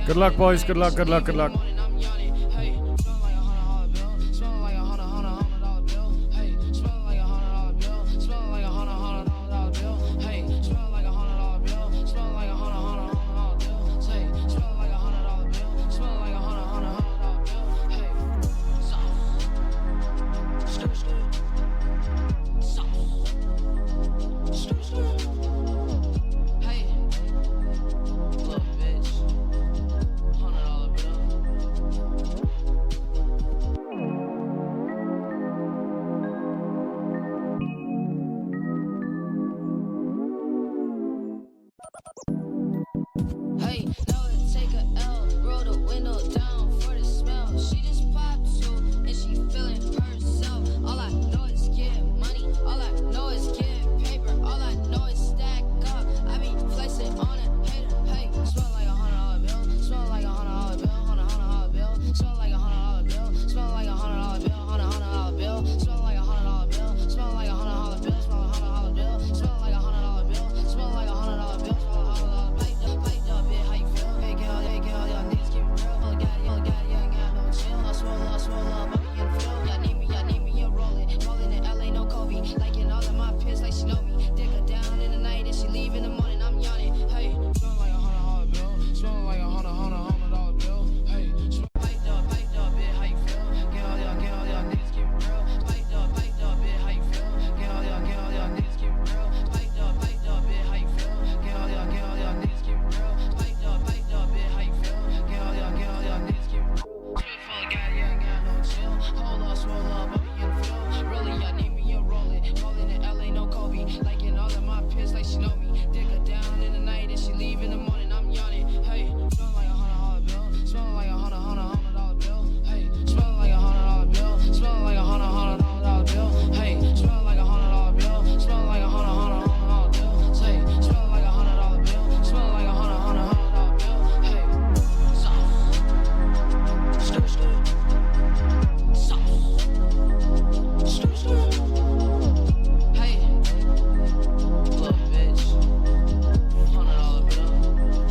Good luck, boys. Good luck, good luck, good luck.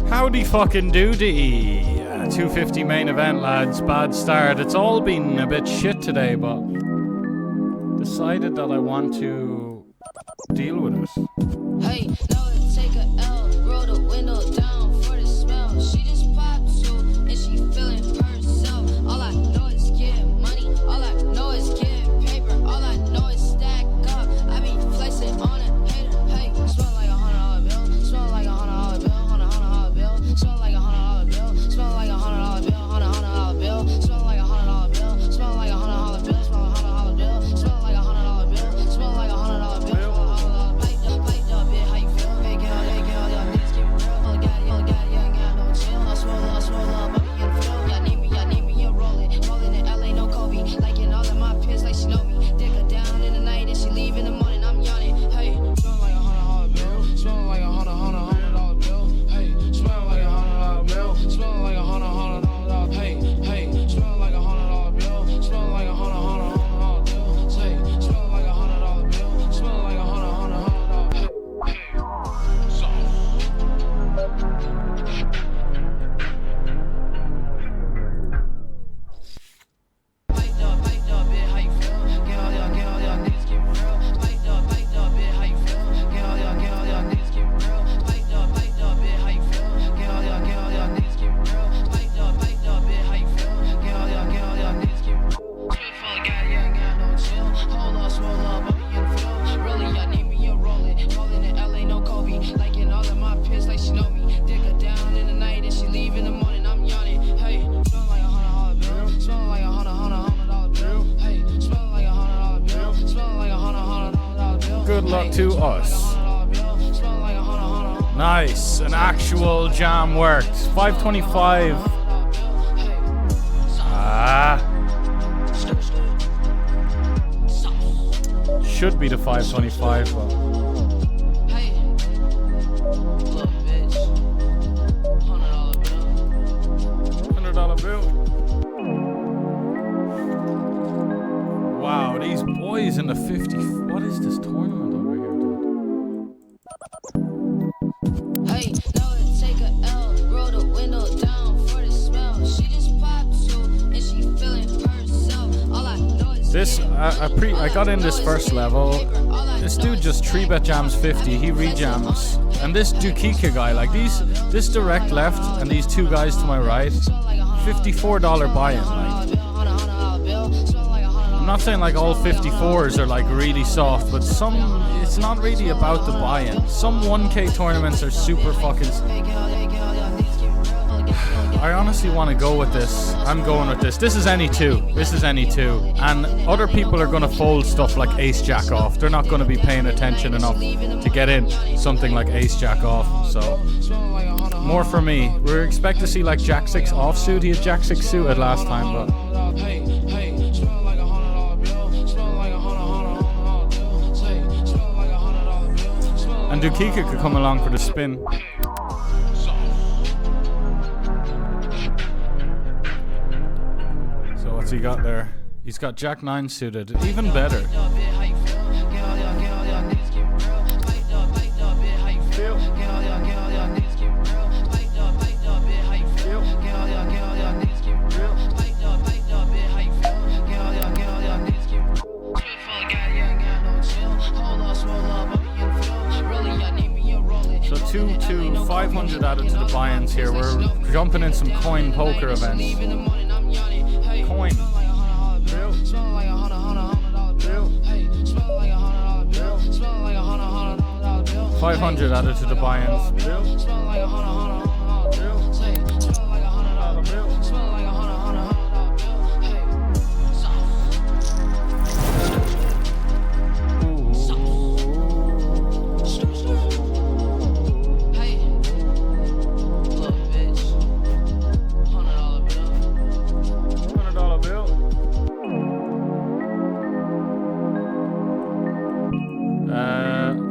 Howdy fucking doody. 250 main event, lads. Bad start. It's all been a bit shit today, but decided that I want to deal with it. Hey, now take a L, roll the window down for the smell. She just popped too, and she feeling herself. All I know is get money, all I know is get paper, all I know is stack up. I be flexing on a hater. Hey, smell like $100 bill, smell like $100 bill, $100 bill, smell like $100 bill, smell like $100 bill, $100 bill, smell like $100 bill, smell like $100 bill, smell like $100 bill, smell like $100 bill, smell like $100 bill. Good luck to us. Nice, an actual jam worked. 525. Should be the 525, but $100 bill. Wow, these boys in the 50. What is this tournament over here, dude? Hey, now take a L, roll the window down for the This, I got in this first level. This dude just 3-bet jams 50. He rejams. And this 𝐒𝐶𝐞𝐧𝐂𝐚𝐥𝐿, like this direct left and these two guys to my right, $54 buy-in. Like, I'm not saying like all 54s are like really soft, but some, it's not really about the buy-in. Some 1K tournaments are super fucking... I honestly want to go with this. I'm going with this. This is any two. This is any two. And other people are going to fold stuff like ace jack off. They're not going to be paying attention enough to get in something like ace jack off. So more for me. We're expect to see like jack 6 offsuit. He had jack 6 suited last time, but and 𝐒𝐶𝐞𝐧𝐂𝐚𝐥𝐿 could come along for the spin. So what's he got there? He's got jack 9 suited. Even better. So 500 added to the buy-ins here. We're jumping in some coin poker events. Coin. 500 added to the buy-ins.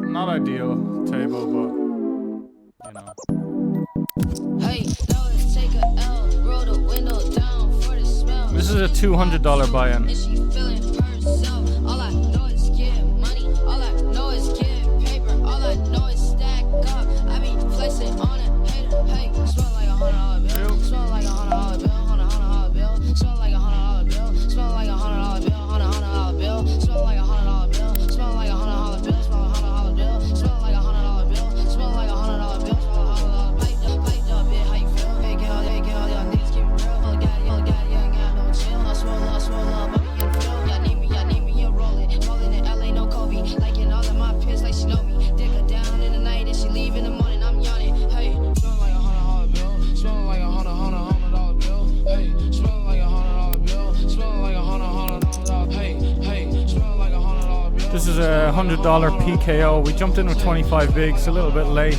Not ideal table, but you know. Hey, now let's take a L, roll the window down for the smell. This is a $200 buy-in. And she feeling herself. All I know is getting money. All I know is getting paper. All I know is stack up. I be flexing on it. Hey, smell like $100 bill. Smell like $100 bill. $100 bill. Smell like $100 bill. Smell like $100 bill. $100 bill. Smell like $100 bill. Smell like $100 bill. This is a $100 PKO. We jumped in with 25 bigs, a little bit late.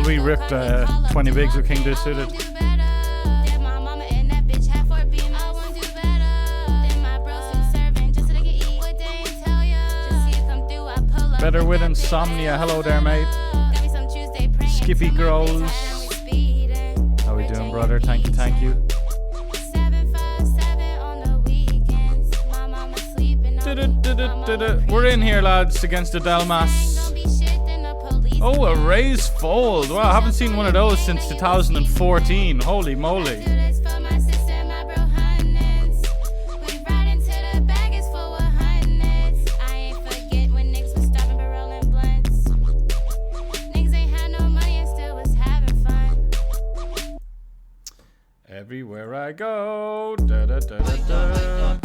We ripped 20 bigs with king-deuce suited. Better with insomnia. Hello there, mate. Skippy grows. brother. Thank you, thank you. 757 on the weekends. My mama sleeping on me. We're in here, lads, against the Delmas. Oh, a raised fold. Wow, I haven't seen one of those since 2014. Holy moly. Everywhere I go. Da, da, da, da, da.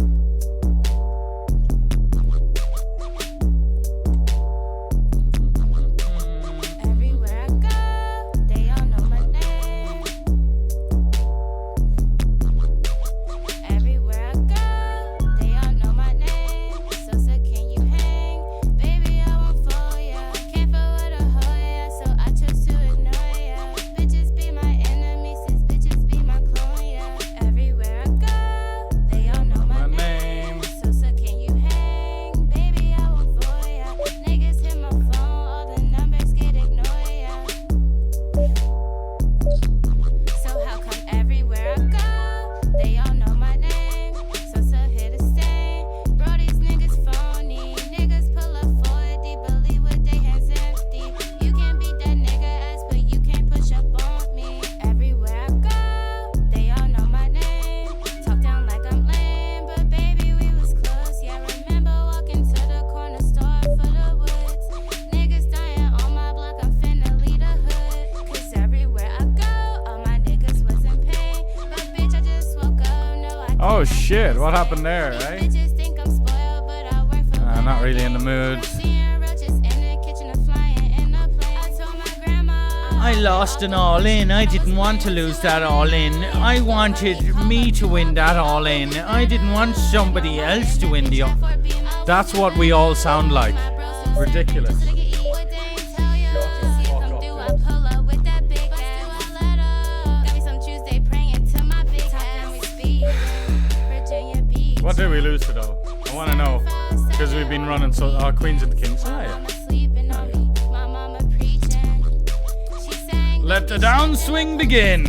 Oh shit, what happened there, eh? Not really in the mood. I lost an all-in. I didn't want to lose that all-in. I wanted me to win that all-in. I didn't want somebody else to win the all. That's what we all sound like. Ridiculous. What did we lose to though? I want to know. Because we've been running so... Oh, Queens and the Kings. Oh, yeah. Let the downswing begin.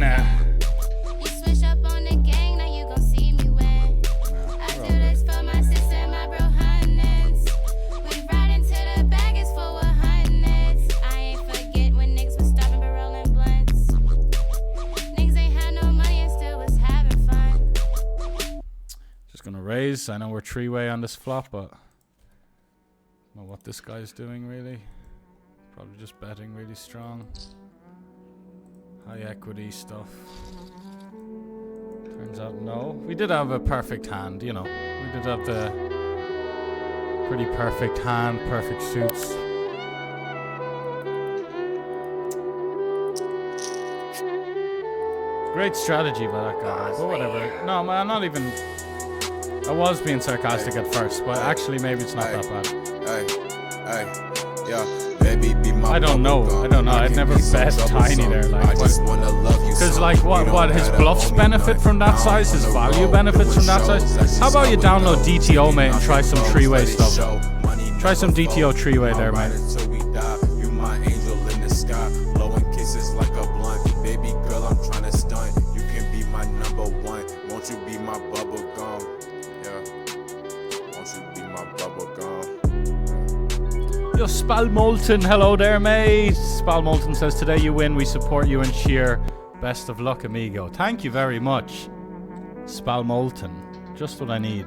Raise. I know we're three-way on this flop, but I don't know what this guy's doing really. Probably just betting really strong. High equity stuff. Turns out no. We did have a perfect hand, you know. We did have the pretty perfect hand, perfect suits. Great strategy by that guy, but whatever. No, man, not even... I was being sarcastic at first, but actually maybe it's not that bad. I don't know. I'd never bet tiny there. Like, because like what his bluffs benefit from that size, his value benefits from that size. How about you download DTO, mate, and try some three-way stuff. Try some DTO three-way there, mate. Yo, Spalmolten, hello there, mate. Spalmolten says, today you win, we support you and cheer. Best of luck, amigo. Thank you very much, Spalmolten. Just what I need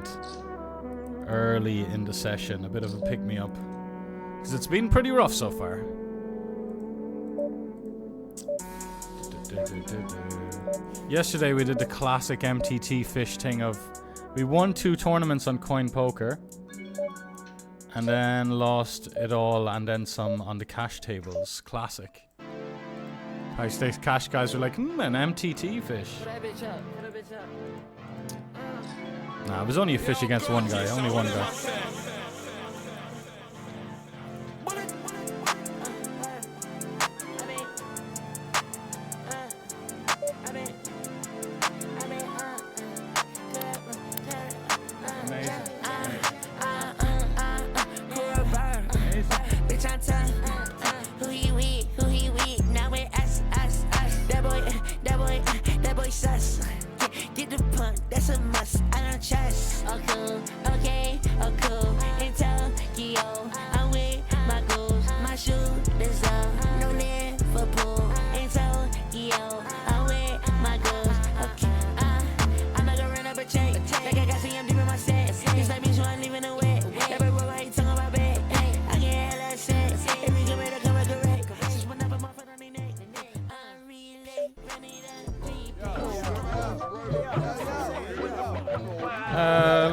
early in the session. A bit of a pick-me-up. Because it's been pretty rough so far. Yesterday we did the classic MTT fish thing of... We won 2 tournaments on coin poker. And then lost it all and then some on the cash tables. Classic. High stakes cash guys were like, an MTT fish. Nah, it was only a fish against one guy. Only one guy. always sus. Get the punt, that's a must. I don't trust. Oh cool, okay, oh cool. In Tokyo, I'm with my goals. My shooters up, no need for pool. In Tokyo, I'm with my goals. Okay, I'm not gonna run up a check. Like I got CM deep in my set. It's like me, so I'm leaving away. That bro, I ain't talking about bed. I get hella set. If we come here to come back correct. Just one up a motherfucker on me neck. I'm really running up.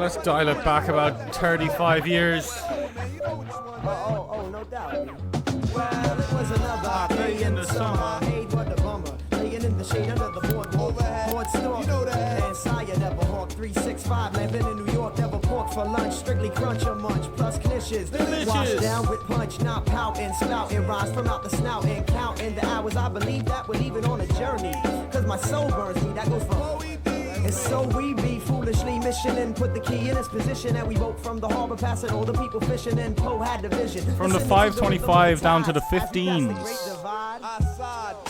Let's dial it back about 35 years. Oh, no doubt. Well, it was another day in the summer. Hey, what a bummer. Laying in the shade under the boardwalk. Board store. You know that. And Sire never hawk. 365. Man, been in New York. Never pork for lunch. Strictly crunch or munch. Plus knishes. Washed down with punch. Not pouting. Spouting. Rise from out the snout. And counting the hours. I believe that we're leaving on a journey. Cause my soul burns me. That goes for and so we be foolishly missioning, put the key in its position, and we vote from the harbor, passing all the people fishing, and Poe had the vision. From the 5.25 down to the 15s.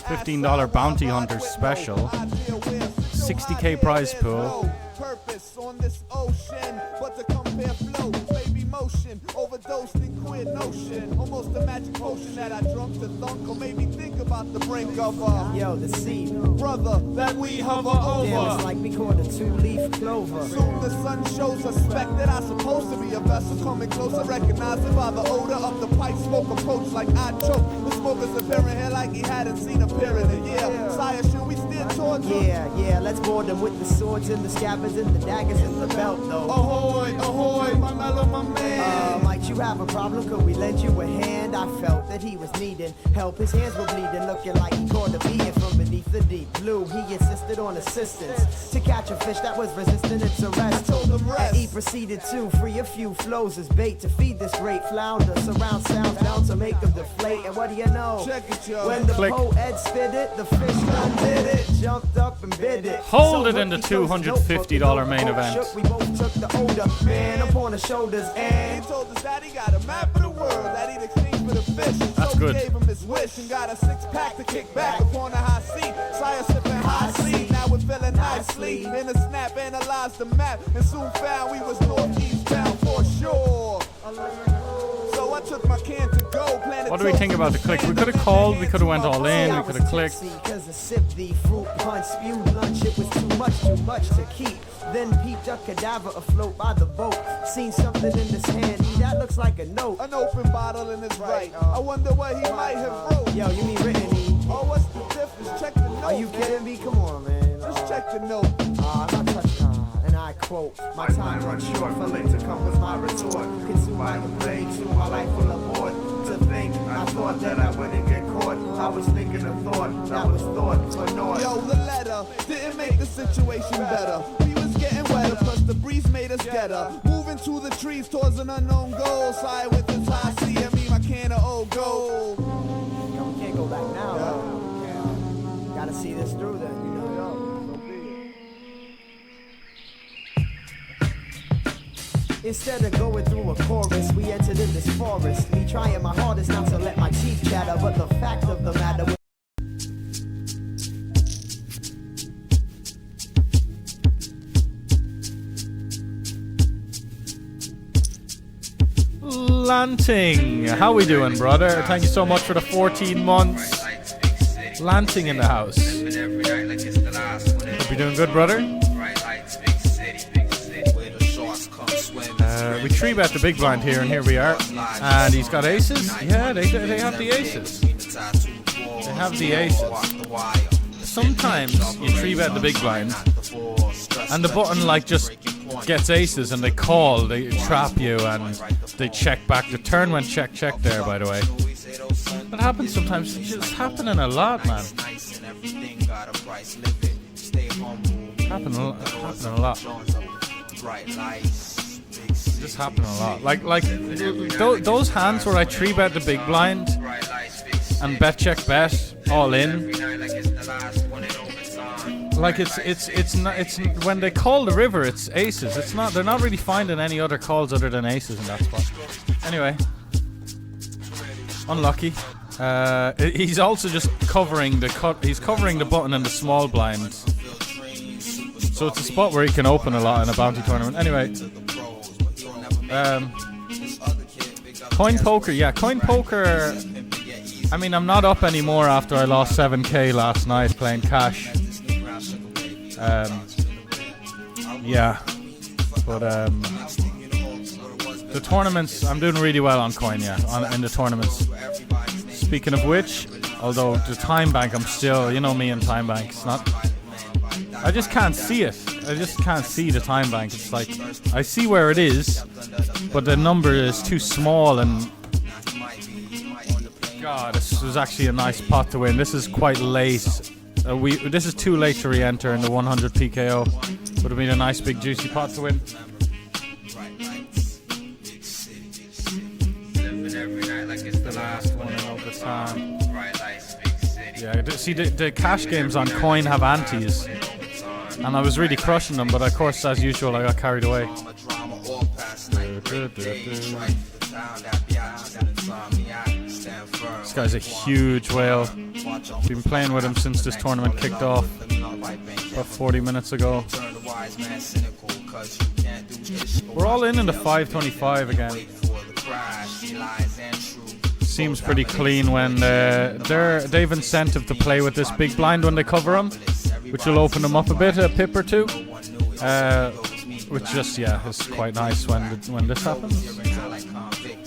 $15 bounty hunter special. 60k prize pool. Purpose on this ocean, but to compare flow, baby motion, overdosed in queer notion, almost a magic potion that I drunk to thunk, or made me think about the brink of yo, the sea, brother, that we hover over. Damn, it's like we caught a two-leaf clover. Soon the sun shows a speck that I'm supposed to be a vessel coming closer, recognizing by the odor of the pipe smoke approach like I choke. The smoker's appearing here like he hadn't seen a peer in a year. Sire, should we steer towards him? Yeah, let's board them with the swords and the scabbards and the daggers in the belt, though. Ahoy, my mellow, my man. Might you have a problem? Could we lend you a hand? I felt that he was needing help. His hands were bleeding, looking like he caught a being from beneath the deep blue. He insisted on assistance to catch a fish that was resisting its arrest. Told him rest. And he proceeded to free a few flows as bait to feed this great flounder. Surround sounds down to make them deflate. And what do you know? Check it, yo. When the Click. poet spit it, the fish done did it. Jumped up and bit it. Hold it in the $250 main event. We both took the older man upon the shoulders and He told us that he got a map of the world that he'd exchange for the fish. That's so good. we gave him his wish and got a six-pack to kick back upon a high seat. Sire sipping high seat, now we're feeling nicely. In a snap, analyzed the map, and soon found we was northeast bound for sure. So I took my can to go. What do we think about the click? We could have called, we could have went all in, we could have clicked. Cause I sipped the fruit punch, spewed lunch, it was too much to keep. Then peeped a cadaver afloat by the boat. Seen something in his hand, that looks like a note. An open bottle in his right. I wonder what he might have wrote. Yo, you mean written E? Oh, what's the difference? Check the note. Are you kidding me? Come on, man. Just check the note. I'm not touching. And I quote, my time runs short, for late to come was my retort. Consume my complaint to my life full of board. To think, I thought that I wouldn't get caught. I was thinking a thought, that was thought for naught. Yo, the letter didn't make the situation better. We was getting wetter, plus the breeze made us getter. Moving to the trees towards an unknown goal. Side with his high C, I mean my can of old gold. Yo, we can't go back now, though. Gotta see this through then, you know. Instead of going through a chorus, we entered in this forest. Me trying my hardest not to let my teeth chatter, but the fact of the matter was Lanting, how we doing, brother? Thank you so much for the 14 months. Lanting in the house. Hope you're doing good, brother. We 3-bet the big blind here, and here we are. And he's got aces. Yeah, they have the aces. They have the aces. Sometimes you 3-bet the big blind, and the button like just gets aces, and they call, they trap you, and they check back. The turn went check there, by the way. That happens sometimes. It's just happening a lot, man. Happening a lot. Just happening a lot. Like those hands where I 3-bet the big blind and bet check bet all in. Like it's when they call the river, it's aces. It's not. They're not really finding any other calls other than aces in that spot. Anyway, unlucky. He's also just covering the cut. He's covering the button in the small blind. So it's a spot where he can open a lot in a bounty tournament. Anyway, coin poker, yeah, coin poker. I mean, I'm not up anymore after I lost 7k last night playing cash. Yeah, but the tournaments, I'm doing really well on coin, yeah, in the tournaments. Speaking of which, although the time bank, I'm still, you know me and time bank, it's not, I just can't see it. I just can't see the time bank. It's like, I see where it is, but the number is too small, and God, this was actually a nice pot to win. This is quite late. This is too late to re-enter in the 100 PKO. Would have been a nice big juicy pot to win. The last one in all the time. Yeah, see the cash games on coin have antes, and I was really crushing them, but of course, as usual, I got carried away. This guy's a huge whale. Been playing with him since this tournament kicked off about 40 minutes ago. We're all in the 525 again. Seems pretty clean when they've incentive to play with this big blind when they cover them, which will open them up a bit, a pip or two. Which just, yeah, is quite nice when this happens.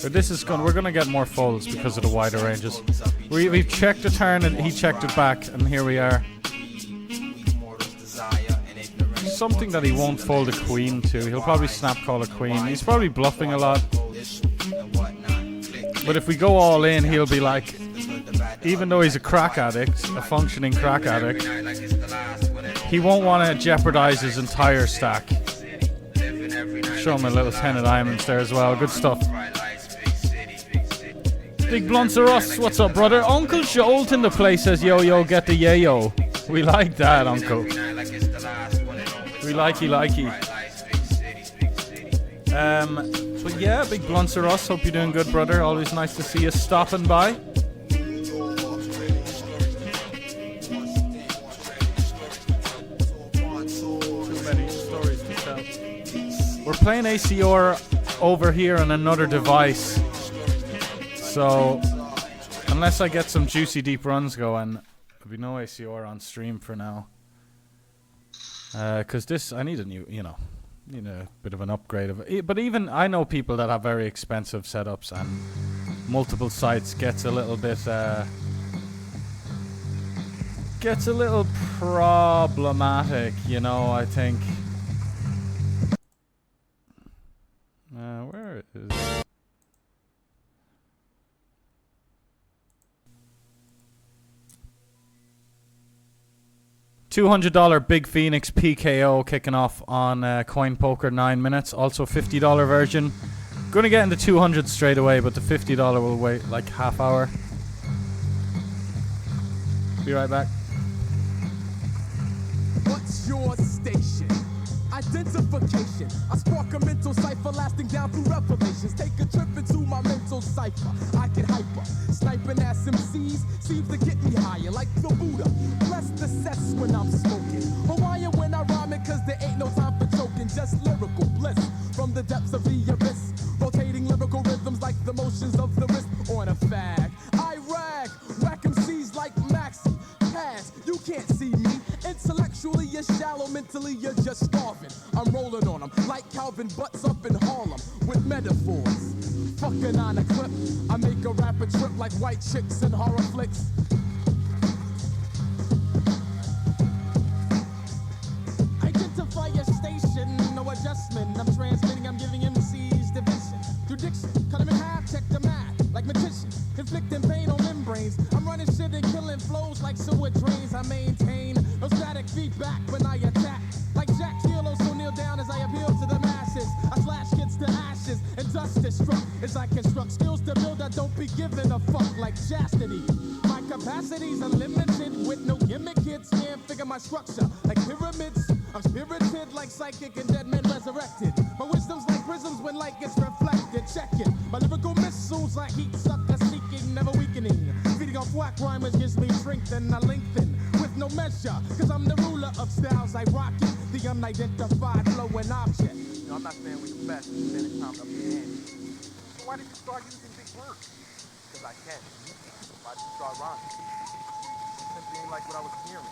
But this is we're gonna get more folds because of the wider ranges. We've checked a turn and he checked it back, and here we are. Something that he won't fold a queen to. He'll probably snap call a queen. He's probably bluffing a lot. But if we go all in, he'll be like, even though he's a crack addict, a functioning crack addict, he won't want to jeopardize his entire stack. Show him a little 10 of diamonds there as well. Good stuff. Big blunts are us. What's up, brother? Uncle Jolt in the place says, yo, yo, get the yayo. We like that, Uncle. We likey. But yeah, big blunts are us. Hope you're doing good, brother. Always nice to see you stopping by. Too many stories to tell. We're playing ACR over here on another device. So, unless I get some juicy deep runs going, there'll be no ACR on stream for now. Because this, I need a new, you know, need a bit of an upgrade of it. But even, I know people that have very expensive setups and multiple sites gets a little bit, gets a little problematic, you know, I think. Where is it? $200 Big Phoenix PKO kicking off on Coin Poker 9 minutes. Also $50 version. Gonna get into 200 straight away, but the $50 will wait like half hour. Be right back. What's your station? Identification. I spark a mental cipher lasting down through revelations. Take a trip into my mental cipher. I get hyper. Sniping ass MCs seems to get me higher like the Buddha. Bless the sets when I'm smoking. Hawaiian when I rhyme it, cause there ain't no time for choking. Just lyrical bliss from the depths of the abyss. Rotating lyrical rhythms like the motions of the wrist on a fag. I rag. Whack MCs like Maxi. Pass. You can't see me. Intellectually you're shallow, mentally you're just starving. I'm rolling on them like Calvin Butts up in Harlem with metaphors. Fucking on a clip, I make a rapper trip like white chicks in horror flicks. Identify your station, no adjustment. I'm transmitting, I'm giving MCs division. Through diction, cut them in half, check the math like magician. Inflicting pain on membranes. I'm running shit and killing flows like sewer drains. I maintain no static feedback when I attack. Like Jack Kilo, so kneel down as I appeal to the masses. I slash kids to ashes and dust is struck as I construct skills to build. I don't be giving a fuck like chastity. My capacity's unlimited with no gimmick. Kids can't figure my structure like pyramids. I'm spirited like psychic and dead men resurrected. My wisdom's like prisms when light gets reflected. Check it. My lyrical missiles like heat sucker seeking, never weakening. Feeding off whack rhymers gives me strength and I lengthen with no measure. Cause I'm the ruler of styles I rock it. The the unidentified flowing object. You know, I'm not saying we the best, I'm saying it's time to up your hand. So why did you start using big words? Because I can. Why did you start rhyming? It simply ain't like what I was hearing.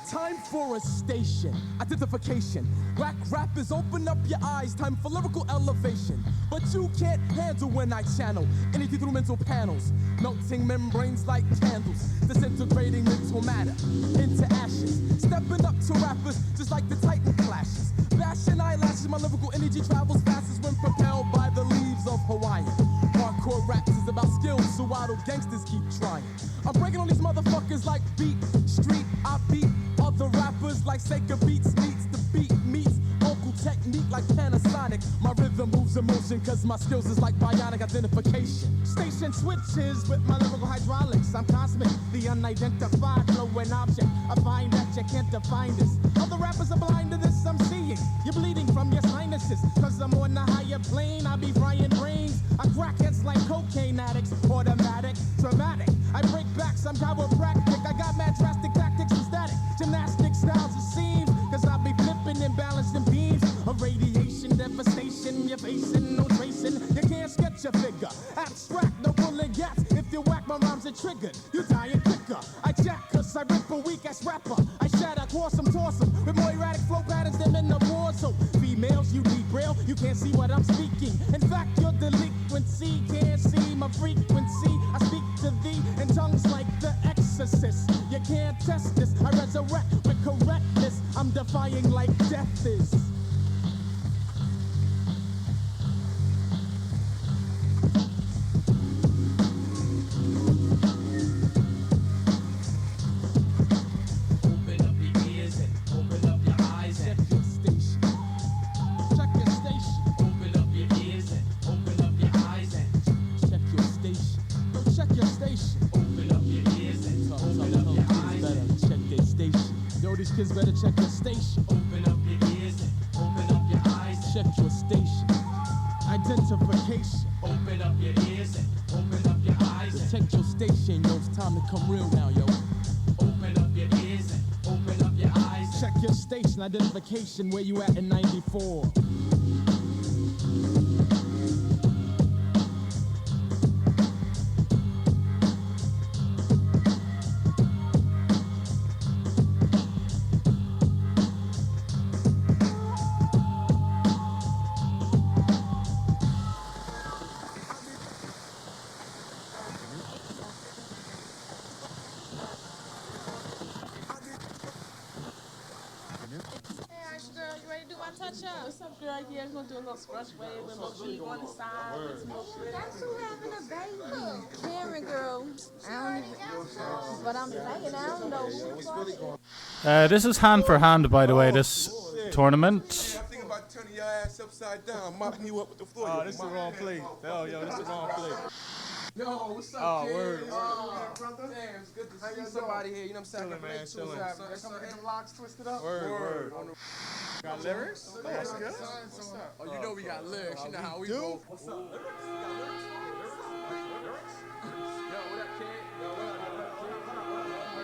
Time for a station, identification. Black rappers, open up your eyes. Time for lyrical elevation. But you can't handle when I channel anything through mental panels, melting membranes like candles, disintegrating mental matter into ashes. Stepping up to rappers just like the Titan clashes. Bashing eyelashes, my lyrical energy travels fastest when propelled by the leaves of Hawaii. Hardcore raps is about skills, so idle gangsters keep trying. I'm breaking on these motherfuckers like beat, street, I beat other rappers like Sega Beats meets the beat meets vocal technique like Panasonic. My rhythm moves emotion cause my skills is like bionic identification. Station switches with my lyrical hydraulics. I'm cosmic, the unidentified flowing object. I find that you can't define this. Other rappers are blind to this, I'm seeing. You're bleeding from your sinuses cause I'm on a higher plane. I be frying brains. I crack heads like cocaine addicts. Automatic, dramatic. I break backs, I'm chiropractic. I got mad drastic tactics and static. Gymnastic styles it seems. Cause I be flipping and balancing beams of radiation, devastation. You're facing no tracing. You can't sketch a figure. Abstract, no bullet gaps. If you whack, my rhymes are triggered. You dying quicker. I jack cause I rip a weak ass rapper. I shatter, toss 'em with more erratic flow patterns than in the war zone. Females, you need braille. You can't see what I'm speaking. In fact, your delinquency can't see my frequency. I speak to thee in tongues like the exorcist. You can't test this. I resurrect with correctness. I'm defying like death is. Open up your ears and open up your eyes and Check your station. Check your station. open up your ears and open up your eyes and Check your station. Yo, check your station. open up your ears and open up your eyes Better and check their station. Yo, these kids better check your station. open up your ears and open up your eyes and Check your station. Identification. open up your ears and open up your eyes and Protect your station, yo. It's time to come real now, yo. open up your ears and open up your eyes and Check your station identification. Where you at in 94? Hey, Aisha girl, you ready to do my touch up? What's up, girl? Yeah, we're gonna do a little scratch wave with a little weave on the side. With some little That's who having a baby. Karen, girl. I don't even. But I'm saying, I don't know who the fuck it is. This is hand for hand, by the way, this tournament. I'm thinking about turning your ass upside down, mopping you up with the floor. Oh, this is the wrong place. Oh, yo, this is the wrong place. Yo, what's up, Oh, kid? word. Brother. Damn, it's good to see somebody here. You know what I'm saying? Chillin', man, chillin'. Some interlocks twisted up. Word. Got lyrics? Oh, that's good. Oh, you know we got lyrics. You know how we go. What's up? Lyrics? You got lyrics? Yo, what up, kid? Yo, what up?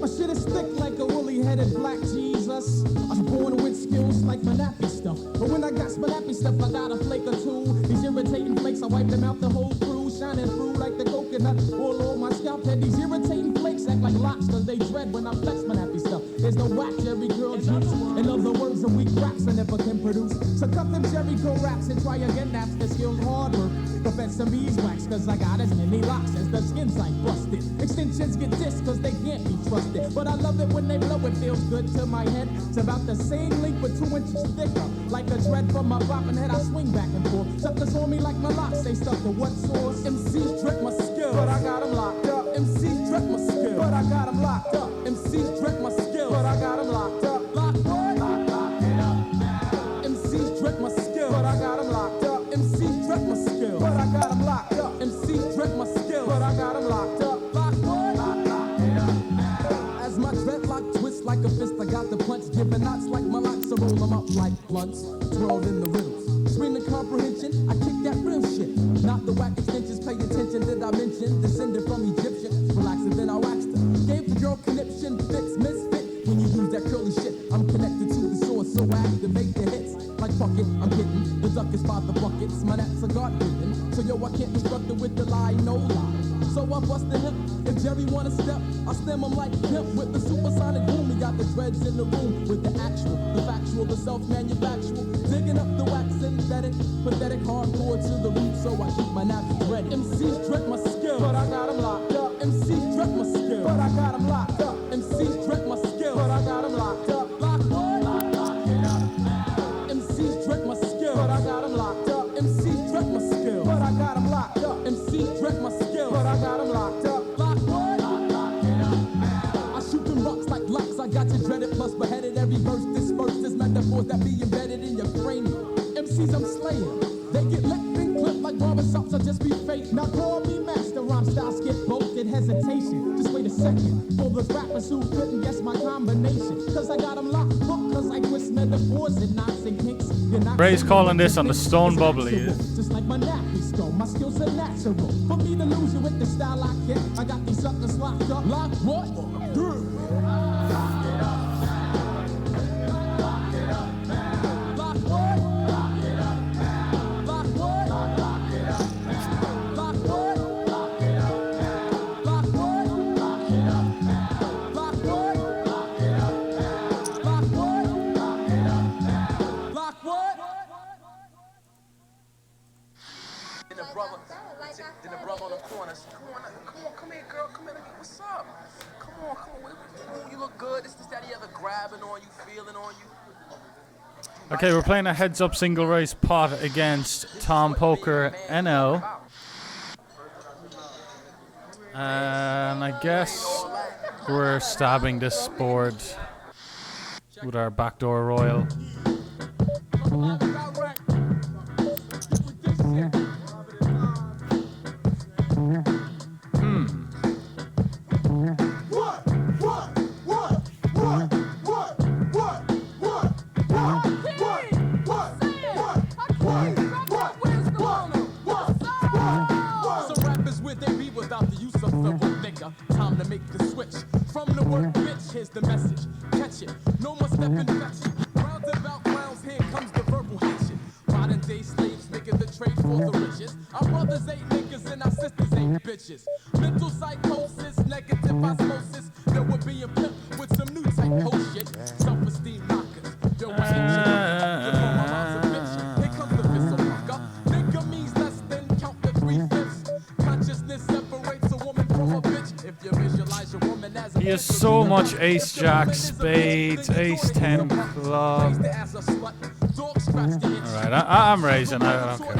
My shit is thick like a woolly-headed black Jesus. I was born with skills like my nappy stuff. But when I got my nappy stuff, I got a flake or two. These irritating flakes, I wipe them out the whole crew. Shining through like the coconut all on my scalp head. These irritating flakes act like locks, cause they dread when I flex my nappy stuff. There's no whack Jerry girl juice. In other words, the weak raps I never can produce. So cut them Jericho raps and try again, that's the skilled hard work. Profess some beeswax, cause I got as many locks as the skin site busted. Extensions get dissed, cause they can't be trusted. But I love it when they blow, it feels good to my head. It's about the same length, but 2 inches thicker. Like a dread from my bopping head, I swing back and forth. Suckers on me like my locks, they stuck to what source? MCs dread my skill, but I got them locked up. MCs dread my skill, but I got them locked up. MCs dread my skill. Tipping knots like my locks, I roll them up like blunts. Twirled in the riddles. Screaming comprehension, I kick that real shit. Not the whack extensions, pay attention, did I mention? Descended from Egyptian, relaxed and then I waxed her. Gave the girl conniption, fits, misfit. When you use that curly shit, I'm connected to the source, so I activate the hits. Like fuck it, I'm hitting. The duck is by the buckets, my naps are God-given. So yo, I can't instruct it with the lie, no lie. So I bust the hip. If Jerry wanna step, I stem him like pimp with the supersonic boom. We got the dreads in the room with the actual, the factual, the self-manufactual. Digging up the wax synthetic, pathetic, hardcore to the root. So I keep my naps ready. MCs dread my skill, but I got 'em locked up. MCs dread my skill, but I got 'em locked up. MCs dread my skill, but I got 'em locked up. Lock what? Lock it up. MCs dread my skill, but I got 'em locked up. MCs dread my skill, but I got 'em locked up. MCs dread my skill, but I got 'em locked up. Lock what? Lock it up. I shoot them rocks like locks. I got you dreaded plus beheaded. Every verse dispersed is metaphors that be embedded in your cranium. MCs I'm slaying. They get licked and clipped like barber shops. I just be fake. Now call me master. Rhyme styles get both in hesitation. Just wait a second. For those rappers who couldn't guess my combination. Cause I got 'em locked up. Cause I twist metaphors and knots and kinks. Ray's calling this on the Stone Bubble. He is. Just like my nappy stone, my skills are natural. For me to lose you with the style I get, I got these suckers locked up. Lock what? Lock it up. Lock it up. Lock what? Lock it up. Lock what? Lock it up. Lock what? Lock it up. Lock what? Lock it up. Lock what? Lock it up. Lock what? Lock it up. Lock what? Then the brother on the corner said, come here, girl, come here, what's up? Come on, you look good, this, that, the other, grabbing on you, feeling on you. Okay, we're playing a heads-up single race pot against Tom Poker NL. And I guess we're stabbing this board with our backdoor royal. Time to make the switch from the word bitch. Here's the message, catch it. No more stepping fetch it. Roundabout rounds, here comes the verbal hatchet. Modern day slaves making the trade for the riches. Our brothers ain't niggas and our sisters ain't bitches. Mental psychosis, negative osmosis. There will be a pimp with some new type ho shit. Self-esteem knockers. Yo, I ain't bitch. Here comes the pistol fucker. Nigga means less than count the 3/5. Consciousness separates a woman from a bitch. If you visualize your woman as a He has so much ace jack, spades, ace 10 club. Alright, I'm raising. I don't care.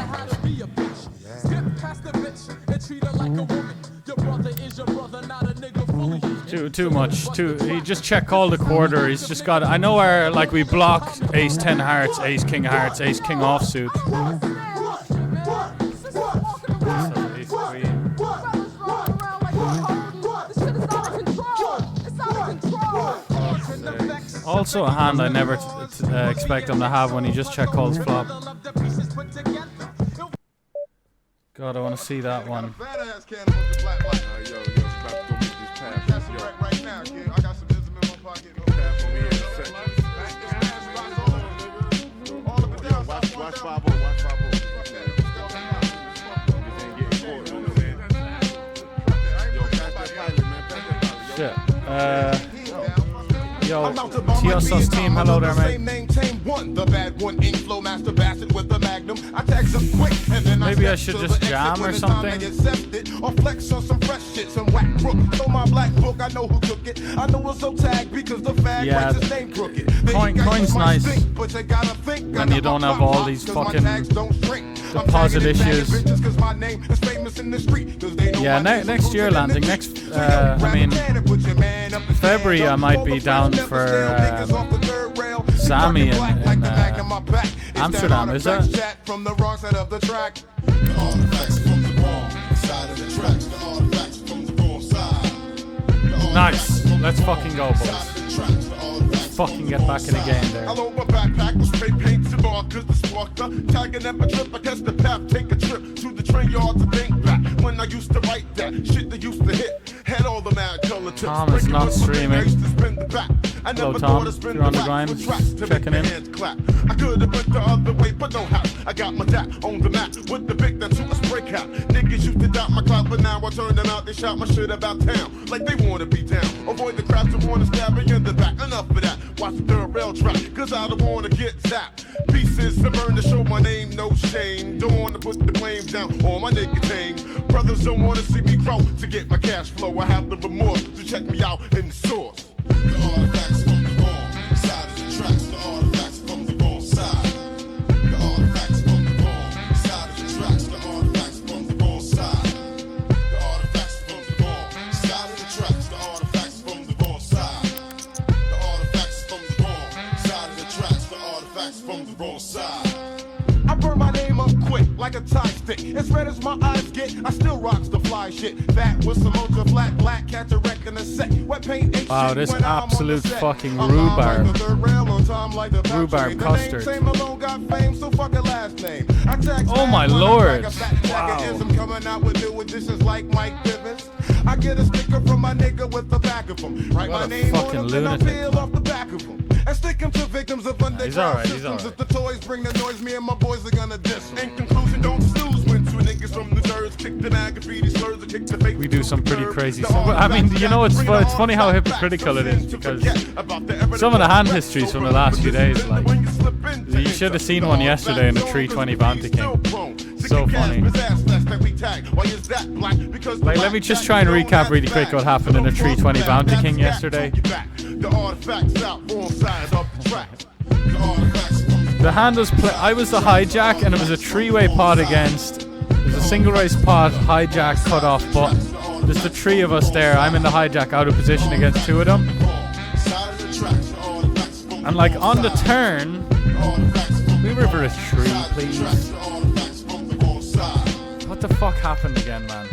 Skip past the bitch and treat her like a woman. Your brother is your brother, not a nigga fully. Too much. He just check called the quarter. He's just got. I know where like we block ace 10 hearts, ace king hearts, ace king offsuit. Ace queen. Also a hand I never expect him to have when he just check calls flop. God, I want to see that one. Shit. Yo, TSO's team, hello there, mate. Maybe I should just jam or something. Yeah, coin's nice. And you don't have all these fucking deposit issues. Yeah, next year landing. February I might be down for Sammy in Amsterdam, is that? Nice. Let's fucking go, boys. fucking get back in the game there. I load my backpack with spray paint and markers to spark the tagging up a trip. I guess the path, take a trip to the train yard to think back when I used to write that shit that used to hit. Had all the mad color tips. Tom is not streaming. Hello Tom, you're on the grind, checking in. I could have went the other way, but no how. I got my dad on the map with the big that's a spray cap. Niggas used to doubt my clout, but now I turn them out. They shout my shit about town like they wanna be down. Avoid the crowds that wanna stab me in the back. Enough of that. Watch the third rail track, cause I don't wanna get zapped. Pieces to burn to show my name, no shame. Don't wanna put the blame down on my nicotine. Brothers don't wanna see me grow to get my cash flow. I have the remorse to check me out in the source. The artifacts from the wrong side of the tracks. The artifacts from the wrong side. The artifacts from the wrong side of the tracks. The artifacts from the wrong side. The artifacts from the wrong side of the tracks. The artifacts from the wrong side. The artifacts from the wrong side of the tracks. The artifacts from the wrong side. I burn my name up quick like a tie stick. As red as my eyes get, I still rocks the fly shit. Fat with some ultra flat black, catch a wreck in a sec. Wet paint ain't wow, shit this when I'm absolute on the set. fucking I'm rhubarb. like the third rail on time like the Rhubarb factory. custard. The name same alone got fame, so fuck a last name. I tax Oh my when I lord. brag a fat jacket Wow. is I'm coming out with new additions like Mike Bivens. I get a sticker from my nigga with the back of him. Write What my a name on fucking him, then I lunatic. peel off the back of him. And stick him to victims of underground alright, he's systems. alright. If the toys bring the noise, me and my boys are gonna diss. In conclusion, don't snooze when two niggas from the nerds kick the mag graffiti slurs or kick the fake. We do some pretty crazy stuff. I mean, you know, it's funny how hypocritical it is because some of the hand histories from the last few days, like, you should have seen one yesterday in the 320 Bounty King. So funny. Like, let me just try and recap really quick what happened in the 320 Bounty King yesterday. The hand was I was the hijack, and it was a three-way pot against. It was a single race pot, hijack, cut off, but there's the three of us there. I'm in the hijack, out of position against two of them. And like on the turn, can we river a tree, please? What the fuck happened again, man?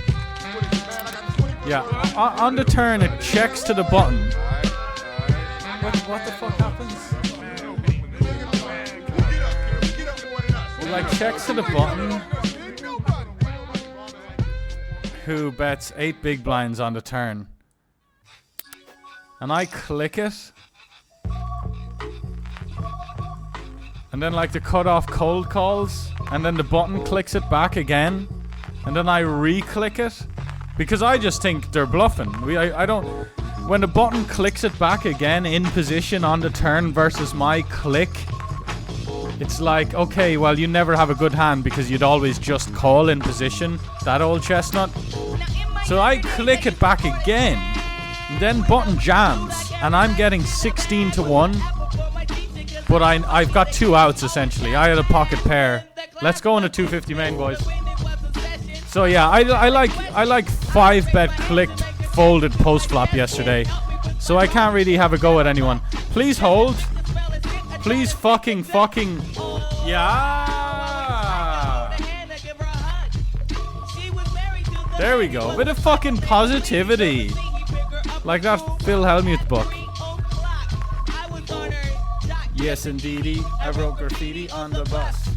Yeah, on the turn, it checks to the button. What the fuck happens? It like checks to the button. Who bets 8 big blinds on the turn? And I click it. And then like the cutoff cold calls. And then the button clicks it back again. And then I re-click it. Because I just think they're bluffing. I don't... When the button clicks it back again in position on the turn versus my click, it's like, okay, well, you never have a good hand because you'd always just call in position, that old chestnut. So I click it back again, and then button jams, and I'm getting 16 to 1. But I've got 2 outs, essentially. I had a pocket pair. Let's go on a 250 main, boys. So yeah, I like 5-bet clicked folded post flop yesterday, so I can't really have a go at anyone. Please hold. Please fucking yeah. There we go. A bit of fucking positivity, like that Phil Hellmuth book. Yes, indeedy. I wrote graffiti on the bus.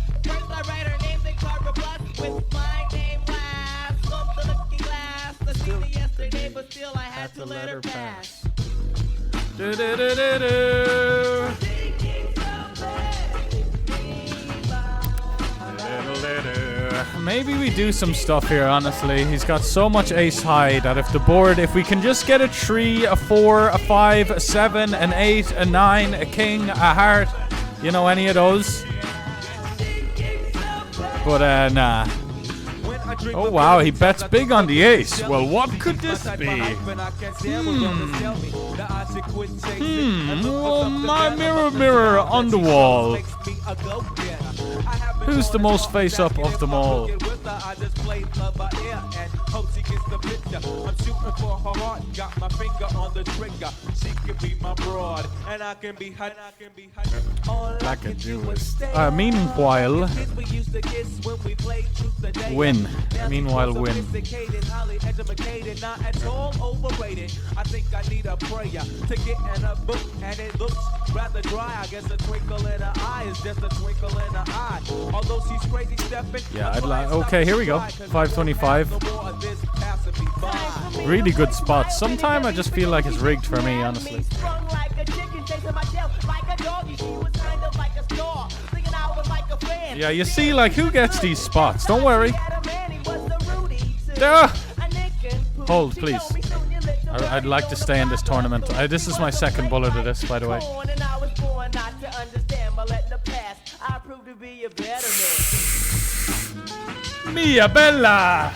Still I had to let her pass. Maybe we do some stuff here, honestly. He's got so much ace high that if we can just get a 3, a 4, a 5, a 7, an 8, a 9, a king, a heart, you know, any of those. But nah. Oh wow, he bets big on the ace. Well, what could this be? Well, my mirror on the wall. Who's the most face up of them all? Hope she gets the picture. I'm shooting for her heart, got my finger on the trigger. She can be my broad, and I can be hot. All I can do is stay. Meanwhile, win. Meanwhile, win. Highly educated, not at all overrated. I think I need a prayer to get in a book, and it looks rather dry. I guess a twinkle in her eye is just a twinkle in her eye. Although she's crazy stepping. Yeah, I'd like. Okay, here we go. 525. Really good spots. Sometimes I just feel like it's rigged for me, honestly. Yeah, you see, like, who gets these spots? Don't worry. Hold, please. I'd like to stay in this tournament. This is my second bullet of this, by the way. Mia Bella!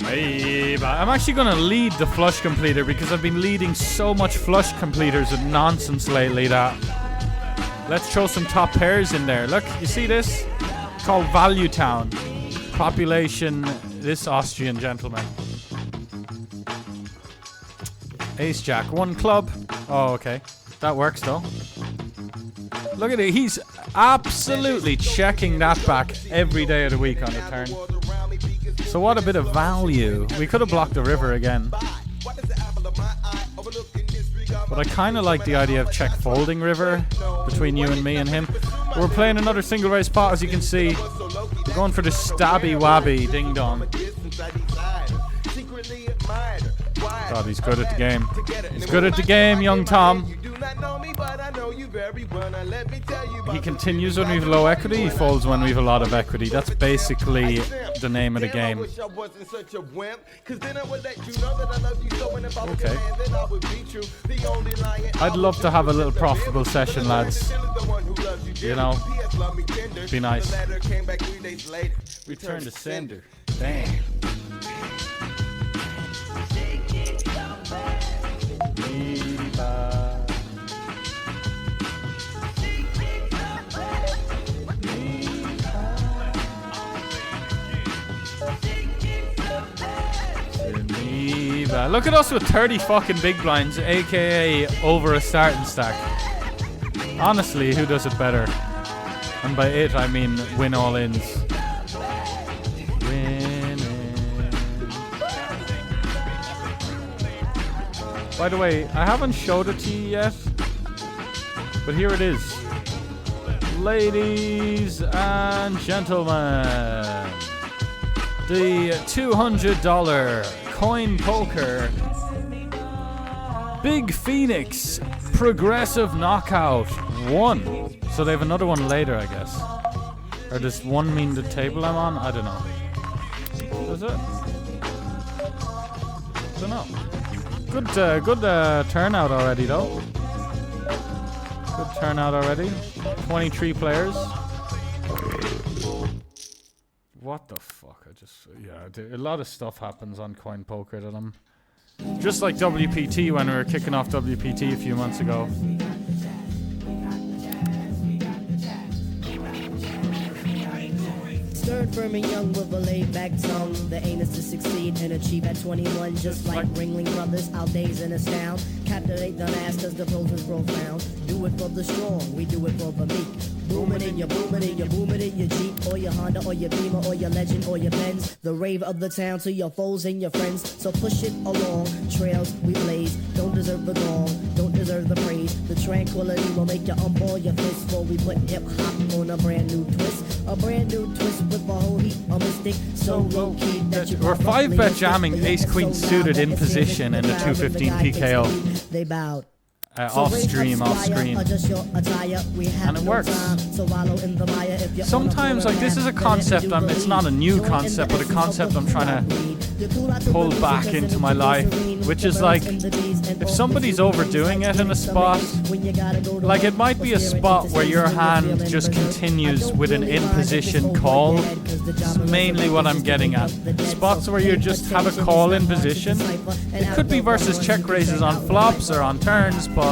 I'm actually gonna lead the flush completer because I've been leading so much flush completers with nonsense lately that let's throw some top pairs in there. Look, you see this? It's called Value Town. Population, this Austrian gentleman. Ace Jack, 1 club. Oh, okay. That works though. Look at it, he's absolutely checking that back every day of the week on the turn. So what a bit of value. We could have blocked the river again. But I kind of like the idea of check folding river between you and me and him. We're playing another single race pot, as you can see. We're going for the stabby wabby ding dong. God, he's good at the game. He's good at the game, young Tom. He continues when we've low equity, he folds when we've a lot of equity. That's basically the name of the game. Okay. I'd love to have a little profitable session, lads. You know, be nice. Return to sender. Damn. Look at us with 30 fucking big blinds, aka over a starting stack. Honestly, who does it better? And by it, I mean win all ins. Winning. By the way, I haven't showed it to you yet, but here it is. Ladies and gentlemen, the $200 coin poker Big Phoenix progressive knockout 1. So they have another one later, I guess. Or does 1 mean the table I'm on? I don't know. Does it? Don't know. Good turnout already though. Good turnout already. 23 players. What the fuck? A lot of stuff happens on coin poker that I'm just like WPT when we were kicking off WPT a few months ago. Stern, firm, and young with a laid-back tongue. The aim is to succeed and achieve at 21. Just like Ringling Brothers, our days in astound. Captivate the mass cause the pros is profound. Do it for the strong, we do it for the meek. Booming in your Jeep, or your Honda, or your Beamer, or your Legend, or your Benz. The rave of the town to your foes and your friends. So push it along, trails we blaze. Don't deserve the gong, don't deserve the praise. The tranquility will make you unball your fist. For we put hip-hop on a brand new twist. A brand new twist with a whole heap of mystic. So low-key that you we're 5-bet jamming ace-queen suited in position in the 215 PKO. They bowed. Off stream, off screen. And it works. Sometimes, like, this is a concept, it's not a new concept, but a concept I'm trying to pull back into my life, which is like, if somebody's overdoing it in a spot, like it might be a spot where your hand just continues with an in-position call. That's mainly what I'm getting at. Spots where you just have a call in position. It could be versus check raises on flops or on turns, but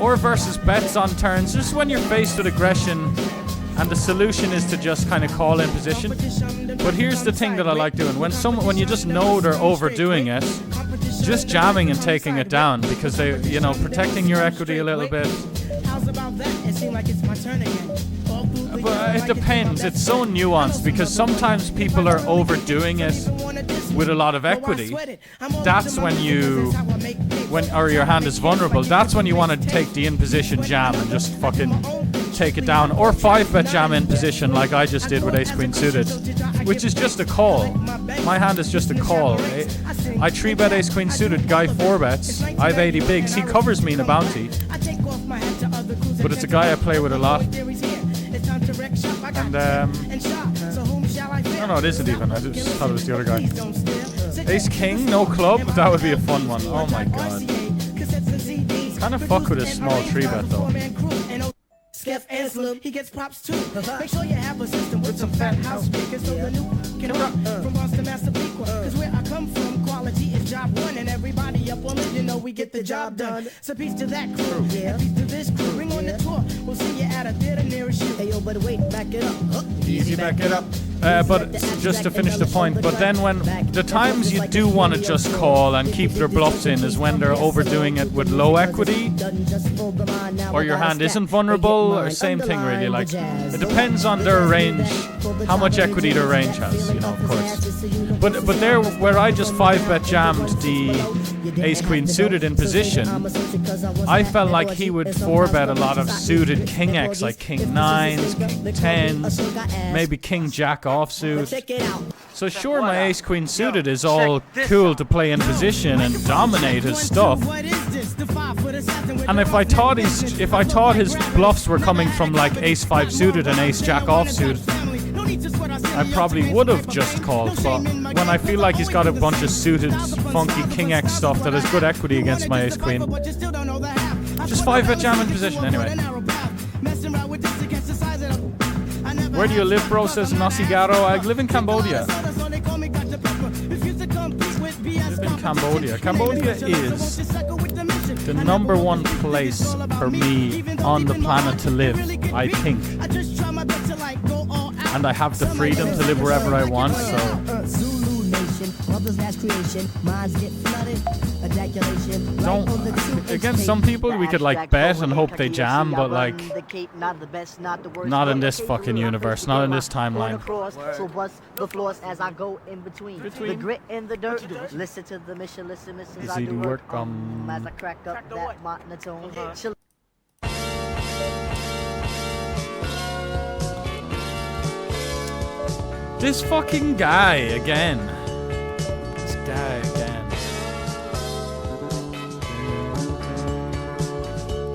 Or versus bets on turns, just when you're faced with aggression and the solution is to just kind of call in position. But here's the thing that I like doing. When you just know they're overdoing it, just jamming and taking it down, because they, you know, protecting your equity a little bit. But it depends. It's so nuanced, because sometimes people are overdoing it with a lot of equity. That's when or your hand is vulnerable. That's when you want to take the in position jam and just fucking take it down. Or 5-bet jam in position like I just did with ace queen suited, which is just a call. My hand is just a call. I 3-bet ace queen suited, guy 4-bets. I have 80 bigs. He covers me in a bounty. But it's a guy I play with a lot. And no, it isn't even. I just thought it was the other guy. Ace king, no club. That would be a fun one. Oh my god. Kind of fuck with a small 3-bet though. Skeff and Slim, he gets props too. Make sure you have a system with some fat house speakers so the new can run from Boston Massapequa. Cause where I come from, quality is job one, and everybody up on it, you know we get the job done. So peace to that crew, and peace to this crew. Bring on the tour, we'll see you at a theater nearest you. Hey yo, but wait, back it up. Easy, back it up. But just to finish the point, but then when the times you do want to just call and keep their bluffs in is when they're overdoing it with low equity, or your hand isn't vulnerable, or same thing really. Like, it depends on their range, how much equity their range has, you know, of course. But there, where I just 5-bet jammed the ace queen suited in position, I felt like he would 4-bet a lot of suited king X, like king 9s, king 10s, maybe king jack offsuit. So sure, my ace queen suited is all cool to play in position and dominate his stuff. And if I thought his bluffs were coming from like ace 5 suited and ace jack offsuit, I probably would have just called. But when I feel like he's got a bunch of suited funky king X stuff that has good equity against my ace queen, just 5-bet jam in position anyway. Where do you live, bro? Says Nasigaro. I live in Cambodia. Cambodia is the #1 place for me on the planet to live, I think. And I have the freedom to live wherever I want, so don't. Against some people, we could like bet and hope they jam, but like, not in this fucking universe, not in this timeline. So bust the floors as I go in between the grit and the dirt. Listen to the mission, listen as I do work. As I crack up that monotone. This fucking guy again. This guy again.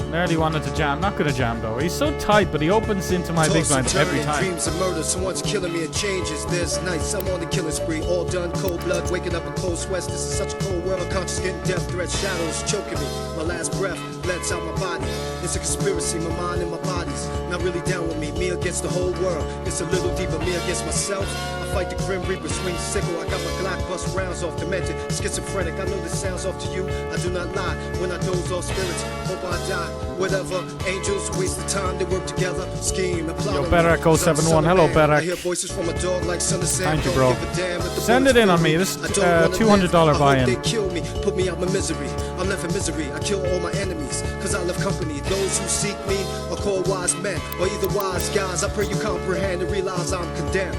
Nearly wanted to jam. Not gonna jam though. He's so tight, but he opens into my big blind every time. Dreams of murder, someone's killing me. It changes. There's nights I'm on the killing spree, all done cold blood, waking up in cold sweats. This is such a cold world. Unconscious, getting death threats, shadows choking me. My last breath lets out my body. It's a conspiracy, my mind and my body's not really down with me. Me against the whole world. It's a little deeper. Me against myself. I fight the grim reaper, swing sickle. I got my Glock, bust rounds off, demented, schizophrenic. I know this sounds off to you. I do not lie when I doze off spirits. Hope I die. Whatever, angels waste the time to work together, scheme and plot. Yo, Berak 071, hello Berak. I hear voices from a dog like Son of Sam. Thank you, bro. Send it in on me. This $200 buy-in. They kill me, put me out my misery. I'm left in misery. I kill all my enemies, cause I love company. Those who seek me are called wise men, or either wise guys. I pray you comprehend and realize I'm condemned.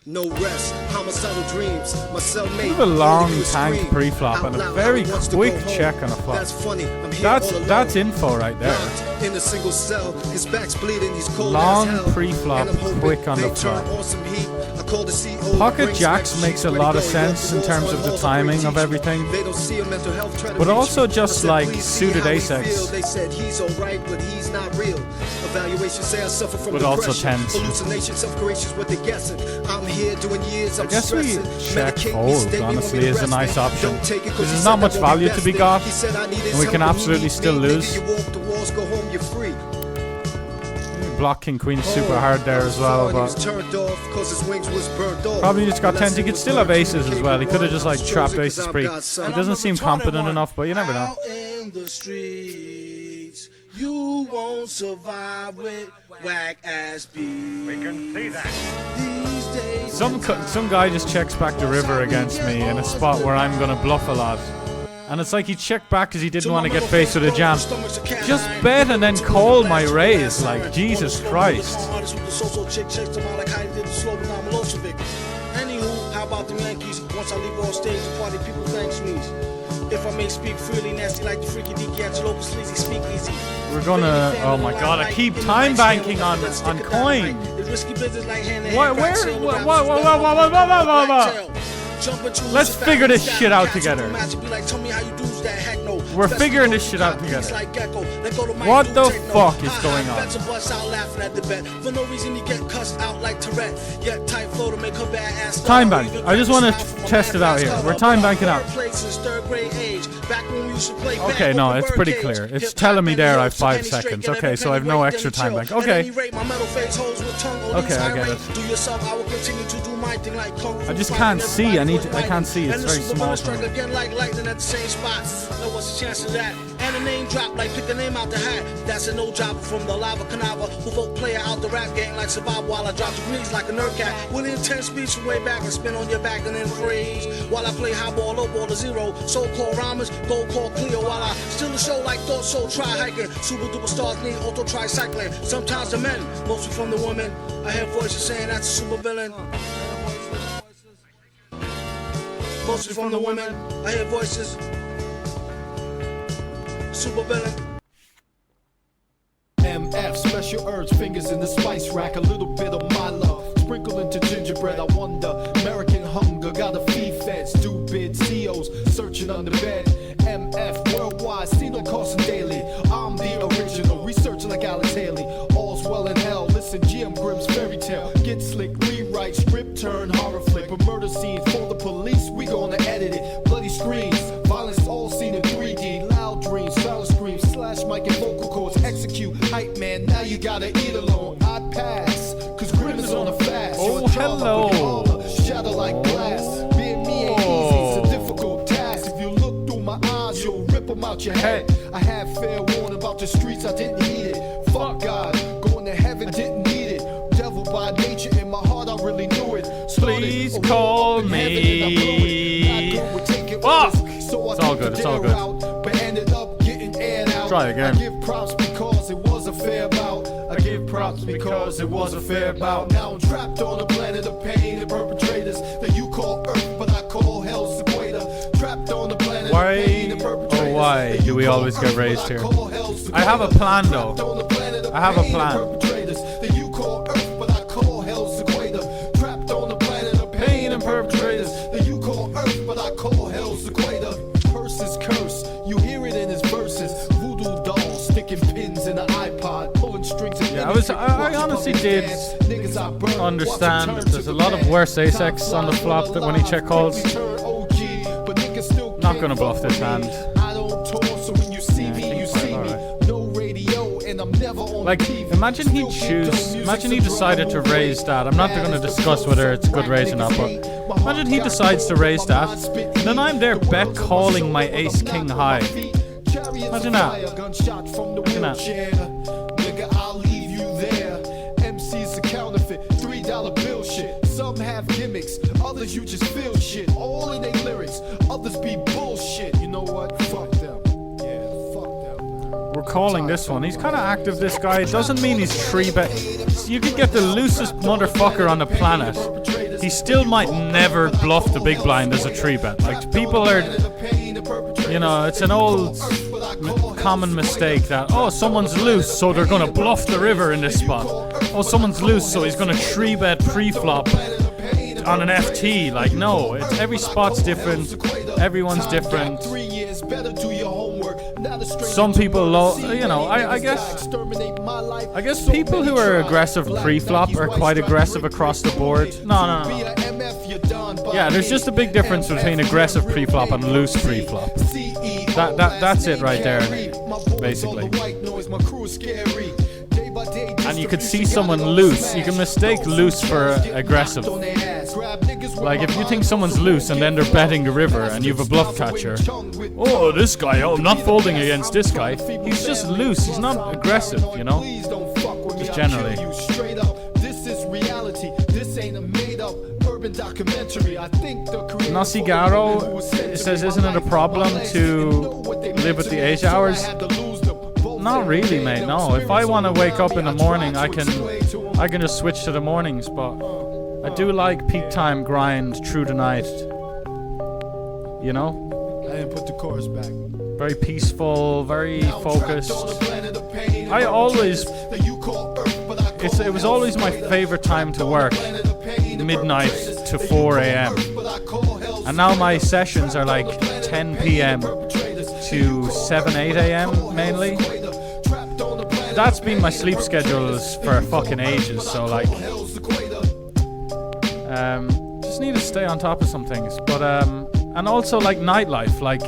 No rest, homicidal dreams. My cellmate. We have a long tank pre-flop and a very quick check on a flop. That's funny. I'm here That's info right there. In a single cell, his back's bleeding. He's cold long as hell. pre-flop, quick on the flop. Pocket jacks makes a lot of sense in terms of the timing of everything, but also just like suited ace-X. They said he's alright, but he's not real. Evaluations say I suffer from but also depression. tens. Hallucinations, self-creations, what they guessing. I'm here doing years. I guess we check fold, honestly, is a nice option. Because there's not much value to be got, and we can absolutely still lose. Block king queen super hard there as well, but probably just got tens. He could still have aces as well. He could have just like trapped aces spree. He doesn't seem competent enough, but you never know. in the streets. You won't survive with whack ass beats. We can see that. These days. Some guy just checks back the river against me in a spot where I'm gonna bluff a lot. And it's like he checked back because he didn't want to get faced with a jam. Just bet and then call my raise, like Jesus Christ. Anywho, how about the Yankees? Once I leave off stage, the party people thanks me. If I may speak freely, nasty like the freaky deaky at your local sleazy, speak easy. We're gonna. Oh my God! I keep time banking on coin. What? Where? Let's figure this shit out together. We're figuring this shit out together. What the fuck is going on? Time bank. I just want to test it out here. We're time banking out. Okay, no, it's pretty clear. It's telling me there I have 5 seconds. Okay, so I have no extra time bank. Okay. Okay, I get it. I just can't see. I can't see. It's very small for me. What's the chance of that? And a name drop like pick a name out the hat. That's a no job from the lava canava who vote player out the rap game like survive while I drop the greens like a nerd cat. With intense speech from way back and spin on your back and then freeze. While I play high ball, low ball to zero. So-called rhymers, gold call clear while I still the show like thought so try hiking. Super duper stars need auto tricycling. Sometimes the men, mostly from the women. I hear voices saying that's a super villain. Mostly from the women. I hear voices. Super villain. MF, special urge, fingers in the spice rack, a little bit of my love, sprinkle into gingerbread. I wonder, American hunger, gotta feed fed, stupid CEOs searching under bed. MF, worldwide, seen on Carson Daily. I'm the original, researching like Alex Haley. All's well in hell, listen, GM Grimm's fairy tale. Get slick, rewrite, script turn, horror flick. A murder scene for the police, we gonna edit it. Bloody screens, violence all seen in 3D. Loud dreams, silent screams, slash mic and vocal cords. Execute, hype man, now you gotta eat alone. I'd pass, cause Grimm is on a fast. Oh, hello. Shadow like glass. Being me ain't easy, it's a difficult task. If you look through my eyes, you'll rip them out your head. I had fair warning about the streets, I didn't need it. Fuck God, going to heaven, didn't need it. Devil by nature, in my heart, I really knew it. Please call me. Fuck! It's all good, it's all good. But ended up getting aired out. Try again. I give props because it was a fair bout. I give props because it was a fair bout. Now I'm trapped on a planet of pain and perpetrators that you call Earth, but I call hell's equator. Trapped on the planet of pain and perpetrators. Oh, why do we always get raised here? I have a plan though. I have a plan. That you call Earth, but I call hell's equator. Trapped on the planet of pain and perpetrators. That you call Earth, but I call hell's equator. Curse is curse. You hear it in his verses. Voodoo dolls sticking pins in the iPod, pulling strings. Yeah, I honestly did understand that there's a lot of worse asex on the flop that when he check calls. Not gonna bluff this hand. Like, imagine he decided to raise that. I'm not going to discuss whether it's a good raise or not, but imagine he decides to raise that. Then I'm there bet calling my ace king high. Imagine that. Imagine that. Nigga, I'll leave you there. MC's a counterfeit, $3 bill shit. Some have gimmicks, others you just feel shit. All in their lyrics, others be bullshit. You know what? Fuck them. We're calling this one. He's kind of active, this guy. It doesn't mean he's 3-bet. You could get the loosest motherfucker on the planet. He still might never bluff the big blind as a 3-bet. Like, people are, you know, it's an old common mistake that, oh, someone's loose, so they're going to bluff the river in this spot. Oh, someone's loose, so he's going to 3-bet pre-flop on an FT. Like, no, it's, every spot's different. Everyone's different. Some people, you know, I guess people who are aggressive pre-flop are quite aggressive across the board. No. Yeah, there's just a big difference between aggressive pre-flop and loose pre-flop. That's it right there, basically. And you could see someone loose. You can mistake loose for aggressive. Like, if you think someone's loose and then they're betting the river and you have a bluff catcher. Oh, this guy, oh, I'm not folding against this guy. He's just loose. He's not aggressive, you know? Just generally. This is reality. This ain't a made-up urban documentary. I think the Nasigaro says, isn't it a problem to live with the 8 hours? Not really, mate. No. If I want to wake up in the morning, I can just switch to the mornings. But I do like peak time grind through the night. You know? I didn't put the chorus back. Very peaceful, very focused. I always... It was always my favorite time to work. Midnight to 4 a.m. And now my sessions are like 10 p.m. to 7, 8 a.m. mainly. That's been my sleep schedules for fucking ages, so like... just need to stay on top of some things. But, and also like nightlife, like...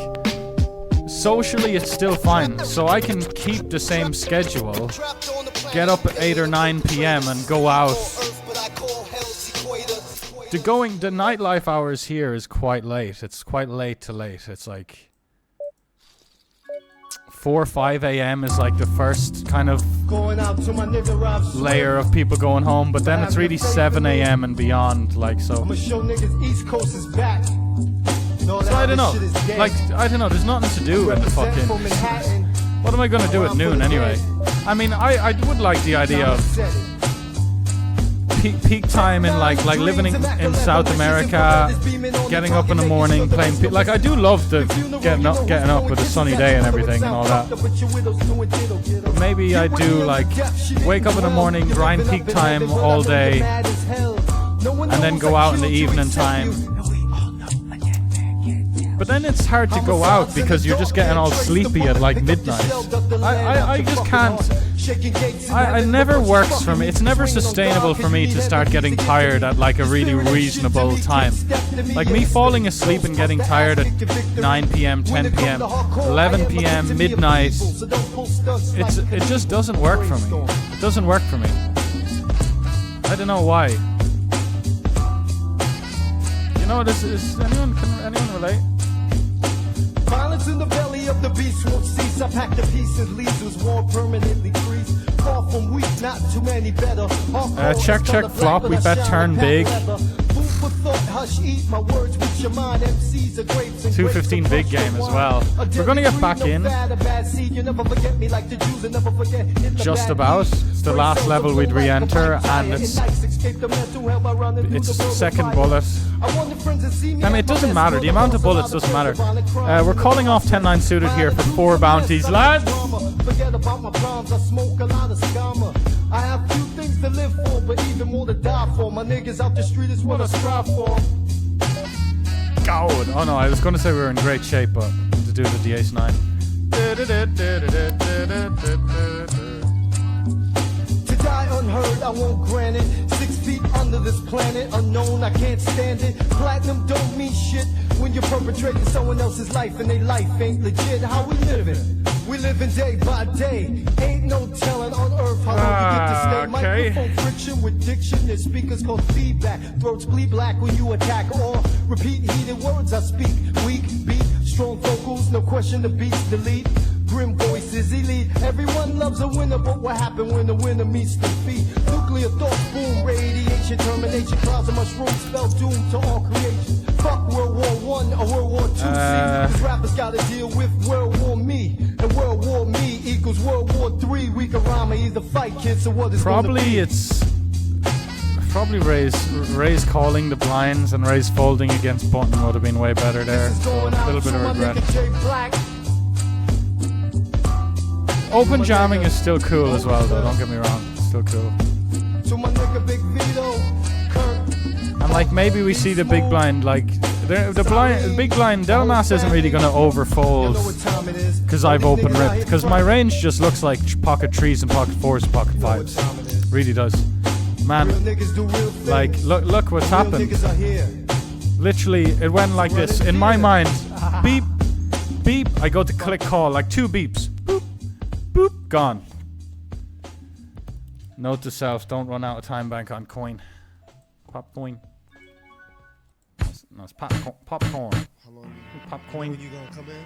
Socially it's still fine, so I can keep the same schedule, get up at 8 or 9 p.m. and go out. The nightlife hours here is quite late. It's quite late to late. It's like 4 or 5 a.m. is like the first kind of layer of people going home, but then it's really 7 a.m. and beyond, like, so. So I don't know, like, I don't know, there's nothing to do in the fucking... What am I gonna do at noon anyway? I mean, I would like the idea of peak time in like living in South America, getting up in the morning, playing... Like, I do love the getting up with a sunny day and everything and all that. But maybe I do, like, wake up in the morning, grind peak time all day, and then go out in the evening time. But then it's hard to go out because you're just getting all sleepy at like midnight. I just can't. It never works for me. It's never sustainable for me to start getting tired at like a really reasonable time. Like me falling asleep and getting tired at 9 p.m., 10 p.m., 11 p.m., midnight. It just doesn't work for me. It doesn't work for me. I don't know why. You know, can anyone relate? Violence in the belly of the beast won't cease. I pack the pieces, leaves war permanently freeze. Far from weak, not too many better. Check flop, we bet turn big. 215 big game as well. We're gonna get back in. Just about. It's the last level we'd re-enter, and it's second bullet. I mean, it doesn't matter. The amount of bullets doesn't matter. We're calling off 10-9 suited here for 4 bounties, lads. Forget about my problems, I smoke a lot of scammer. I have few things to live for, but even more to die for. My niggas out the street is what I strive for. God. Oh no, I was going to say we were in great shape, but to do the D-Ace 9. To die unheard, I won't grant it. 6 feet under this planet, unknown, I can't stand it. Platinum don't mean shit when you're perpetrating someone else's life and their life ain't legit. How we living? We living day by day. Ain't no telling on earth how long we get to stay. Microphone friction with diction. There's speakers called feedback. Throats bleed black when you attack or repeat heated words I speak. Weak beat, strong vocals, no question the beats delete. Grim voices elite. Everyone loves a winner, but what happened when the winner meets defeat? Nuclear thoughts, boom, radiation, termination, clouds of mushrooms, spell doom to all creation. Fuck World War I or World War II. These rappers gotta deal with World War Me, and World War Me equals World War III. We can rhyme or either fight, kids. So what is probably it's probably Ray's calling the blinds and Ray's folding against button would have been way better there. So a little bit of regret. Open jamming is still cool as well, though. Don't get me wrong, it's still cool. And like maybe we see the big blind, like the big blind. Delmas isn't really gonna overfold because I've open ripped. Because my range just looks like pocket 3s and pocket 4s and pocket 5s. Really does, man. Like look what's happened. Literally, it went like this in my mind. Beep, beep. I go to click call, like 2 beeps. Boop, boop, gone. Note to self: don't run out of time bank on coin. Pop coin. No, it's popcorn. Popcorn. When you gonna come in?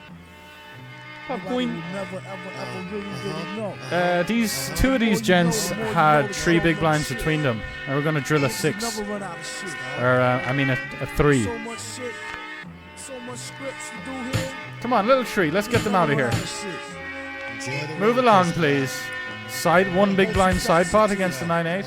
Popcorn. Never, ever really didn't know. These two of these gents had 3 big blinds between them, and we're gonna drill a 6, Never run out of shit. or I mean a 3. So much shit, so much scripts to do here. Come on, little 3. Let's get them out of here. Move along, please. Side 1 big blind side pot against the 9-8.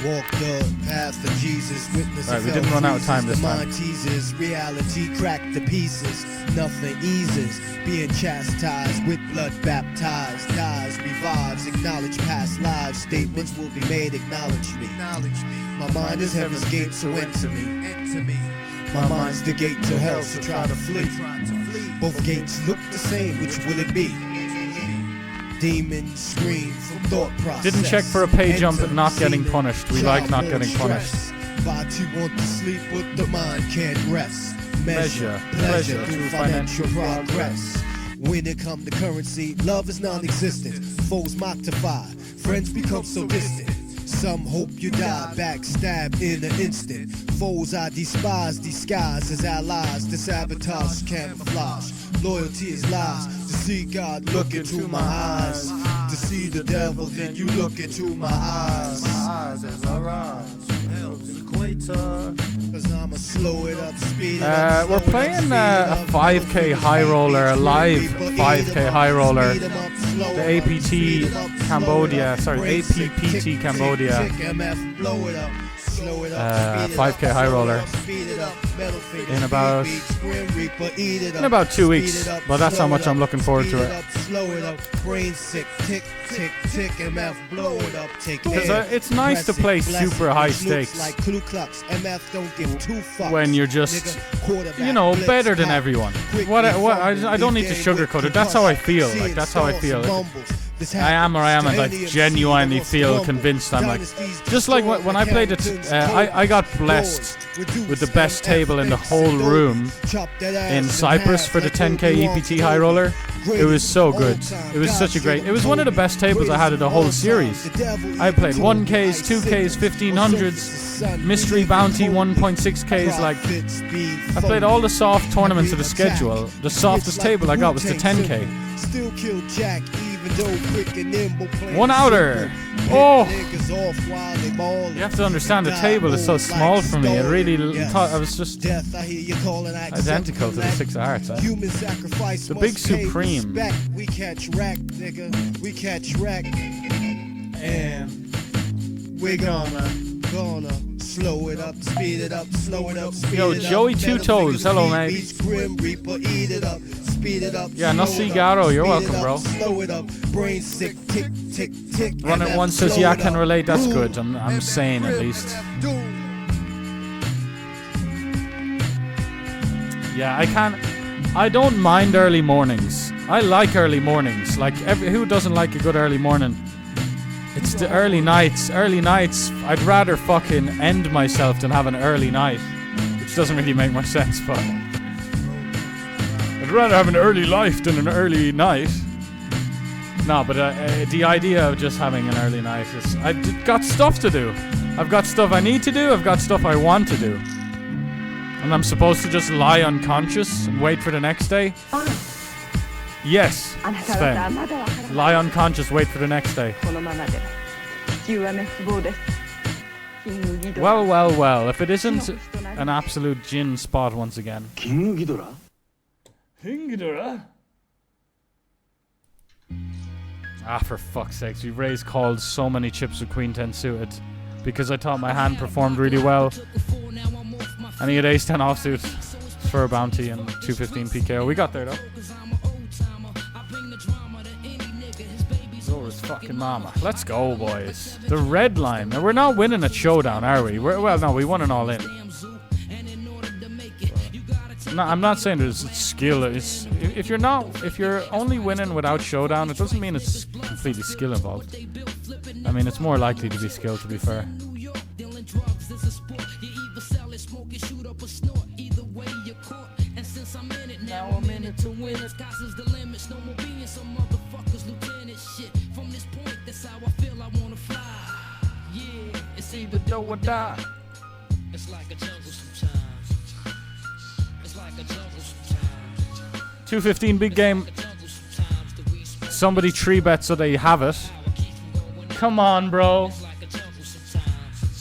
Walk the path of Jesus, witness Right, we didn't run out of time this the time. mind teases, reality crack the pieces, nothing eases, being chastised with blood baptized, dies, revives, acknowledge past lives, statements will be made, acknowledge me. My mind is heaven's gate, so enter me. My mind's the gate to hell, so try to flee. Both gates look the same, which will it be? Demon scream from thought process. Didn't check for a pay jump and not getting punished. We like not getting punished. Body want to sleep, but the mind can't rest. Measure pleasure through financial progress. When it come to currency, love is non-existent. Foes mock to fire, friends become so distant. Some hope you die, backstab in an instant. Foes I despise, disguise as allies. To sabotage, camouflage. Loyalty is lies. To see God, look into my eyes. To see the devil, then you look into my eyes. My eyes as I rise. Cause I'ma slow it up, speed it up. We're playing a 5k high roller, a live 5k high roller. The APT Cambodia, sorry, APPT Cambodia. 5k high roller in about 2 weeks, but that's how much I'm looking forward to it. Because it's nice to play super high stakes when you're just, you know, better than everyone. I don't need to sugarcoat it. That's how I feel. Like, that's how I feel. I am or I am, and I genuinely feel convinced. I'm like, just like when I played it, I got blessed with the best table in the whole room in Cyprus for the 10k EPT high roller. It was so good. It was such a great. It was one of the best tables I had in the whole series. I played 1Ks, 2Ks, 1500s, mystery bounty 1.6Ks. Like, I played all the soft tournaments of the schedule. The softest table I got was the 10k. 1 outer. Oh! You have to understand, the table is so small for me. I really thought I was just identical to the 6 of hearts. The big supreme. We catch rack, nigga. We catch rack. And we're gonna slow it up, speed it up, slow it up, speed Yo, it up. Joey Two Toes, hello mate. Grim Reaper, eat it up, speed it up. Yeah, no Cigaro, you're welcome, bro. Slow it up, brain sick, tick, tick, tick. Run it once says, yeah, I can relate, that's good. I'm sane at least. Yeah, I don't mind early mornings. I like early mornings. Like, who doesn't like a good early morning? It's the early nights. Early nights, I'd rather fucking end myself than have an early night. Which doesn't really make much sense, but I'd rather have an early life than an early night. No, but the idea of just having an early night is... I've got stuff to do. I've got stuff I need to do. I've got stuff I want to do. And I'm supposed to just lie unconscious and wait for the next day? Yes, Sven. Lie unconscious, wait for the next day. Well, well, well. If it isn't an absolute gin spot once again. King Ghidorah? Ah, for fuck's sakes. We've raised calls so many chips with Queen 10 suited. Because I thought my hand performed really well. And he had ace 10 offsuit for a bounty and 215 PKO. We got there though. Zora's fucking mama. Let's go, boys. The red line. Now, we're not winning at showdown, are we? Well, no, we won an all in. No, I'm not saying there's skill. It's if you're only winning without showdown, it doesn't mean it's completely skill involved. I mean, it's more likely to be skill, to be fair. Now I'm in it to win it. It's either do or die. $2.15 big game. Somebody 3-bet so they have it. Come on, bro.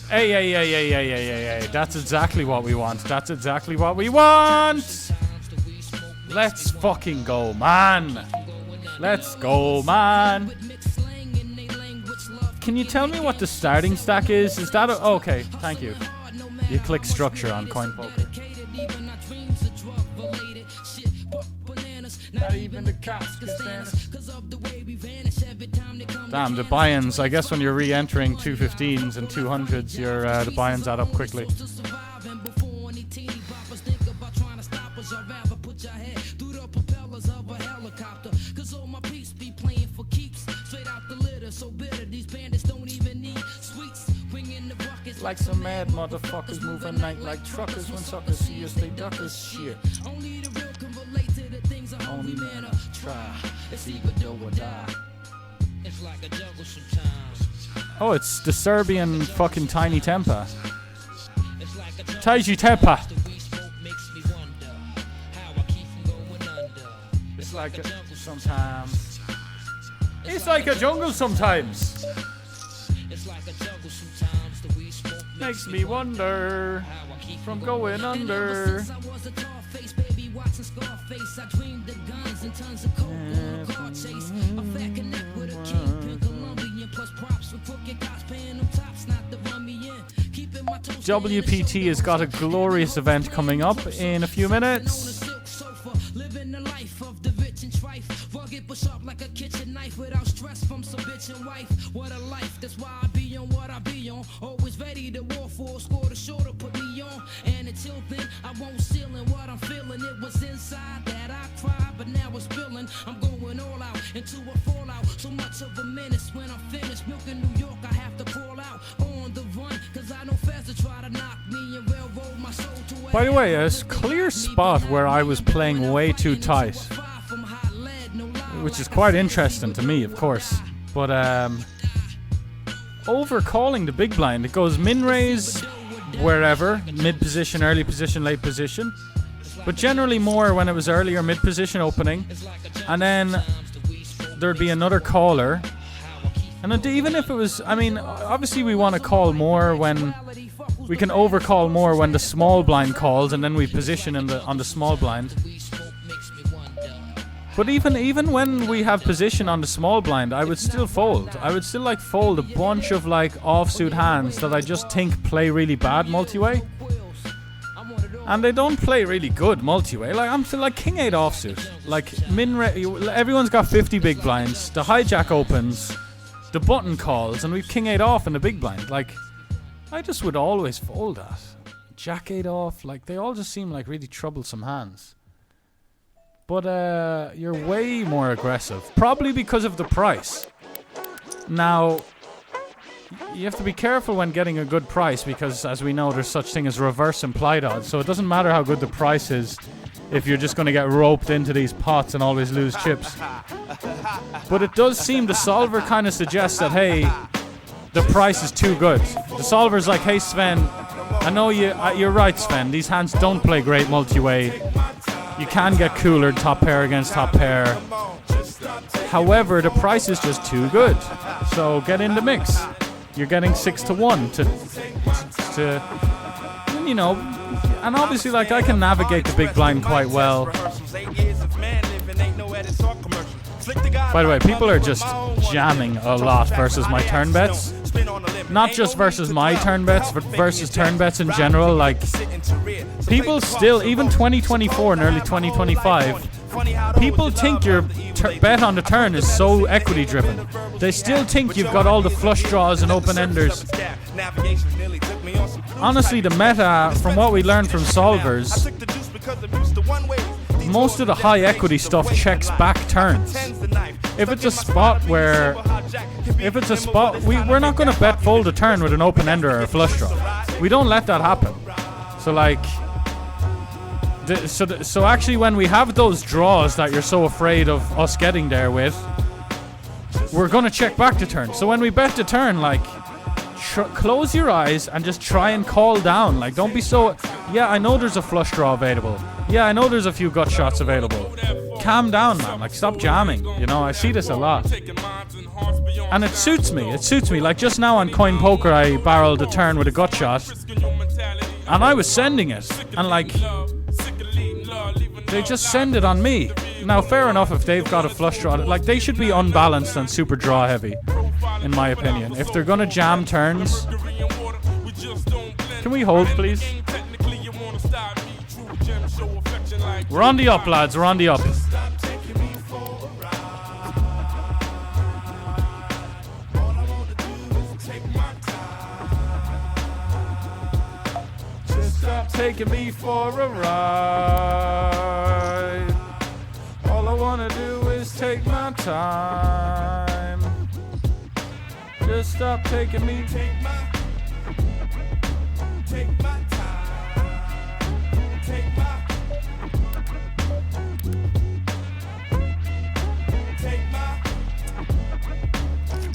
Hey. That's exactly what we want. That's exactly what we want. Let's fucking go, man. Let's go, man. Can you tell me what the starting stack is? Is that okay, thank you. You click structure on Coin Poker. Not even the cops can stand us. Damn, the buy-ins. I guess when you're re-entering 215s and 200s, the buy-ins add up quickly. Like some mad motherfuckers moving night like truckers. When suckers see us, they duck us. Shit. Only man try. It's either do or die. It's like a jungle sometimes. Oh, it's the Serbian fucking Tiny Tempa. Taiji Tempa. It's like a jungle sometimes. It's like a jungle sometimes. It's like a jungle sometimes. The weed smoke makes me wonder from going under. I dreamed of guns and tons of coke on a car chase. A fat connect with a kingpin Colombian plus props with crooked cops paying them tops not to run me in. Keeping my toes. WPT has got a glorious event coming up in a few minutes. Living the life of the rich and trife. Rugged but sharp like a kitchen knife without stress from some bitch and wife. What a life, that's why I be on what I be on. Always ready to war for a score to shorter put me on. And until then, I won't seal in what I'm feeling. It was inside that I cried, but now it's spilling. I'm going all out into a fallout. So much of a menace when I'm finished. Milking New York, I have to crawl out on the run. Cause I know fast to try to knock me and railroad my soul to a. By the way, a clear spot where I was playing way too tight. Which is quite interesting to me, of course. But, overcalling the big blind. It goes min raise wherever. Mid position, early position, late position. But generally more when it was earlier mid position opening. And then there'd be another caller. And even if it was, I mean, obviously we want to call more when we can overcall more when the small blind calls, and then we position on the small blind. But even when we have position on the small blind, I would still fold. I would still fold a bunch of offsuit hands that I just think play really bad multi-way. And they don't play really good multi-way. I'm still King 8 offsuit. Everyone's got 50 big blinds. The hijack opens, the button calls, and we've King 8 off in the big blind. I just would always fold that. Jack 8 off, they all just seem like really troublesome hands. But you're way more aggressive. Probably because of the price. Now, you have to be careful when getting a good price because, as we know, there's such thing as reverse implied odds. So it doesn't matter how good the price is if you're just going to get roped into these pots and always lose chips. But it does seem the solver kind of suggests that, hey, the price is too good. The solver's like, hey, Sven, I know you're right, Sven. These hands don't play great multi-way. You can get cooler top pair against top pair. However, the price is just too good. So get in the mix. You're getting 6-1 to you know, and obviously I can navigate the big blind quite well. By the way, people are just jamming a lot versus my turn bets. Not just versus my turn bets, but versus turn bets in general. People still, even 2024 and early 2025, people think your bet on the turn is so equity driven. They still think you've got all the flush draws and open enders. Honestly, the meta, from what we learned from solvers, most of the high equity stuff checks back turns. If it's a spot where, we're not going to bet fold a turn with an open ender or a flush draw. We don't let that happen. So so actually when we have those draws that you're so afraid of us getting there with, we're going to check back the turn. So when we bet the turn, close your eyes and just try and call down. Like, don't be so... Yeah, I know there's a flush draw available. Yeah, I know there's a few gut shots available. Calm down, man. Like, stop jamming. You know, I see this a lot. And it suits me. It suits me. Like, just now on Coin Poker, I barreled a turn with a gut shot. And I was sending it. And, like... They just send it on me. Now, fair enough if they've got a flush draw. Like, they should be unbalanced and super draw heavy, in my opinion. If they're gonna jam turns... Can we hold, please? We're on the up, lads. We're on the up. Just stop taking me for a ride. All I wanna do is take my time. Just stop taking me. Take my time. Take my.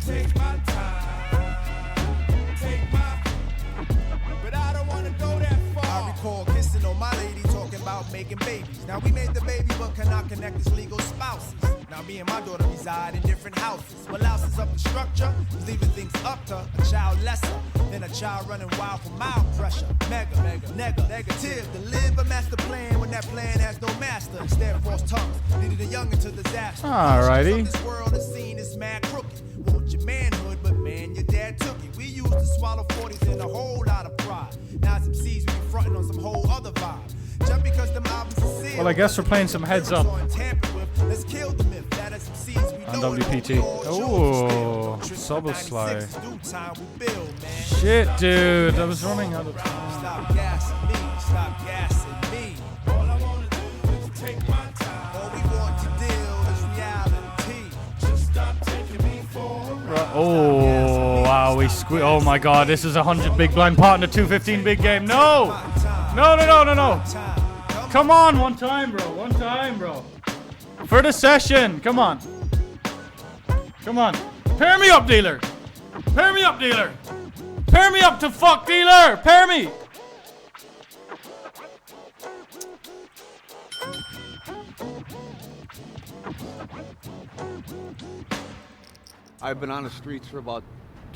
Take my time. Take my. But I don't wanna go that far. I recall kissing on my lady, talking about making babies. Now we made the baby, but cannot connect as legal spouses. Now me and my daughter reside in different houses. What louses up the structure is leaving things up to a child lesser than a child running wild for mild pressure. Mega, negative. To live a master plan when that plan has no master. Instead, false tongues leading a young into disaster. Alrighty. This world is seen as mad crooked. Want your manhood, but man, your dad took it. We used to swallow 40s in a whole lot of pride. Now some C's we be fronting on some whole other vibe. Just because them albums are sealed. Well, I guess we're playing some heads up. Let's kill the myth that as some C's we On WPT. Oh, Subble Sly. Shit, dude. I was running out of time. Stop gassing me. Stop gassing me. All I want to do is take my time. All we want to deal is reality. Just stop taking me for a ride. Oh, wow. We oh my god. This is a 100 big blind pot in a 215 big game. No. No. Come on. One time, bro. For the session. Come on. Pair me up, dealer. Pair me up to fuck, dealer. Pair me. I've been on the streets for about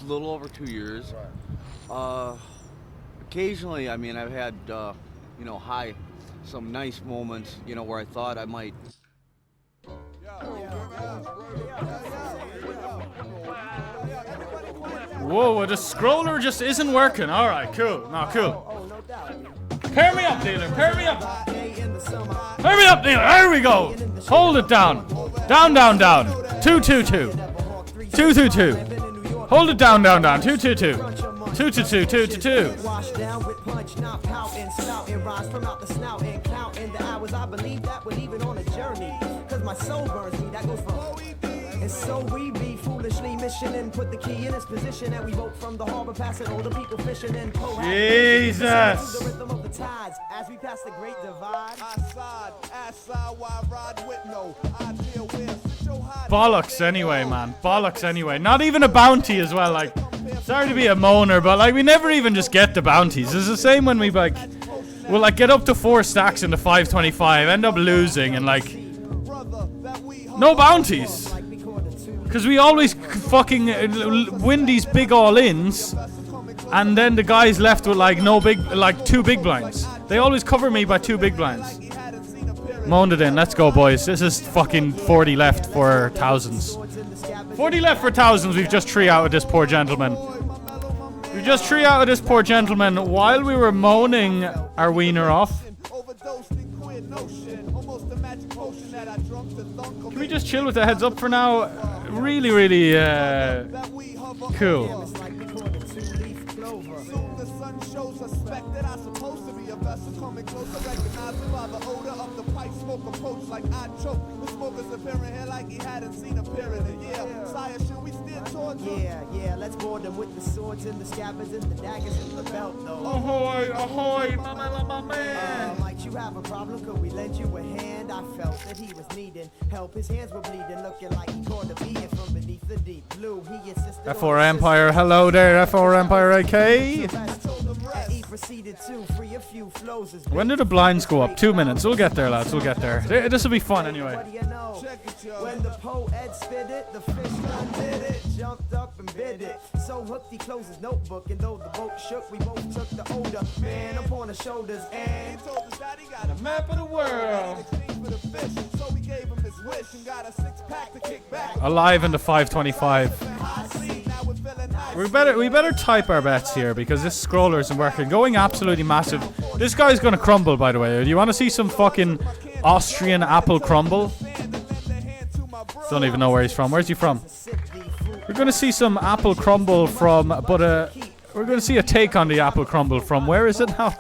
a little over 2 years. Occasionally, I mean, I've had, some nice moments, where I thought I might. Whoa, the scroller just isn't working. All right, cool. Cool. Pair me up, dealer. Pair me up, dealer. There we go. Hold it down. Down. 2-2-2. 2-2-2. Hold it down. 2-2-2. 2-2-2. Wash down with punch, not pouting, spouting rhymes from out the snout and counting the hours. I believe that we're even on a journey. Cause my soul burns me. That goes from. And so we be foolishly missioning, put the key in its position, and we vote from the harbor, passing all the people fishing and Jesus. The rhythm of the tides as we pass the great divide. Outside, while I ride with no idea where. Bollocks anyway, man. Bollocks anyway. Not even a bounty as well. Like, sorry to be a moaner, but like we never even just get the bounties. It's the same when we like, we'll like get up to 4 stacks in the 525, end up losing, and like no bounties. Because we always fucking win these big all-ins, and then the guy's left with like 2 big blinds. They always cover me by 2 big blinds. Moaned it in. Let's go, boys. This is fucking 40 left for thousands. 40 left for thousands. We've just 3 out of this poor gentleman. While we were moaning our wiener off. Can we just chill with the heads up for now? Really, cool. The sun shows suspect that I'm supposed to be a vessel coming closer, recognized by the odor of the pipe smoke approach like I choke. The smoke is appearing here like he hadn't seen a period in a year. Sire, should we still Yeah, let's board them with the swords and the scabbards and the daggers and the belt, though. Ahoy, ahoy, my man. Might you have a problem? Could we lend you a hand? I felt that he was needing help. His hands were bleeding, looking like he caught a beating from beneath the deep blue. He insisted F4 Empire, hello there, F4 Empire AK. When do the blinds go up? 2 minutes. We'll get there, lads. We'll get there. This will be fun anyway. When the poet spit it, the fish did it, jumped up and bit it. So hooked, he closed his notebook, and though the boat shook, we both took the older man upon the shoulders and he told us that he got a map of the world. So we gave him his wish and got a 6-pack to kick back. Alive in the 525. We better type our bets here because this scroller isn't working. Going absolutely massive. This guy's gonna crumble, by the way. Do you want to see some fucking Austrian apple crumble? Don't even know where he's from. Where's he from? We're gonna see some apple crumble from, but we're gonna see a take on the apple crumble from. Where is it now?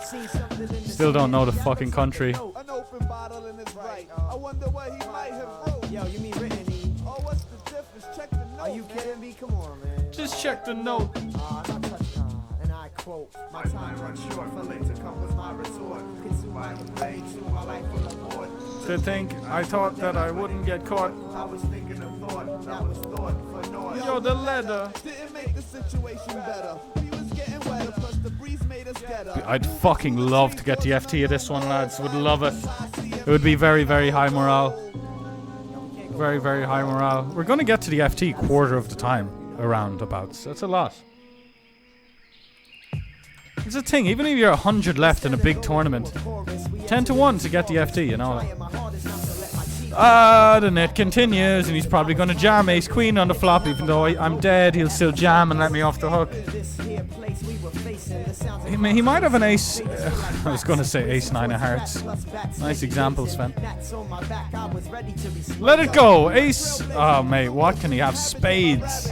Still don't know the fucking country. Yo, you mean written? Oh, what's the difference? Check the note. Are you kidding me? Come on, man. Just check the note. And I quote, my time runs short for late to come with my retort. Consume my play to my life on the board. To think, I thought that I wouldn't get caught. I was thinking of thought, that was thought for naught. Yo, the leather. Didn't make the situation better. We was getting wetter, plus the breeze made us better. I'd fucking love to get the FT of this one, lads. Would love it. It would be very, very high morale. Very, very high morale. We're going to get to the FT quarter of the time around about. That's a lot. It's a thing. Even if you're 100 left in a big tournament, 10 to 1 to get the FT, you know. The net continues, and he's probably going to jam Ace Queen on the flop. Even though I'm dead, he'll still jam and let me off the hook. He might have an ace. I was going to say ace 9 of hearts. Nice example, Sven. Let it go. Ace. Oh, mate, what can he have? Spades.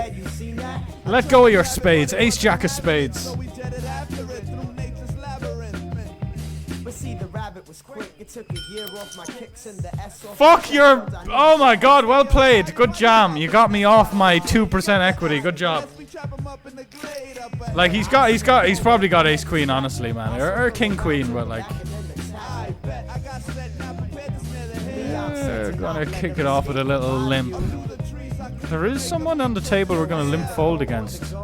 Let go of your spades. Ace jack of spades. Fuck your. Oh my god, well played. Good jam. You got me off my 2% equity. Good job. Like he's probably got ace queen, honestly, man, or king queen, but like gonna kick it off with a little limp. There is someone on the table we're gonna limp fold against.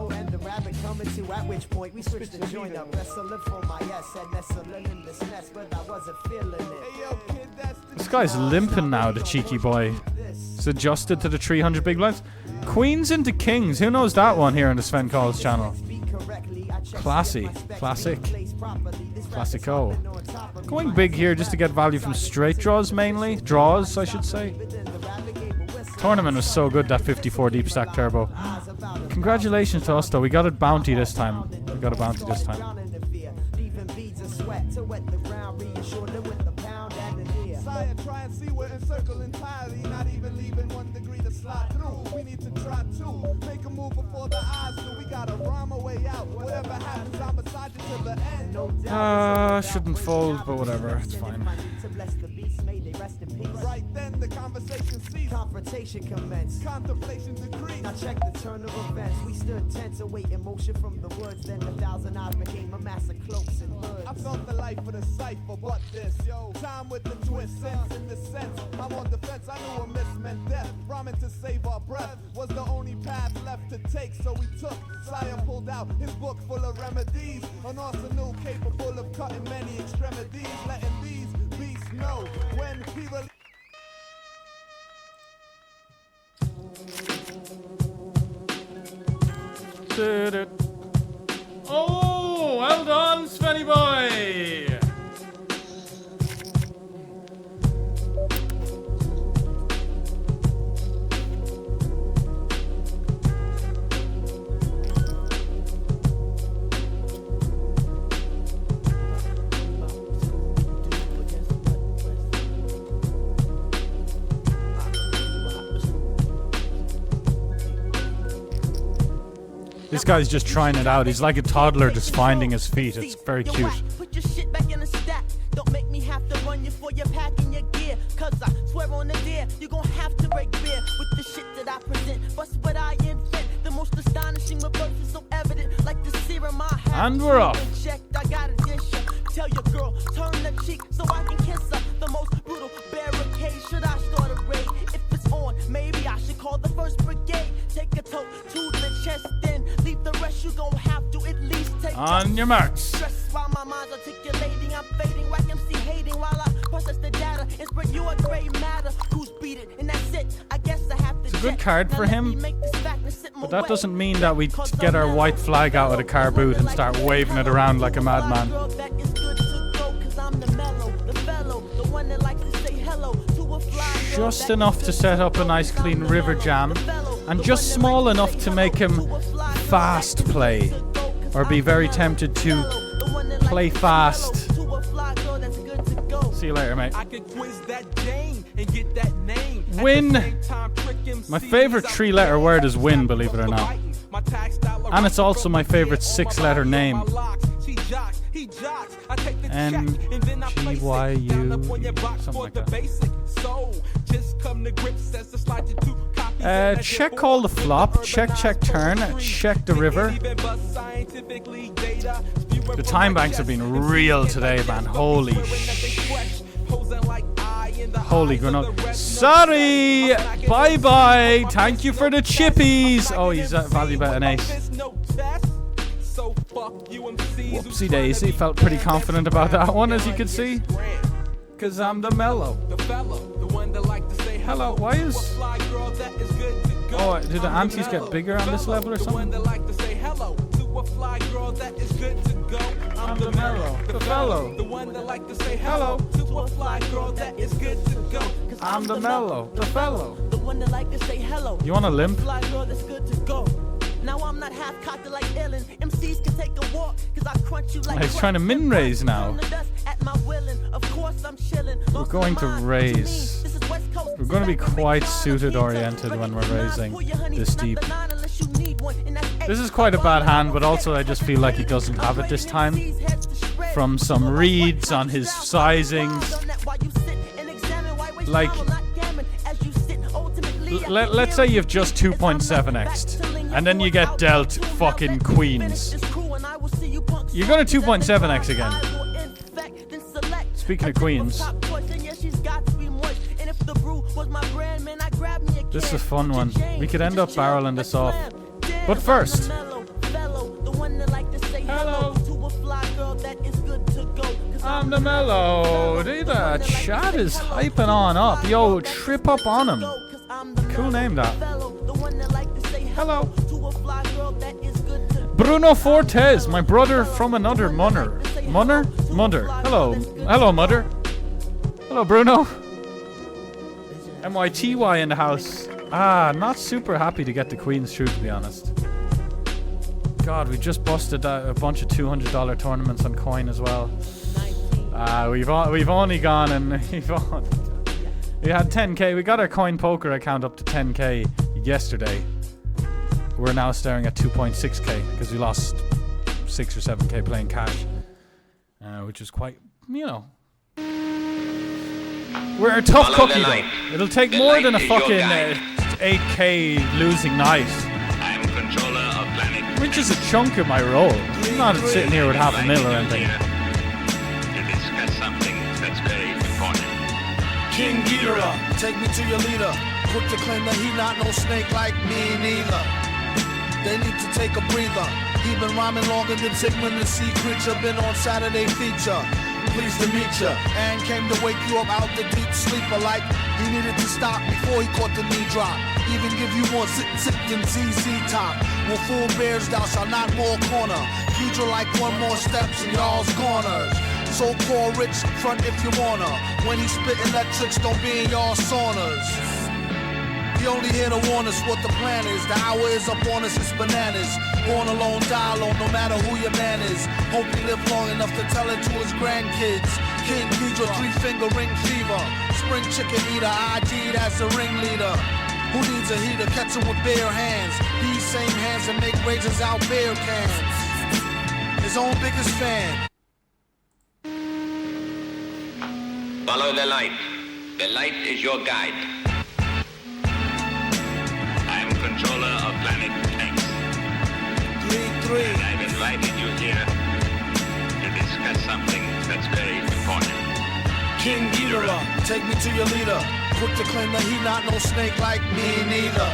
This guy's limping now, the cheeky boy. He's adjusted to the 300 big blinds. Queens into kings. Who knows that one here on the Sven Calls channel? Classy. Classic. Classico. Going big here just to get value from straight draws mainly. Draws, I should say. Tournament was so good, that 54 deep stack turbo. Congratulations to us though. We got a bounty this time. Try and see we're encircled entirely, not even leaving 1 degree to slide through. We need to try to make a move before the eyes do. We gotta rhyme our way out. Whatever happens, I'm beside you till the end. Shouldn't fold, but whatever, it's fine. Right then the conversation ceased. Confrontation commenced. Contemplation decreased. Now check the turn of events. We stood tense, awaiting motion from the woods. Then 1,000 eyes became a mass of cloaks and hoods. I felt the life of the cipher, but this, yo, time with the twist, sense in the sense. I'm on defense, I knew a miss meant death. Rhyming to save our breath was the only path left to take, so we took. Sire pulled out his book full of remedies, an arsenal capable of cutting many extremities, letting these beasts know when he released. Oh, well done, Svenny boy. This guy's just trying it out. He's like a toddler just finding his feet. It's very cute. Put your shit back in the stack. Don't make me have to run you for your pack and your gear. Cause I swear on the dear, you gon' have to break beer with the shit that I present. Bust what I invent. The most astonishing reverse is so evident, like the serum I have. And we're off. Inject, I got a dish. Tell your girl, turn the cheek so I can kiss her. The most brutal barricade. Should I start a raid? If it's on, maybe I should call the first brigade. Take a tote to the chest, then leave the rest. You gon' have to at least take on your marks. Stress while my mind's articulating, I'm fading. Whack MC hating while I process the data and spread you a gray matter. Who's beat it? And that's it. I guess I have to. It's a good card for him, but that doesn't mean that we get our white flag out of the car boot and start waving it around like a madman. Just enough to set up a nice clean river jam, and just small enough to make him fast play, or be very tempted to play fast. See you later, mate. Win. My favorite 3-letter word is win, believe it or not. And it's also my favorite 6-letter name. NGYU, something like that. Check call the flop, check turn, check the river. The time banks have been real today, man. Holy granola. Sorry! Bye bye! Thank you for the chippies! Oh, he's at value bet an ace. Whoopsie daisy. Felt pretty confident about that one, as you can see. Cause I'm the mellow. Hello, why is... Oh, did the antes get bigger on this level or something? I'm the mellow, the fellow, the one that like to say hello to a fly girl that is good to go. I'm the mellow, the fellow, the one that like to say hello. You want a limp? Fly girl that's good to go. Now I'm not half cocked like Ellen. MCs can take a walk, cause I crunch you like he's trying to min raise now. We're going to raise. We're going to be quite suited oriented when we're raising this deep. This is quite a bad hand, but also I just feel like he doesn't have it this time. From some reads on his sizings. Like, let's say you've just 2.7x'd. And then you get dealt fucking queens. You're going to 2.7x again. Speaking of queens. This is a fun one. We could end up barreling this off. But first. Hello. I'm the mellow. The chat is hyping on up. Yo, trip up on him. Cool name that. Hello. Bruno Fortes, my brother from another mother. Mother. Hello. Hello, mother. Hello, Bruno. MYTY in the house. Not super happy to get the queens through, to be honest. God, we just busted a bunch of $200 tournaments on coin as well. We've only gone and we had 10k. We got our coin poker account up to 10k yesterday. We're now staring at 2.6k because we lost 6 or 7k playing cash, which is quite, We're a tough cookie though. It'll take more than a fucking 8k losing night. Which is a chunk of my roll. I'm not sitting here with half a mil or anything. King Ghidorah, take me to your leader. Quick to claim that he not no snake like me neither. They need to take a breather. He been rhyming longer than Sigmund the Sea Creature. Been on Saturday feature. Pleased to meet ya. And came to wake you up out the deep sleeper. Like he needed to stop before he caught the knee drop. Even give you more sit than ZZ Top. Will fool bears thou shalt not more corner. Future like one more steps in y'all's corners. So-called rich, front if you wanna. When he spit electrics, don't be in y'all saunas. He only here to warn us what the plan is. The hour is up on us, it's bananas. Born alone, die alone, no matter who your man is. Hope he live long enough to tell it to his grandkids. King Ghidorah, 3-finger ring fever. Spring chicken eater, IG'd as the ringleader. Who needs a heater? Catch him with bare hands. These same hands that make razors out beer cans. His own biggest fan. Follow the light. The light is your guide. I am controller of planet X. agree. And I've invited you here to discuss something that's very important. King Ghidorah, take me to your leader. Quick to claim that he not no snake like me neither.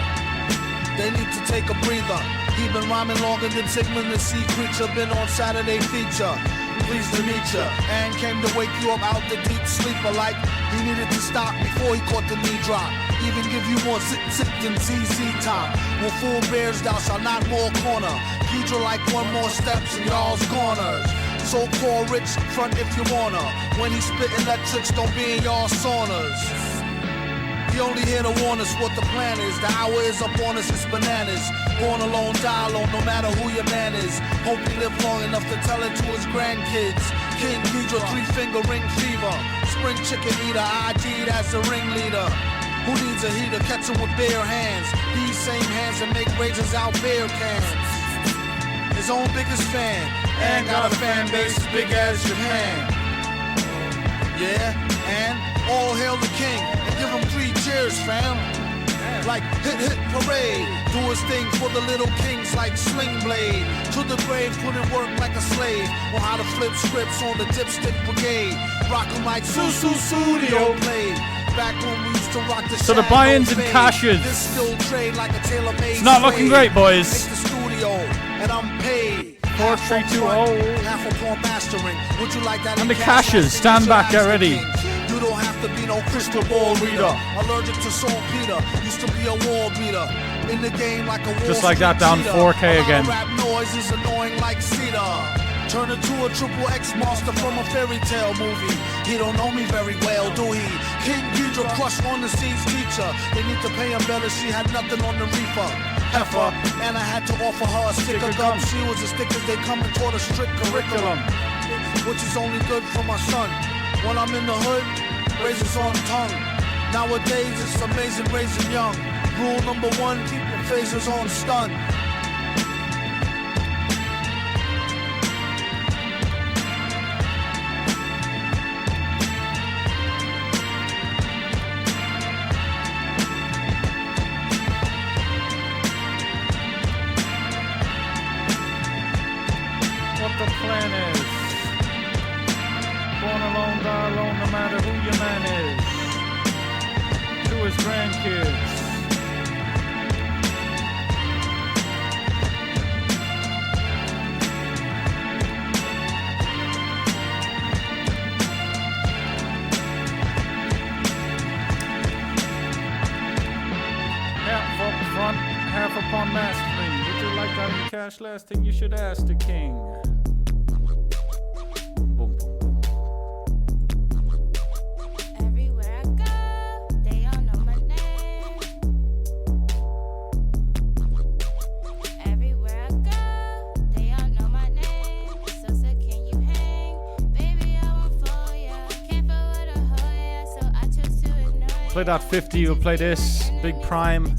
They need to take a breather. He been rhyming longer than Sigmund the Sea Creature. Been on Saturday feature. Pleased to meet ya. And came to wake you up out the deep sleeper. Like he needed to stop before he caught the knee drop. Even give you more sit than ZZ Top. When full bears thou shalt not more corner. Ghidra like one more steps in y'all's corners. So-called rich front if you wanna. When he spit electrics, don't be in y'all saunas. He only here to warn us what the plan is. The hour is up on us, it's bananas. Born alone, die alone, no matter who your man is. Hope he live long enough to tell it to his grandkids. King Ghidra, 3-finger ring fever. Spring chicken eater, ID'd as the ringleader. Who needs a heater? Catch him with bare hands. These same hands that make razors out beer cans. His own biggest fan. And got a fan base as big as Japan. Yeah, and all hail the king. And give him 3 cheers, fam. Like hit, hit, parade. Do his thing for the little kings like Sling Blade. To the grave, put in work like a slave. On how to flip scripts on the dipstick brigade. Rock him like Studio Blade. Back when we used to rock the So the buy-ins and cashes. This still trade like a tailor-made. It's not looking great, boys. Make the studio, and I'm paid. 4320. Half upon mastering. Would you like that? And the cashes. Stand back, get ready. You don't have to be no crystal ball reader. Allergic to saltpeter. Used to be a wall beater. In the game like a wall. Just like that, down 4K again. Rap noise is annoying like cedar. Turn into a triple X monster from a fairy tale movie. He don't know me very well, do he? King Ghidra crushed on the scenes teacher. They need to pay him better, she had nothing on the reefer. Heifer, and I had to offer her a stick of gum. She was as thick as they come and taught a strict curriculum. Which is only good for my son. When I'm in the hood, razors on tongue. Nowadays it's amazing raising young. Rule number 1, keep your phasers on stun. The plan is born alone, die alone, no matter who your man is. To his grandkids. Half up front, half upon mastery. Would you like that in cash? Last thing you should ask the king. Play that 50, you'll play this. Big Prime.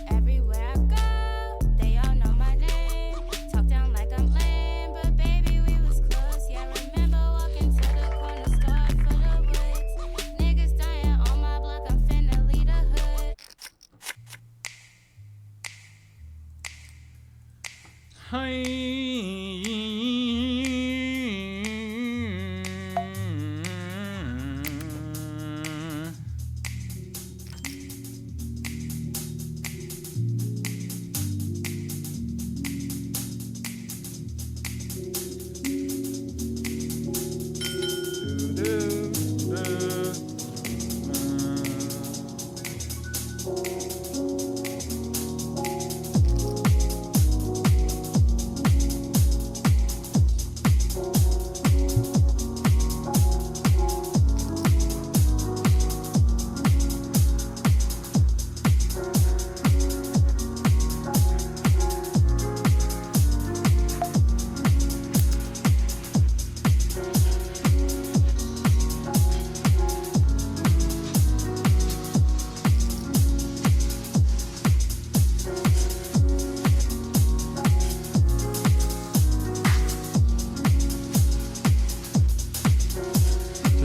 Everywhere I go,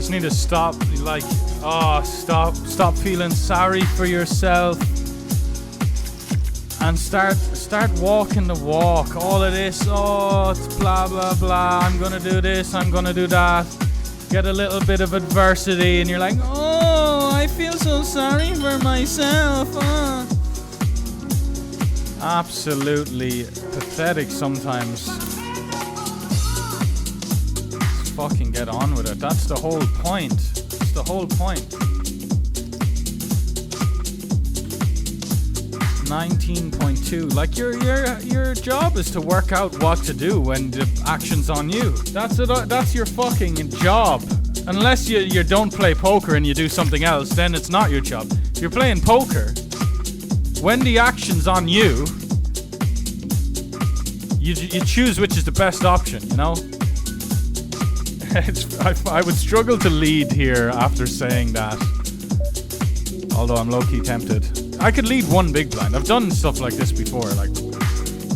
just need to stop, like, stop feeling sorry for yourself and start walking the walk. All of this, it's blah blah blah, I'm gonna do this, I'm gonna do that. Get a little bit of adversity and you're like, oh, I feel so sorry for myself. Absolutely pathetic sometimes. Just fucking get on with it. That's the whole point. That's the whole point. 19.2. Like your job is to work out what to do when the action's on you. That's it. That's your fucking job. Unless you don't play poker and you do something else, then it's not your job. If you're playing poker, when the action's on you, you choose which is the best option, you know? I would struggle to lead here after saying that. Although I'm low-key tempted. I could lead one big blind. I've done stuff like this before, like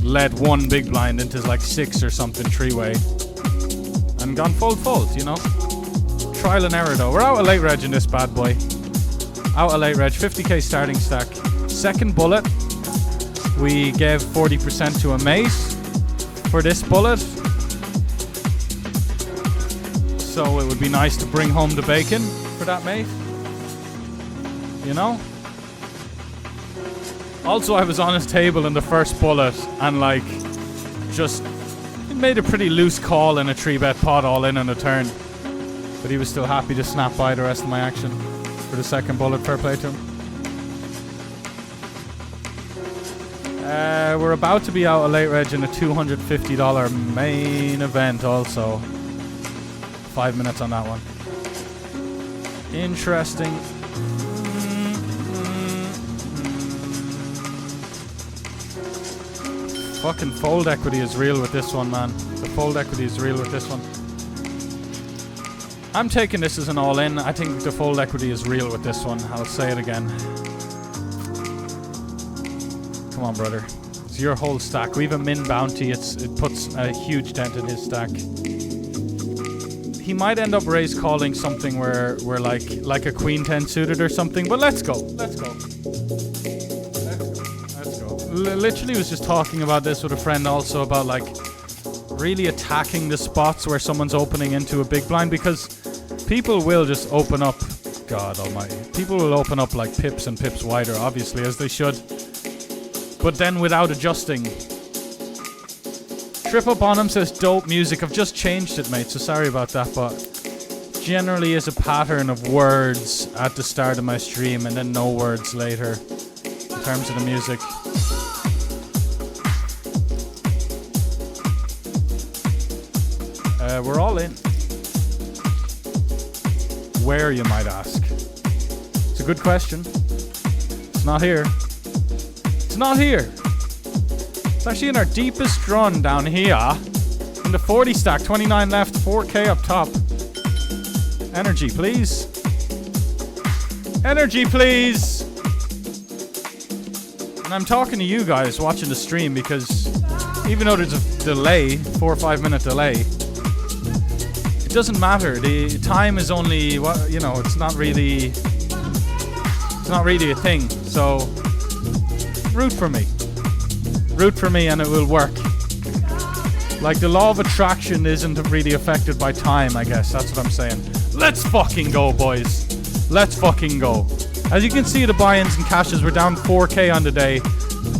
led one big blind into like 6 or something three-way. And gone fold, you know? Trial and error though. We're out of late reg in this bad boy. Out of late reg, 50k starting stack. Second bullet, we gave 40% to a mate for this bullet. So it would be nice to bring home the bacon for that mate. You know? Also, I was on his table in the first bullet and like just made a pretty loose call in a 3-bet pot all in on a turn. But he was still happy to snap by the rest of my action for the second bullet. Fair play to him. We're about to be out of late reg in a $250 main event also. 5 minutes on that one. Interesting. Fucking fold equity is real with this one, man. The fold equity is real with this one. I'm taking this as an all-in. I think the fold equity is real with this one. I'll say it again. Come on, brother. It's your whole stack. We have a min bounty. It puts a huge dent in his stack. He might end up raise calling something where we're like a queen 10 suited or something. But let's go. Let's go. Literally was just talking about this with a friend also about like really attacking the spots where someone's opening into a big blind, because people will just open up, God almighty, people will open up like pips and pips wider, obviously, as they should, but then without adjusting. Trip Up On Him says dope music. I've just changed it, mate, so sorry about that, but generally is a pattern of words at the start of my stream and then no words later in terms of the music. We're all in. Where, you might ask? It's a good question. It's not here. It's not here. It's actually in our deepest run down here. In the 40 stack, 29 left, 4k up top. Energy, please. Energy, please. And I'm talking to you guys watching the stream, because even though there's a delay, 4 or 5 minute delay, it doesn't matter. The time is only what, you know, it's not really a thing. So root for me. Root for me and it will work. Like the law of attraction isn't really affected by time, I guess. That's what I'm saying. Let's fucking go, boys. Let's fucking go. As you can see, the buy-ins and cashes were down 4k on the day.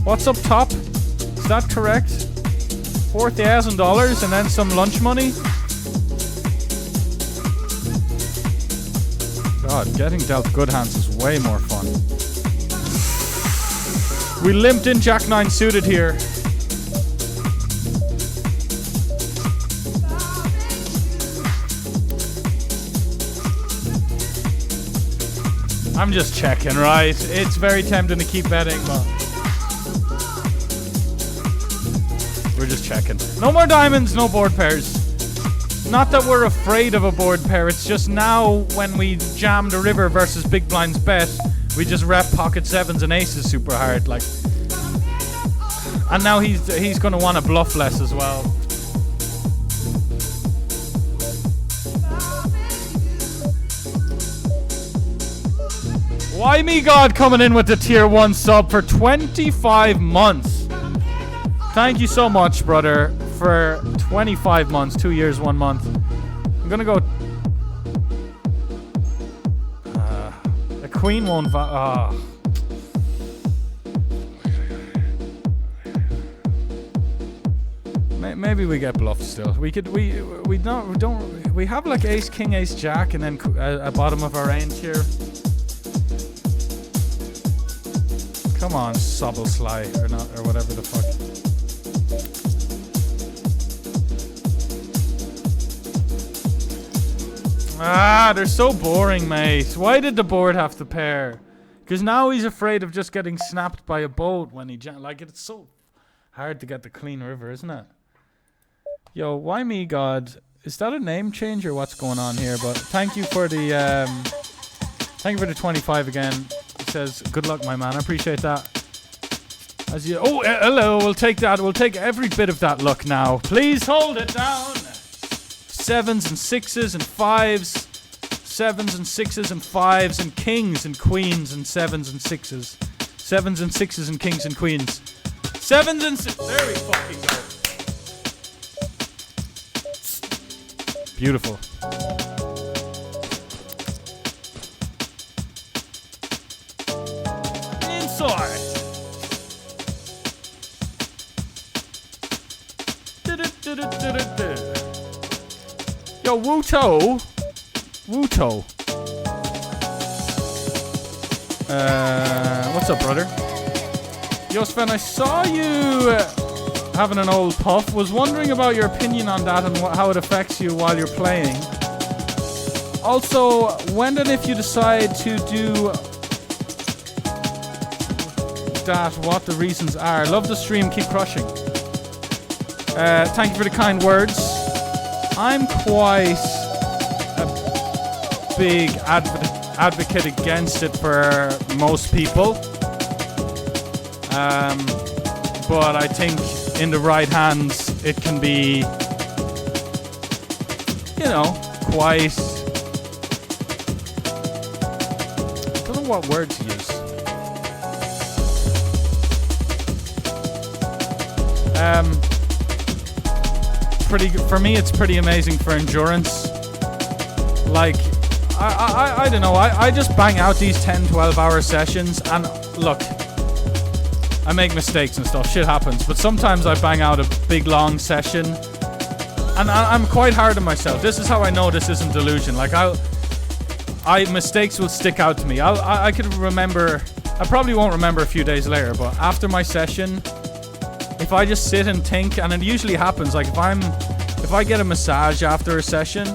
What's up top? Is that correct? $4,000 and then some lunch money? God, getting dealt good hands is way more fun. We limped in Jack 9 suited here. I'm just checking, right? It's very tempting to keep betting, but we're just checking. No more diamonds, no board pairs. Not that we're afraid of a board pair, it's just now when we jam the river versus big blinds bet, we just rep pocket sevens and aces super hard, like. And now he's gonna want to bluff less as well. Why me God coming in with the tier 1 sub for 25 months? Thank you so much, brother, for 25 months, 2 years, 1 month. I'm gonna go. The queen won't. Maybe we get bluffed still. We have like ace, king, ace, jack, and then a bottom of our range here. Come on, Sobble Sly, or not, or whatever the fuck. They're so boring, mate. Why did the board have to pair? Because now he's afraid of just getting snapped by a boat when he like it's so hard to get the clean river, isn't it? Yo, why me God? Is that a name change or what's going on here? But thank you for the 25 again. It says good luck, my man. I appreciate that. As you hello, we'll take that. We'll take every bit of that luck now. Please hold it down. 7s and 6s and 5s. 7s and 6s and 5s and kings and queens and 7s and 6s. 7s and 6s and kings and queens. 7s and 6s. There we fucking go. Beautiful. Inside. Yo, Wuto. What's up, brother? Yo, Sven, I saw you having an old puff. Was wondering about your opinion on that and how it affects you while you're playing. Also, when and if you decide to do that, what the reasons are. Love the stream, keep crushing. Thank you for the kind words. I'm quite a big advocate against it for most people. But I think in the right hands, it can be, you know, quite. I don't know what word to use. For me, it's pretty amazing for endurance. Like, I don't know. I just bang out these 10-12 hour sessions, and look, I make mistakes and stuff. Shit happens. But sometimes I bang out a big, long session. And I'm quite hard on myself. This is how I know this isn't delusion. Like, mistakes will stick out to me. I could remember... I probably won't remember a few days later. But after my session, if I just sit and think... And it usually happens. Like, if I get a massage after a session...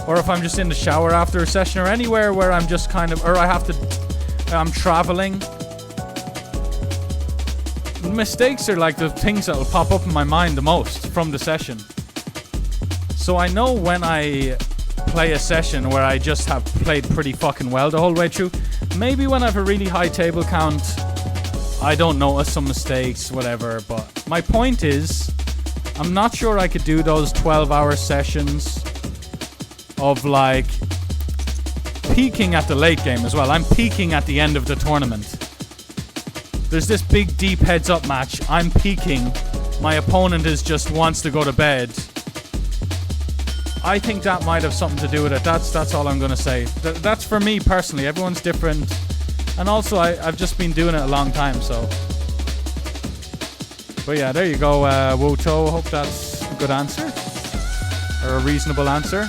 Or if I'm just in the shower after a session... Or anywhere where I'm just kind of... Or I'm traveling... Mistakes are like the things that will pop up in my mind the most from the session. So I know when I play a session where I just have played pretty fucking well the whole way through. Maybe when I have a really high table count, I don't notice some mistakes, whatever. But my point is, I'm not sure I could do those 12-hour sessions of like peaking at the late game as well. I'm peaking at the end of the tournament. There's this big, deep heads-up match. I'm peaking. My opponent just wants to go to bed. I think that might have something to do with it. That's all I'm going to say. That's for me personally. Everyone's different. And also, I've just been doing it a long time, so... But yeah, there you go, Woto. Hope that's a good answer. Or a reasonable answer.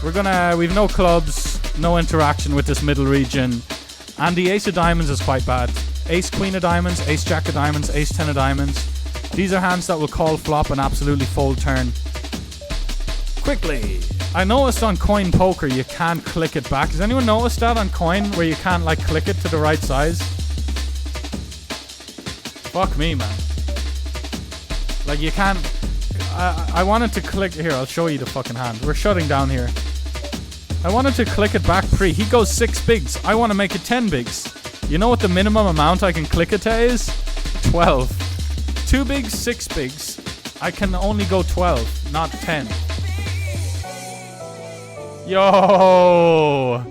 We've no clubs, no interaction with this middle region. And the ace of diamonds is quite bad. Ace queen of diamonds, ace jack of diamonds, ace 10 of diamonds. These are hands that will call flop and absolutely fold turn. Quickly. I noticed on coin poker you can't click it back. Has anyone noticed that on coin where you can't like click it to the right size? Fuck me, man. Like you can't... I wanted to click... Here, I'll show you the fucking hand. We're shutting down here. I wanted to click it back pre. He goes 6 bigs. I want to make it 10 bigs. You know what the minimum amount I can click it to is? 12. 2 bigs, 6 bigs. I can only go 12, not 10. Yo!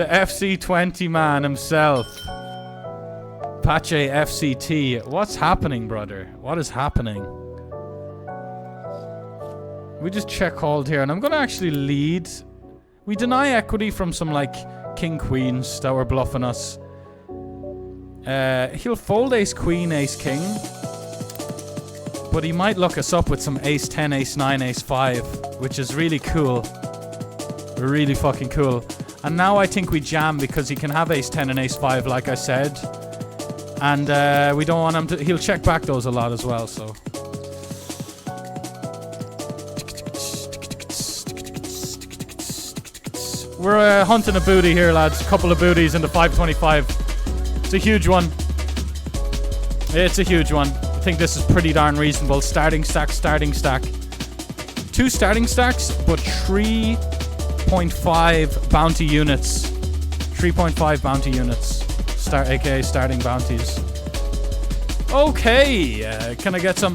The FC20 man himself. Pache FCT. What's happening, brother? What is happening? We just check hold here, and I'm gonna actually lead. We deny equity from some like king queens that were bluffing us. He'll fold ace queen, ace king, but he might look us up with some ace 10, ace 9, ace 5, which is really cool. Really fucking cool. And now I think we jam because he can have ace 10 and ace 5, like I said. And we don't want him to... He'll check back those a lot as well, so... We're hunting a booty here, lads. A couple of booties in the 525. It's a huge one. It's a huge one. I think this is pretty darn reasonable. Starting stack, starting stack. 2 starting stacks, but 3.5 bounty units. 3.5 bounty units. AKA starting bounties. Okay, can I get some?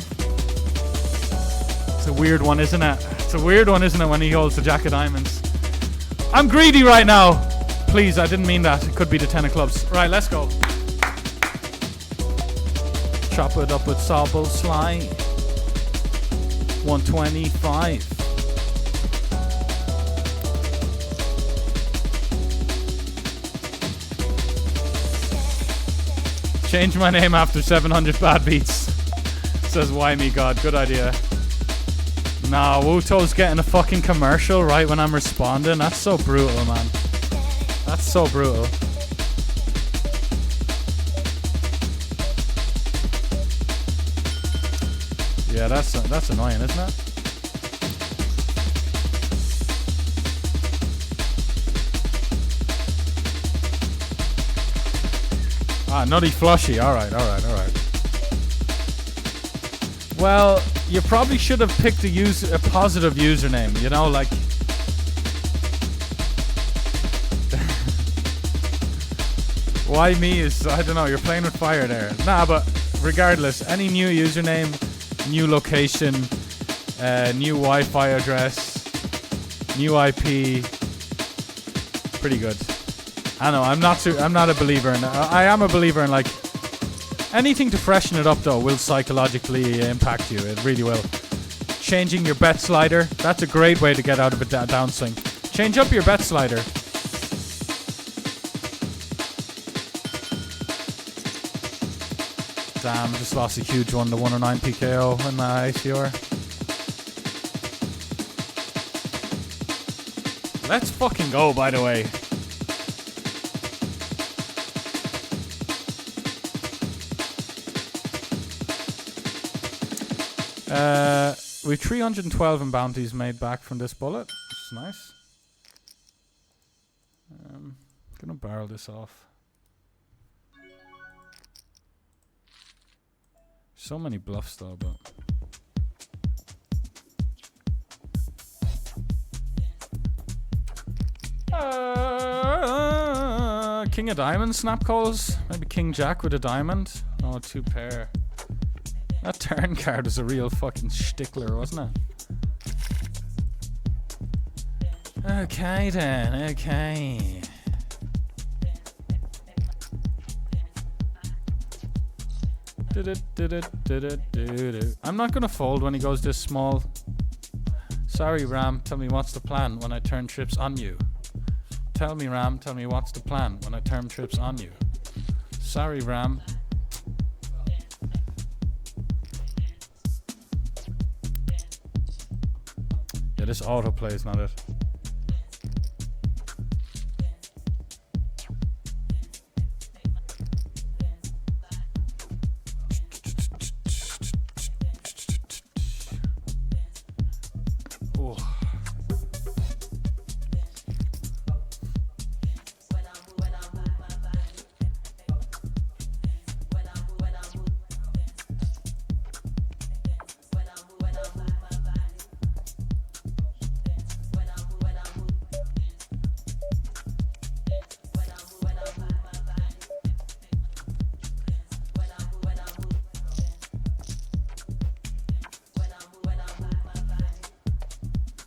It's a weird one, isn't it? It's a weird one, isn't it, when he holds the jack of diamonds? I'm greedy right now. Please, I didn't mean that. It could be the 10 of clubs. Right, let's go. Chop it up with Sobble Sly. 125. Change my name after 700 bad beats. Says why me God. Good idea. Nah, Wuto's getting a fucking commercial right when I'm responding. That's so brutal, man. That's so brutal. Yeah, that's annoying, isn't it? Ah, nutty flushy. Alright. Well, you probably should have picked a positive username, you know, like... Why me is... I don't know, you're playing with fire there. Nah, but regardless, any new username, new location, new Wi-Fi address, new IP, pretty good. I know, I'm not a believer in... I am a believer in, like... Anything to freshen it up, though, will psychologically impact you. It really will. Changing your bet slider. That's a great way to get out of a downswing. Change up your bet slider. Damn, just lost a huge one. The 109 PKO in my ICR. Let's fucking go, by the way. We've 312 in bounties made back from this bullet, which is nice. Gonna barrel this off. So many bluffs though, but... King of diamonds, snap calls. Maybe King Jack with a diamond. Oh, 2 pair. That turn card was a real fucking stickler, wasn't it? Okay then, okay. I'm not gonna fold when he goes this small. Sorry, Ram, tell me what's the plan when I turn trips on you. Tell me, Ram, tell me what's the plan when I turn trips on you. Sorry, Ram. Yeah, this autoplay is not it. Oh.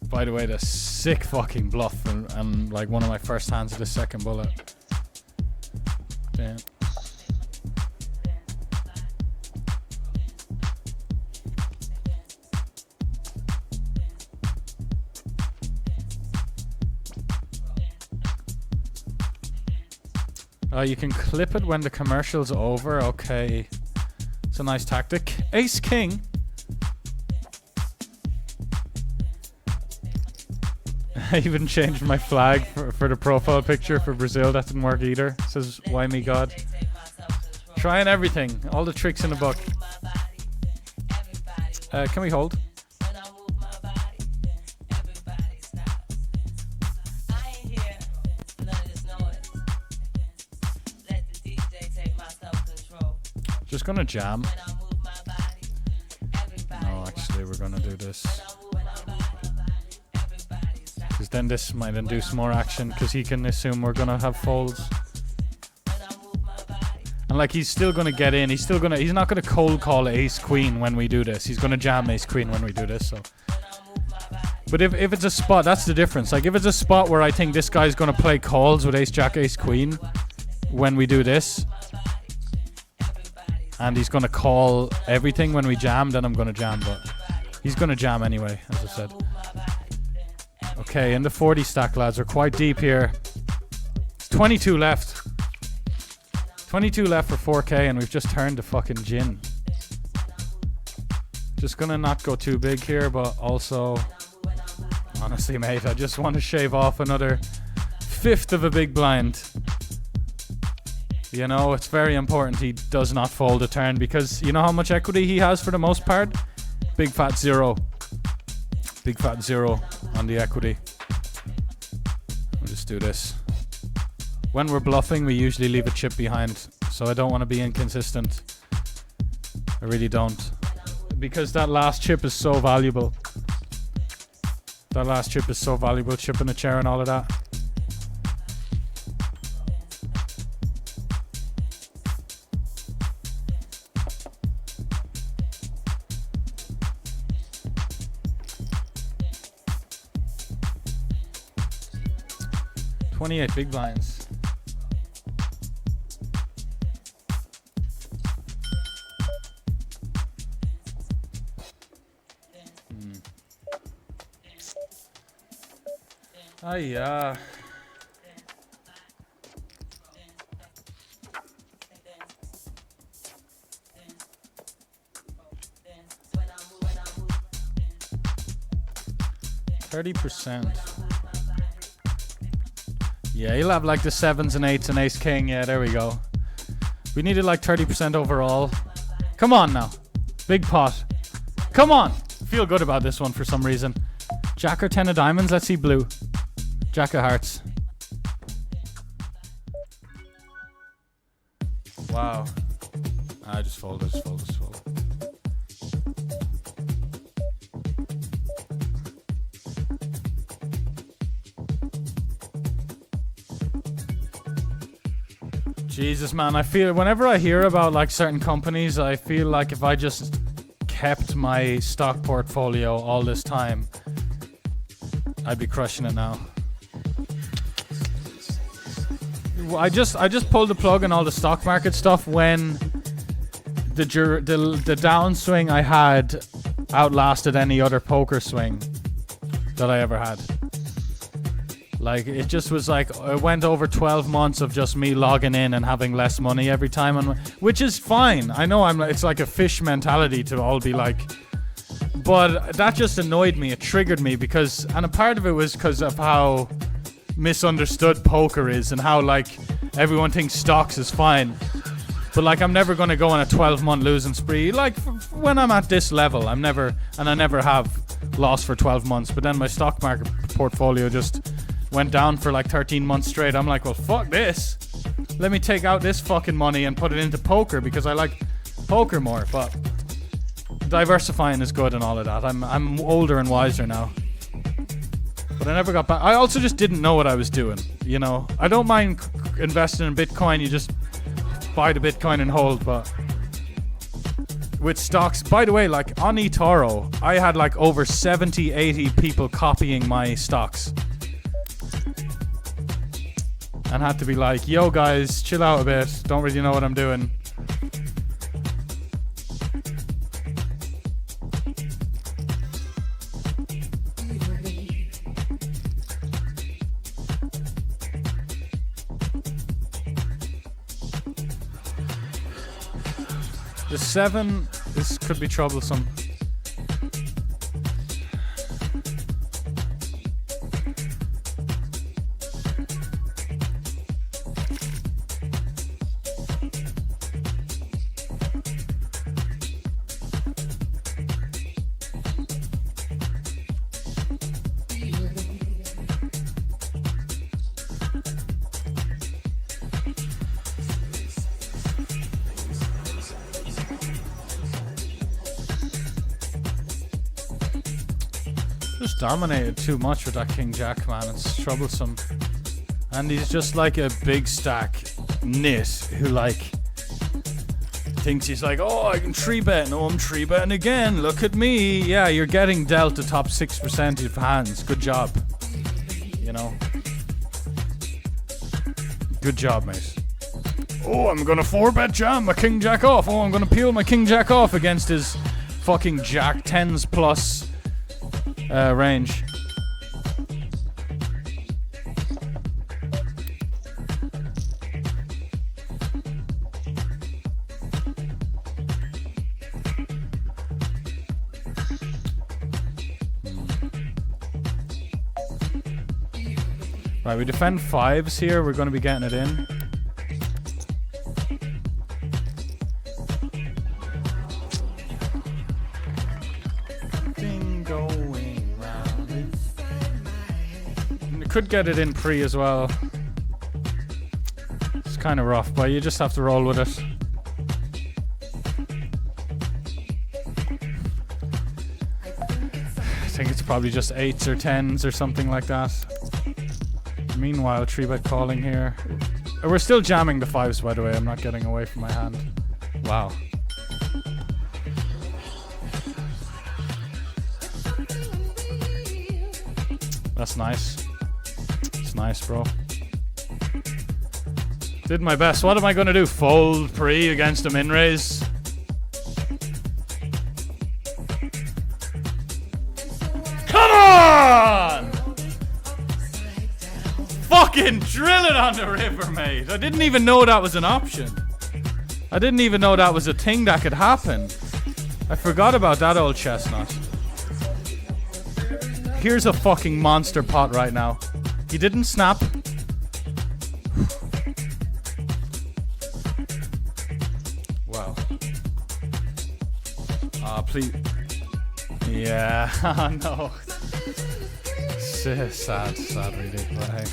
By the way, the sick fucking bluff and like one of my first hands of the second bullet. Damn. You can clip it when the commercial's over. Okay. It's a nice tactic. Ace King. I even changed my flag for the profile picture for Brazil. That didn't work either. It says, why me God? Trying everything. All the tricks in the book. Can we hold? Just gonna jam. No, actually, we're gonna do this. Because then this might induce more action, because he can assume we're gonna have folds. And like, he's still gonna get in. He's not gonna cold call ace queen when we do this. He's gonna jam ace queen when we do this, so. But if it's a spot, that's the difference. Like, if it's a spot where I think this guy's gonna play calls with ace jack, ace queen when we do this, and he's gonna call everything when we jam, then I'm gonna jam, but he's gonna jam anyway, as I said. Okay, in the 40 stack, lads. We're quite deep here. It's 22 left. 22 left for 4K, and we've just turned to fucking gin. Just gonna not go too big here, but also, honestly, mate, I just want to shave off another fifth of a big blind. You know, it's very important he does not fold a turn, because you know how much equity he has for the most part? Big fat zero. Big fat zero on the equity. We'll just do this. When we're bluffing, we usually leave a chip behind, so I don't want to be inconsistent. I really don't. Because that last chip is so valuable. That last chip is so valuable, chipping a chair and all of that. $28 big blinds. Yeah. %. Yeah, he'll have like the 7s and 8s and ace king. Yeah, there we go. We needed like 30% overall. Come on now. Big pot. Come on. Feel good about this one for some reason. Jack or 10 of diamonds? Let's see blue. Jack of hearts. Wow. I just fold. Jesus, man, I feel whenever I hear about like certain companies, I feel like if I just kept my stock portfolio all this time, I'd be crushing it now. I just pulled the plug on all the stock market stuff when the downswing I had outlasted any other poker swing that I ever had. Like, it just was like, it went over 12 months of just me logging in and having less money every time, which is fine. I know it's like a fish mentality to all be like, but that just annoyed me. It triggered me because, and a part of it was because of how misunderstood poker is and how like everyone thinks stocks is fine. But like, I'm never going to go on a 12-month losing spree. Like, when I'm at this level, I never have lost for 12 months. But then my stock market portfolio just went down for like 13 months straight. I'm like, well, fuck this. Let me take out this fucking money and put it into poker because I like poker more. But diversifying is good and all of that. I'm older and wiser now. But I never got back. I also just didn't know what I was doing. You know, I don't mind investing in Bitcoin. You just buy the Bitcoin and hold, but with stocks. By the way, like on eToro, I had like over 70, 80 people copying my stocks. And had to be like, yo guys, chill out a bit. Don't really know what I'm doing. The 7, this could be troublesome. Just dominated too much with that King Jack, man. It's troublesome. And he's just like a big stack nit who like thinks he's like, oh, I can 3-bet. No, I'm 3-betting again. Look at me. Yeah, you're getting dealt the top 6% of hands. Good job. You know? Good job, mate. Oh, I'm gonna 4-bet jam my King Jack off. Oh, I'm gonna peel my King Jack off against his fucking Jack 10s plus range. Right, we defend 5s here. We're going to be getting it in. Could get it in pre as well. It's kind of rough, but you just have to roll with it. I think it's probably just 8s or 10s or something like that. Meanwhile, 3-bet calling here. We're still jamming the 5s, by the way. I'm not getting away from my hand. Wow. That's nice. Nice, bro. Did my best. What am I gonna do? Fold pre against a min raise? Come on! Fucking drill it on the river, mate. I didn't even know that was an option. I didn't even know that was a thing that could happen. I forgot about that old chestnut. Here's a fucking monster pot right now. He didn't snap. Wow. Please. Yeah. Oh, no. Sad really, but hey.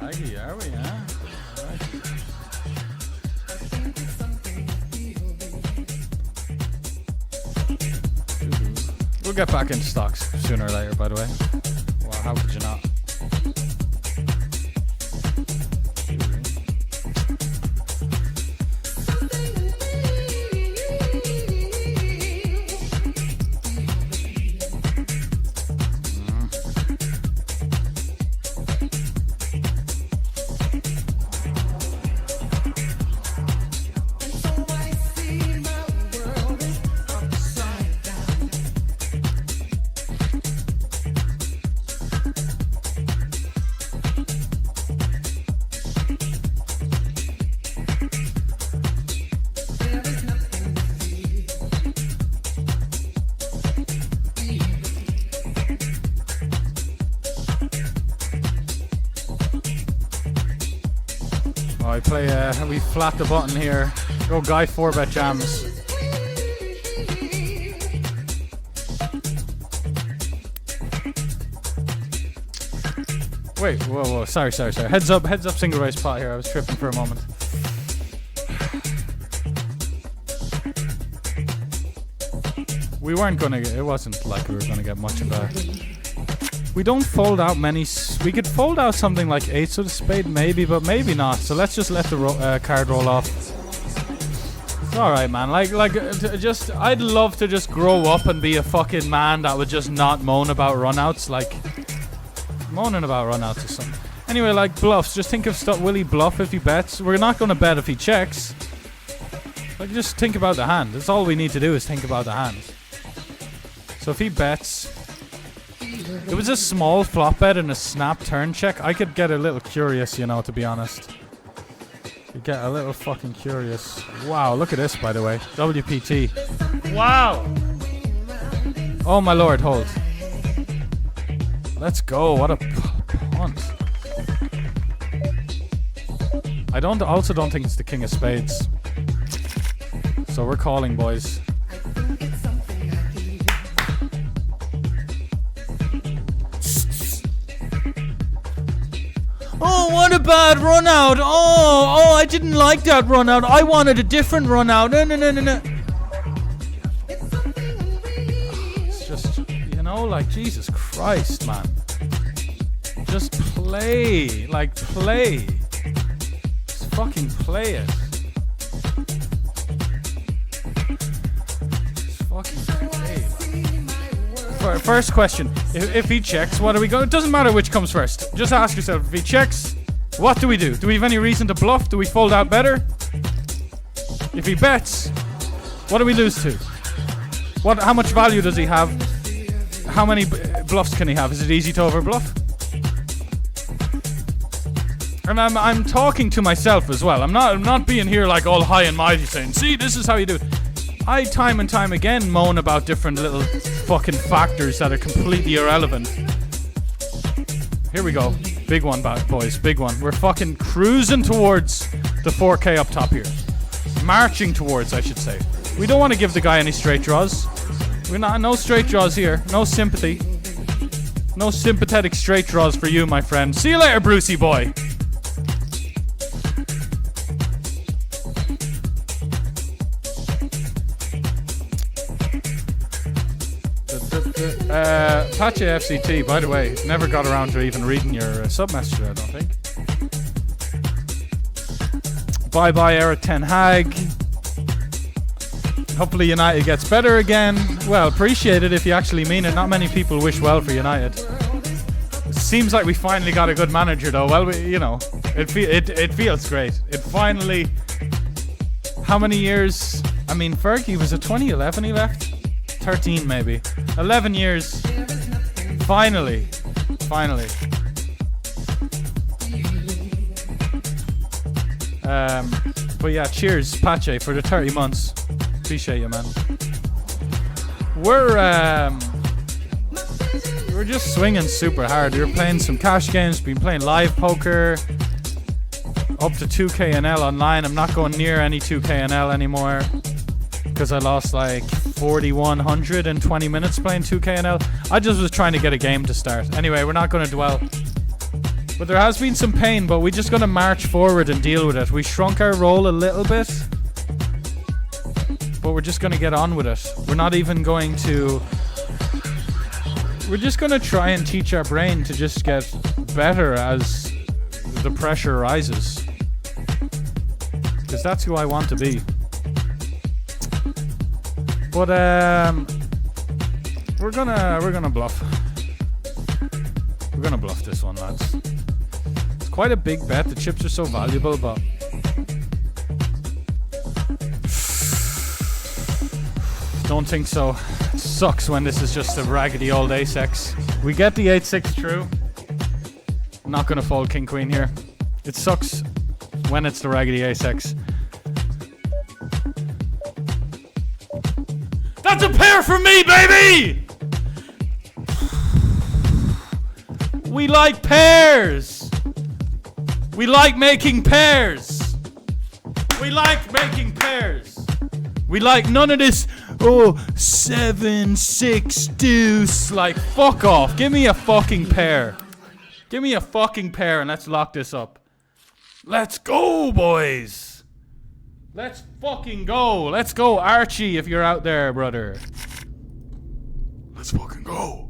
Laggy, are we, huh? We'll get back into stocks sooner or later, by the way. Wow, how could you not? We flat the button here. Go guy 4-bet jams. Wait, whoa, sorry. Heads up, single raise pot here. I was tripping for a moment. We weren't gonna get, it wasn't like we were gonna get much of a We don't fold out many. We could fold out something like ace of the spade, maybe, but maybe not. So let's just let the card roll off. It's all right, man. Just I'd love to just grow up and be a fucking man that would just not moan about runouts. Like moaning about runouts or something. Anyway, like bluffs. Just think of stuff. Will he bluff if he bets? We're not going to bet if he checks. Like just think about the hand. That's all we need to do is think about the hand. So if he bets. It was a small flop bet and a snap turn check. I could get a little curious, you know, to be honest. You get a little fucking curious. Wow, look at this, by the way. WPT. Wow! Oh my lord, hold. Let's go. What a punt. I also don't think it's the king of spades. So we're calling, boys. Oh, what a bad run out. Oh, I didn't like that run out. I wanted a different run out. No. It's just, you know, like, Jesus Christ, man. Just play. Like, play. Just fucking play it. Just fucking play. First question, if he checks, what are we going? It doesn't matter which comes first. Just ask yourself, if he checks, what do we do? Do we have any reason to bluff? Do we fold out better? If he bets, what do we lose to? How much value does he have? How many bluffs can he have? Is it easy to overbluff? And I'm talking to myself as well. I'm not being here like all high and mighty saying, see, this is how you do it. I time and time again moan about different little fucking factors that are completely irrelevant. Here we go. Big one, boys. Big one. We're fucking cruising towards the 4K up top here. Marching towards, I should say. We don't want to give the guy any straight draws. No straight draws here. No sympathy. No sympathetic straight draws for you, my friend. See you later, Brucey boy. Pache FCT, by the way, never got around to even reading your sub-message, I don't think. Bye-bye, Eric Ten Hag. Hopefully United gets better again. Well, appreciate it if you actually mean it. Not many people wish well for United. It seems like we finally got a good manager, though. Well, it feels great. It finally... How many years? I mean, Fergie was it 2011 he left? 13 maybe. 11 years. Finally. But yeah, cheers, Pache, for the 30 months. Appreciate you, man. We're just swinging super hard. We're playing some cash games, been playing live poker, up to 2KNL online. I'm not going near any 2KNL anymore because I lost like 4,100 in 20 minutes playing 2KNL. I just was trying to get a game to start. Anyway, we're not going to dwell. But there has been some pain, but we're just going to march forward and deal with it. We shrunk our roll a little bit, but we're just going to get on with it. We're not even going to... We're just going to try and teach our brain to just get better as the pressure rises. Because that's who I want to be. But we're gonna bluff. We're gonna bluff this one, lads. It's quite a big bet. The chips are so valuable, but don't think so. It sucks when this is just a raggedy old ace-x. We get the 8-6 true. I'm not gonna fold king queen here. It sucks when it's the raggedy ace-x. That's a pair for me, baby! We like pairs. We like making pairs. We like making pairs. We like none of this, 7, 6, deuce. Like, fuck off. Give me a fucking pair. Give me a fucking pair and let's lock this up. Let's go, boys. Let's fucking go. Let's go, Archie, if you're out there, brother. Let's fucking go.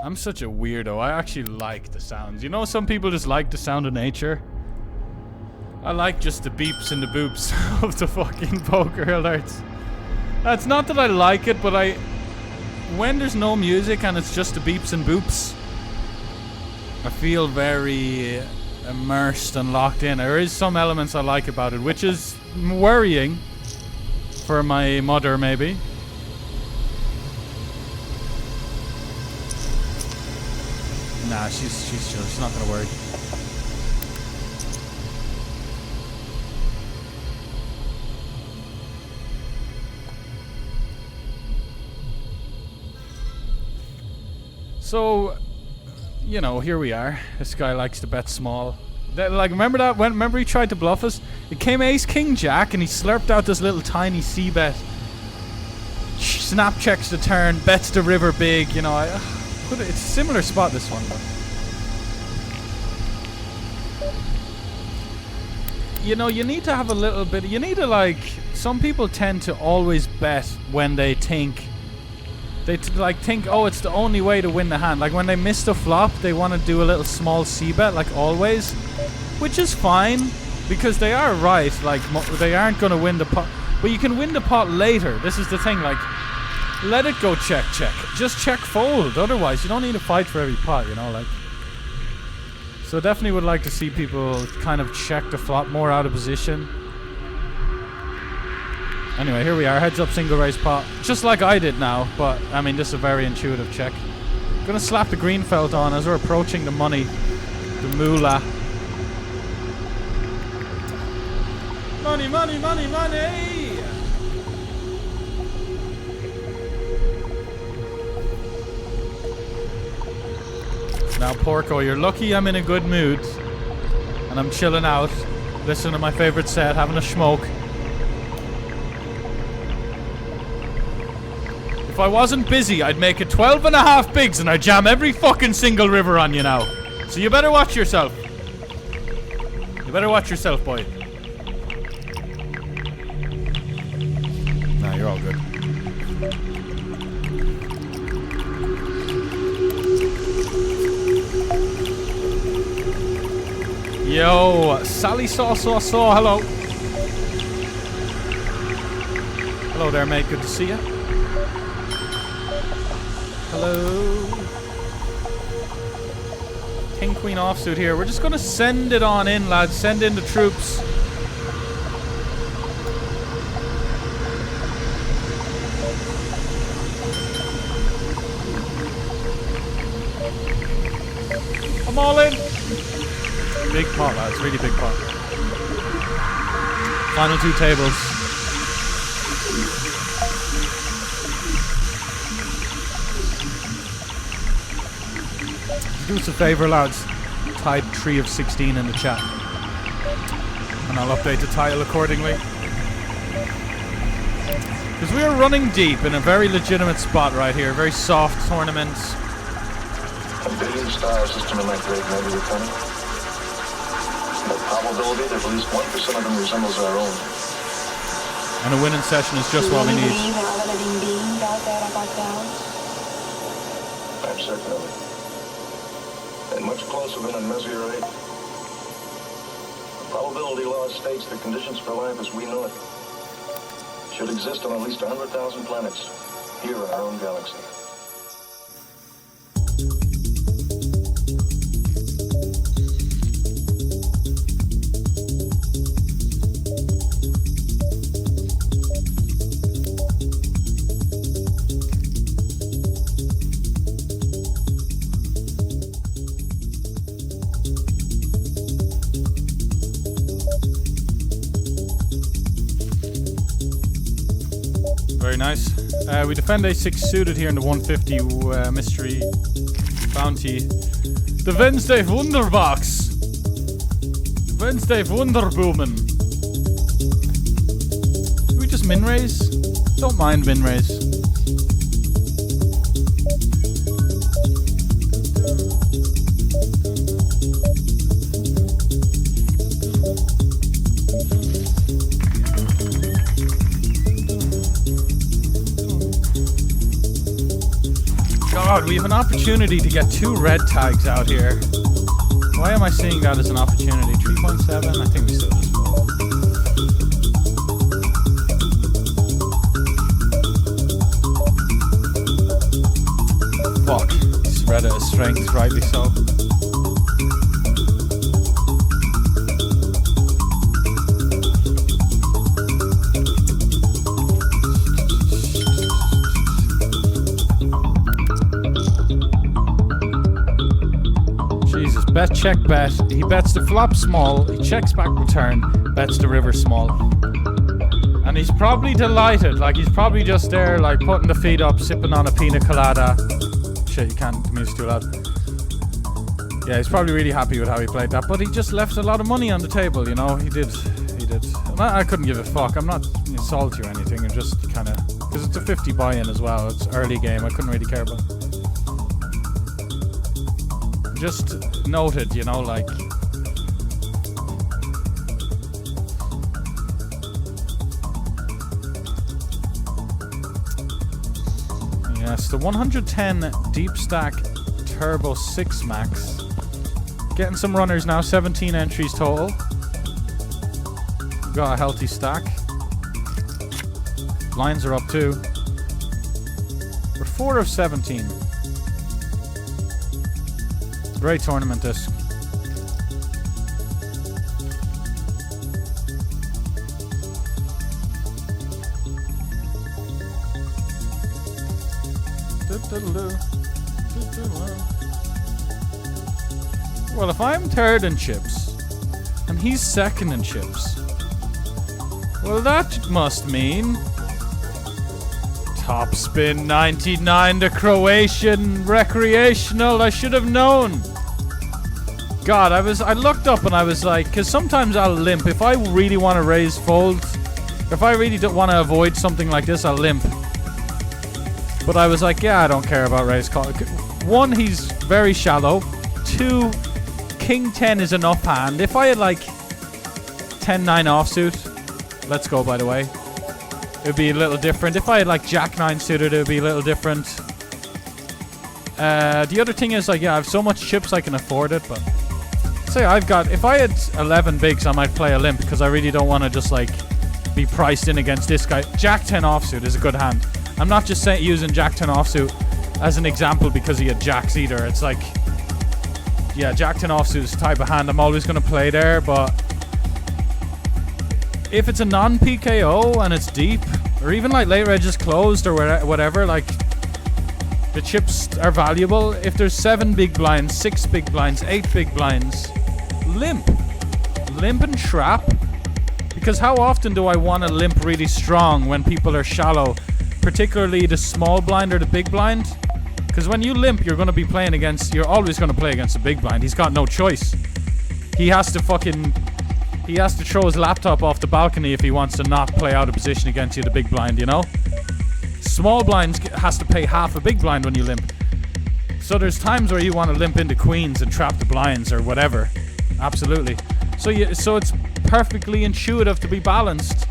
I'm such a weirdo. I actually like the sounds. You know, some people just like the sound of nature. I like just the beeps and the boops of the fucking poker alerts. That's not that I like it, but when there's no music and it's just the beeps and boops, I feel very immersed and locked in. There is some elements I like about it, which is worrying for my mother, maybe. Nah, she's chill. She's not gonna worry. So, you know, here we are. This guy likes to bet small. Like, remember that? Remember he tried to bluff us? It came ace, king, jack, and he slurped out this little tiny c-bet. Snap checks the turn, bets the river big, you know. It's a similar spot, this one. But. You know, you need to have a little bit... You need to, like... Some people tend to always bet when they think... They think, oh, it's the only way to win the hand. Like, when they miss the flop, they want to do a little small c-bet, like always. Which is fine, because they are right. Like, they aren't going to win the pot. But you can win the pot later. This is the thing, like... Let it go check. Just check fold. Otherwise, you don't need to fight for every pot, you know, like... So definitely would like to see people kind of check the flop more out of position. Anyway, here we are, heads up single raise pot. Just like I did now, but I mean, this is a very intuitive check. Gonna slap the green felt on as we're approaching the money. The moolah. Money, money, money, money! Now, Porco, you're lucky I'm in a good mood. And I'm chilling out, listening to my favorite set, having a smoke. If I wasn't busy, I'd make it 12.5 bigs and I'd jam every fucking single river on you now. So you better watch yourself. You better watch yourself, boy. Nah, you're all good. Yo, Sally Saw, hello. Hello there, mate, good to see you. Hello. King Queen offsuit here. We're just gonna send it on in, lads. Send in the troops. I'm all in. Big pot, lads. Really big pot. Final two tables. Do us a favor, lads. Type 3 of 16 in the chat. And I'll update the title accordingly. Because we are running deep in a very legitimate spot right here. Very soft tournament. A billion-star system in that great nebula coming. The probability that at least 1% of them resembles our own. And a winning session is just what we need. I'm certain of it. And much closer than in Meteorite. The probability law states that conditions for life as we know it should exist on at least 100,000 planets here in our own galaxy. Very nice. We defend a6 suited here in the 150 mystery bounty. The Wednesday Wunderbox. Wednesday Wunderboomen. Do we just min raise? Don't mind min raise. God, we have an opportunity to get 2 red tags out here. Why am I seeing that as an opportunity? 3.7? I think we still just fall. Fuck. He's read at his strength, rightly so. Bet, check, bet. He bets the flop small. He checks back return. Bets the river small. And he's probably delighted. Like, he's probably just there, like, putting the feet up, sipping on a pina colada. Shit, you can't. The music's too loud. Yeah, he's probably really happy with how he played that. But he just left a lot of money on the table, you know? He did. And I couldn't give a fuck. I'm not salty or anything. I'm just kind of... Because it's a 50 buy-in as well. It's early game. I couldn't really care about it. Just noted, you know, like... Yes, the 110 Deep Stack Turbo 6 Max. Getting some runners now, 17 entries total. Got a healthy stack. Lines are up too. We're 4 of 17. Great tournament this. Well, if I'm third in chips and he's second in chips, well, that must mean top spin 99, the Croatian recreational. I should have known. God, I looked up and I was like, because sometimes I'll limp. If I really want to raise folds, if I really don't want to avoid something like this, I'll limp. But I was like, yeah, I don't care about raise call. 1, he's very shallow. 2, King 10 is enough hand. If I had like 10-9 offsuit, let's go, by the way, it would be a little different. If I had like Jack 9 suited, it would be a little different. The other thing is, like, yeah, I have so much chips I can afford it, but say if I had 11 bigs, I might play a limp because I really don't want to just like be priced in against this guy. Jack 10 offsuit is a good hand. I'm not just using Jack 10 offsuit as an example because he had jacks either. It's like, yeah, Jack 10 offsuit is the type of hand I'm always going to play there, but if it's a non-PKO and it's deep, or even like late reg is closed or whatever, like, the chips are valuable. If there's 7 big blinds, 6 big blinds, 8 big blinds, limp and trap. Because how often do I want to limp really strong when people are shallow, particularly the small blind or the big blind? Because when you limp, you're always going to play against the big blind. He's got no choice. He has to throw his laptop off the balcony if he wants to not play out of position against you, the big blind, you know? Small blinds has to pay half a big blind when you limp. So there's times where you want to limp into queens and trap the blinds or whatever. Absolutely. So it's perfectly intuitive to be balanced.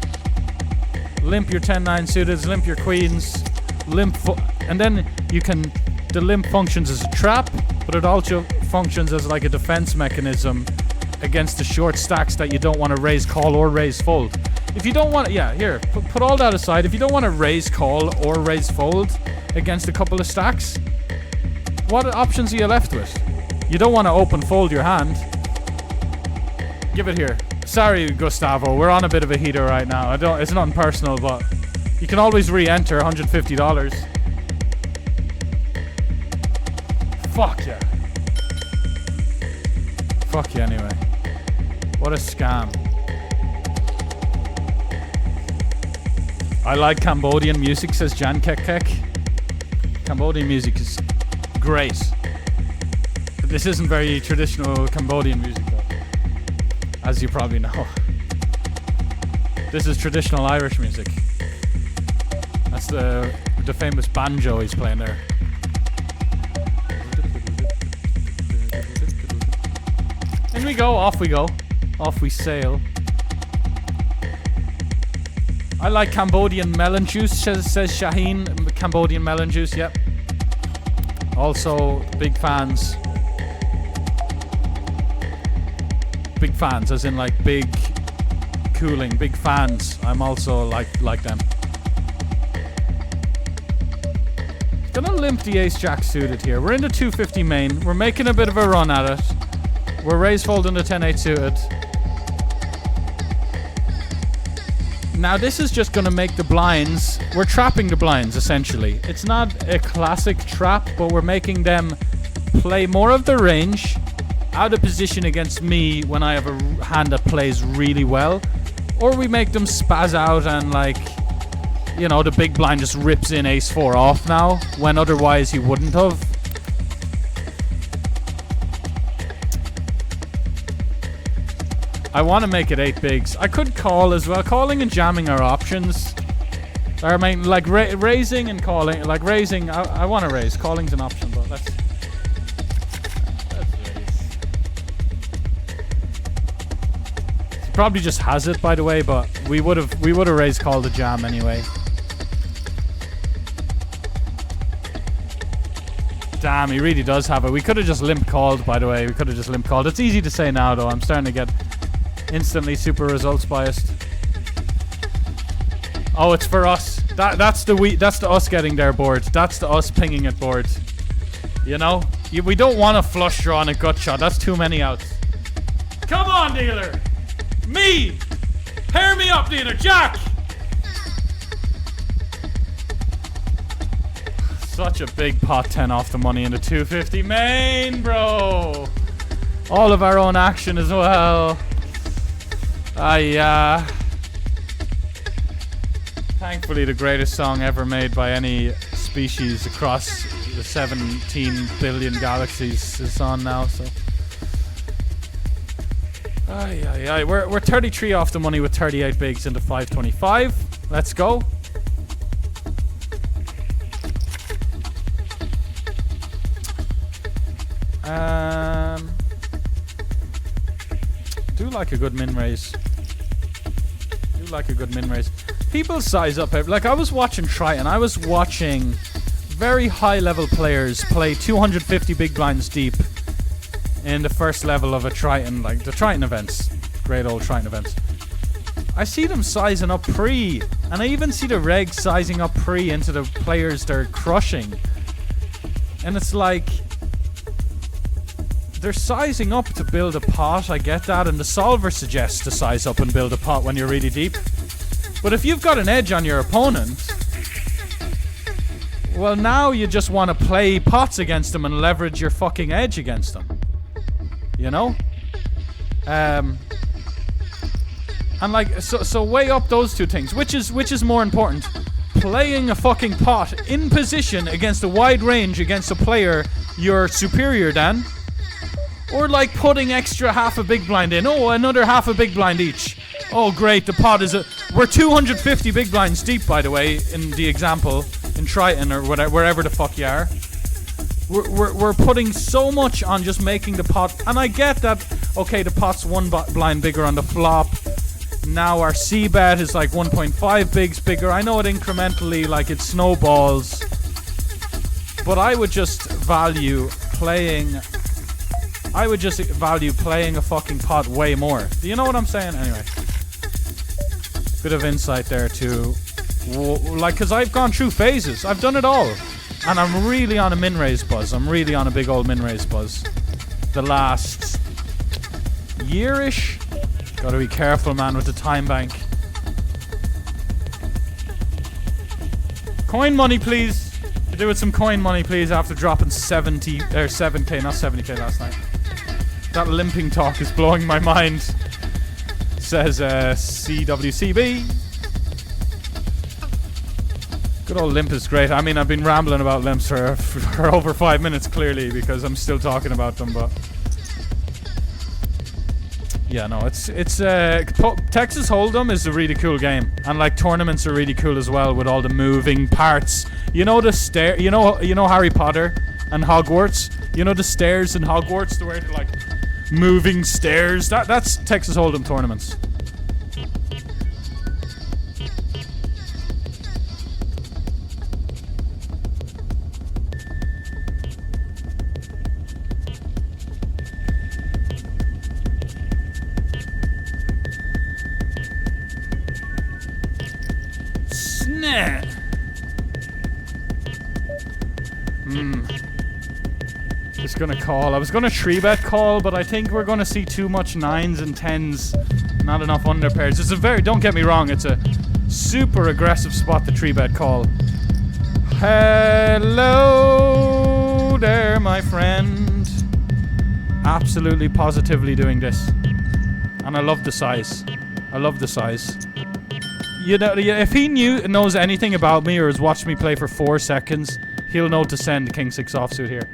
Limp your 10-9 suited, limp your queens, and then the limp functions as a trap, but it also functions as like a defense mechanism against the short stacks that you don't want to raise call or raise fold. If you don't want to, put all that aside. If you don't want to raise call or raise fold against a couple of stacks, what options are you left with? You don't want to open fold your hand. Give it here. Sorry, Gustavo, we're on a bit of a heater right now. It's nothing personal, but you can always re-enter $150. Fuck yeah. Fuck yeah, anyway. What a scam. I like Cambodian music, says Jan Kek. Cambodian music is great. But this isn't very traditional Cambodian music, though, as you probably know. This is traditional Irish music. That's the famous banjo he's playing there. In we go, off we go. Off we sail. I like Cambodian melon juice, says Shaheen. Cambodian melon juice, yep. Also, big fans. Big fans, as in like big cooling, big fans. I'm also like them. Gonna limp the ace jack suited here. We're in the 250 main. We're making a bit of a run at it. We're raise folding the 10-8 suited. Now this is just gonna make the blinds. We're trapping the blinds essentially. It's not a classic trap, but we're making them play more of the range, out of position against me when I have a hand that plays really well, or we make them spaz out and like, you know, the big blind just rips in ace-4 off now, when otherwise he wouldn't have. I want to make it 8 bigs. I could call as well. Calling and jamming are options. I mean, like raising and calling. Like raising, I want to raise. Calling's an option, but let's raise. He probably just has it, by the way, but we would have raised call the jam anyway. Damn, he really does have it. We could have just limp called, by the way. We could have just limp called. It's easy to say now, though. I'm starting to get instantly super results biased. Oh, it's for us. That's the us getting their board. That's the us pinging it board. You know? We don't want a flush draw and a gut shot. That's too many outs. Come on, dealer! Me! Pair me up, dealer! Jack! Such a big pot 10 off the money in the 250 main, bro. All of our own action as well. Thankfully, the greatest song ever made by any species across the 17 billion galaxies is on now. So, we're 33 off the money with 38 bigs into 525. Let's go. Do like a good min raise. People size up. Like, I was watching Triton. I was watching very high level players play 250 big blinds deep in the first level of a Triton, like the Triton events. Great old Triton events. I see them sizing up pre, and I even see the regs sizing up pre into the players they're crushing. And it's like, they're sizing up to build a pot, I get that, and the solver suggests to size up and build a pot when you're really deep. But if you've got an edge on your opponent, well, now you just want to play pots against them and leverage your fucking edge against them. You know? And like, so weigh up those two things. Which is more important? Playing a fucking pot in position against a wide range against a player you're superior than, or like putting extra half a big blind in. Oh, another half a big blind each. Oh, great, the pot is we're 250 big blinds deep, by the way, in the example, in Triton or whatever, wherever the fuck you are. We're putting so much on just making the pot, and I get that, okay, the pot's one blind bigger on the flop. Now our C bet is like 1.5 bigs bigger. I know it incrementally, like it snowballs, but I would just value playing a fucking pot way more. Do you know what I'm saying? Anyway, bit of insight there too. Like, cause I've gone through phases. I've done it all. And I'm really on a min raise buzz. I'm really on a big old min raise buzz. The last year-ish. Gotta be careful, man, with the time bank. Coin money, please. To do with some coin money, please, after dropping 7k, not 70k last night. That limping talk is blowing my mind. Says CWCB. Good old limp is great. I mean, I've been rambling about limps for over 5 minutes, clearly, because I'm still talking about them, but yeah, no, it's Texas Hold'em is a really cool game, and like tournaments are really cool as well with all the moving parts. You know the stair, you know Harry Potter and Hogwarts. You know the stairs in Hogwarts, the way they're like moving stairs. That's Texas Hold'em tournaments. Just gonna call. I was gonna 3-bet call, but I think we're gonna see too much 9s and 10s. Not enough under pairs. It's a very, don't get me wrong, it's a super aggressive spot to 3-bet call. Hello there, my friend. Absolutely positively doing this. And I love the size. I love the size. You know, if he knows anything about me or has watched me play for 4 seconds, he'll know to send King 6 offsuit here.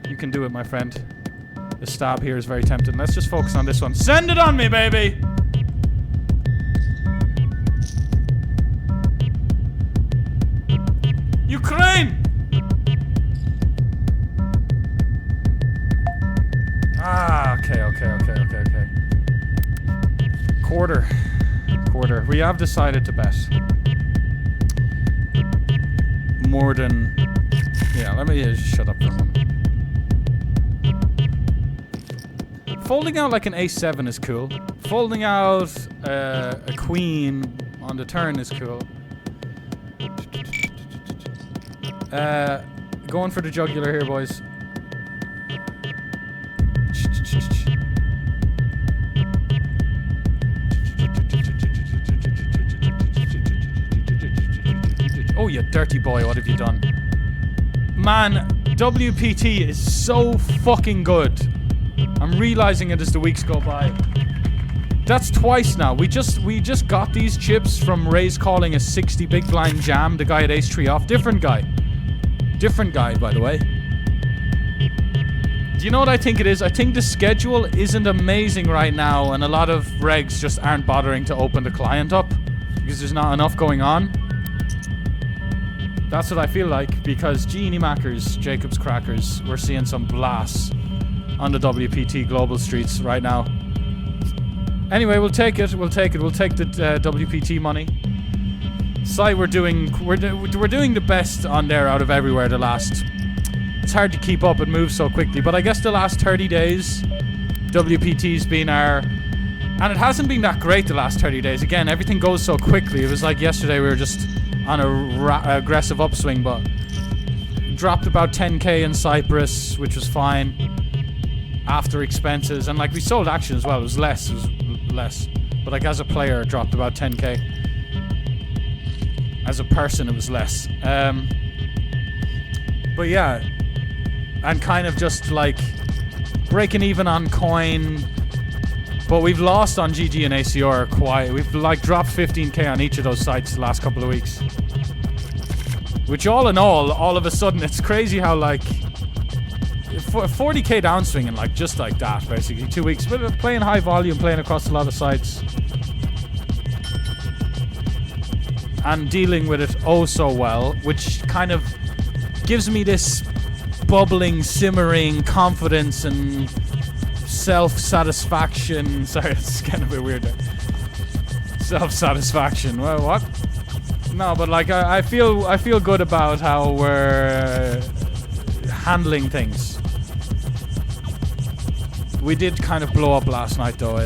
You can do it, my friend. The stab here is very tempting. Let's just focus on this one. Send it on me, baby! Ukraine! Ah, okay. Quarter. We have decided to bet. More than... Yeah, let me just shut up for a moment. Folding out like an ace-7 is cool. Folding out a queen on the turn is cool. Going for the jugular here, boys. Oh, you dirty boy, what have you done? Man, WPT is so fucking good. I'm realizing it as the weeks go by. That's twice now. We just got these chips from Ray's calling a 60 big blind jam. The guy at ace 3 off. Different guy. Different guy, by the way. Do you know what I think it is? I think the schedule isn't amazing right now, and a lot of regs just aren't bothering to open the client up because there's not enough going on. That's what I feel like, because Genie Mackers, Jacob's Crackers, we're seeing some blasts on the WPT global streets right now. Anyway, we'll take it. We'll take the WPT money. Site we're doing the best on there out of everywhere the last. It's hard to keep up, it moves so quickly, but I guess the last 30 days WPT's been our, and it hasn't been that great the last 30 days. Again, everything goes so quickly. It was like yesterday we were just on a aggressive upswing, but dropped about 10k in Cyprus, which was fine after expenses, and like we sold action as well. It was less, but like as a player it dropped about 10k. As a person it was less, but yeah, and kind of just like breaking even on coin, but we've lost on GG and ACR quite. We've like dropped 15k on each of those sites the last couple of weeks, which all in all of a sudden, it's crazy how like 40k downswing in like just like that, basically 2 weeks, but playing high volume, playing across a lot of sites and dealing with it oh so well, which kind of gives me this bubbling, simmering confidence and self-satisfaction. Sorry, it's getting a bit weird there. Self-satisfaction. Well, what? No, but like I feel good about how we're handling things. We did kind of blow up last night though,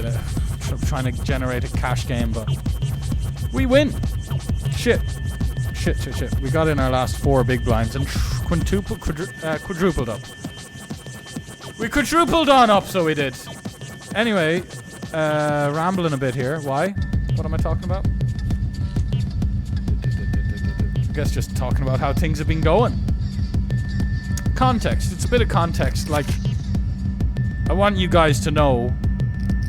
trying to generate a cash game, but we win. Shit. We got in our last 4 big blinds and quadrupled up. We quadrupled on up, so we did. Anyway, rambling a bit here. Why? What am I talking about? I guess just talking about how things have been going. Context. It's a bit of context. Like, I want you guys to know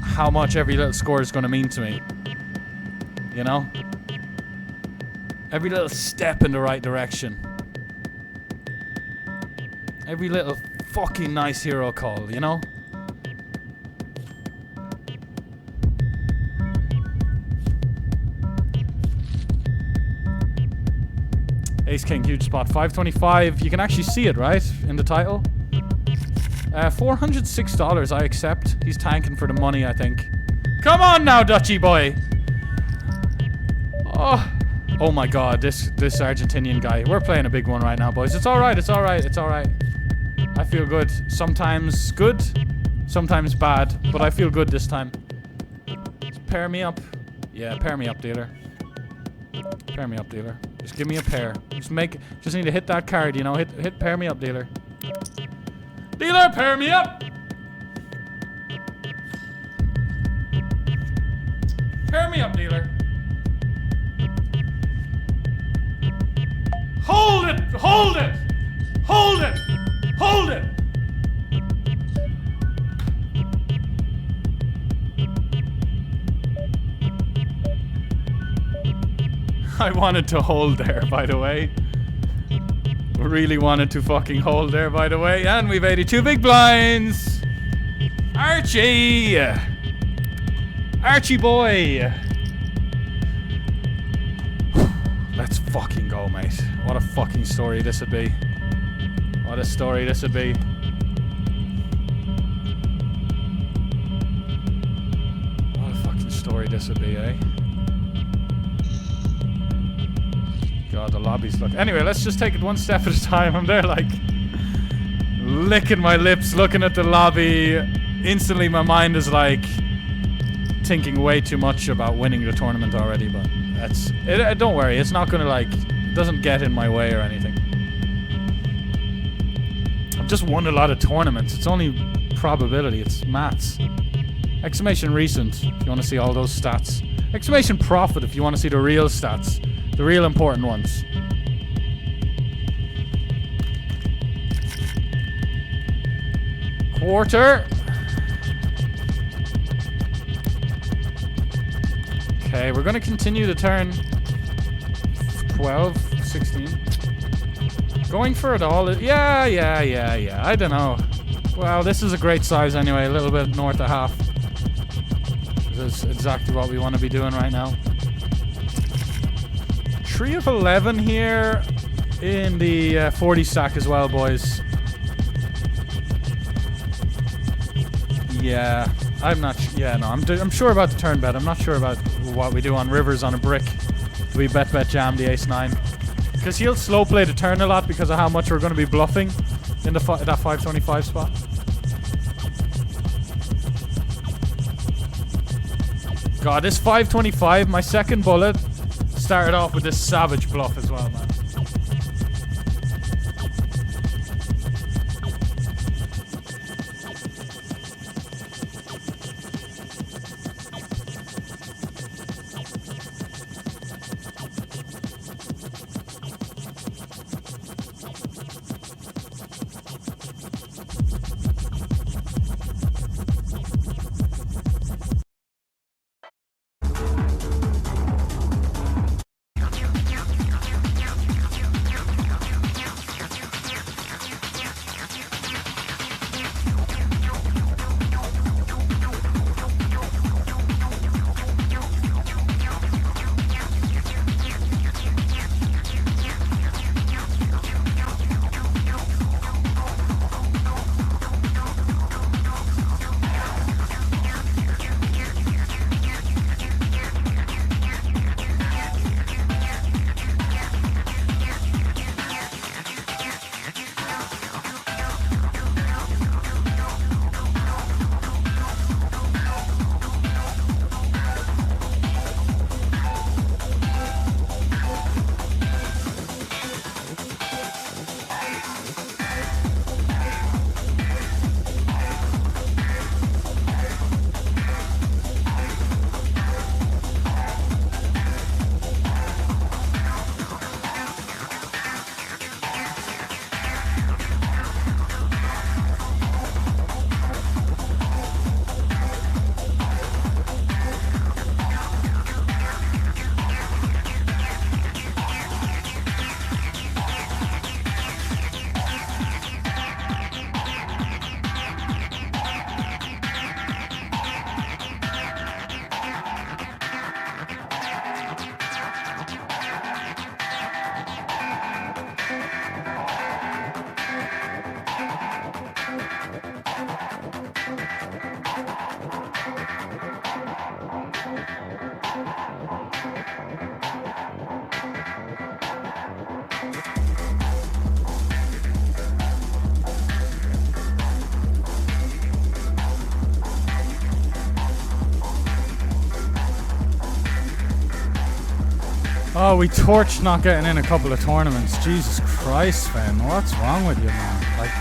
how much every little score is going to mean to me. You know? Every little step in the right direction. Every little fucking nice hero call, you know? Ace King, huge spot. 525. You can actually see it, right? In the title. $406. I accept. He's tanking for the money, I think. Come on now, Dutchy boy. Oh my god, this Argentinian guy. We're playing a big one right now, boys. It's alright. I feel good. Sometimes good, sometimes bad, but I feel good this time. Pair me up. Yeah, pair me up, dealer. Pair me up, dealer. Just give me a pair. Just need to hit that card, you know. Hit pair me up, dealer. Dealer, pair me up! Pair me up, dealer. Hold it! Hold it! Hold it! Hold it! I wanted to hold there, by the way. Really wanted to fucking hold there, by the way. And we've 82 big blinds. Archie! Archie boy! Let's fucking go, mate. What a fucking story this would be. What a story this would be. What a fucking story this would be, eh? God, the lobby's look. Anyway, let's just take it one step at a time. I'm there like licking my lips, looking at the lobby. Instantly my mind is like thinking way too much about winning the tournament already, but that's it. Don't worry, it's not gonna like, it doesn't get in my way or anything. I've just won a lot of tournaments. It's only probability, it's maths. Exclamation recent if you want to see all those stats. Exclamation profit if you want to see the real stats. The real important ones. Quarter. Okay, we're going to continue the turn. 12, 16. Going for it all. Yeah. I don't know. Well, this is a great size anyway. A little bit north of half. This is exactly what we want to be doing right now. 3 of 11 here in the 40 stack as well, boys. Yeah, I'm not. Yeah, no, I'm sure about the turn bet. I'm not sure about what we do on rivers on a brick. Do we bet jam the ace-9? Because he'll slow play the turn a lot because of how much we're going to be bluffing in the that 525 spot. God, this 525, my second bullet, started off with this savage bluff as well, man. Oh, we torched not getting in a couple of tournaments. Jesus Christ, Sven. What's wrong with you, man? Like,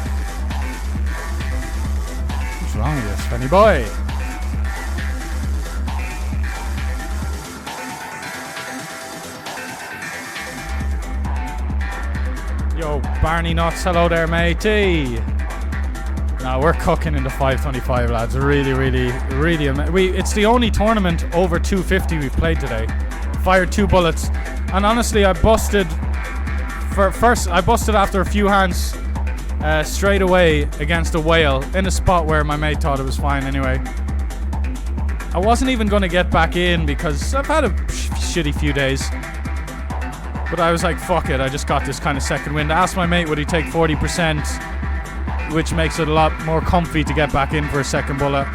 what's wrong with you, Svenny boy? Yo, Barney Nuts, hello there, matey. Now we're cooking in the 525, lads. Really, it's the only tournament over 250 we've played today. Fired 2 bullets, and honestly, I busted after a few hands straight away against a whale in a spot where my mate thought it was fine anyway. I wasn't even going to get back in because I've had a shitty few days. But I was like, fuck it, I just got this kind of second wind. I asked my mate would he take 40%, which makes it a lot more comfy to get back in for a second bullet.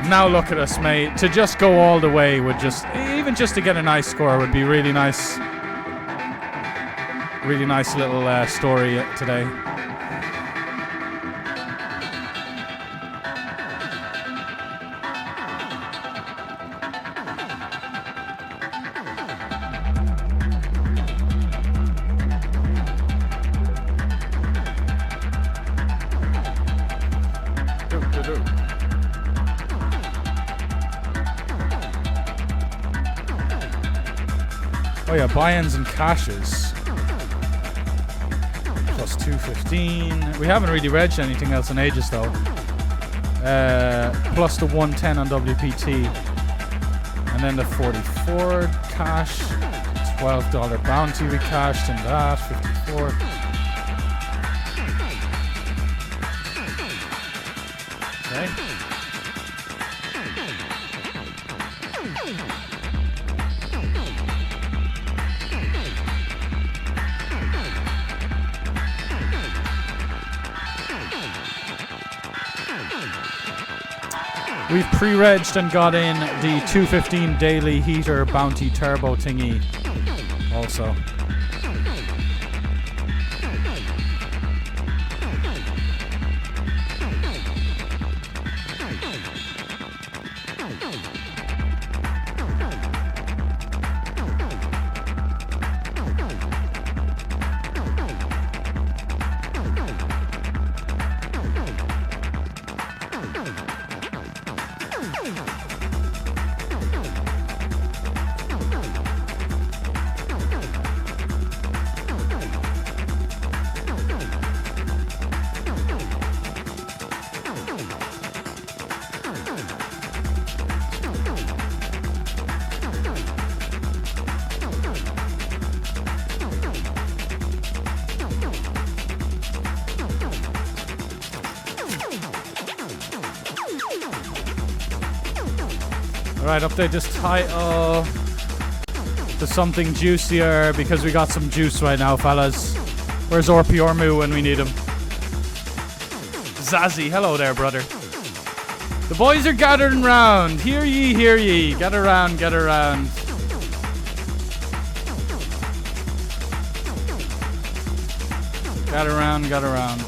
Now look at us, mate. To just go all the way would just, even just to get a nice score would be really nice. Really nice little story today. Oh yeah, buy-ins and cashes. Plus 215. We haven't really regged anything else in ages though. Plus the 110 on WPT. And then the 44 cash. $12 bounty we cashed in that. 54. Okay. We've pre-regged and got in the 215 daily heater bounty turbo thingy also. Alright, update this title to something juicier because we got some juice right now, fellas. Where's Orpiormu when we need him? Zazzy, hello there, brother. The boys are gathering round. Hear ye, hear ye. Get around, get around. Get around, get around.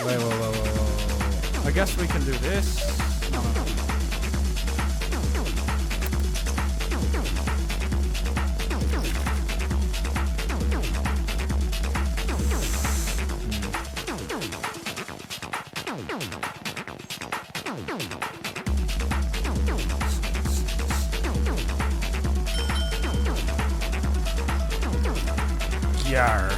Wait, whoa. I guess we can do this. No. Yar.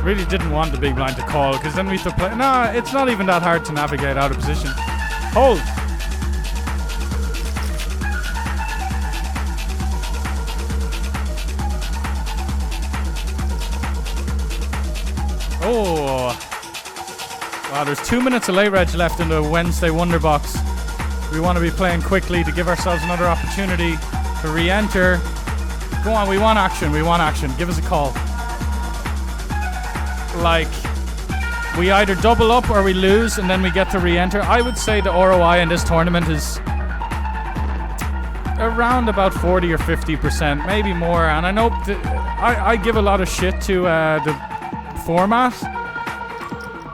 Really didn't want the big blind to call because then we have to play. No, it's not even that hard to navigate out of position. Hold. God, there's 2 minutes of late reg left in the Wednesday Wonder Box. We want to be playing quickly to give ourselves another opportunity to re-enter. Go on, we want action. Give us a call. Like, we either double up or we lose and then we get to re-enter. I would say the ROI in this tournament is around about 40 or 50%, maybe more. And I know I give a lot of shit to the format.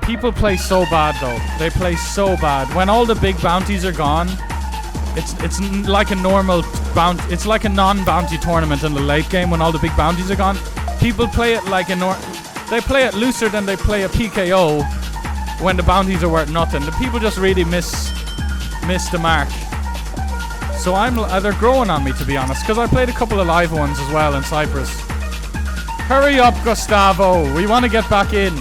People play so bad though. They play so bad. When all the big bounties are gone, it's like a normal bounty. It's like a non-bounty tournament in the late game when all the big bounties are gone. People play it like they play it looser than they play a PKO when the bounties are worth nothing. The people just really miss the mark. So they're growing on me, to be honest, because I played a couple of live ones as well in Cyprus. Hurry up, Gustavo. We want to get back in.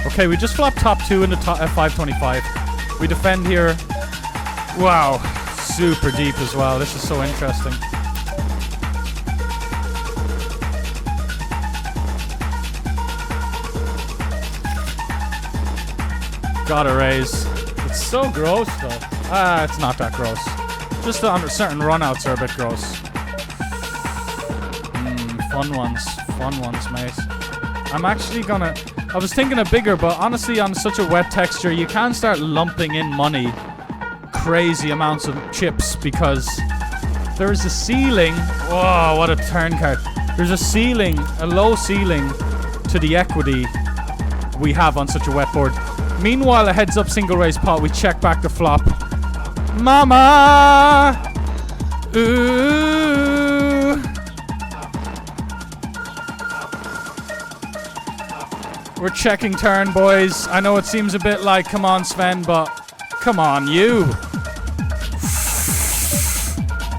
Okay, we just flopped top 2 in the top F525. We defend here. Wow, super deep as well. This is so interesting. Gotta raise. It's so gross though. It's not that gross. Just on certain runouts are a bit gross. Fun ones, mate. I'm actually gonna... I was thinking of bigger, but honestly on such a wet texture, you can start lumping in money. Crazy amounts of chips because there's a ceiling. Whoa, what a turn card. There's a ceiling, a low ceiling to the equity we have on such a wet board. Meanwhile, a heads up single raise pot, we check back the flop. Mama! Ooh! We're checking turn, boys. I know it seems a bit like, come on, Sven, but come on, you.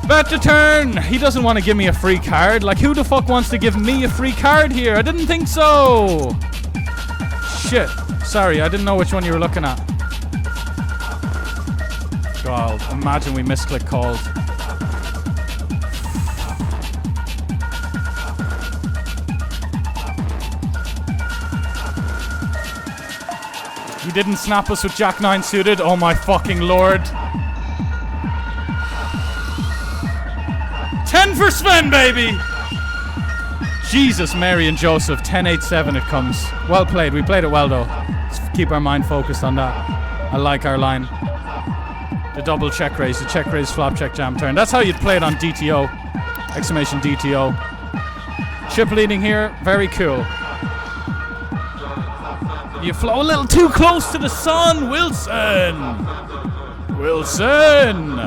Bet the turn! He doesn't want to give me a free card. Like, who the fuck wants to give me a free card here? I didn't think so! Shit. Sorry, I didn't know which one you were looking at. God, imagine we misclick called. He didn't snap us with Jack 9 suited. Oh my fucking lord. 10 for Sven, baby! Jesus, Mary and Joseph. 10-8-7 it comes. Well played. We played it well though. Let's keep our mind focused on that. I like our line. The double check raise. The check raise, flop, check, jam, turn. That's how you'd play it on DTO. Exclamation DTO. Chip leading here. Very cool. You flow a little too close to the sun, Wilson! Wilson!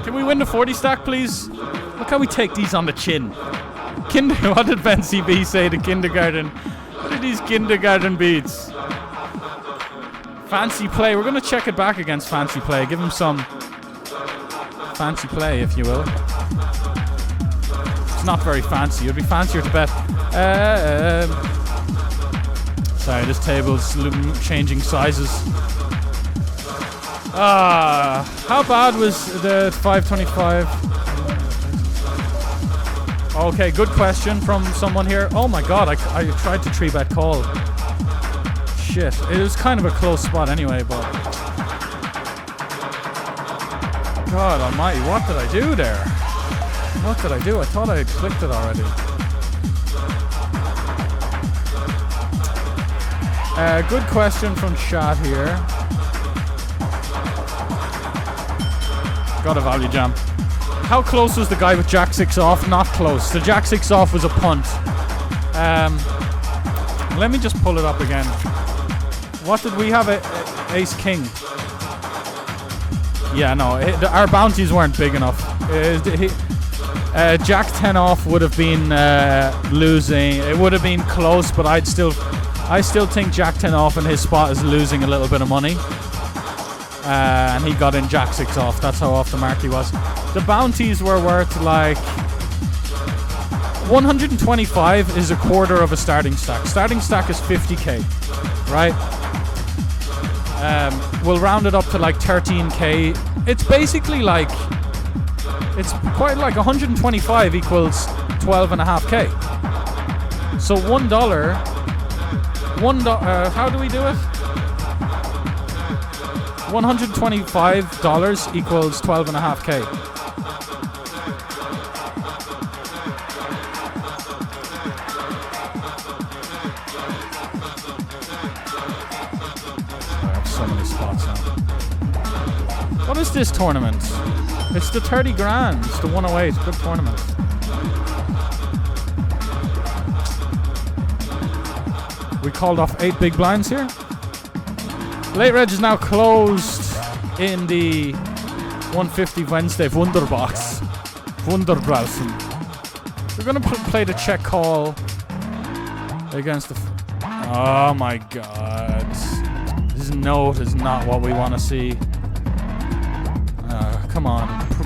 Can we win the 40 stack, please? Look how we take these on the chin. What did Ben CB say to kindergarten? What are these kindergarten beats? Fancy play. We're going to check it back against fancy play. Give him some fancy play, if you will. It's not very fancy. It would be fancier to bet. Sorry, this table's changing sizes. How bad was the 525? Okay, good question from someone here. Oh my god, I tried to 3-bet call. Shit, it was kind of a close spot anyway, but... God almighty, what did I do there? What did I do? I thought I had clicked it already. Good question from Shad here. Got a value jam. How close was the guy with Jack 6 off? Not close. The Jack 6 off was a punt. Let me just pull it up again. What did we have? Ace King. Yeah, no. Our bounties weren't big enough. Jack 10 off would have been losing. It would have been close, but I still think Jack 10 off in his spot is losing a little bit of money. And he got in Jack 6 off. That's how off the mark he was. The bounties were worth like 125 is a quarter of a starting stack. Starting stack is 50k, right? We'll round it up to like 13k. It's basically like, it's quite like 125 equals 12.5k. So $1, how do we do it? $125 equals 12.5k. What is this tournament? It's the 30 grand. It's the 108. Good tournament. We called off 8 big blinds here. Late Reg is now closed in the 150 Wednesday Wunderbox. Wunderbrausen. We're going to play the check call against the... Oh my god. This note is not what we want to see.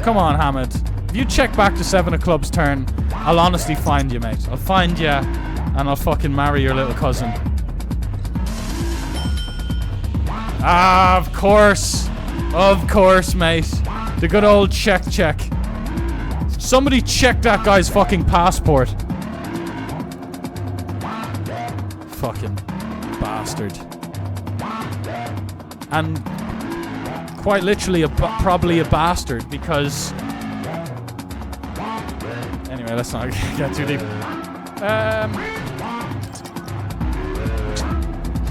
Come on, Hamid. If you check back to 7 of clubs turn, I'll honestly find you, mate. I'll find you, and I'll fucking marry your little cousin. Ah, of course, mate. The good old check. Somebody check that guy's fucking passport. Fucking bastard. And quite literally probably a bastard, because anyway, let's not get too deep.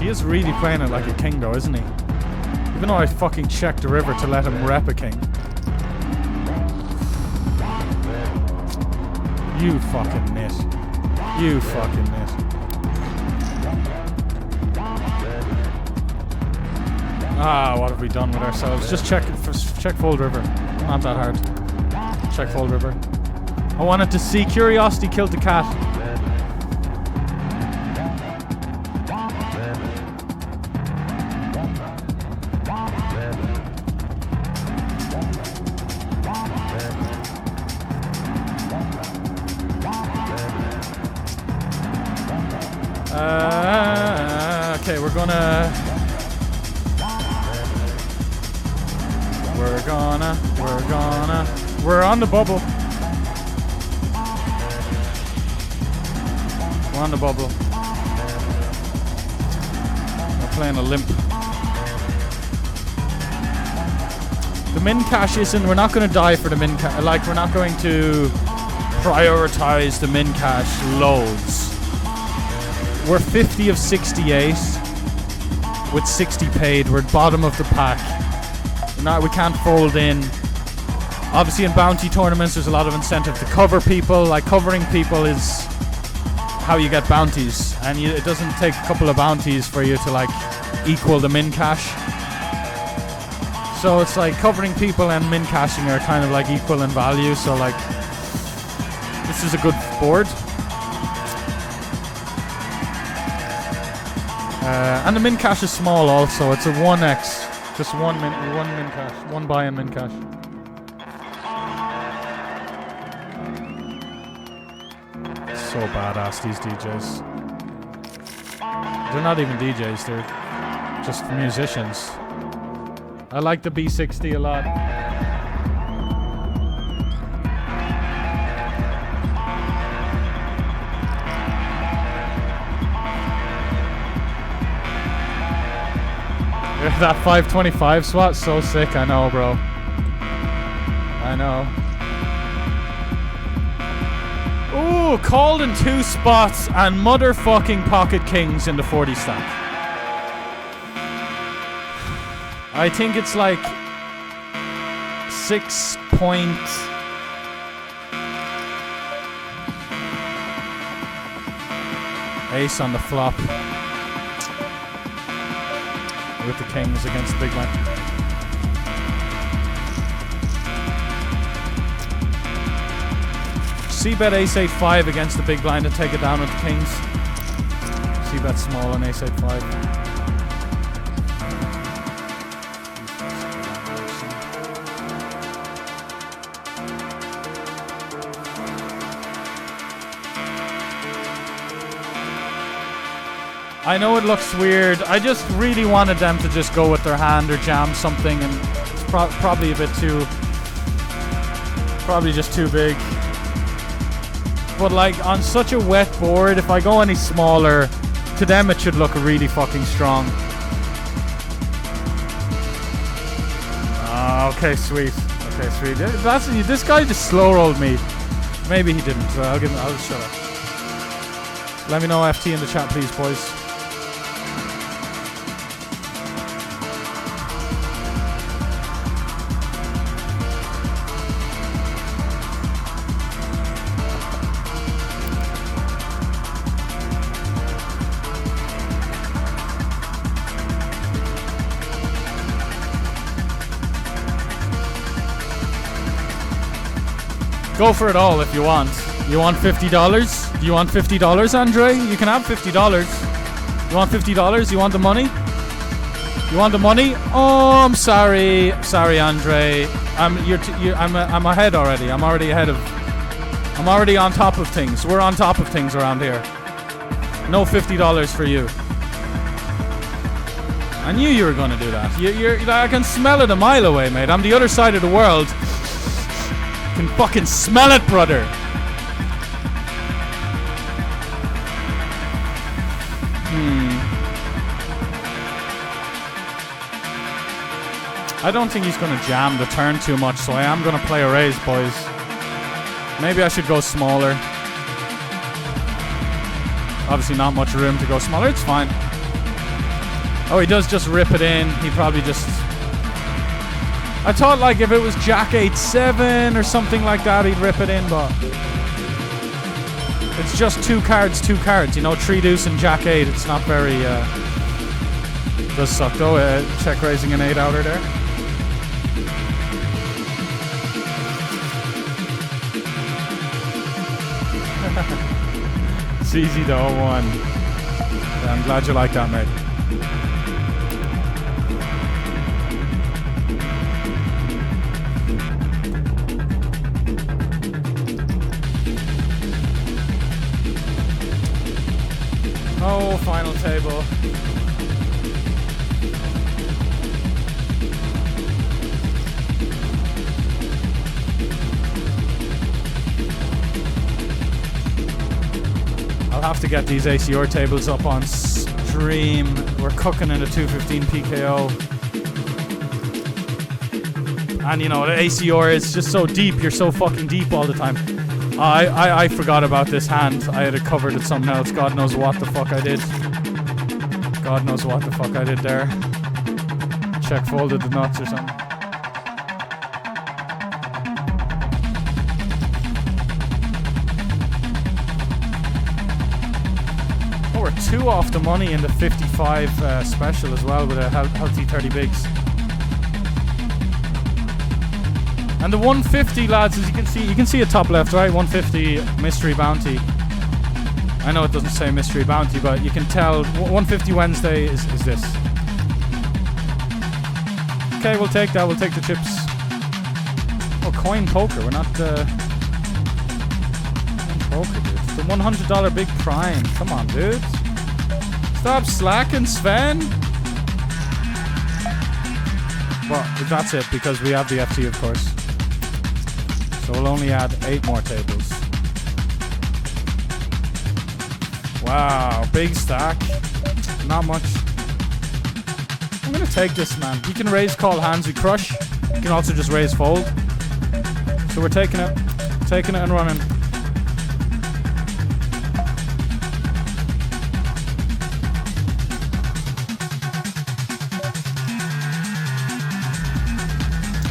He is really playing it like a king though, isn't he? Even though I fucking checked the river to let him rep a king. You fucking nit. You fucking nit. Ah, what have we done with ourselves? Just check fold river. Not that hard. Check fold river. I wanted to see curiosity killed the cat. Okay, we're on the bubble. We're on the bubble. We're playing a limp. The min cash isn't, we're not going to die for the min cash. Like, we're not going to prioritize the min cash loads. We're 50 of 68 with 60 paid. We're bottom of the pack. We can't fold in. Obviously in bounty tournaments there's a lot of incentive to cover people. Like, covering people is how you get bounties, and it doesn't take a couple of bounties for you to like equal the min cash. So it's like covering people and min cashing are kind of like equal in value. So like, this is a good board. And the min cash is small also. It's a 1x. Just one min cash. One buy and min cash. So badass, these DJs. They're not even DJs, they're just musicians. I like the B60 a lot. That 525 swat, so sick. I know, bro. I know. Ooh, called in 2 spots and motherfucking pocket kings in the 40 stack. I think it's like 6 point. Ace on the flop. With the kings against the big man. C-bet ace 8-5 against the big blind and take it down with the kings. C-bet small and ace 8-5. I know it looks weird. I just really wanted them to just go with their hand or jam something, and it's probably a bit too... Probably just too big. But like, on such a wet board, if I go any smaller, to them it should look really fucking strong. Okay, sweet. Okay, sweet. This guy just slow rolled me. Maybe he didn't. So I'll just shut up. Let me know FT in the chat, please, boys. Go for it all if you want. You want $50? Do you want $50, Andre? You can have $50. You want $50? You want the money? You want the money? Oh, I'm sorry. Sorry, Andre. I'm ahead already. I'm already on top of things. We're on top of things around here. No $50 for you. I knew you were going to do that. I can smell it a mile away, mate. I'm the other side of the world. Can fucking smell it, brother. I don't think he's going to jam the turn too much, so I am going to play a raise, boys. Maybe I should go smaller. Obviously not much room to go smaller. It's fine. Oh, he does just rip it in. He probably just... I thought like if it was Jack 8-7 or something like that, he'd rip it in, but it's just two cards, you know, 3 deuce and Jack 8. It's not very, it does suck though, check raising an 8-outer there. It's easy to 0-1. Yeah, I'm glad you like that, mate. Oh, final table. I'll have to get these ACR tables up on stream. We're cooking in a 215 PKO. And you know, the ACR is just so deep. You're so fucking deep all the time. I forgot about this hand. I had it covered at something else. God knows what the fuck I did. God knows what the fuck I did there. Check folded the nuts or something. Oh, we're 2 off the money in the 55 special as well with a healthy 30 bigs. And the 150, lads, as you can see it top left, right? 150 mystery bounty. I know it doesn't say mystery bounty, but you can tell 150 Wednesday is this. Okay, we'll take that. We'll take the chips. Oh, coin poker. We're not coin poker, dude. It's the $100 big prime. Come on, dude. Stop slacking, Sven. Well, that's it because we have the FT, of course. So we'll only add 8 more tables. Wow, big stack. Not much. I'm gonna take this, man. You can raise call hands, we crush. You can also just raise fold. So we're taking it and running.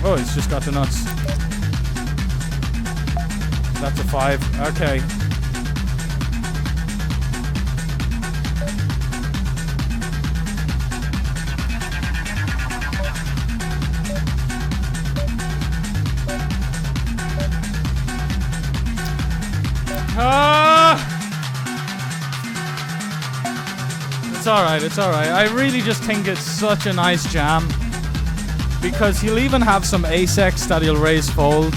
Oh, he's just got the nuts. That's a 5. Okay. It's alright, it's alright. I really just think it's such a nice jam. Because he'll even have some ace-x that he'll raise fold.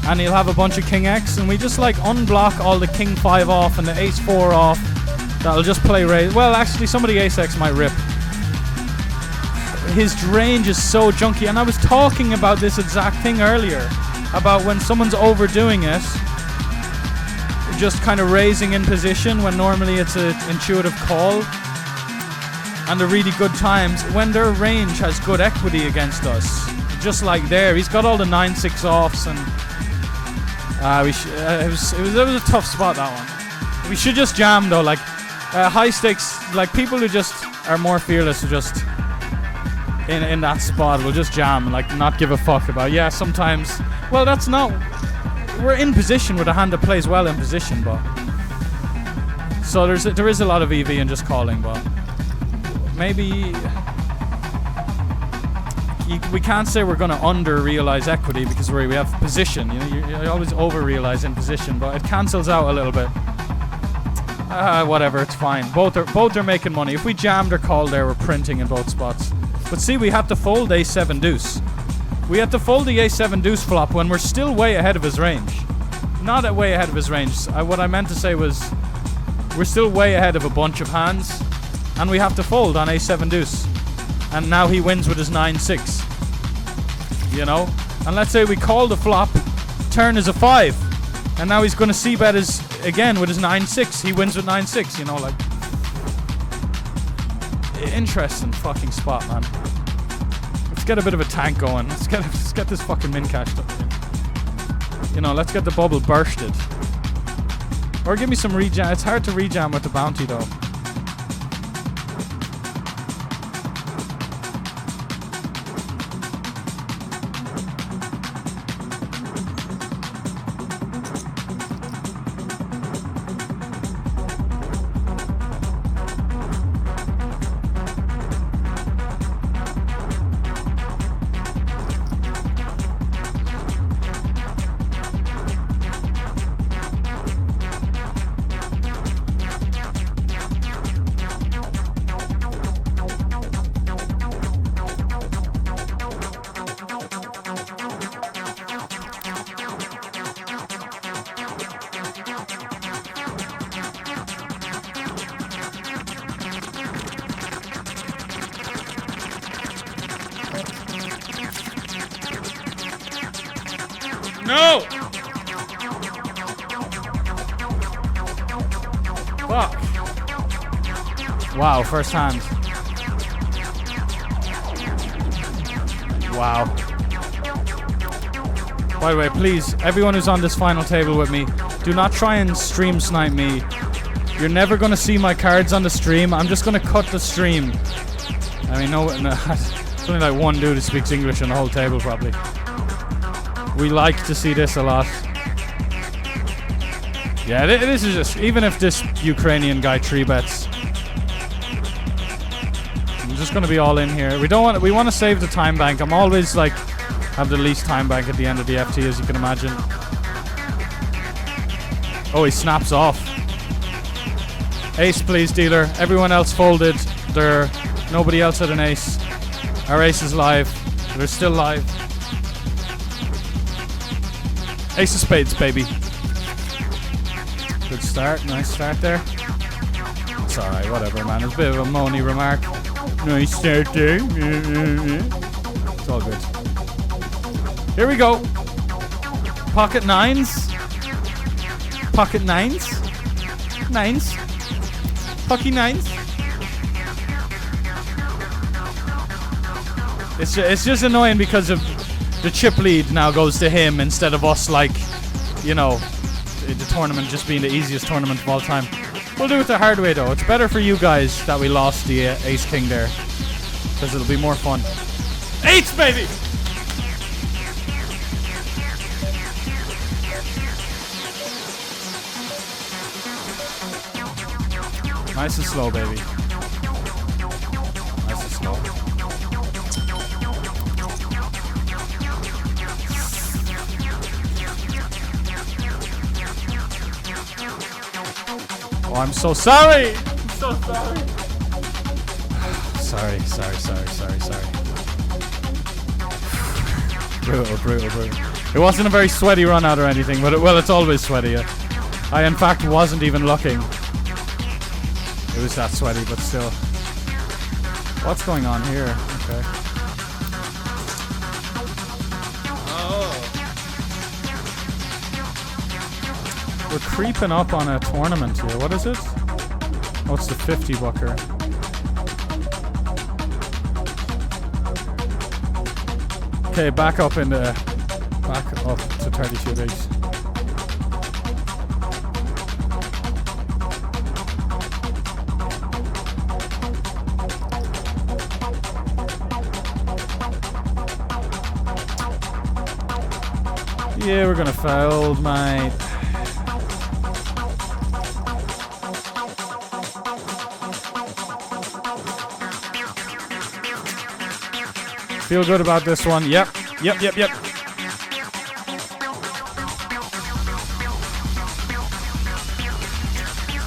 And he'll have a bunch of king x. And we just like unblock all the king 5 off and the ace 4 off. that'll just play raise. Well, actually, some of the ace-X might rip. His range is so junky, and I was talking about this exact thing earlier, about when someone's overdoing it, just kind of raising in position when normally it's an intuitive call, and the really good times when their range has good equity against us. Just like there, he's got all the 9-6 offs, and it was a tough spot, that one. We should just jam though, like high stakes, like people who just are more fearless, who just in that spot will just jam and like not give a fuck about. Yeah, sometimes. Well, that's not. We're in position with a hand that plays well in position, but so there is a lot of EV and just calling, but maybe we can't say we're going to under-realize equity because we have position. You know, you always over-realize in position, but it cancels out a little bit. Whatever, it's fine. Both are making money. If we jammed or called there, we're printing in both spots. But see, we have to fold A7 deuce. We have to fold the A7 deuce flop when we're still way ahead of his range. Not way ahead of his range. What I meant to say was we're still way ahead of a bunch of hands, and we have to fold on A7 deuce. And now he wins with his 9-6. You know? And let's say we call the flop, turn is a 5. And now he's going to c-bet again with his 9-6. He wins with 9-6, you know, like. Interesting fucking spot, man. Let's get a bit of a tank going. Let's get this fucking min cashed up. You know, let's get the bubble bursted. Or give me some rejam. It's hard to rejam with the bounty, though. No! Fuck. Wow, first hand. Wow. By the way, please, everyone who's on this final table with me, do not try and stream snipe me. You're never going to see my cards on the stream. I'm just going to cut the stream. I mean, no, it's only like one dude who speaks English on the whole table, probably. We like to see this a lot. Yeah, this is just, even if this Ukrainian guy 3-bets, I'm just going to be all in here. We want to save the time bank. I'm always like, have the least time bank at the end of the FT, as you can imagine. Oh, he snaps off. Ace, please, dealer. Everyone else folded. Nobody else had an ace. Our ace is live. They're still live. Ace of spades, baby. Good start. Nice start there. It's alright, whatever, man. It's a bit of a moany remark. Nice start there. It's all good. Here we go. Pocket nines. Pocket nines. Nines. Pocky nines. It's just annoying because of the chip lead now goes to him instead of us, like, you know, the tournament just being the easiest tournament of all time. We'll do it the hard way, though. It's better for you guys that we lost the ace-king there, because it'll be more fun. Eights, baby! Nice and slow, baby. Nice and slow. Oh, I'm so sorry! I'm so sorry. Sorry. Brutal. It wasn't a very sweaty run out or anything, but well, it's always sweaty. I, in fact, wasn't even looking. It was that sweaty, but still. What's going on here? Okay. Oh. We're creeping up on a tournament here. What is it? Oh, it's the 50 bucker. Okay, back up to 32 bigs. Yeah, we're gonna fold, mate. Feel good about this one. Yep.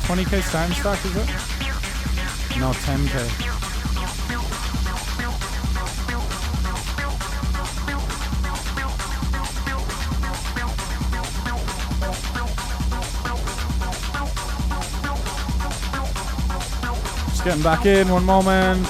20k starting stack, is it? No, 10k. Just getting back in, one moment.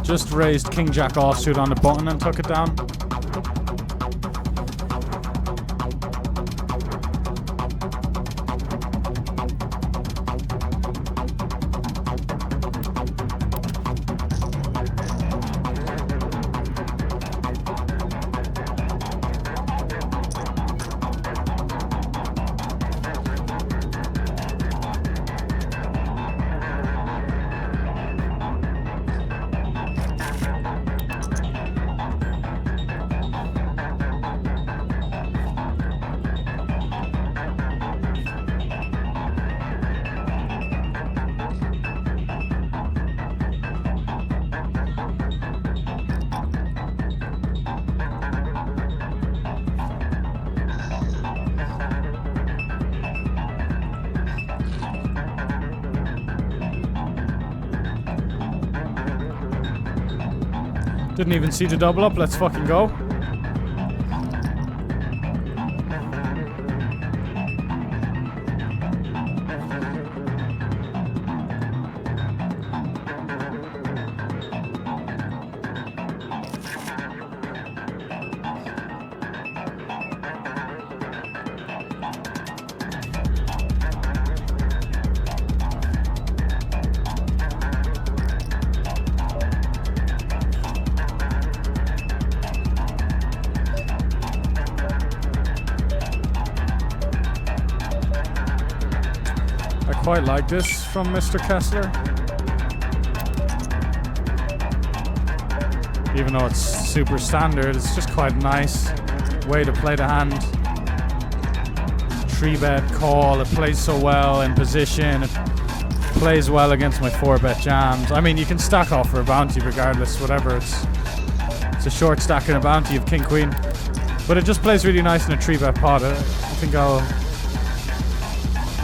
Just raised King Jack offsuit on the button and took it down. Didn't even see the double up. Let's fucking go. Quite like this from Mr. Kessler. Even though it's super standard, it's just quite a nice way to play the hand. Three bet call, it plays so well in position, it plays well against my 4-bet jams. I mean, you can stack off for a bounty regardless, whatever. It's a short stack and a bounty of King Queen. But it just plays really nice in a 3-bet pot. I think I'll...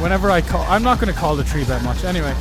Whenever I call, I'm not going to call the 3-bet much anyway.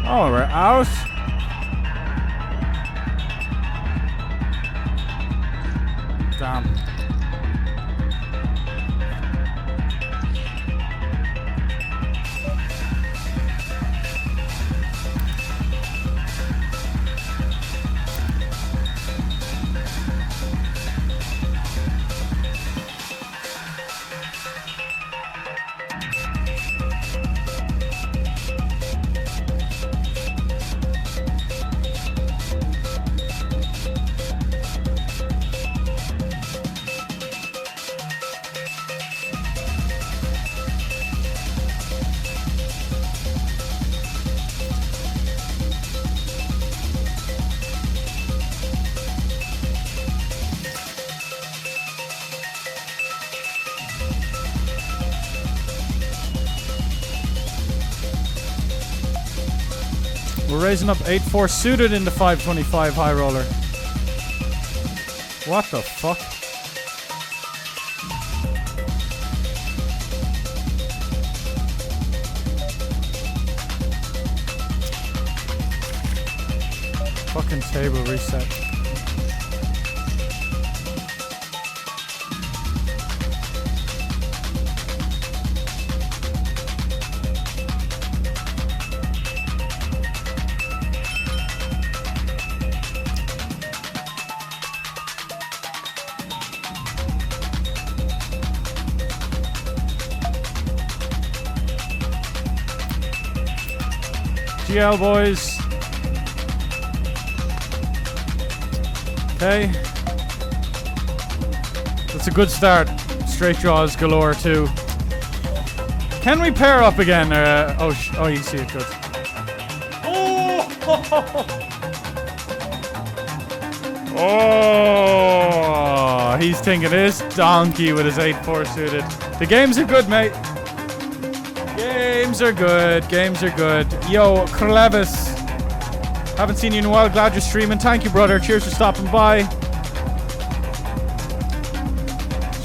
Oh, we're out. Damn. We're raising up 8-4 suited into 525 high roller. What the fuck? Fucking table reset. GL boys. Okay. That's a good start. Straight draws galore too. Can we pair up again? Oh, you see it good. Oh, he's thinking this donkey with his 8-4 suited. The games are good, mate. Games are good. Games are good. Yo, Crevis. Haven't seen you in a while. Glad you're streaming. Thank you, brother. Cheers for stopping by.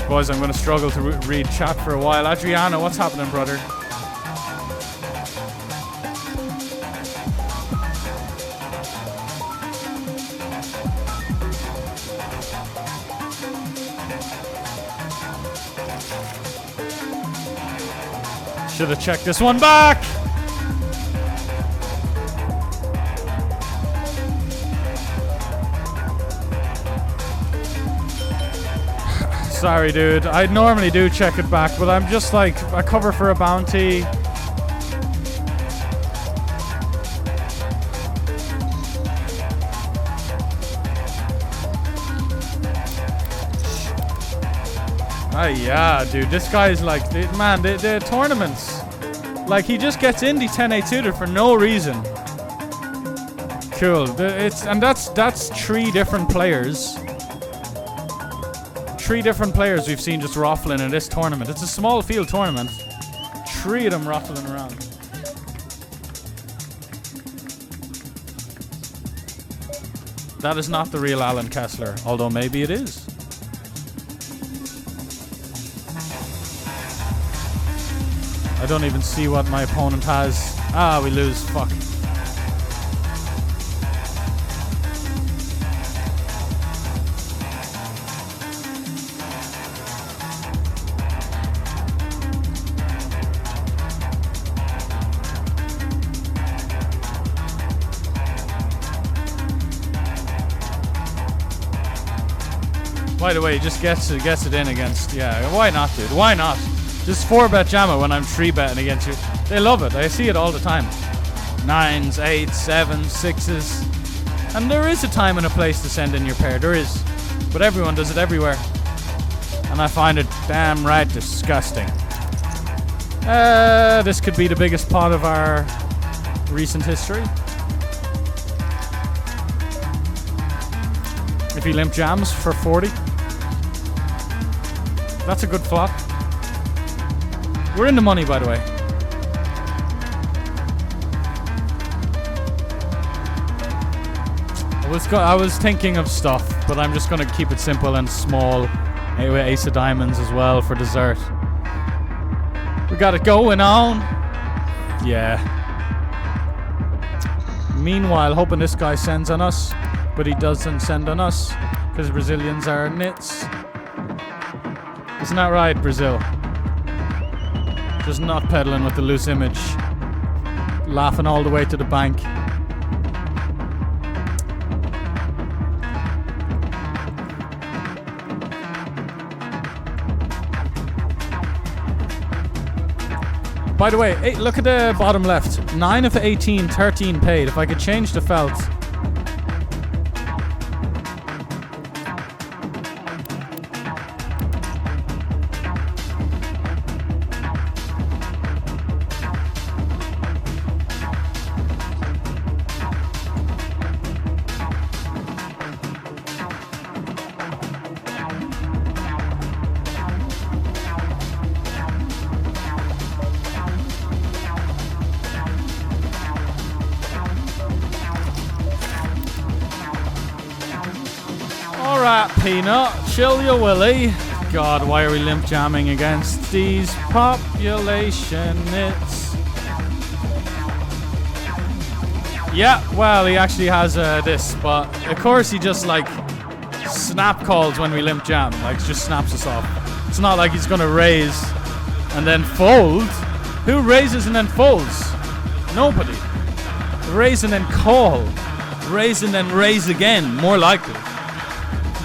Boys, I'm going to struggle to read chat for a while. Adriana, what's happening, brother? Should have checked this one back. Sorry, dude. I normally do check it back, but I'm just like a cover for a bounty. Yeah, dude. This guy's like, man, the tournaments. Like, he just gets indie 10-8 suited for no reason. Cool. That's 3 different players. 3 different players we've seen just raffling in this tournament. It's a small field tournament. 3 of them raffling around. That is not the real Alan Kessler, although maybe it is. I don't even see what my opponent has. Ah, we lose. Fuck. By the way, just gets it in against. Yeah, why not, dude? Why not? Just 4-bet jammer when I'm 3-betting against you. They love it. I see it all the time. 9s, 8s, 7s, 6s. And there is a time and a place to send in your pair. There is. But everyone does it everywhere. And I find it damn right disgusting. This could be the biggest pot of our recent history. If he limp jams for 40. That's a good flop. We're in the money, by the way. I was thinking of stuff, but I'm just going to keep it simple and small. Anyway, ace of diamonds as well for dessert. We got it going on. Yeah. Meanwhile, hoping this guy sends on us, but he doesn't send on us because Brazilians are nits. Isn't that right, Brazil? Just not peddling with the loose image. Laughing all the way to the bank. By the way, hey, look at the bottom left. 9 of 18, 13 paid. If I could change the felt. Alright, Peanut, chill your willy. God, why are we limp jamming against these population nits? Yeah, well, he actually has this, but of course he just like snap calls when we limp jam, like just snaps us off. It's not like he's gonna raise and then fold. Who raises and then folds? Nobody. Raise and then call. Raise and then raise again, more likely.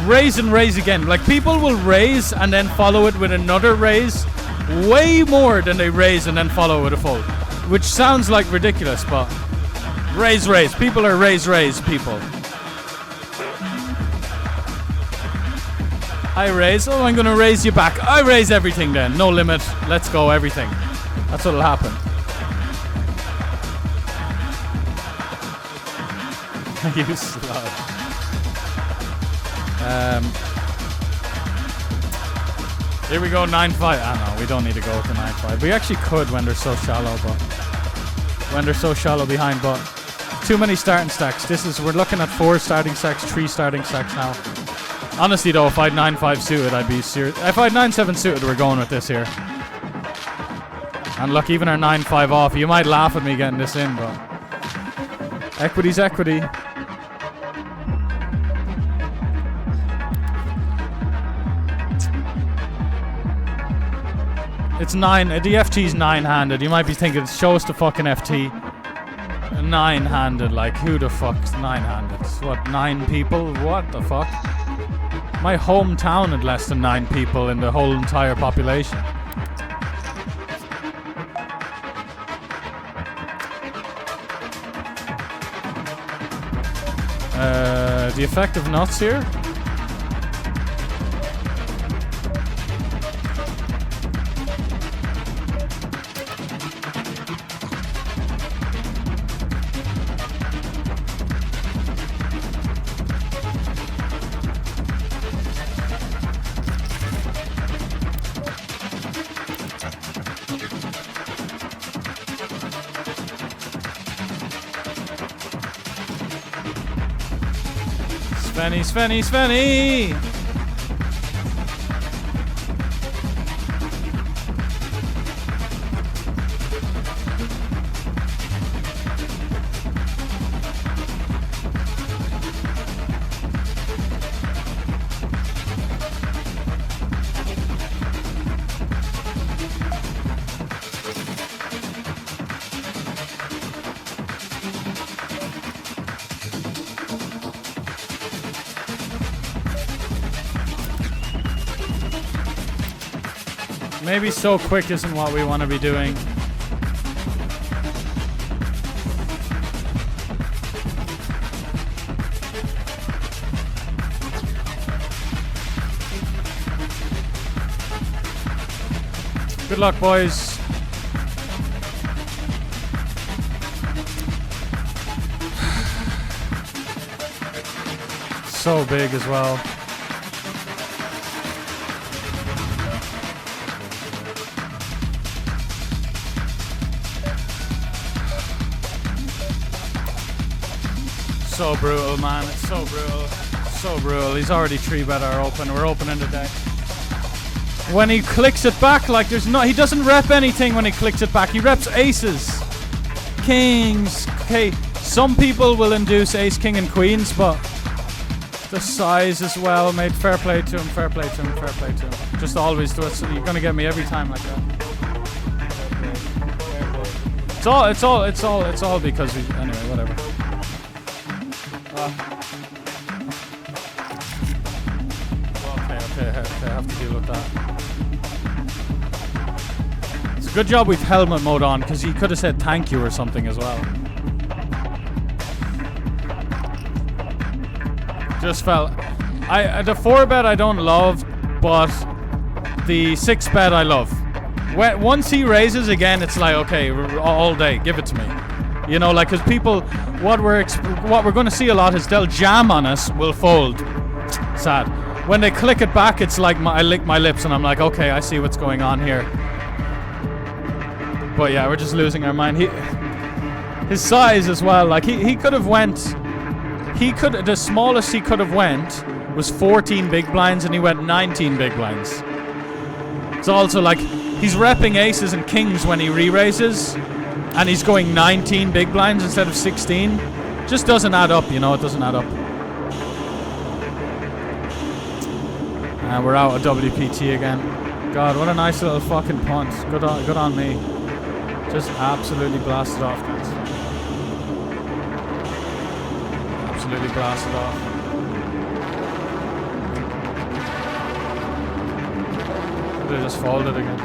Raise and raise again. Like people will raise and then follow it with another raise way more than they raise and then follow it with a fold. Which sounds like ridiculous, but raise, raise. People are raise, raise people. I raise. Oh, I'm gonna raise you back. I raise everything then. No limit. Let's go, everything. That's what'll happen. You slut. Here we go, 9-5. Ah, no, we don't need to go with the 9-5. We actually could when they're so shallow, but when they're so shallow behind, but too many starting stacks. We're looking at 4 starting stacks, 3 starting stacks now. Honestly though, if I had 9-5 suited, I'd be serious. If I had 9-7 suited, we're going with this here. And look, even our 9-5 off, you might laugh at me getting this in, but equity's equity. It's 9. The FT's 9-handed. You might be thinking, show us the fucking FT. 9-handed, like who the fuck's 9-handed? What, 9 people? What the fuck? My hometown had less than 9 people in the whole entire population. The effect of nuts here? Svenny, Svenny! Maybe so quick isn't what we want to be doing. Good luck, boys. So big as well. So brutal, man. It's so brutal. So brutal. He's already 3-bet our open. We're opening the deck. When he clicks it back, like there's no... He doesn't rep anything when he clicks it back. He reps aces. Kings. Okay, some people will induce ace, king, and queens, but the size as well made fair play to him, fair play to him, fair play to him. Just always do it. So you're going to get me every time like that. It's all because we... Anyway, whatever. Okay, I have to deal with that. It's a good job we've helmet mode on, because he could have said thank you or something as well. Just felt... the 4-bet I don't love, but the 6-bet I love. Once he raises again, it's like, okay, all day, give it to me. You know, like, because people... What we're going to see a lot is they'll jam on us, we'll fold. Sad. When they click it back, it's like I lick my lips and I'm like, okay, I see what's going on here. But yeah, we're just losing our mind. His size as well, like he could have went The smallest he could have went was 14 big blinds, and he went 19 big blinds. It's also like he's repping aces and kings when he re-raises, and he's going 19 big blinds instead of 16. Just doesn't add up, you know. It doesn't add up. And we're out of WPT again. God, what a nice little fucking punt. Good on me. Just absolutely blasted off, guys. Absolutely blasted off. Could have just folded again.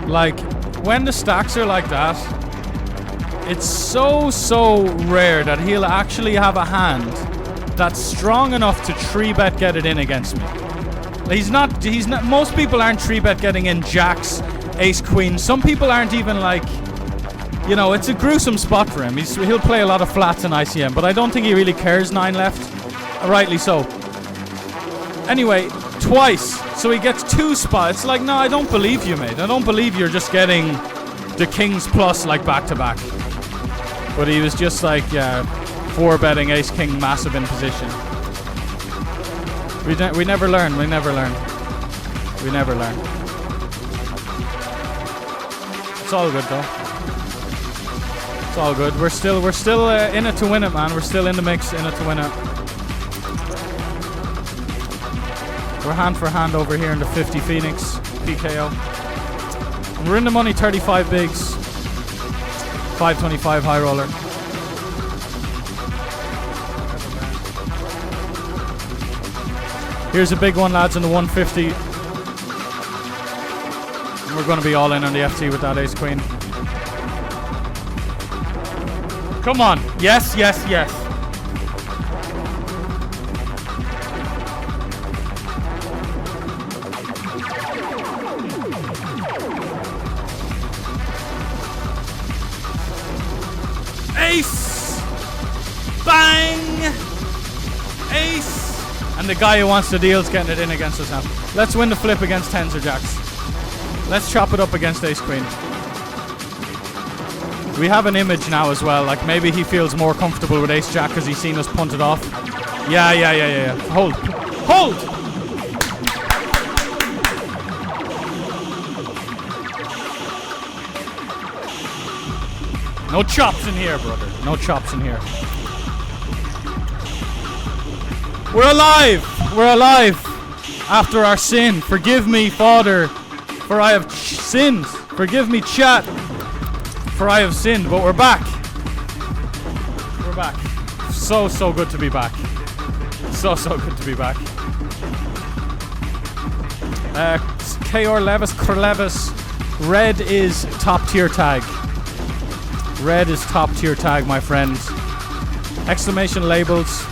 Like, when the stacks are like that, it's so rare that he'll actually have a hand that's strong enough to 3-bet get it in against me. He's not, most people aren't 3-bet getting in jacks, ace, queen. Some people aren't even like, you know, it's a gruesome spot for him. He'll play a lot of flats in ICM, but I don't think he really cares 9 left. Rightly so. Anyway, twice. So he gets 2 spots. It's like, no, I don't believe you, mate. I don't believe you're just getting the kings plus like back to back. But he was just like, yeah, 4-betting ace king massive in position. We never learn. We never learn. We never learn. It's all good though. It's all good. We're still in it to win it, man. We're still in the mix, in it to win it. We're hand for hand over here in the 50 Phoenix PKO. And we're in the money 35 bigs, 525 high roller. Here's a big one, lads, in the 150. And we're going to be all in on the FT with that ace queen. Come on. Yes, yes, yes. Ace! Bang! Ace! And the guy who wants the deal's getting it in against us now. Let's win the flip against tens or jacks. Let's chop it up against ace queen. We have an image now as well. Like maybe he feels more comfortable with ace jack because he's seen us punt it off. Yeah. Hold. Hold! No chops in here, brother. No chops in here. We're alive! We're alive! After our sin. Forgive me, Father, for I have sinned. Forgive me, chat, for I have sinned. But we're back. We're back. So good to be back. So good to be back. KR Levis, Krlevis. Red is top tier tag. Red is top tier tag, my friends. Exclamation labels.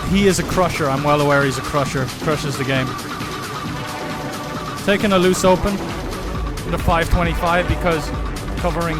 He is a crusher. I'm well aware he's a crusher. Crushes the game. Taking a loose open with a 525 because covering.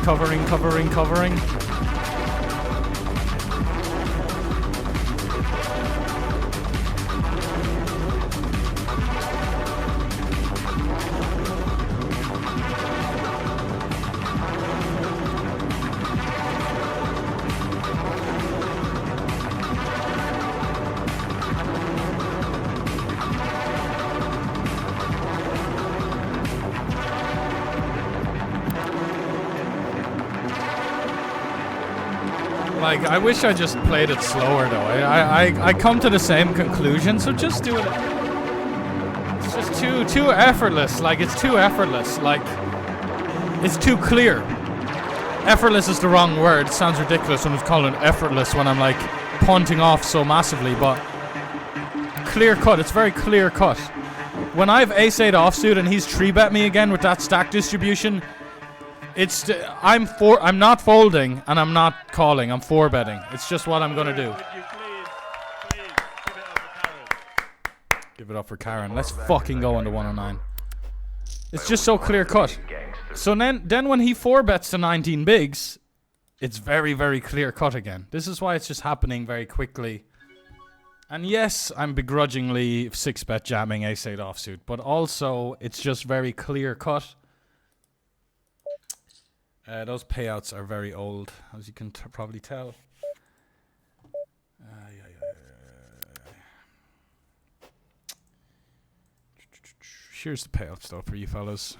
Like, I wish I just played it slower though. I come to the same conclusion, so just do it. It's just too effortless. Like, it's too effortless. Like, it's too clear. Effortless is the wrong word. It sounds ridiculous when it's called it effortless when I'm like punting off so massively, but clear cut. It's very clear cut. When I have ace-8 offsuit and he's 3-bet me again with that stack distribution, I'm not folding and I'm not calling. I'm 4-betting. It's just what I'm gonna do. Give it up for Karen. Let's fucking go into 109. It's just so clear cut. So then when he 4-bets to 19 bigs, it's very, very clear cut again. This is why it's just happening very quickly. And yes, I'm begrudgingly 6-bet jamming ace-8 offsuit, but also it's just very clear cut. Those payouts are very old, as you can probably tell. Here's the payouts though for you fellas.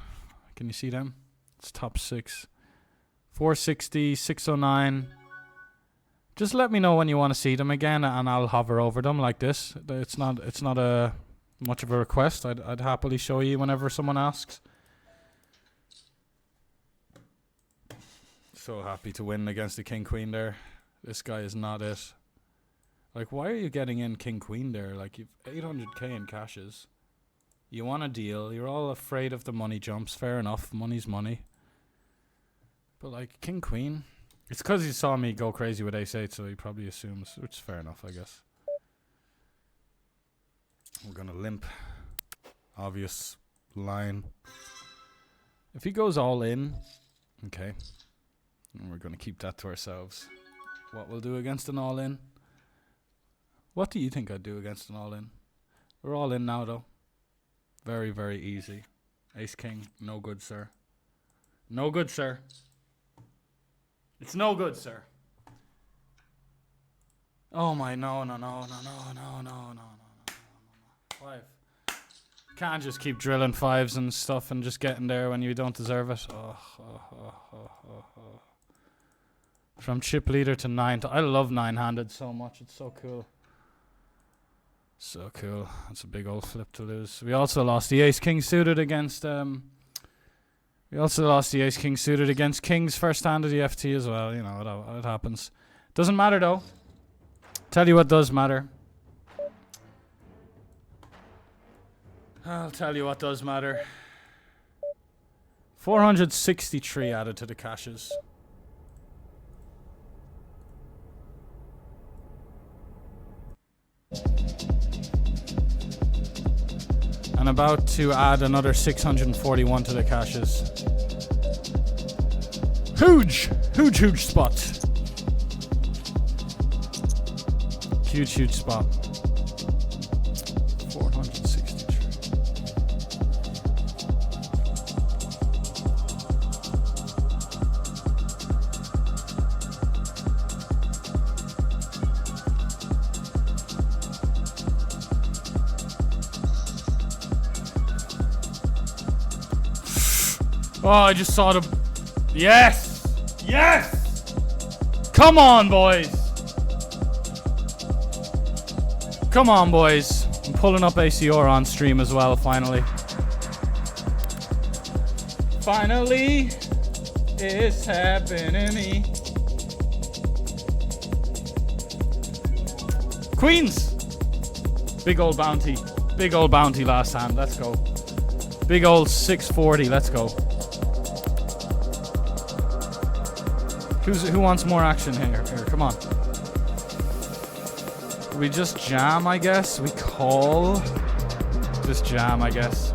Can you see them? It's top 6. 460, 609. Just let me know when you want to see them again, and I'll hover over them like this. It's not a much of a request. I'd happily show you whenever someone asks. So happy to win against the king queen there. This guy is not it. Like, why are you getting in king queen there? Like, you've 800k in cashes. You want a deal. You're all afraid of the money jumps. Fair enough. Money's money. But like king queen, it's because he saw me go crazy with ace-8, so he probably assumes, which is fair enough, I guess. We're gonna limp. Obvious line. If he goes all in, okay. And we're gonna keep that to ourselves. What we'll do against an all-in? What do you think I'd do against an all-in? We're all in now, though. Very, very easy. Ace-king, no good, sir. No good, sir. It's no good, sir. Oh my, no. 5. Can't just keep drilling 5s and stuff and just getting there when you don't deserve it. From chip leader to 9. I love 9-handed so much. It's so cool. So cool. That's a big old flip to lose. We also lost the ace-king suited against... King's first hand of the FT as well. You know, it happens. Doesn't matter, though. Tell you what does matter. I'll tell you what does matter. 463 added to the caches. And about to add another 641 to the caches. Huge spot. Huge spot. 463. Oh, I just saw the... Yes! Come on, boys! Come on, boys. I'm pulling up ACR on stream as well, finally. Finally, it's happening to me. Queens! Big old bounty. Big old bounty last hand. Let's go. Big old 640. Let's go. Who wants more action here? Here, come on. We just jam, I guess. We call. Just jam, I guess.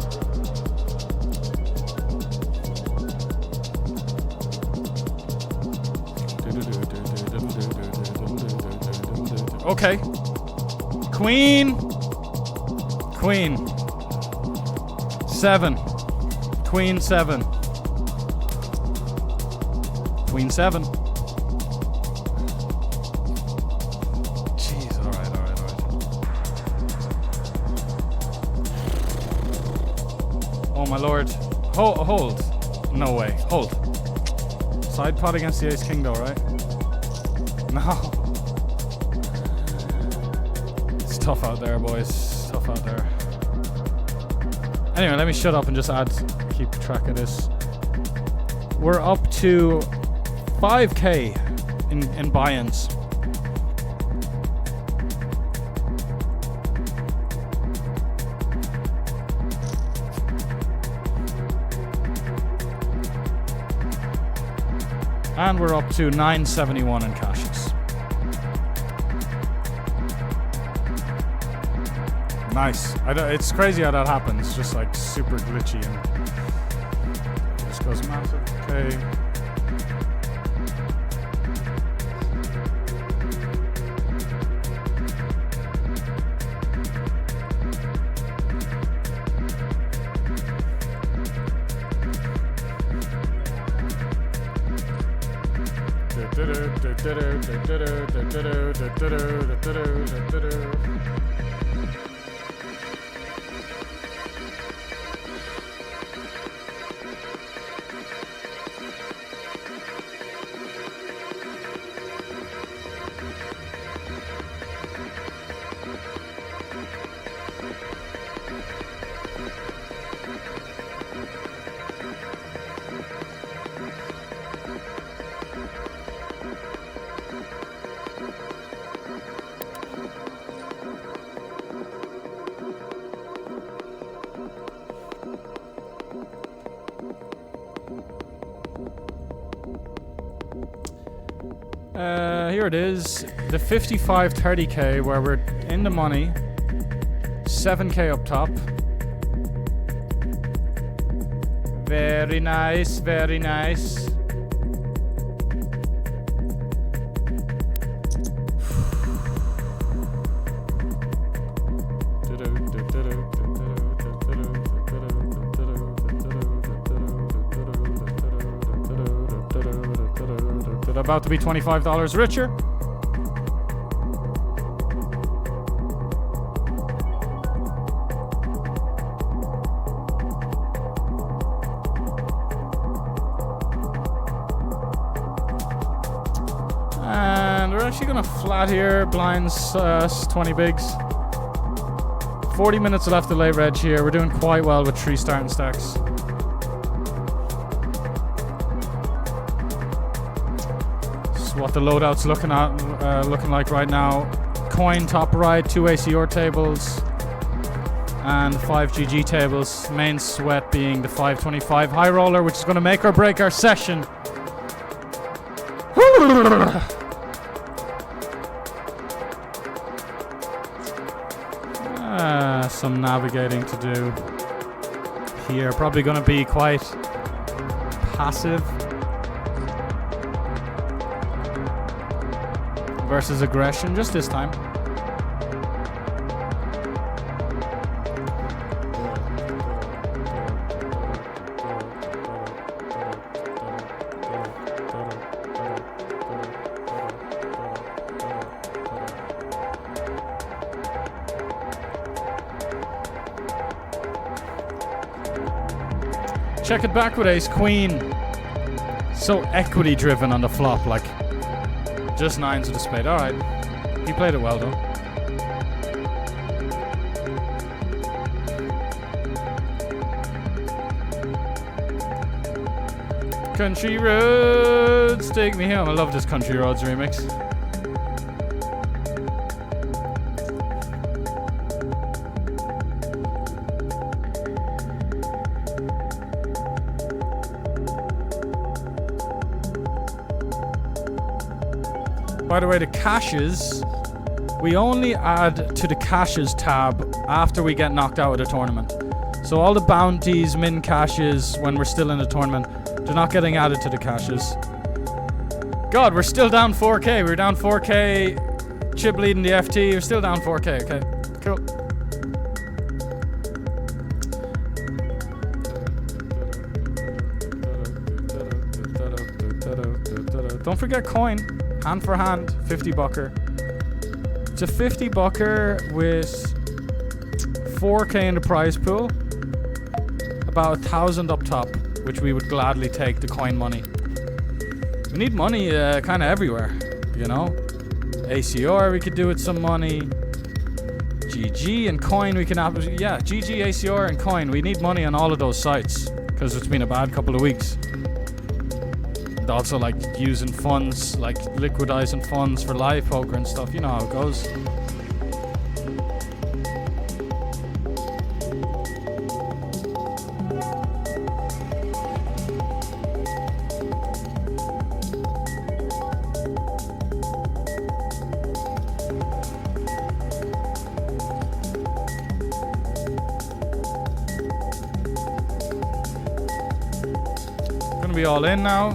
Okay. Queen. 7. Queen 7. Queen 7. Jeez, alright. Oh my lord. Hold. No way. Hold. Side pot against the ace king though, right? No. It's tough out there, boys. Tough out there. Anyway, let me shut up and just keep track of this. We're up to 5k in buy-ins. And we're up to 971 in cashes. Nice. It's crazy how that happens. Just like super glitchy and it just goes massive. Okay. Here it is, the 5530K where we're in the money, 7K up top. Very nice, very nice. About to be $25 richer. And we're actually gonna flat here, blinds 20 bigs. 40 minutes left to lay reg here. We're doing quite well with 3 starting stacks. What the loadout's looking like right now. Coin top right, 2 ACR tables and 5 GG tables. Main sweat being the 525 high roller, which is going to make or break our session. Some navigating to do here. Probably going to be quite passive versus aggression, just this time. Check it back with ace queen. So equity driven on the flop, like just 9s of the spade. Alright. He played it well though. Country roads take me home. I love this Country Roads remix. By the way, the caches, we only add to the caches tab after we get knocked out of the tournament. So all the bounties, min caches, when we're still in the tournament, they're not getting added to the caches. God, we're still down 4K. We're down 4K. Chip leading the FT. We're still down 4K. Okay, cool. Don't forget coin. Hand for hand, 50 bucker. It's a 50 bucker with 4K in the prize pool. About 1,000 up top, which we would gladly take the coin money. We need money kind of everywhere, you know? ACR we could do with some money. GG and coin we can have. Yeah, GG, ACR and coin. We need money on all of those sites because it's been a bad couple of weeks. And also like using funds, like liquidizing funds for live poker and stuff. You know how it goes. gonna be all in now.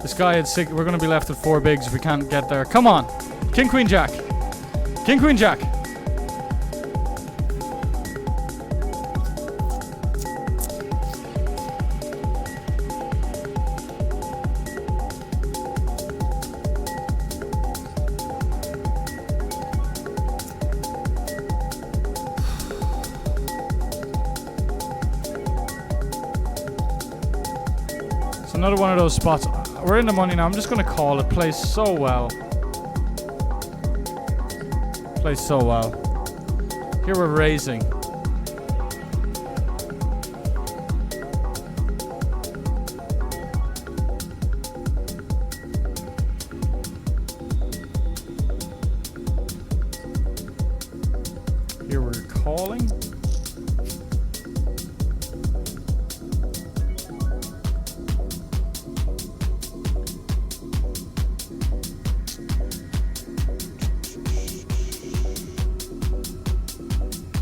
This guy had 6. We're gonna be left with 4 bigs if we can't get there. Come on. King, Queen, Jack. King, Queen, Jack. It's another one of those spots. We're in the money now. I'm just gonna call it. Plays so well. Plays so well. Here we're raising. Here we're calling.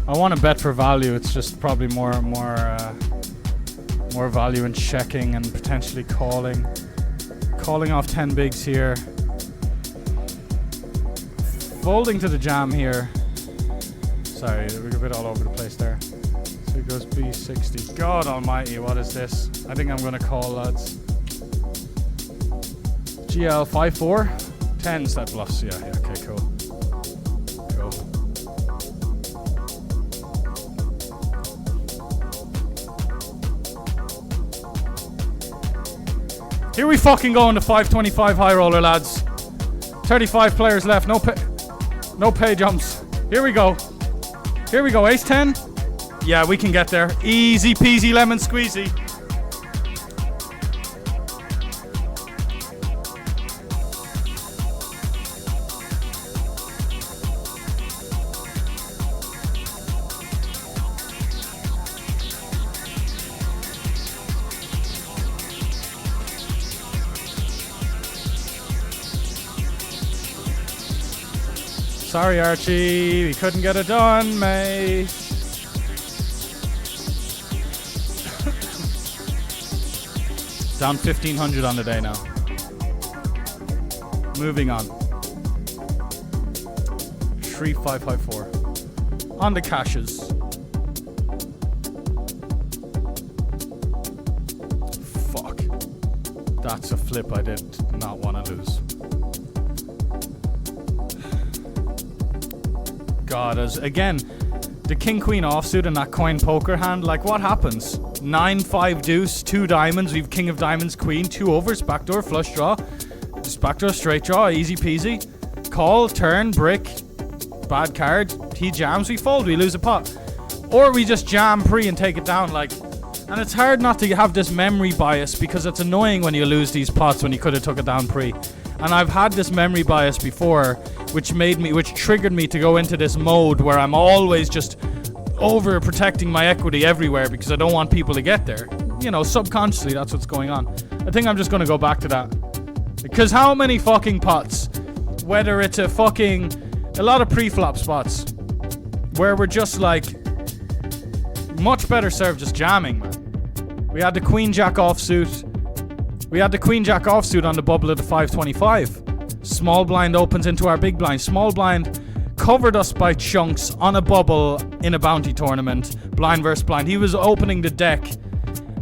I want to bet for value. It's just probably more value in checking and potentially calling off 10 bigs here. Folding to the jam here. Sorry, we're a bit all over the place there. So it goes B60. God almighty, what is this? I think I'm gonna call, lads. GL 5-4. 10 set bluffs. Yeah, okay, cool. Here we fucking go in the 525 high roller, lads. 35 players left. No pay jumps. Here we go. Here we go. Ace 10. Yeah, we can get there. Easy peasy lemon squeezy. Sorry, Archie, we couldn't get it done, mate. Down 1,500 on the day now. Moving on. 3554. On the cashes. Fuck. That's a flip I did not want to lose. God, as again, the king queen offsuit and that coin poker hand, like what happens? 9-5 deuce, 2 diamonds, we've king of diamonds, queen, 2 overs, backdoor flush draw, just backdoor straight draw, easy peasy. Call, turn, brick, bad card, he jams, we fold, we lose a pot. Or we just jam pre and take it down, like, and it's hard not to have this memory bias because it's annoying when you lose these pots when you could have took it down pre. And I've had this memory bias before, which triggered me to go into this mode where I'm always just over protecting my equity everywhere because I don't want people to get there. You know, subconsciously, that's what's going on. I think I'm just going to go back to that. Because how many fucking pots, whether it's a lot of pre-flop spots, where we're just like, much better served just jamming, man. We had the queen jack offsuit. We had the queen jack offsuit on the bubble of the 525. Small blind opens into our big blind. Small blind covered us by chunks on a bubble in a bounty tournament. Blind versus blind. He was opening the deck.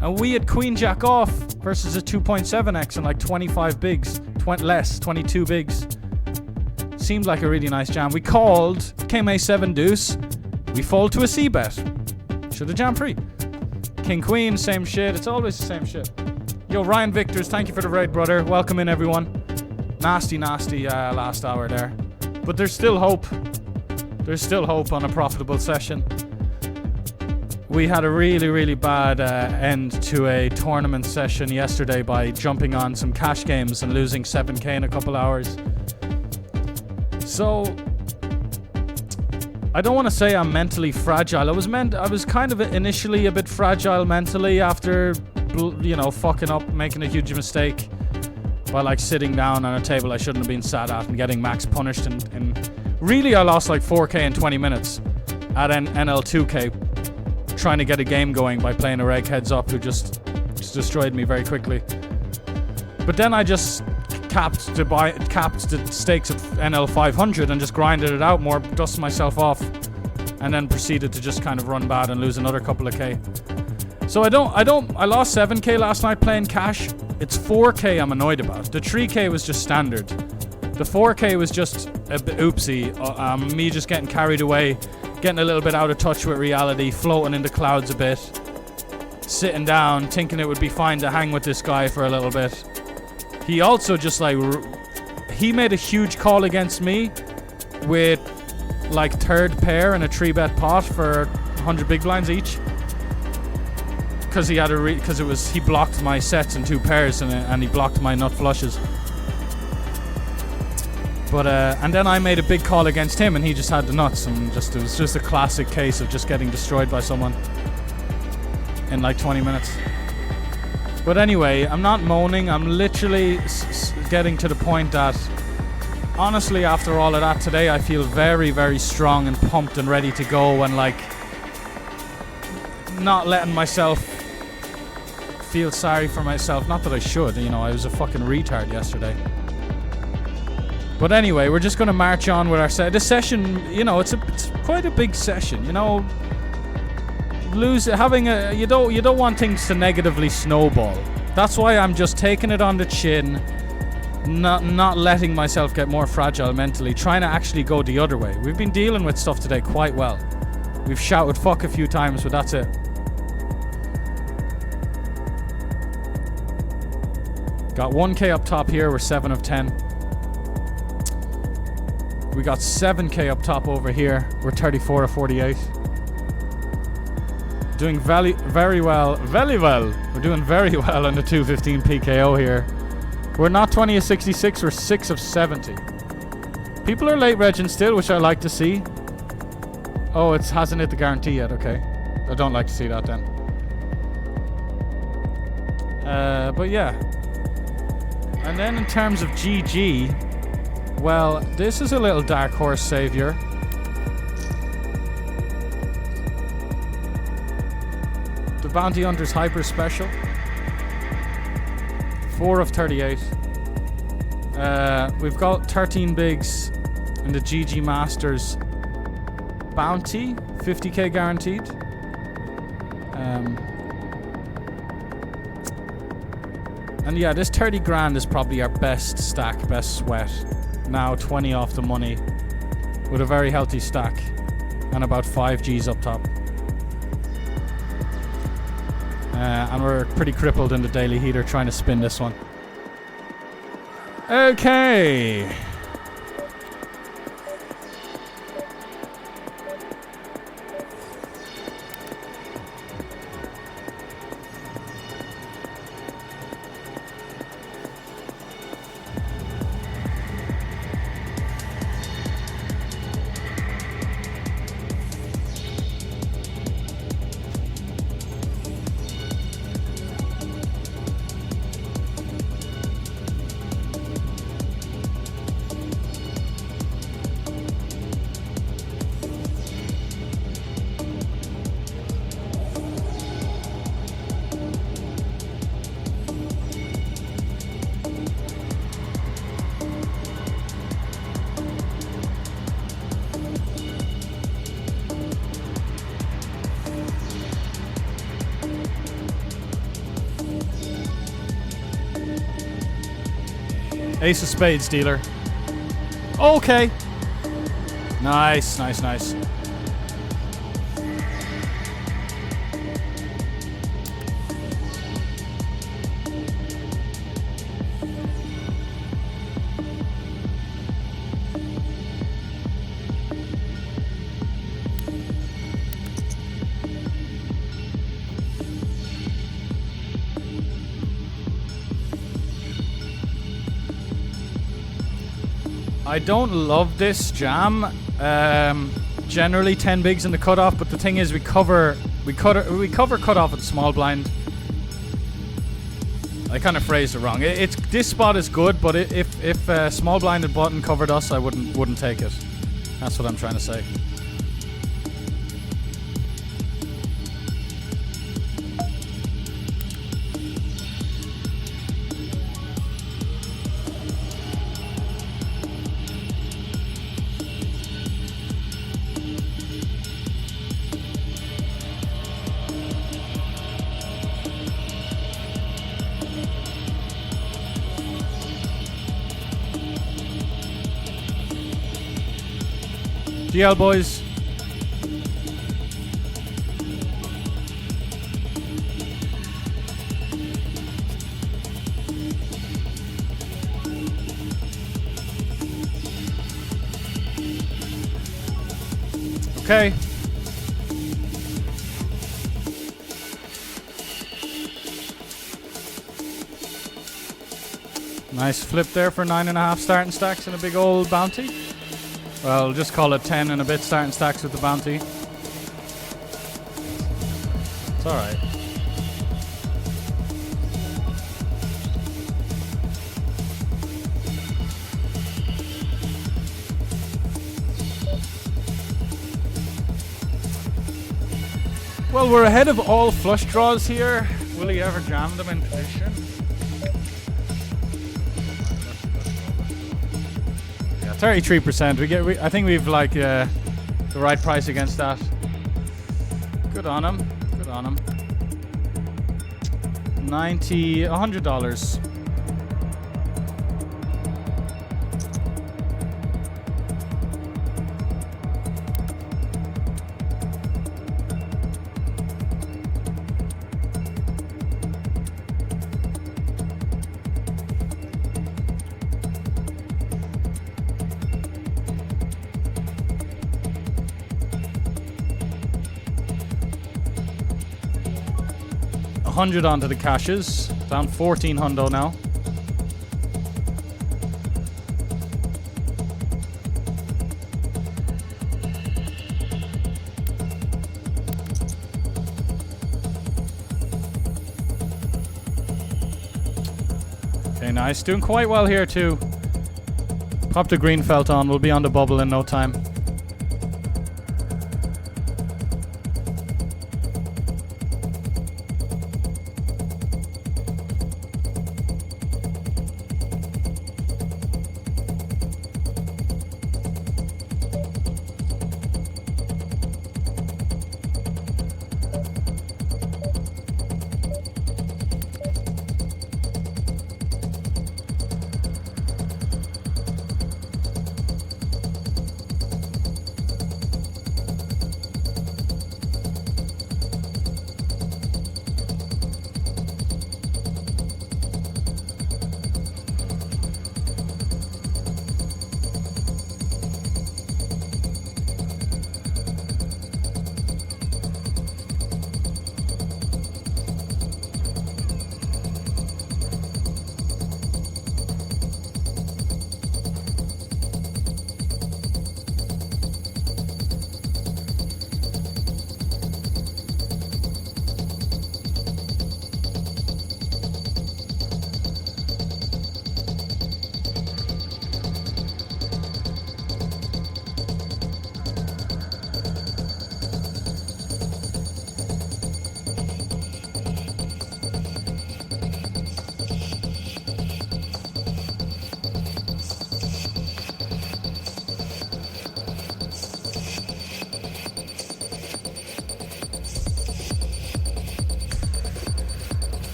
And we had queen jack off versus a 2.7x and like 25 bigs. 22 bigs. Seemed like a really nice jam. We called. Came A7 deuce. We fold to a C bet. Should have jammed free. King queen, same shit. It's always the same shit. Yo, Ryan Victors, thank you for the raid, brother. Welcome in, everyone. Nasty last hour there. But there's still hope. There's still hope on a profitable session. We had a really, really bad end to a tournament session yesterday by jumping on some cash games and losing 7k in a couple hours. So, I don't want to say I'm mentally fragile. I was kind of initially a bit fragile mentally after, you know, fucking up, making a huge mistake by like sitting down on a table I shouldn't have been sat at and getting max punished. And really, I lost like 4k in 20 minutes. at NL2K, trying to get a game going by playing a reg heads up who just destroyed me very quickly. But then I just capped the stakes at NL 500 and just grinded it out more, dusted myself off, and then proceeded to just kind of run bad and lose another couple of K. So I lost 7K last night playing cash. It's 4K I'm annoyed about. The 3K was just standard. The 4K was just a bit oopsie. Me just getting carried away, getting a little bit out of touch with reality, floating in the clouds a bit, sitting down, thinking it would be fine to hang with this guy for a little bit. He also just like, he made a huge call against me with like third pair and a 3-bet pot for 100 big blinds each. Because he had he blocked my sets and 2 pairs and he blocked my nut flushes. But and then I made a big call against him and he just had the nuts, and it was just a classic case of just getting destroyed by someone in like 20 minutes. But anyway, I'm not moaning. I'm literally getting to the point that honestly, after all of that today, I feel very, very strong and pumped and ready to go, and like not letting myself feel sorry for myself. Not that I should, you know, I was a fucking retard yesterday. But anyway, we're just going to march on with our this session, you know, it's quite a big session, you know. You don't want things to negatively snowball. That's why I'm just taking it on the chin, not letting myself get more fragile mentally, trying to actually go the other way. We've been dealing with stuff today quite well. We've shouted fuck a few times, but that's it. Got 1K up top here, we're 7 of 10. We got 7K up top over here, we're 34 of 48. Doing very well. We're doing very well on the 215 PKO here. We're not 20 of 66, we're 6 of 70. People are late regging still, which I like to see. Oh, it hasn't hit the guarantee yet, okay. I don't like to see that then. But yeah. And then in terms of GG, well, this is a little dark horse savior. The Bounty Hunter's Hyper Special. 4 of 38. We've got 13 bigs in the GG Masters Bounty. 50k guaranteed. And yeah, this 30 grand is probably our best stack, best sweat. Now 20 off the money with a very healthy stack and about 5 Gs up top. And we're pretty crippled in the daily heater trying to spin this one. Okay. Ace of Spades, dealer. Okay. Nice, nice, nice. I don't love this jam. Generally 10 bigs in the cutoff, but the thing is we cover cutoff at small blind. I kind of phrased it wrong. This spot is good, but if small blind and button covered us, I wouldn't take it. That's what I'm trying to say. GL boys. Okay. Nice flip there for 9.5 starting stacks and a big old bounty. Well, just call it 10 and a bit starting stacks with the bounty. It's alright. Well, we're ahead of all flush draws here. Will he ever jam them in position? Yeah, 33%. I think we've like the right price against that. Good on him. Good on him. $100. $100 onto the caches, down 14 hundo now. Okay, nice, doing quite well here too. Pop the green felt on, we'll be on the bubble in no time.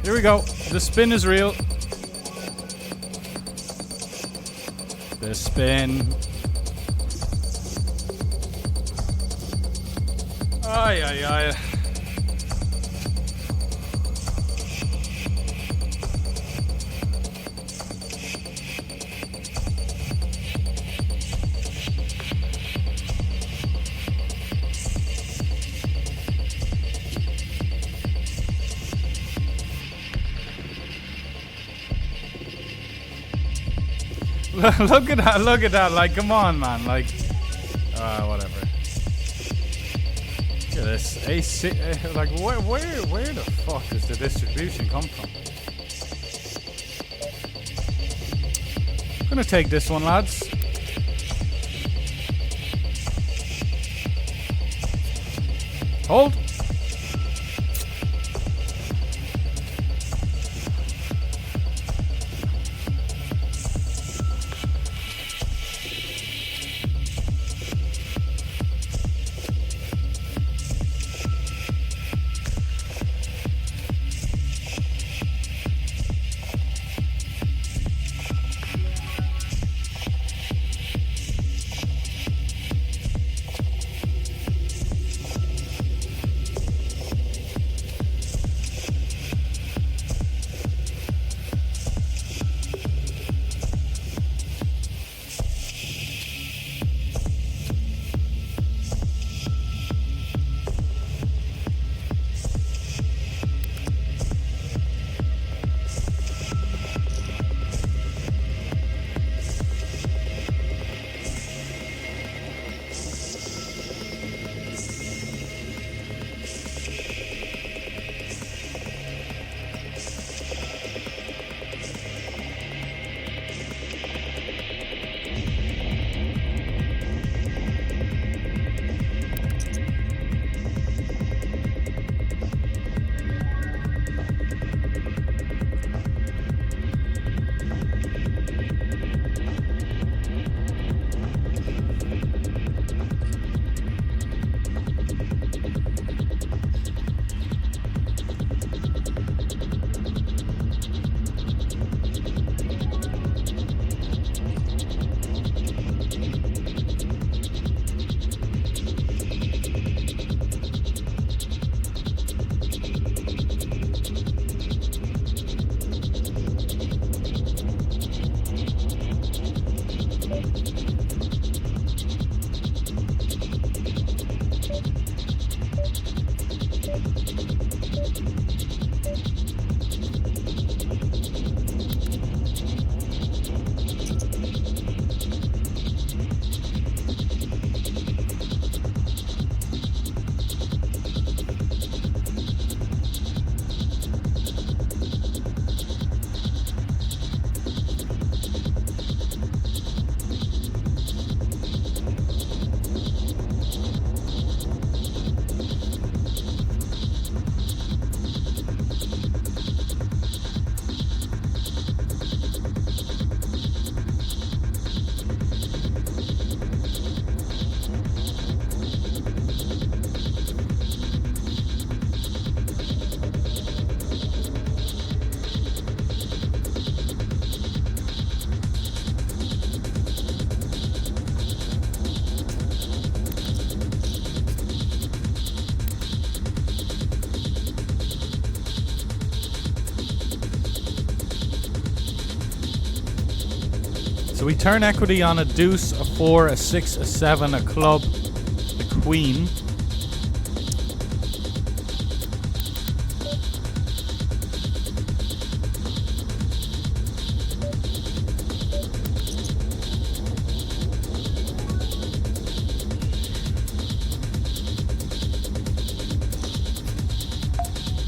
Here we go. The spin is real. The spin. Ay, ay, ay. Look at that, like, come on, man, like, whatever. Look at this, A6, like, where the fuck does the distribution come from? I'm gonna take this one, lads. Hold. So we turn equity on a deuce, a 4, a 6, a 7, a club, the queen.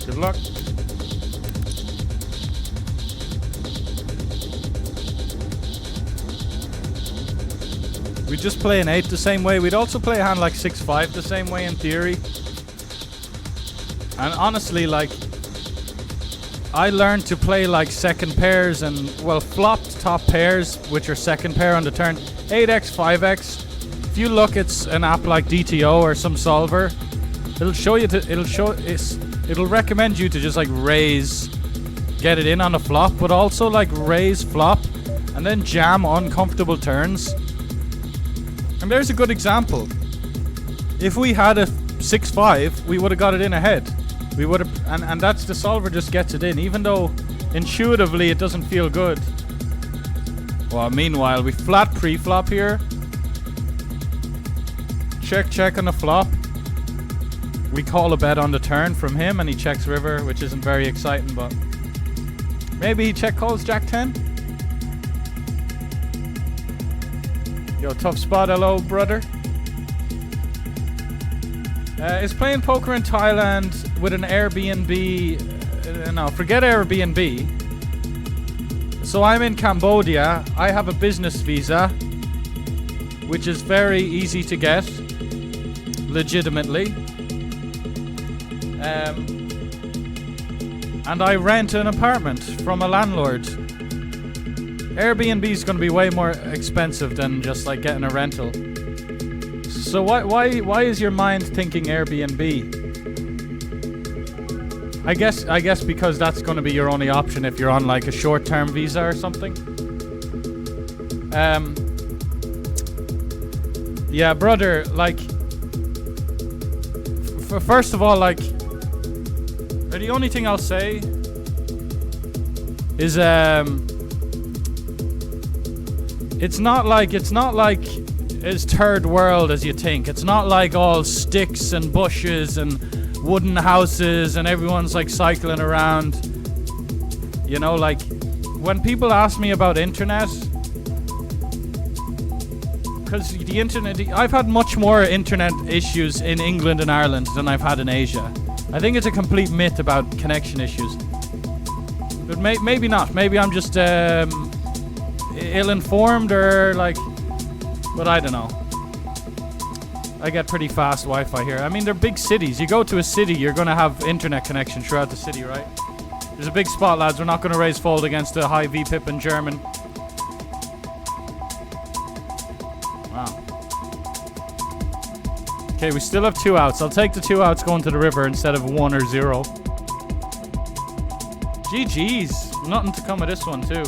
Good luck. We just play an 8 the same way. We'd also play a hand like 6-5 the same way in theory. And honestly, like, I learned to play like second pairs and, well, flopped top pairs, which are second pair on the turn. 8x, 5x. If you look, it's an app like DTO or some solver. It'll show you it'll recommend you to just like raise, get it in on a flop, but also like raise flop and then jam uncomfortable turns. And there's a good example. If we had a 6-5, we would have got it in ahead. We would have, and that's the solver just gets it in, even though intuitively it doesn't feel good. Well, meanwhile, we flat pre-flop here. Check on the flop. We call a bet on the turn from him, and he checks river, which isn't very exciting, but maybe he check calls Jack 10. Yo, tough spot, hello, brother. Is playing poker in Thailand with an Airbnb. No, forget Airbnb. So I'm in Cambodia. I have a business visa, which is very easy to get, legitimately. And I rent an apartment from a landlord. Airbnb is going to be way more expensive than just like getting a rental. So why is your mind thinking Airbnb? I guess because that's going to be your only option if you're on like a short-term visa or something. Yeah, brother, like first of all, like the only thing I'll say is it's not like as third world as you think. It's not like all sticks and bushes and wooden houses and everyone's like cycling around. You know, like when people ask me about internet, because the internet, I've had much more internet issues in England and Ireland than I've had in Asia. I think it's a complete myth about connection issues. But maybe not. Maybe I'm just ill-informed or like, but I don't know. I get pretty fast Wi-Fi here. I mean, they're big cities. You go to a city, you're going to have internet connection throughout the city, right? There's a big spot, lads. We're not going to raise fold against a high VPIP in German. Wow. Okay, we still have 2 outs. I'll take the 2 outs going to the river instead of 1 or 0. GG's. Nothing to come of this one, too.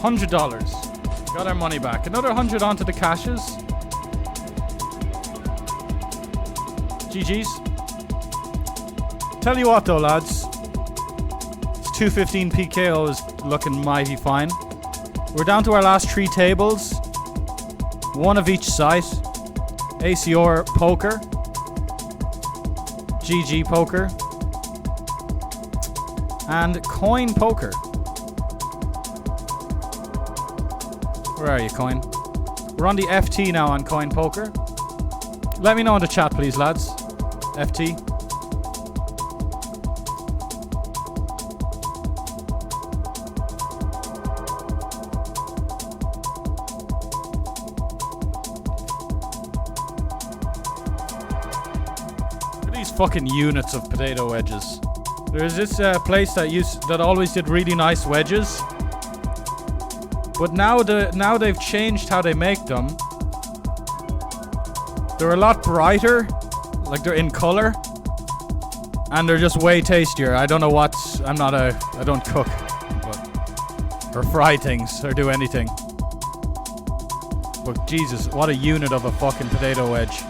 $100. Got our money back. Another 100 onto the cashes. GG's. Tell you what though, lads. It's 215 PKO is looking mighty fine. We're down to our last 3 tables. 1 of each site. ACR poker. GG poker. And coin poker. Where are you, Coin? We're on the FT now on Coin Poker. Let me know in the chat, please, lads. FT. Look at these fucking units of potato wedges. There's this place that always did really nice wedges. But now they've changed how they make them. They're a lot brighter, like they're in color, and they're just way tastier. I don't know what. I don't cook, or fry things, or do anything. But Jesus, what a unit of a fucking potato wedge.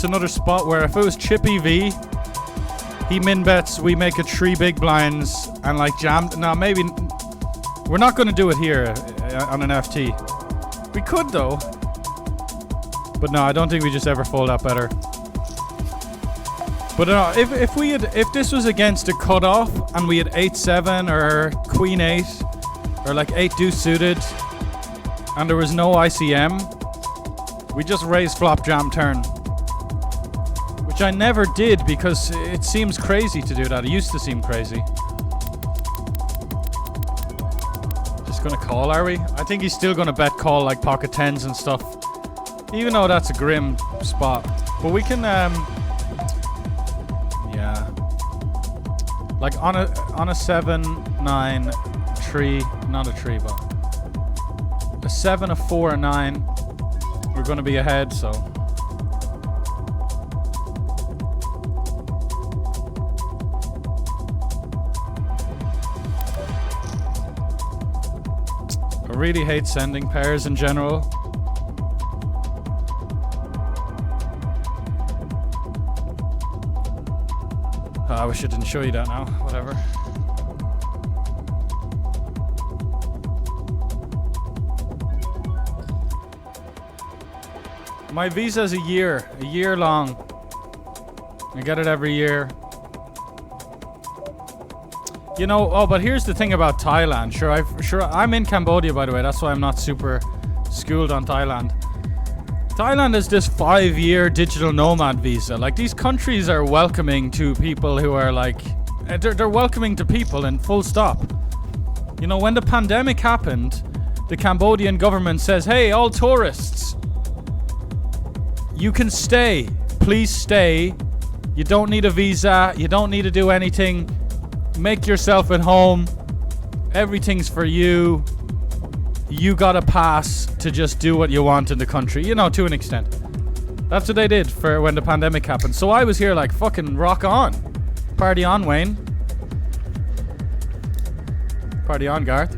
it's another spot where if it was Chippy V, he min bets, we make it 3 big blinds and like jam. Now maybe we're not going to do it here on an FT. We could though, but no, I don't think we just ever fold that better. But no, if this was against a cutoff and we had 8-7 or Queen 8 or like 8 deuce suited and there was no ICM, we just raise flop jam turn, which I never did because it seems crazy to do that. It used to seem crazy. Just gonna call, are we? I think he's still gonna bet call like pocket 10s and stuff, even though that's a grim spot. But we can yeah, like on a 7, 9, 3, not a 3, but a 7, a 4, a 9, we're gonna be ahead, so. I really hate sending pairs in general. I wish I didn't show you that now. Whatever. My visa's a year long. I get it every year. You know, oh, but here's the thing about Thailand. Sure, I'm in Cambodia, by the way. That's why I'm not super schooled on Thailand. Thailand is this 5-year digital nomad visa. Like, these countries are welcoming to people who are like, they're welcoming to people and full stop. You know, when the pandemic happened, the Cambodian government says, hey, all tourists, you can stay. Please stay. You don't need a visa. You don't need to do anything. Make yourself at home. Everything's for you. You got a pass to just do what you want in the country, you know, to an extent. That's what they did for when the pandemic happened. So I was here like, fucking rock on. Party on, Wayne. Party on, Garth.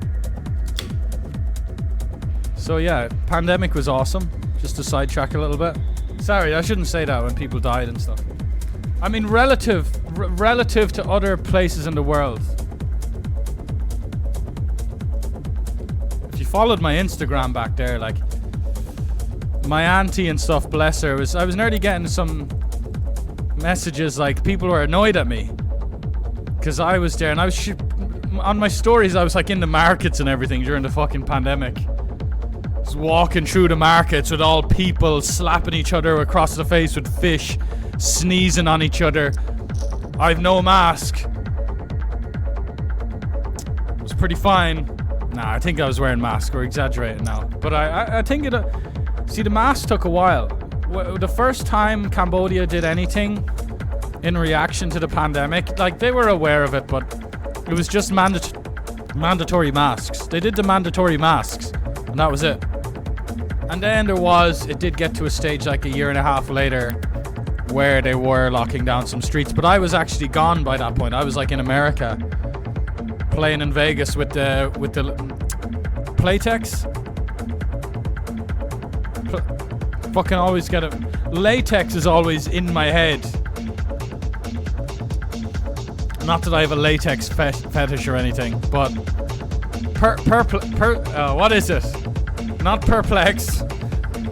So yeah, pandemic was awesome. Just to sidetrack a little bit. Sorry, I shouldn't say that when people died and stuff. I mean, relative to other places in the world. Followed my Instagram back there, like my auntie and stuff, bless her, I was nearly getting some messages like people were annoyed at me because I was there and I was on my stories. I was like in the markets and everything during the fucking pandemic, just walking through the markets with all people slapping each other across the face with fish, sneezing on each other. I've no mask. It was pretty fine. Nah, I think I was wearing masks. We're exaggerating now. But I think see, the mask took a while. The first time Cambodia did anything in reaction to the pandemic, like they were aware of it, but it was just mandatory masks. They did the mandatory masks, and that was it. And then it did get to a stage like a year and a half later where they were locking down some streets. But I was actually gone by that point. I was like in America, playing in Vegas with the Playtex. Fucking always get it. Latex is always in my head. Not that I have a latex fetish or anything, but what is it? Not perplex.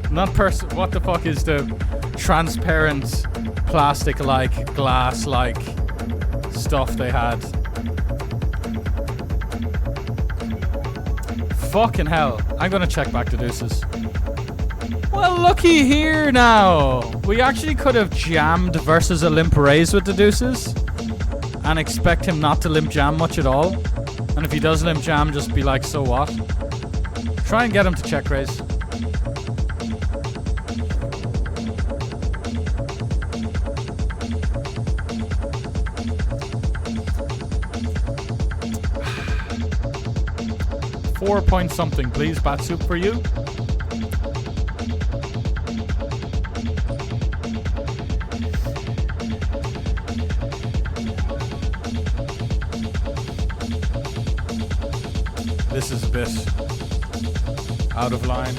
What the fuck is the transparent plastic-like, glass-like stuff they had? Fucking hell. I'm gonna check back the deuces. Well, looky here now. We actually could have jammed versus a limp raise with the deuces and expect him not to limp jam much at all. And if he does limp jam, just be like, so what? Try and get him to check raise. .4 something, please. Bat soup for you. This is a bit out of line.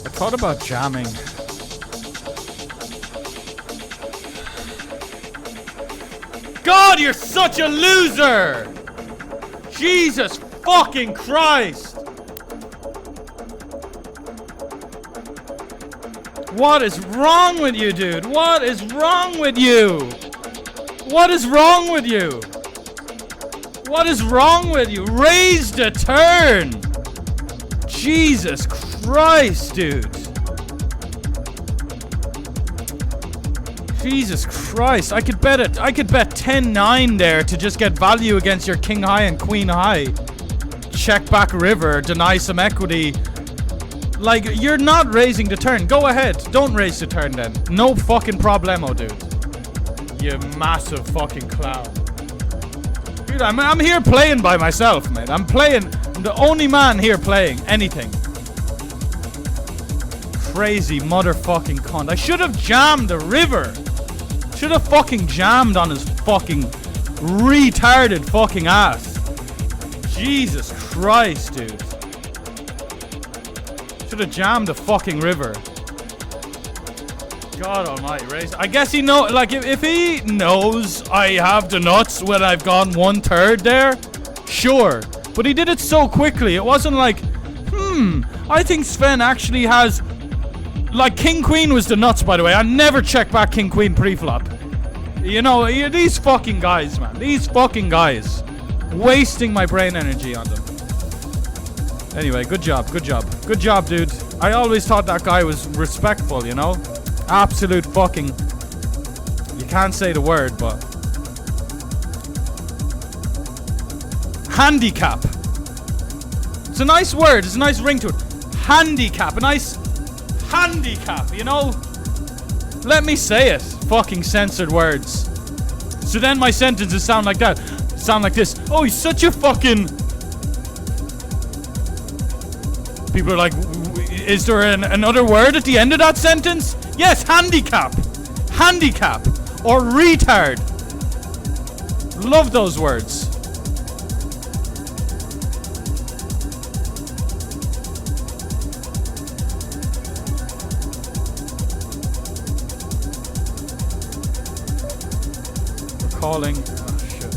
I thought about jamming. God, you're such a loser! Jesus fucking Christ! What is wrong with you, dude? What is wrong with you? What is wrong with you? What is wrong with you? Raise the turn! Jesus Christ, dude. Jesus Christ. I could bet 10-9 there to just get value against your King High and Queen High. Check back river, deny some equity. Like, you're not raising the turn. Go ahead. Don't raise the turn then. No fucking problemo, dude. You massive fucking clown. Dude, I'm here playing by myself, mate. I'm the only man here playing anything. Crazy motherfucking cunt. I should have jammed the river. Should have fucking jammed on his fucking retarded fucking ass. Jesus Christ, dude. Should have jammed the fucking river. God almighty, race. I guess he know, like, if he knows I have the nuts when I've gone 1/3 there, sure. But he did it so quickly. It wasn't like, I think Sven actually has, like, King Queen was the nuts, by the way. I never check back King Queen pre-flop. You know, these fucking guys, man. These fucking guys. Wasting my brain energy on them. Anyway, good job, good job. Good job, dude. I always thought that guy was respectful, you know? Absolute fucking... You can't say the word, but... Handicap. It's a nice word. It's a nice ring to it. Handicap. A nice handicap, you know? Let me say it. Fucking censored words. So then my sentences sound like that. Sound like this. Oh, he's such a fucking... People are like, is there another word at the end of that sentence? Yes, handicap. Handicap. Or retard. Love those words. We're calling. Oh, shit.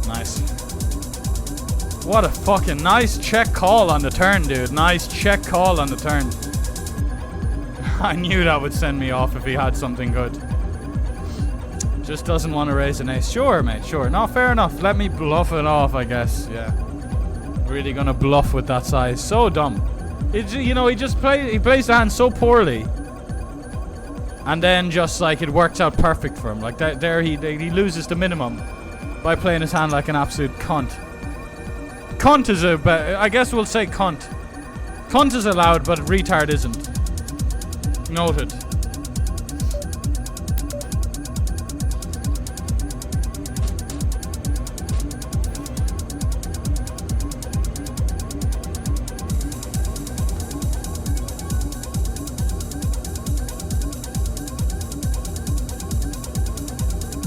Nice. What a fucking nice check call on the turn, dude. Nice check call on the turn. I knew that would send me off if he had something good. Just doesn't want to raise an ace. Sure, mate, sure. No, fair enough. Let me bluff it off, I guess. Yeah. Really gonna bluff with that size. So dumb. You know, he plays the hand so poorly. And then just like it works out perfect for him. Like that, there he loses the minimum by playing his hand like an absolute cunt. Cunt is I guess we'll say cunt. Cunt is allowed, but retard isn't. Noted.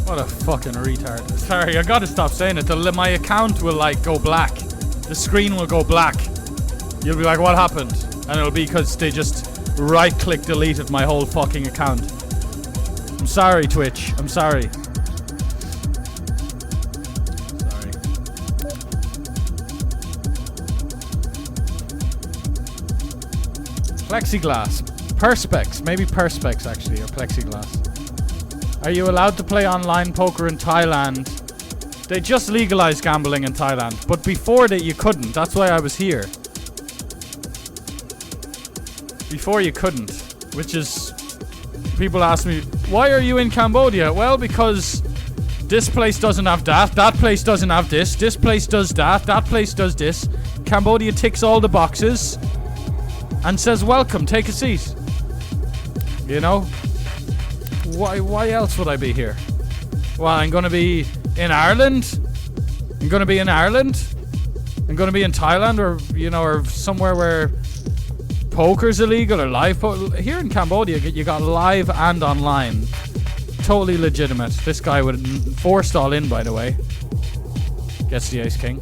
What a fucking retard. Sorry, I gotta stop saying it. My account will like go black. The screen will go black. You'll be like, what happened? And it'll be because they just right-click deleted my whole fucking account. I'm sorry, Twitch. I'm sorry. Sorry. Plexiglass. Perspex. Maybe Perspex, actually, or plexiglass. Are you allowed to play online poker in Thailand? They just legalized gambling in Thailand. But before that, you couldn't. That's why I was here. Before you couldn't. Which is... People ask me, why are you in Cambodia? Well, because this place doesn't have that. That place doesn't have this. This place does that. That place does this. Cambodia ticks all the boxes. And says, welcome, take a seat. You know? Why else would I be here? Well, I'm gonna be in Ireland. I'm gonna be in Ireland. I'm gonna be in Thailand, or you know, or somewhere where poker's illegal or live poker. Here in Cambodia, you got live and online. Totally legitimate. This guy would forced all in, by the way. Gets the ace king.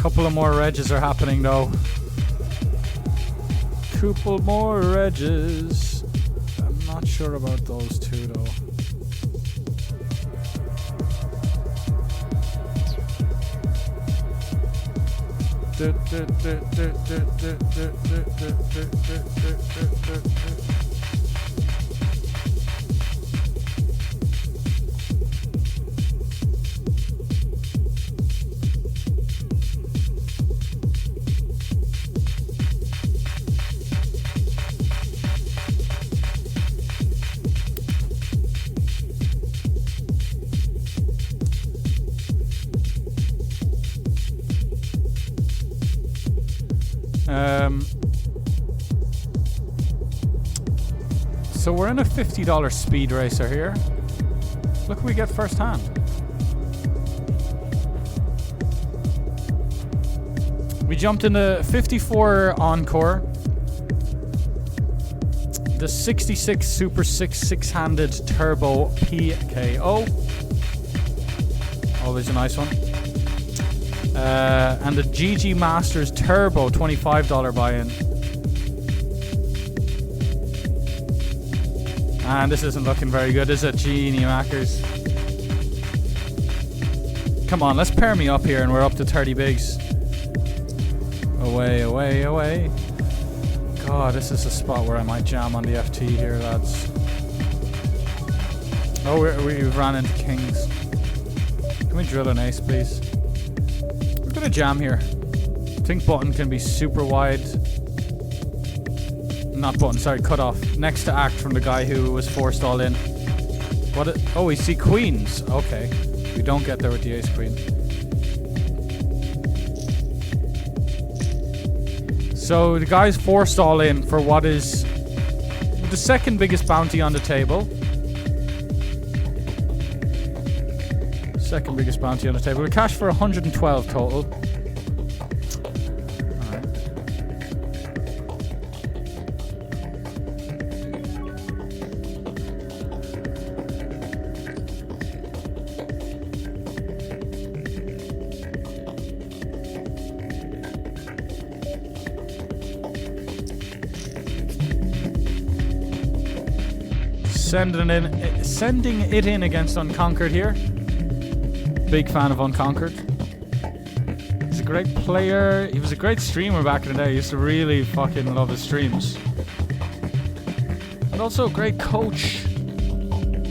Couple of more regs are happening though. Couple more regs. I'm not sure about those two though. So we're in a $50 speed racer here. Look what we get first hand. We jumped in the 54 Encore, the 66 Super 6 6-handed Turbo PKO, always a nice one, and the GG Masters Turbo $25 buy-in. And this isn't looking very good, is it, Genie Mackers? Come on, let's pair me up here and we're up to 30 bigs. Away, away, away. God, this is a spot where I might jam on the FT here, lads. Oh, we've ran into kings. Can we drill an ace, please? We're gonna jam here. I think button can be super wide. Not button, sorry, cut off. Next to act from the guy who was forced all in. What? Oh, we see queens. Okay. We don't get there with the ace queen. So the guy's forced all in for what is the second biggest bounty on the table. Second biggest bounty on the table. We cash for 112 total. Sending it in against Unconquered here. Big fan of Unconquered. He's a great player. He was a great streamer back in the day. He used to really fucking love his streams. And also a great coach.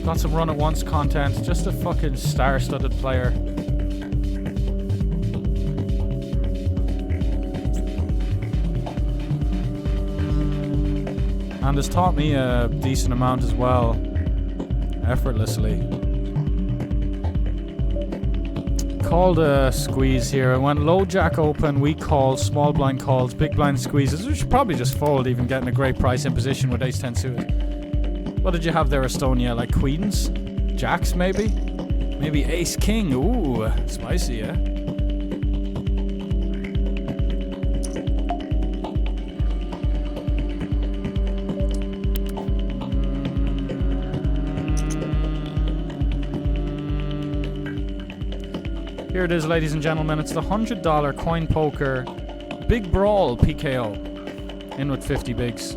Got some run at once content. Just a fucking star-studded player. And has taught me a decent amount as well, effortlessly. Called a squeeze here. When low jack open, we call, small blind calls, big blind squeezes. We should probably just fold, even getting a great price in position with ace 10 suited. What did you have there, Estonia? Like queens? Jacks, maybe? Maybe ace king. Ooh, spicy, yeah? Here it is, ladies and gentlemen. It's the $100 coin poker big brawl PKO. In with 50 bigs.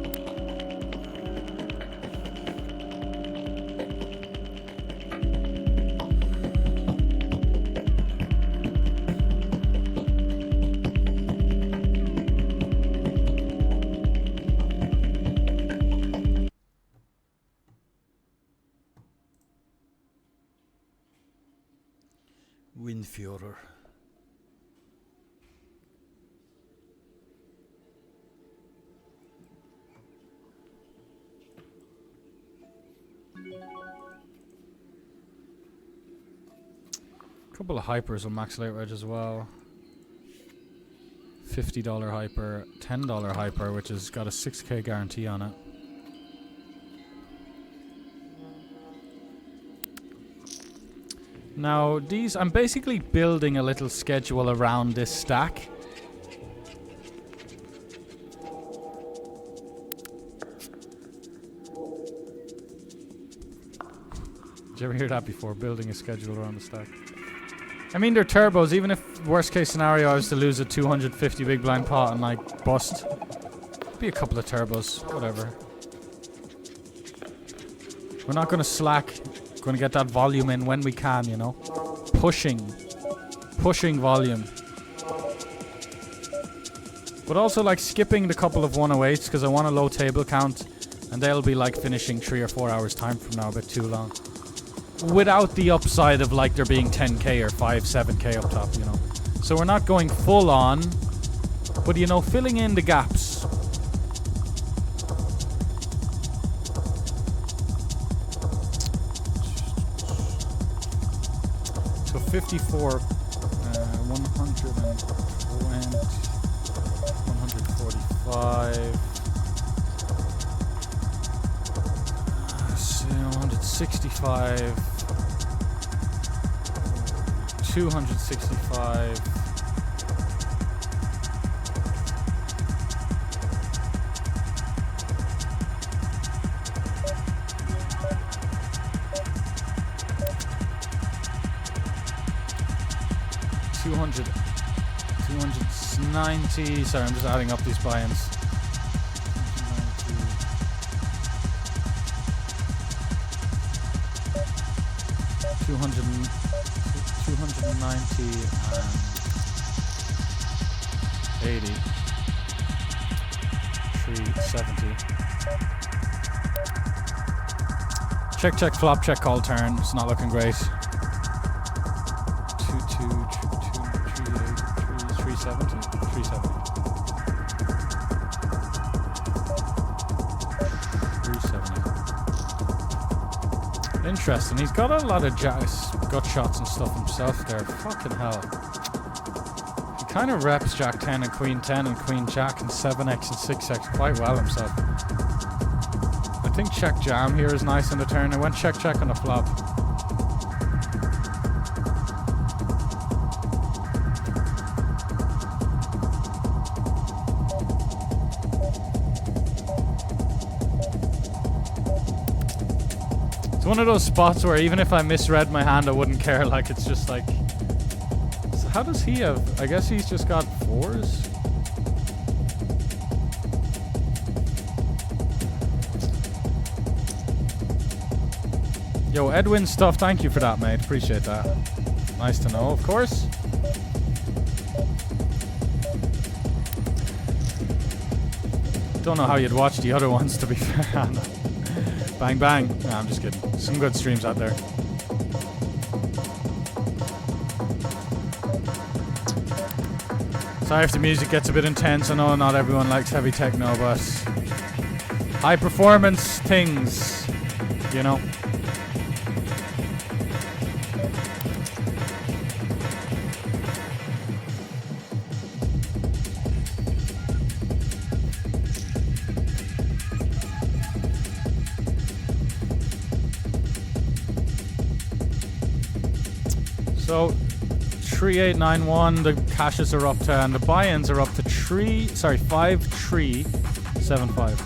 Windfjorder. Couple of hypers on max late reg as well. $50 hyper, $10 hyper, which has got a 6k guarantee on it. Now, these, I'm basically building a little schedule around this stack. Did you ever hear that before? Building a schedule around the stack. I mean, they're turbos. Even if worst case scenario I was to lose a 250 big blind pot and like bust, be a couple of turbos, whatever. We're not gonna slack. Gonna get that volume in when we can, you know. Pushing volume. But also like skipping the couple of 108s because I want a low table count, and they'll be like finishing 3 or 4 hours time from now, a bit too long. Without the upside of like there being 10k or 7k up top, you know. So we're not going full on, but you know, filling in the gaps. So 54, 120, 145. 165, 265, 290. Sorry, I'm just adding up these buy-ins. 290 and 80. 370. Check, flop, check, call, turn. It's not looking great. 370. 370. Interesting. He's got a lot of gut shots and stuff himself there. Fucking hell. He kind of reps Jack 10 and Queen 10 and Queen Jack and 7x and 6x quite well himself. I think check jam here is nice on the turn. I went check on the flop. One of those spots where even if I misread my hand I wouldn't care, like it's just like, so how does he have, I guess he's just got 4s? Yo, Edwin stuff, thank you for that, mate, appreciate that. Nice to know, of course. Don't know how you'd watch the other ones, to be fair. Bang bang. Nah, I'm just kidding. Some good streams out there. Sorry if the music gets a bit intense. I know not everyone likes heavy techno, but high performance things, you know. So 3891, the cashes are up to, and the buy-ins are up to 5375.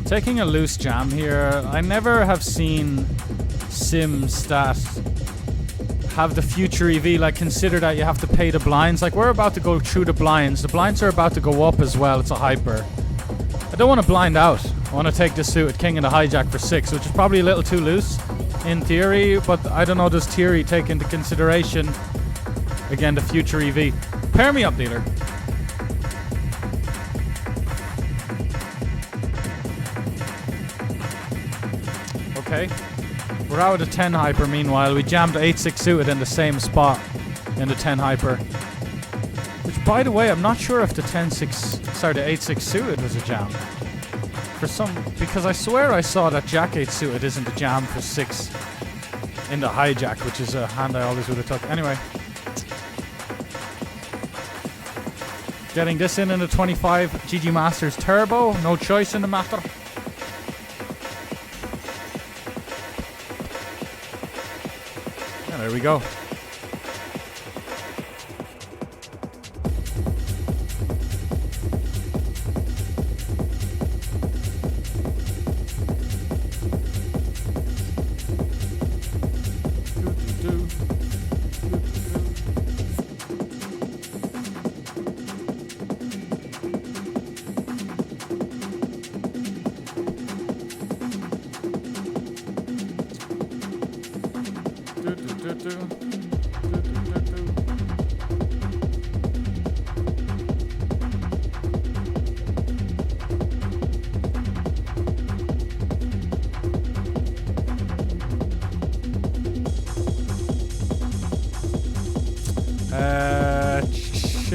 Taking a loose jam here. I never have seen sims that have the future EV, like consider that you have to pay the blinds. Like we're about to go through the blinds are about to go up as well. It's a hyper. I don't want to blind out. I want to take this suited king and a hijack for 6, which is probably a little too loose in theory, but I don't know, does theory take into consideration again the future EV? Pair me up, dealer. Okay. We're out of the 10 hyper meanwhile. We jammed 8-6 suited in the same spot in the 10 hyper. Which, by the way, I'm not sure if the 8-6 suited was a jam. Because I swear I saw that Jack 8 suited isn't a jam for 6 in the hijack, which is a hand I always would have took. Anyway. Getting this in the 25 GG Masters Turbo. No choice in the matter. There we go.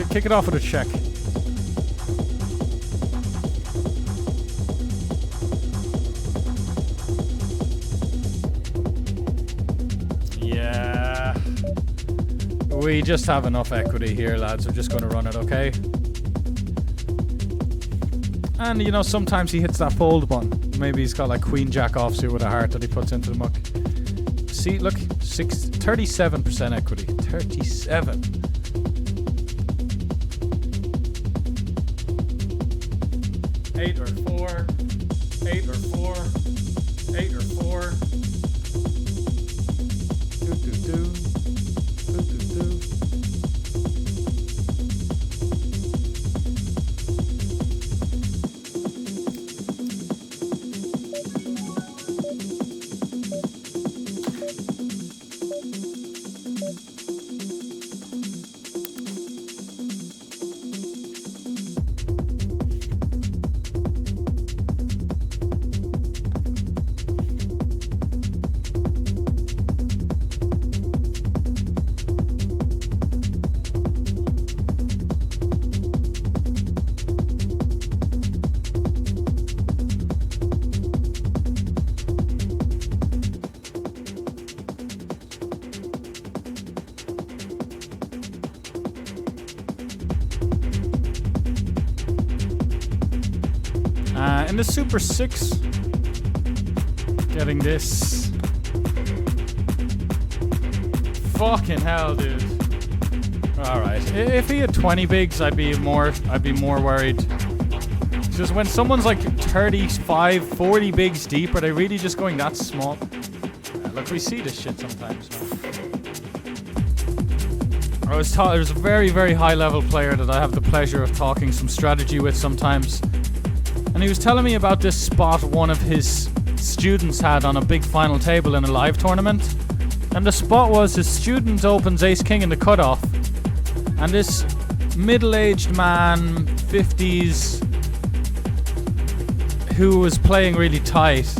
Kick it off with a check. Yeah. We just have enough equity here, lads. We're just going to run it, okay? And, you know, sometimes he hits that fold button. Maybe he's got like Queen Jack offsuit with a heart that he puts into the muck. See, look, 37% equity. 37. Eight or four. In the Super 6, getting this. Fucking hell, dude. Alright. If he had 20 bigs, I'd be more worried. Just when someone's like 35, 40 bigs deep, are they really just going that small? Look, we see this shit sometimes. I was taught there's a very, very high level player that I have the pleasure of talking some strategy with sometimes. And he was telling me about this spot one of his students had on a big final table in a live tournament. And the spot was his student opens ace king in the cutoff. And this middle-aged man, 50s, who was playing really tight,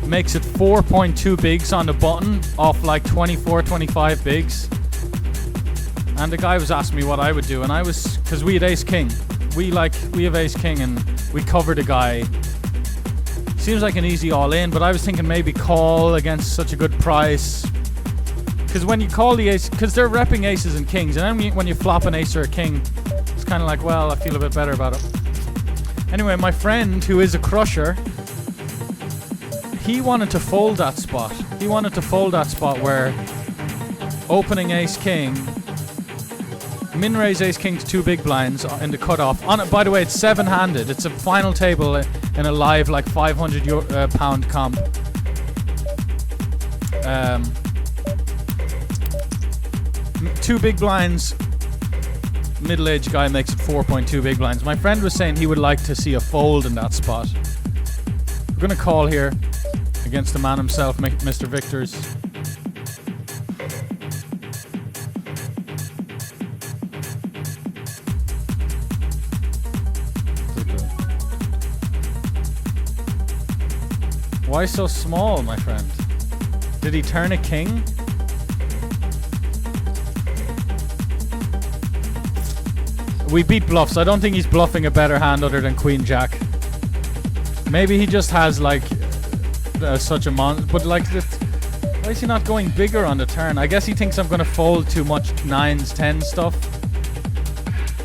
makes it 4.2 bigs on the button off like 24, 25 bigs. And the guy was asking me what I would do. And I was, because we had ace king. We have ace king and we covered a guy. Seems like an easy all-in, but I was thinking maybe call against such a good price. Because when you call the ace, because they're repping aces and kings, and then when you flop an ace or a king, it's kind of like, well, I feel a bit better about it. Anyway, my friend, who is a crusher, he wanted to fold that spot. He wanted to fold that spot where opening ace king, min raise ace king to 2 big blinds in the cutoff. On it, by the way, it's 7-handed. It's a final table in a live like 500 pound comp. 2 big blinds. Middle-aged guy makes it 4.2 big blinds. My friend was saying he would like to see a fold in that spot. We're gonna call here against the man himself, Mr. Victors. Why so small, my friend? Did he turn a king? We beat bluffs. I don't think he's bluffing a better hand other than Queen Jack. Maybe he just has like such a but like, why is he not going bigger on the turn? I guess he thinks I'm going to fold too much 9s, 10 stuff.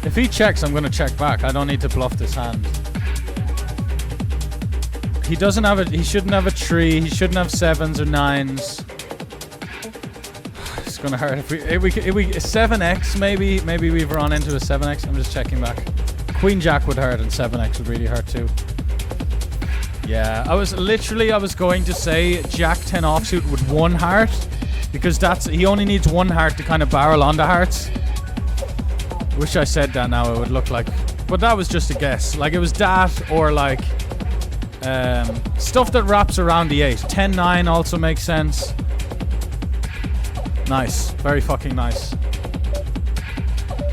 If he checks, I'm going to check back. I don't need to bluff this hand. He doesn't have he shouldn't have a tree. He shouldn't have 7s or 9s. gonna hurt if we 7x maybe we've run into a 7x. I'm just checking back. Queen Jack would hurt and 7x would really hurt too. Yeah, I was going to say Jack 10 offsuit with 1 heart because he only needs 1 heart to kind of barrel onto hearts. Wish I said that now. It would look like, but that was just a guess. Like it was that or like stuff that wraps around the 8. 10-9 also makes sense. Nice, very fucking nice.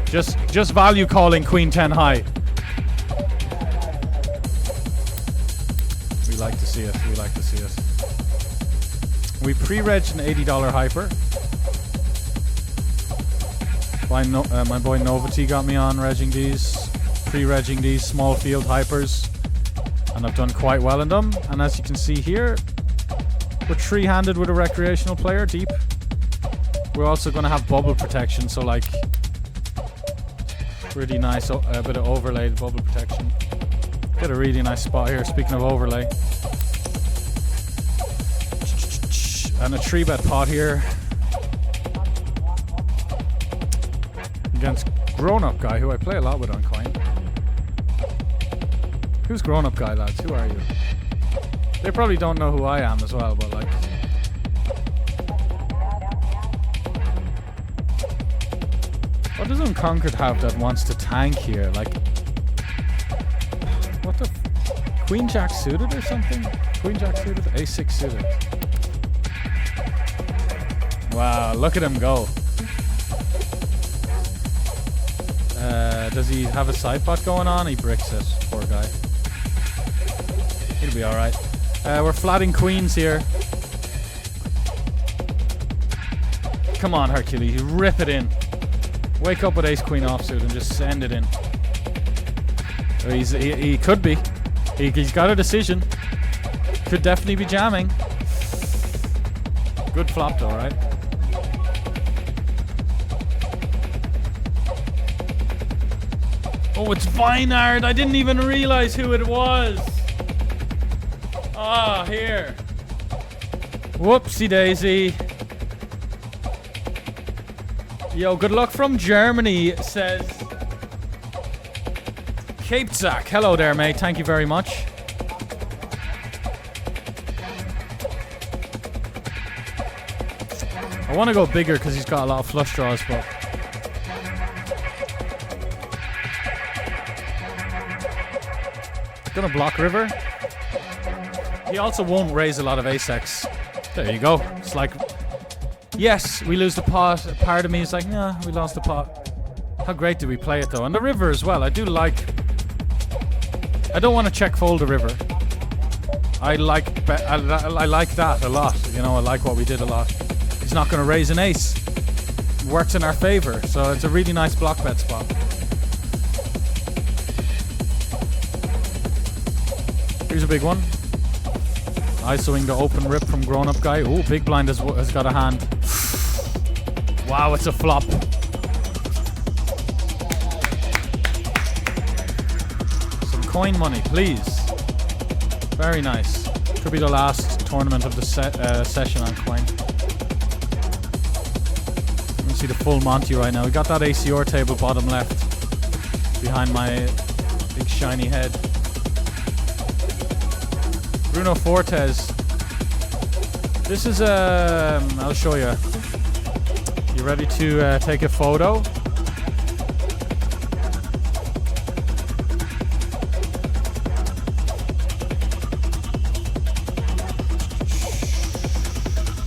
Just value calling Queen 10 high. We like to see it. We like to see it. We pre-regged an $80 hyper. My boy Novity got me on regging these, pre-regging these small field hypers, and I've done quite well in them. And as you can see here, we're 3-handed with a recreational player deep. We're also going to have bubble protection, so like really nice, a bit of overlaid bubble protection. Get a really nice spot here. Speaking of overlay, and a 3-bet pot here against Grown-Up Guy, who I play a lot with on Coin. Who's Grown-Up Guy, lads? Who are you? They probably don't know who I am as well, but like. What does Unconquered have that wants to tank here? Like, what the? Queen Jack suited or something? Queen Jack suited? A6 suited. Wow, look at him go. Does he have a side pot going on? He bricks it, poor guy. He'll be alright. We're flatting queens here. Come on, Hercules, rip it in. Wake up with ace queen offsuit and just send it in. He could be. He's got a decision. Could definitely be jamming. Good flop though, right? Oh, it's Vinard. I didn't even realize who it was. Ah, here. Whoopsie daisy. Yo, good luck from Germany, says 𝐒𝐯𝐞𝐧𝐂𝐚𝐥𝐥𝐬. Hello there, mate. Thank you very much. I want to go bigger because he's got a lot of flush draws, but gonna block river. He also won't raise a lot of ace-X. There you go. It's like, yes, we lose the pot. Part of me is like, nah, we lost the pot. How great did we play it though? And the river as well. I do like. I don't want to check fold the river. I like that a lot. You know, I like what we did a lot. He's not going to raise an ace. It works in our favor, so it's a really nice block bet spot. Here's a big one. ISOing the open rip from Grown-Up Guy. Oh, big blind has got a hand. Wow, it's a flop. Some coin money, please. Very nice. Could be the last tournament of the session on coin. You can see the full Monty right now. We got that ACR table bottom left behind my big shiny head. Bruno Fortes. This is I'll show you. You ready to take a photo?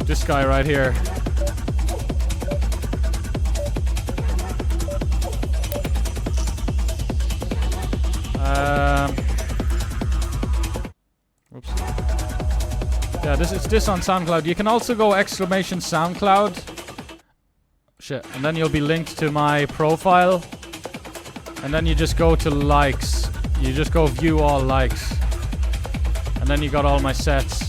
This guy right here. Yeah, this on SoundCloud. You can also go exclamation SoundCloud. Shit. And then you'll be linked to my profile. And then you just go to likes. You just go view all likes. And then you got all my sets.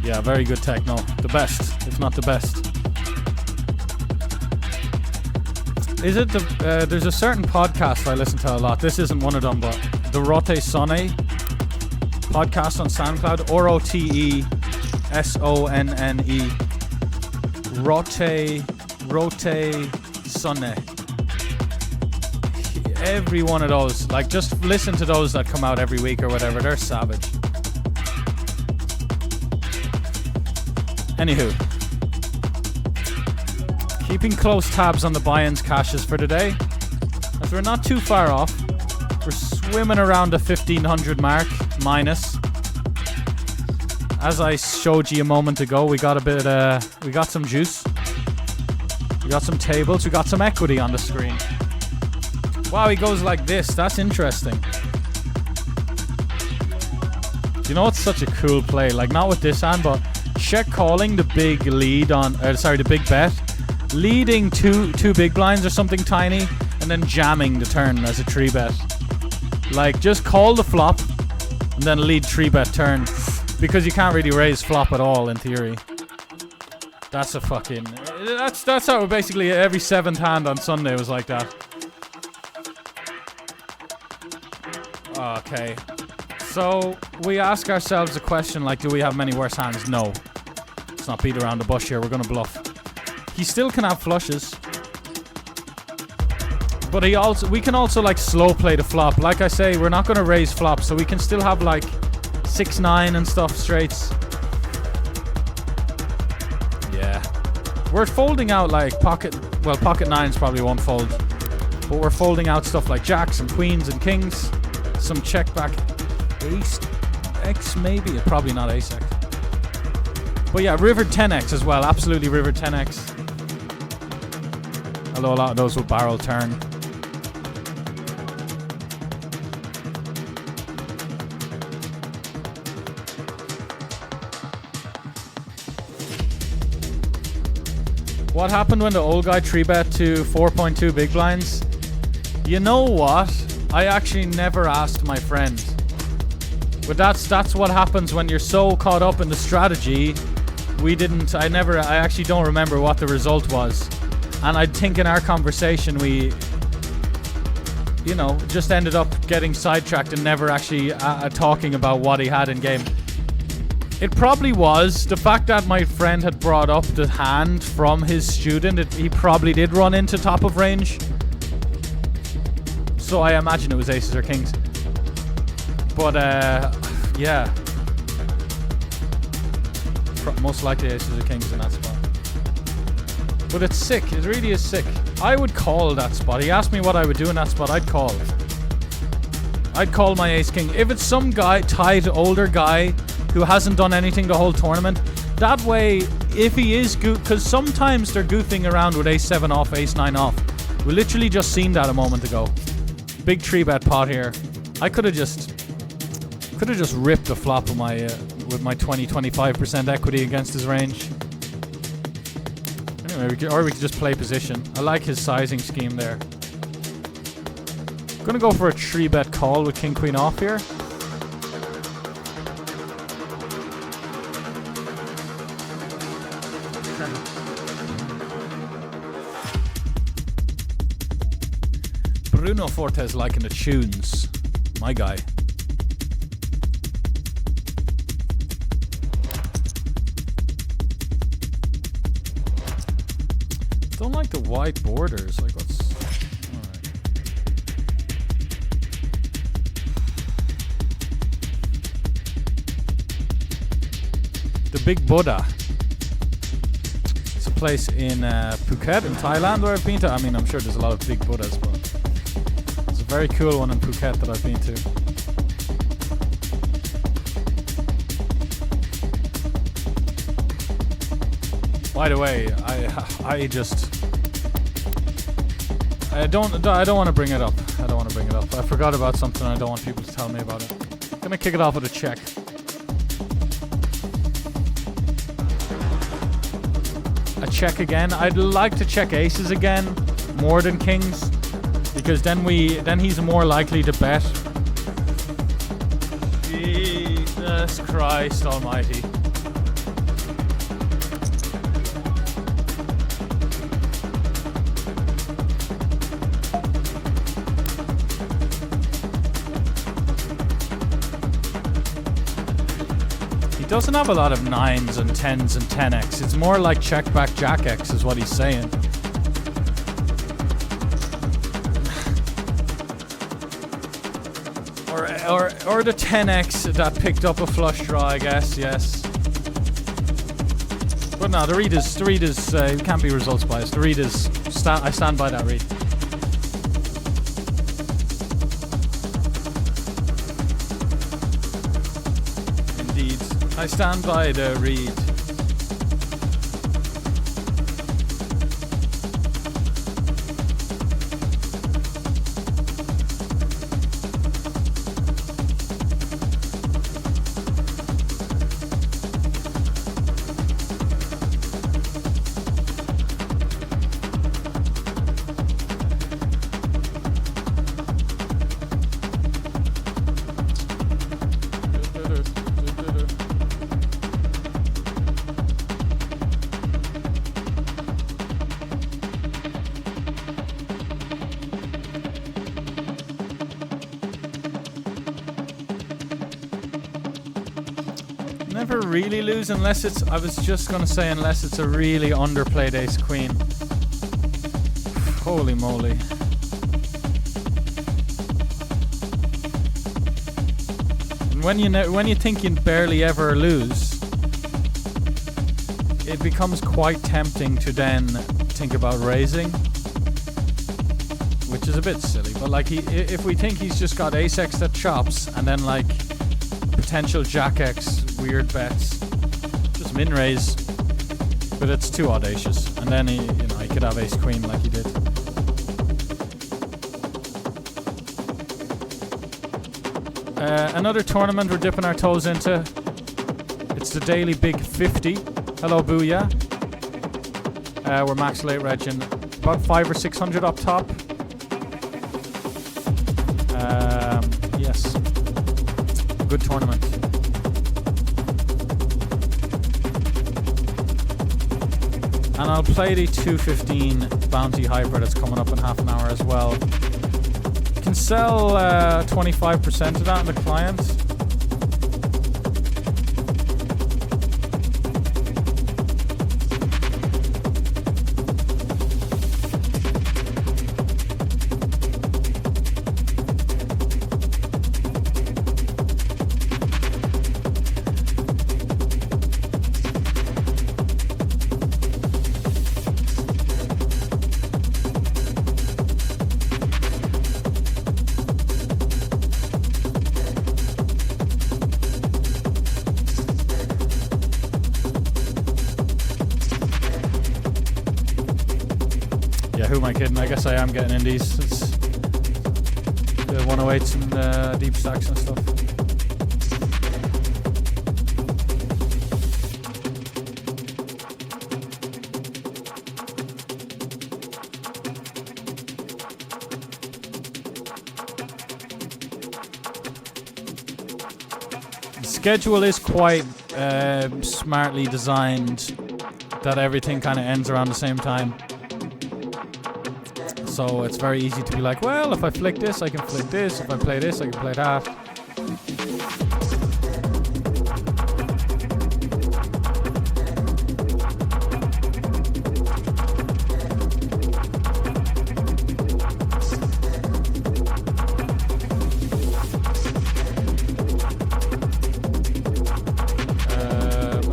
Yeah, very good techno. The best, if not the best. Is it the... there's a certain podcast I listen to a lot. This isn't one of them, but the 𝐒𝐯𝐶𝐚𝐥𝐿 podcast on SoundCloud. 𝐒𝐯𝐶𝐚𝐥𝐿. 𝐒𝐯𝐶𝐚𝐥𝐿. Every one of those. Like, just listen to those that come out every week or whatever. They're savage. Anywho. Keeping close tabs on the buy-ins caches for today. As we're not too far off. We're swimming around the 1500 mark. Minus. As I showed you a moment ago, we got a bit, we got some juice. We got some tables. We got some equity on the screen. Wow, he goes like this. That's interesting. Do you know what's such a cool play? Like, not with this hand, but check calling the big lead on, the big bet. Leading two big blinds or something tiny, and then jamming the turn as a 3-bet. Like, just call the flop, and then lead 3-bet turn. Because you can't really raise flop at all in theory. That's a fucking... That's how basically every 7th hand on Sunday was like that. Okay. So, we ask ourselves a question like, do we have many worse hands? No. Let's not beat around the bush here, we're gonna bluff. He still can have flushes. But we can also like slow play the flop. Like I say, we're not gonna raise flop, so we can still have like 6-9 and stuff straights. Yeah. We're folding out like pocket 9s probably won't fold. But we're folding out stuff like jacks and queens and kings. Some check back ace X maybe. Probably not ace X. But yeah, river 10x as well. Absolutely river 10x. Although a lot of those will barrel turn. What happened when the old guy 3-bet to 4.2 big blinds? You know what? I actually never asked my friend. But that's what happens when you're so caught up in the strategy. I actually don't remember what the result was. And I think in our conversation we, just ended up getting sidetracked and never actually talking about what he had in game. It probably was the fact that my friend had brought up the hand from his student. He probably did run into top of range. So I imagine it was aces or kings. But yeah. Most likely aces or kings in that spot. But it's sick. It really is sick. I would call that spot. He asked me what I would do in that spot. I'd call. I'd call my ace king. If it's some guy, tight, older guy who hasn't done anything the whole tournament, that way, if he is because sometimes they're goofing around with ace 7 off, ace 9 off. We literally just seen that a moment ago. Big 3-bet pot here. I could have just ripped the flop with my 20-25% equity against his range. Anyway, we could just play position. I like his sizing scheme there. I'm gonna go for a 3-bet call with king queen off here. Bruno Fortes liking the tunes. My guy. Don't like the white borders. Like, what's... Alright. The Big Buddha. It's a place in Phuket in Thailand where I've been to. I mean, I'm sure there's a lot of big Buddhas, but it's a very cool one in Phuket that I've been to. By the way, I don't want to bring it up. I forgot about something. I don't want people to tell me about it. I'm gonna kick it off with a check. A check again. I'd like to check aces again more than kings, because then he's more likely to bet. Jesus Christ Almighty. doesn't have a lot of 9s and 10s and 10x. It's more like check back jack X is what he's saying. Or the 10x that picked up a flush draw, I guess, yes. But no, the read is it can't be results biased. The read is, I stand by that read. Indeed, I stand by the read. Never really lose unless it's, I was just gonna say, unless it's a really underplayed ace queen. Holy moly. And when you think you barely ever lose, it becomes quite tempting to then think about raising, which is a bit silly. But like, if we think he's just got ace x that chops and then like potential jack x weird bets, just min raise, but it's too audacious. And then he could have ace queen like he did. Another tournament we're dipping our toes into. It's the daily big 50. Hello, booyah. We're max late regin, about 500 or 600 up top. Yes, good tournament. And I'll play the 215 bounty hybrid that's coming up in half an hour as well. You can sell 25% of that in the client. Who am I kidding? I guess I am getting indies. It's the 108s and deep stacks and stuff. The schedule is quite smartly designed, that everything kind of ends around the same time. So it's very easy to be like, well, if I flick this, I can flick this. If I play this, I can play that.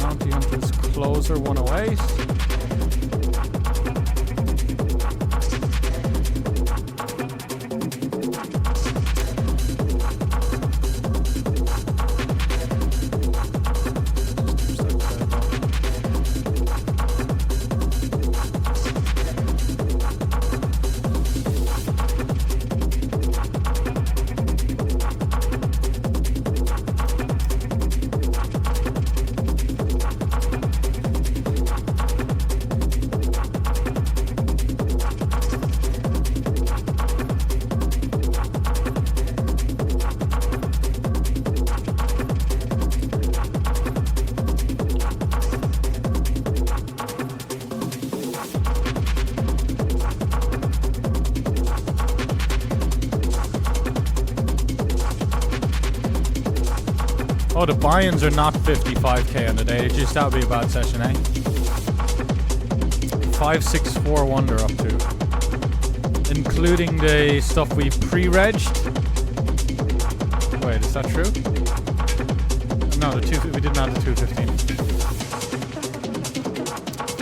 Bounty Hunter's Closer 108. Oh, the buy-ins are not 55k on the day. Just that would be a bad session, eh? 5641 they're up to, including the stuff we pre-regged. Wait, is that true? No, we didn't add the 215.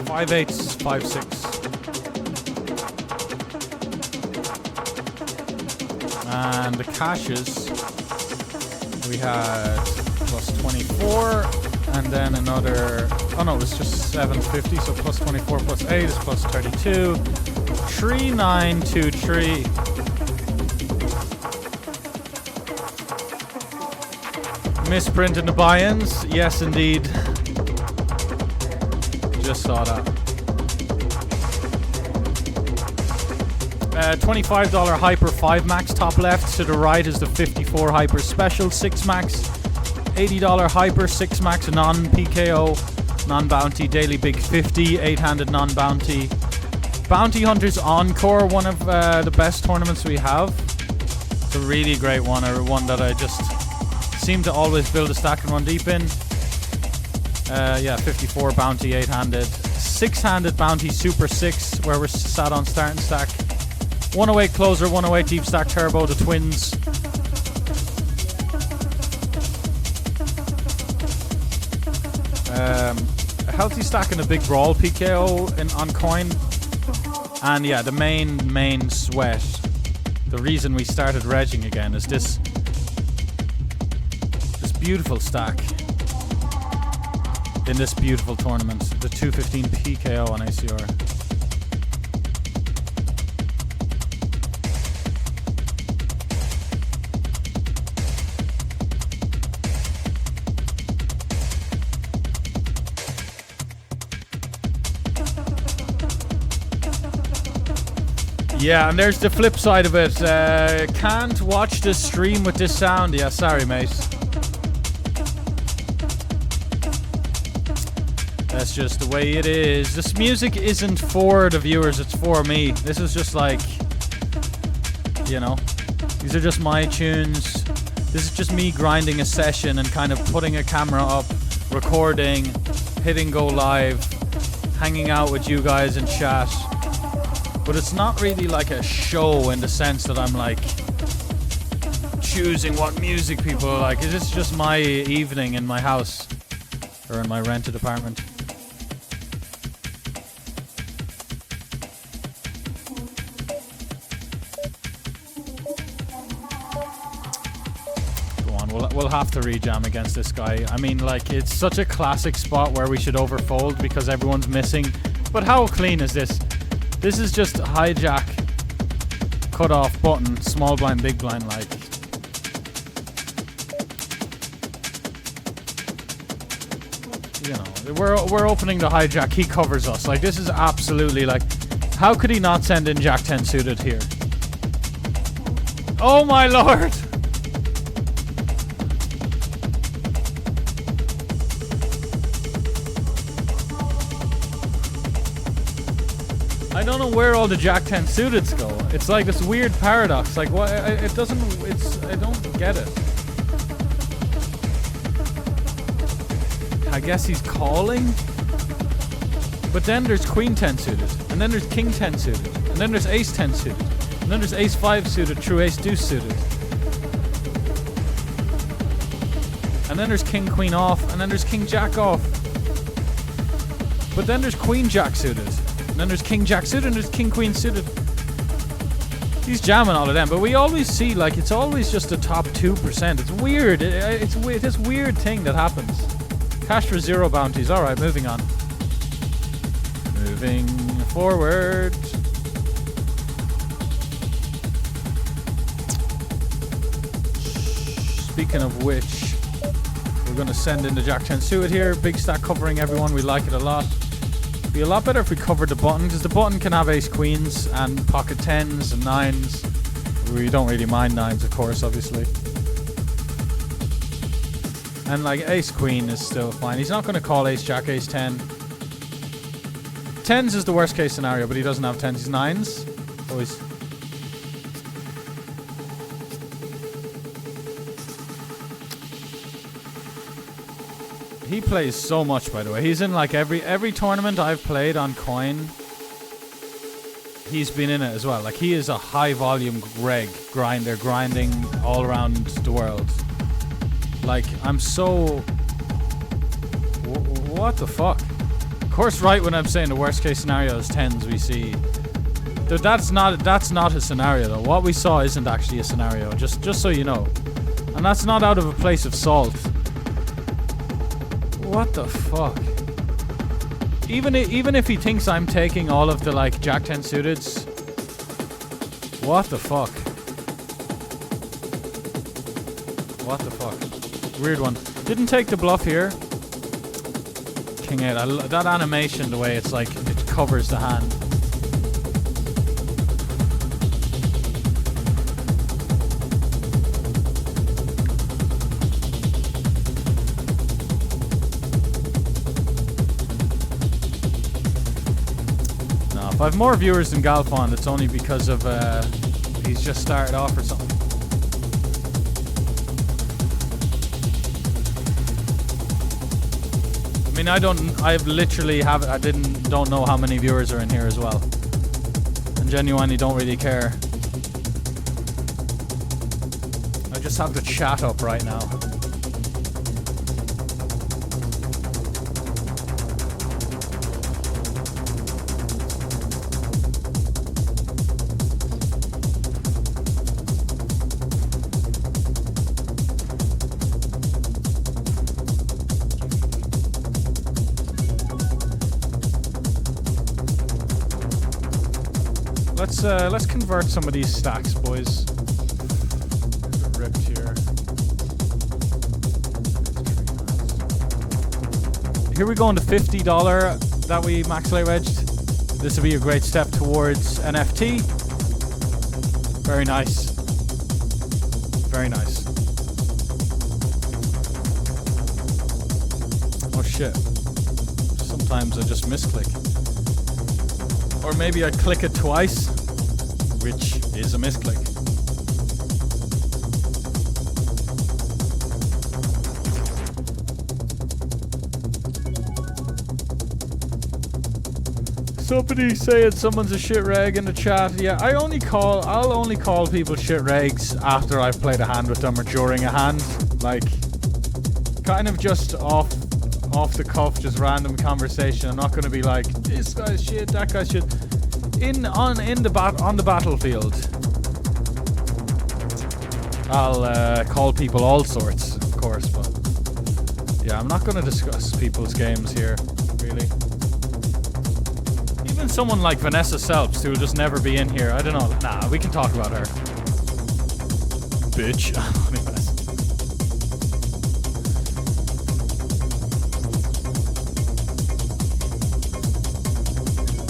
58s, 56. And the caches, we had plus 24, and then another, oh no, it was just 750, so plus 24 plus 8 is plus 32. 3923. Misprinting the buy-ins, yes indeed. Just saw that. $25 Hyper 5 Max top left. To the right is the 54 Hyper Special 6 Max. $80 Hyper 6 Max non-PKO, non-bounty. Daily Big 50, 8-handed non-bounty. Bounty Hunters Encore, one of the best tournaments we have. It's a really great one, or one that I just seem to always build a stack and run deep in. Yeah, 54 bounty, 8-handed. 6-handed bounty Super 6, where we're sat on starting stack. 108 closer, 108 deep stack turbo, the twins. A healthy stack and a big brawl PKO on coin. And yeah, the main sweat. The reason we started regging again is this beautiful stack in this beautiful tournament, the 215 PKO on ACR. Yeah, and there's the flip side of it. Can't watch this stream with this sound. Yeah, sorry, mate. That's just the way it is. This music isn't for the viewers, it's for me. This is just like, you know, these are just my tunes. This is just me grinding a session and kind of putting a camera up, recording, hitting go live, hanging out with you guys in chat. But it's not really like a show in the sense that I'm like choosing what music people like. It's just my evening in my house or in my rented apartment. Go on, we'll have to rejam against this guy. I mean, like, it's such a classic spot where we should overfold because everyone's missing. But how clean is this? This is just hijack, cut off button, small blind, big blind, like. You know, we're opening the hijack, he covers us. Like, this is absolutely like, how could he not send in Jack 10 suited here? Oh my lord! I don't know where all the Jack 10 suiteds go. It's like this weird paradox. Like, what? It doesn't. I don't get it. I guess he's calling. But then there's Queen 10 suited, and then there's King 10 suited, and then there's Ace 10 suited, and then there's Ace 5 suited, True Ace Deuce suited, and then there's King Queen off, and then there's King Jack off. But then there's Queen Jack suited. And then there's King Jack suited and there's King Queen suited. He's jamming all of them, but we always see, like, it's always just the top 2%. It's weird. It's this weird thing that happens. Cash for 0 bounties. Alright, moving on. Moving forward. Speaking of which, we're going to send in the Jack 10 suited here. Big stack covering everyone. We like it a lot. Be a lot better if we covered the button, because the button can have ace queens and pocket 10s and 9s. We don't really mind 9s, of course, obviously. And like ace queen is still fine. He's not going to call ace jack, ace 10. 10s is the worst case scenario, but he doesn't have 10s. He's 9s. Always. He plays so much, by the way. He's in like every tournament I've played on Coin. He's been in it as well. Like, he is a high volume grinder, grinding all around the world. Like, I'm so... What the fuck? Of course, right when I'm saying the worst case scenario is 10s we see. Dude, that's not a scenario though. What we saw isn't actually a scenario, just so you know. And that's not out of a place of salt. What the fuck? Even if he thinks I'm taking all of the like Jack 10 suiteds. What the fuck? What the fuck? Weird one. Didn't take the bluff here. King 8. That animation, the way it's like it covers the hand. If I have more viewers than Galfond, it's only because of he's just started off or something. I mean, don't know how many viewers are in here as well, and genuinely don't really care. I just have the chat up right now. Let's convert some of these stacks, boys. Ripped here. Here we go on the $50 that we max lay wedged. This will be a great step towards NFT. Very nice. Very nice. Oh shit. Sometimes I just misclick. Or maybe I click it twice, which is a misclick. Somebody saying someone's a shit reg in the chat. Yeah, I'll only call people shit regs after I've played a hand with them or during a hand. Like, kind of just off the cuff, just random conversation. I'm not going to be like, this guy's shit, that guy's shit. On the battlefield, I'll call people all sorts, of course, but yeah, I'm not going to discuss people's games here, really. Even someone like Vanessa Selps, who will just never be in here, I don't know. Nah, we can talk about her. Bitch.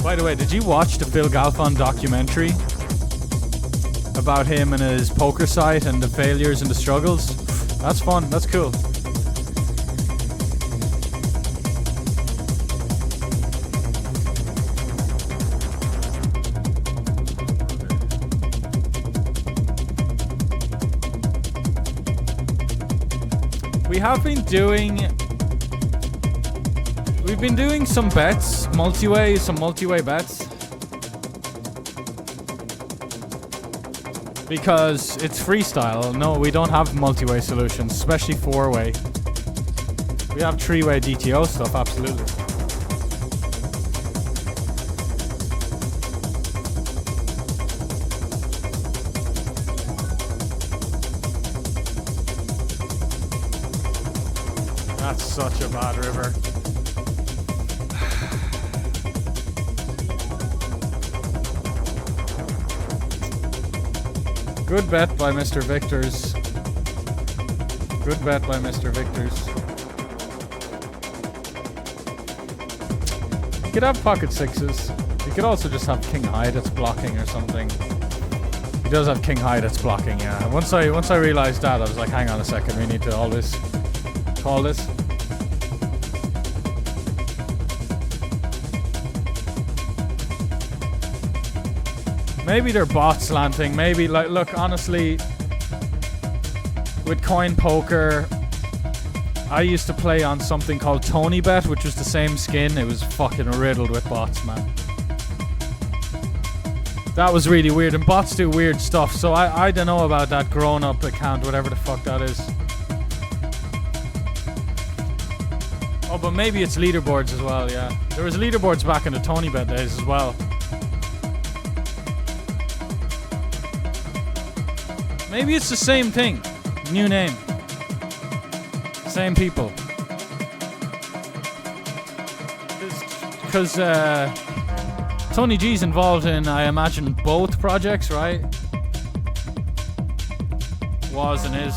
By the way, did you watch the Phil Galfond documentary about him and his poker site and the failures and the struggles? That's fun. That's cool. We've been doing some bets, some multi-way bets. Because it's freestyle. No, we don't have multi-way solutions, especially 4-way. We have 3-way DTO stuff, absolutely. That's such a bad river. Good bet by Mr. Victors. Good bet by Mr. Victors. You could have pocket sixes. You could also just have king high that's blocking or something. He does have king high that's blocking, yeah. Once I realized that, I was like, hang on a second, we need to always call this. Maybe they're bot slanting. Maybe, like, look, honestly, with coin poker, I used to play on something called Tony Bet, which was the same skin. It was fucking riddled with bots, man. That was really weird, and bots do weird stuff, so I don't know about that grown-up account, whatever the fuck that is. Oh, but maybe it's leaderboards as well, yeah. There was leaderboards back in the Tony Bet days as well. Maybe it's the same thing. New name. Same people. Because Tony G's involved in, I imagine, both projects, right? Was and is.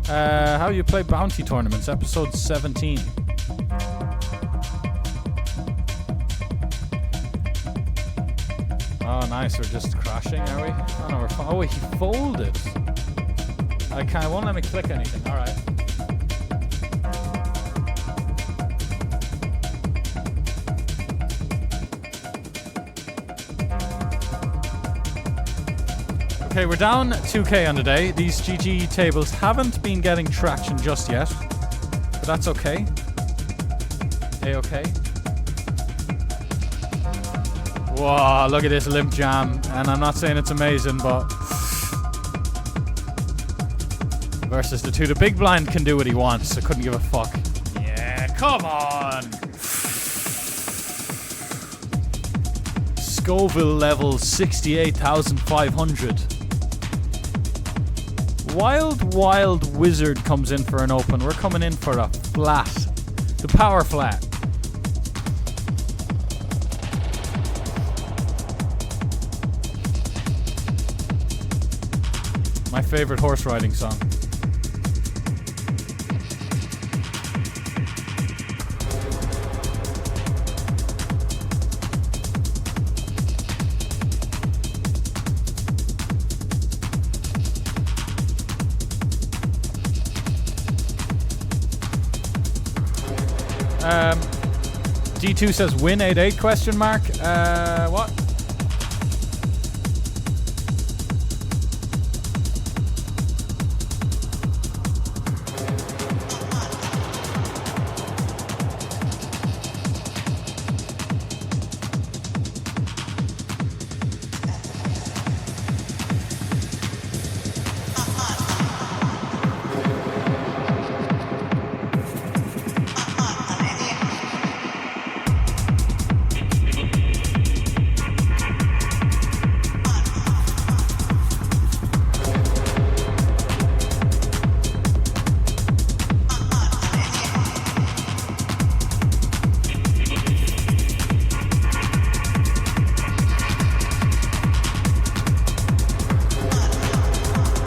How you play bounty tournaments, episode 17. Oh, nice. We're just crashing, are we? Oh, no, oh, he folded. I won't let me click anything. All right. Okay, we're down 2k on the day. These GG tables haven't been getting traction just yet, but that's okay. A-okay. Whoa, look at this limp jam. And I'm not saying it's amazing, but versus the two. The big blind can do what he wants. I couldn't give a fuck. Yeah, come on. Scoville level 68,500. Wild Wizard comes in for an open. We're coming in for a flat. The power flat. My favorite horse riding song. D2 says win 8-8 question mark. What?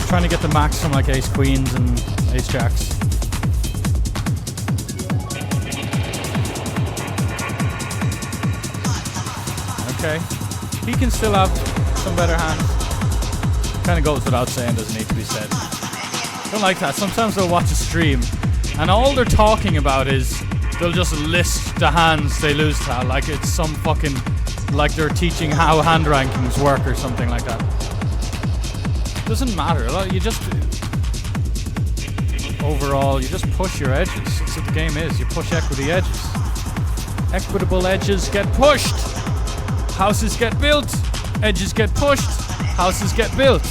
Trying to get the max from like ace queens and ace jacks. Okay, he can still have some better hands. Kind of goes without saying, doesn't need to be said. Don't like that. Sometimes they'll watch a stream and all they're talking about is they'll just list the hands they lose to, like it's some fucking, like they're teaching how hand rankings work or something like that. Doesn't matter. You just overall, you just push your edges. That's what the game is. You push equity edges. Equitable edges get pushed. Houses get built. Edges get pushed. Houses get built.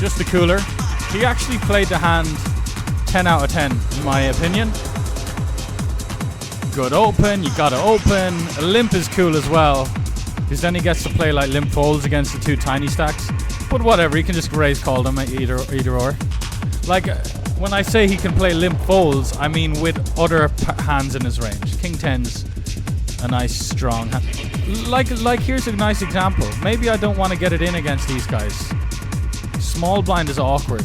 Just the cooler. He actually played the hand 10 out of 10, in my opinion. Good open. You gotta open. A limp is cool as well. Because then he gets to play like limp folds against the two tiny stacks. But whatever, he can just raise call them either or. Like, when I say he can play limp folds, I mean with other hands in his range. King 10's a nice strong hand. Like here's a nice example. Maybe I don't want to get it in against these guys. Small blind is awkward.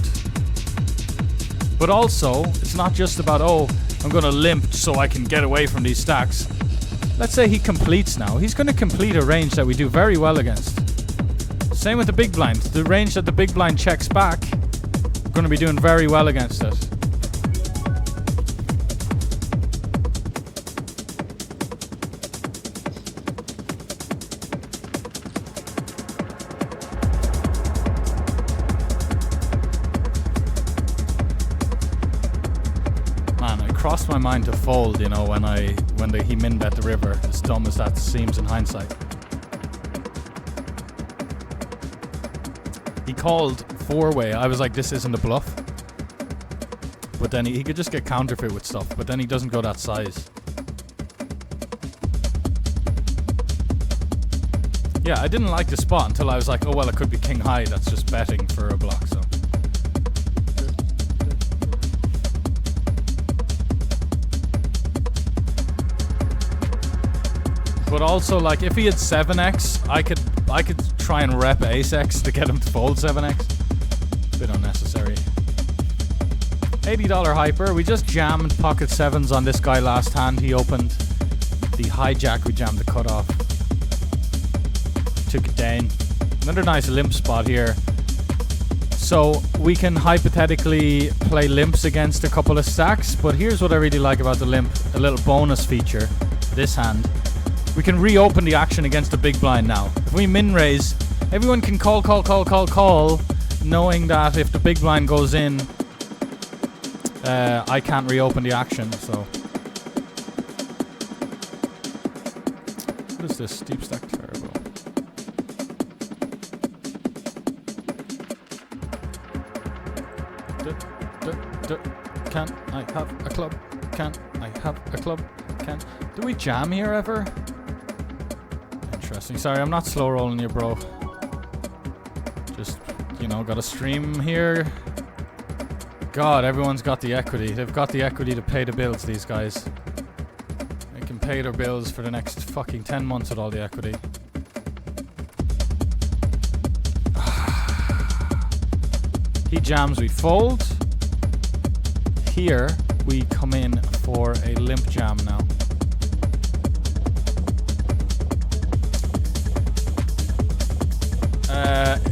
But also, it's not just about, oh, I'm going to limp so I can get away from these stacks. Let's say he completes now. He's going to complete a range that we do very well against. Same with the big blind. The range that the big blind checks back, we're going to be doing very well against it. crossed my mind to fold, you know, when he min bet the river, as dumb as that seems in hindsight. He called 4-way. I was like, this isn't a bluff. But then he could just get counterfeit with stuff, but then he doesn't go that size. Yeah, I didn't like the spot until I was like, oh well, it could be king high. That's just betting for a block, so. But also, like, if he had 7x, I could try and rep ace-x to get him to fold 7x. Bit unnecessary. $80 hyper. We just jammed pocket 7s on this guy last hand. He opened the hijack. We jammed the cutoff. Took it down. Another nice limp spot here. So we can hypothetically play limps against a couple of stacks, but here's what I really like about the limp. A little bonus feature. This hand. We can reopen the action against the big blind now. If we min raise, everyone can call, knowing that if the big blind goes in, I can't reopen the action, so. What is this? Deep stack terrible. Can I have a club? Can I have a club? Can. Do we jam here ever? Interesting. Sorry, I'm not slow rolling you, bro. Just, you know, got a stream here. God, everyone's got the equity. They've got the equity to pay the bills, these guys. They can pay their bills for the next fucking 10 months with all the equity. He jams, we fold. Here, we come in for a limp jam now.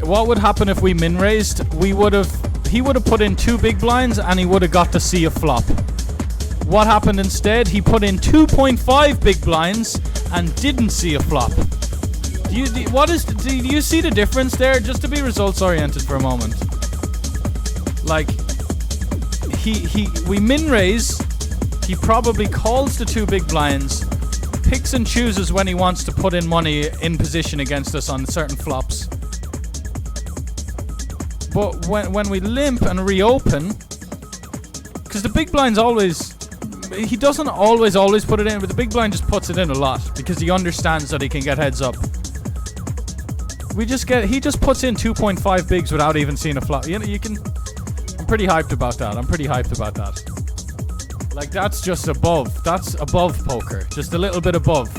What would happen if we min raised? He would have put in 2 big blinds and he would have got to see a flop. What happened instead? He put in 2.5 big blinds and didn't see a flop. Do you see the difference there? Just to be results oriented for a moment. Like, we min raise, he probably calls the 2 big blinds, picks and chooses when he wants to put in money in position against us on certain flops. But when we limp and reopen, because the big blind's always, he doesn't always put it in, but the big blind just puts it in a lot because he understands that he can get heads up. He just puts in 2.5 bigs without even seeing a flop. You know, I'm pretty hyped about that. Like, that's just above. That's above poker. Just a little bit above.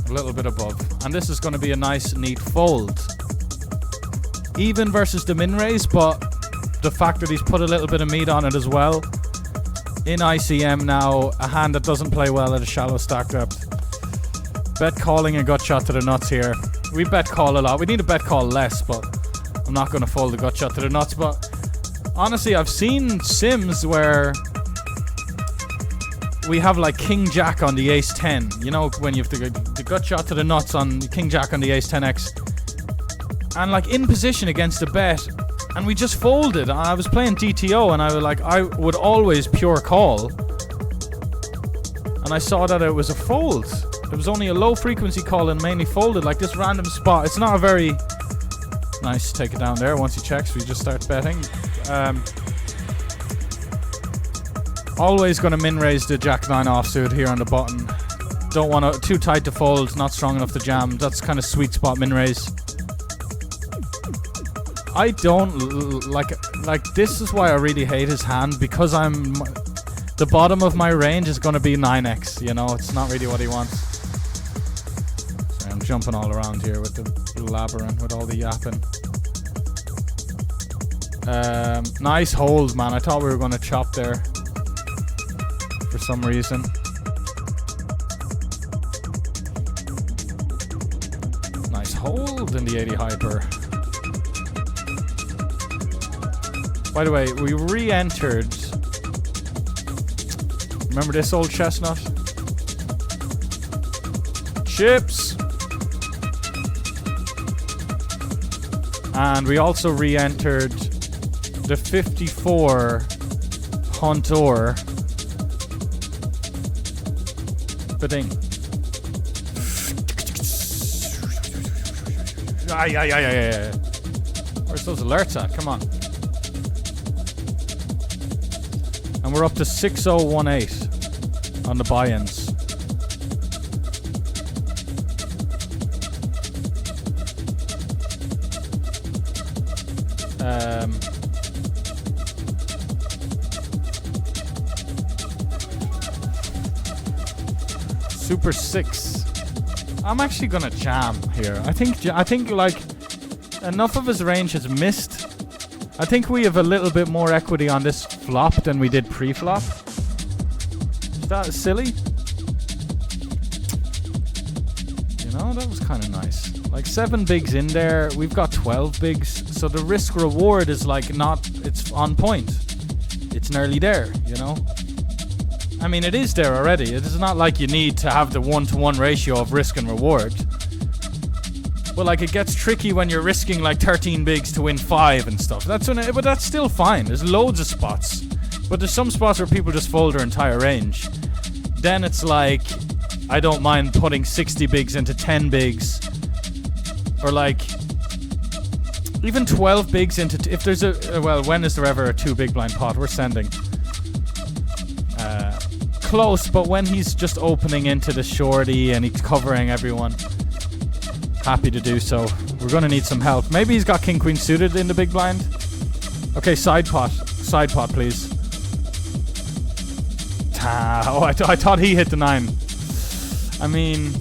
A little bit above. And this is going to be a nice, neat fold. Even versus the min raise, but the fact that he's put a little bit of meat on it as well. In ICM now, a hand that doesn't play well at a shallow stack depth. Bet calling and gut shot to the nuts here. We bet call a lot. We need to bet call less, but I'm not going to fold the gut shot to the nuts. But honestly, I've seen sims where we have like king jack on the ace 10. You know, when you have the gut shot to the nuts on king jack on the ace 10x. And like in position against a bet. And we just folded. I was playing DTO and I would always pure call. And I saw that it was a fold. It was only a low frequency call and mainly folded. Like this random spot. It's not a very nice. Take it down there. Once he checks, we just start betting. Always going to min raise the jack 9 offsuit here on the button. Don't want to too tight to fold. Not strong enough to jam. That's kind of sweet spot min raise. I don't like this is why I really hate his hand, because the bottom of my range is going to be 9x. You know, it's not really what he wants. Sorry, I'm jumping all around here with the blabbering, with all the yapping. Nice hold, man. I thought we were going to chop there for some reason. Nice hold in the 80 hyper. By the way, we re-entered. Remember this old chestnut? Chips! And we also re-entered the 54 Hunter. Ba-ding. Yeah. Where's those alerts at? Come on. And we're up to 6018 on the buy-ins. Super 6. I'm actually gonna jam here. I think like enough of his range has missed. I think we have a little bit more equity on this flop than we did pre-flop. Is that silly? You know, that was kind of nice. Like 7 bigs in there. We've got 12 bigs. So the risk reward is like not, it's on point. It's nearly there, you know? I mean, it is there already. It is not like you need to have the 1-to-1 ratio of risk and reward. But like it gets tricky when you're risking like 13 bigs to win 5 and stuff. But that's still fine. There's loads of spots. But there's some spots where people just fold their entire range. Then it's like, I don't mind putting 60 bigs into 10 bigs. Or like, even 12 bigs into, if there's well, when is there ever a 2 big blind pot? We're sending. Close, but when he's just opening into the shorty and he's covering everyone, happy to do so. We're gonna need some help. Maybe he's got king queen suited in the big blind. Okay, side pot please. Oh, I thought he hit the 9. I mean,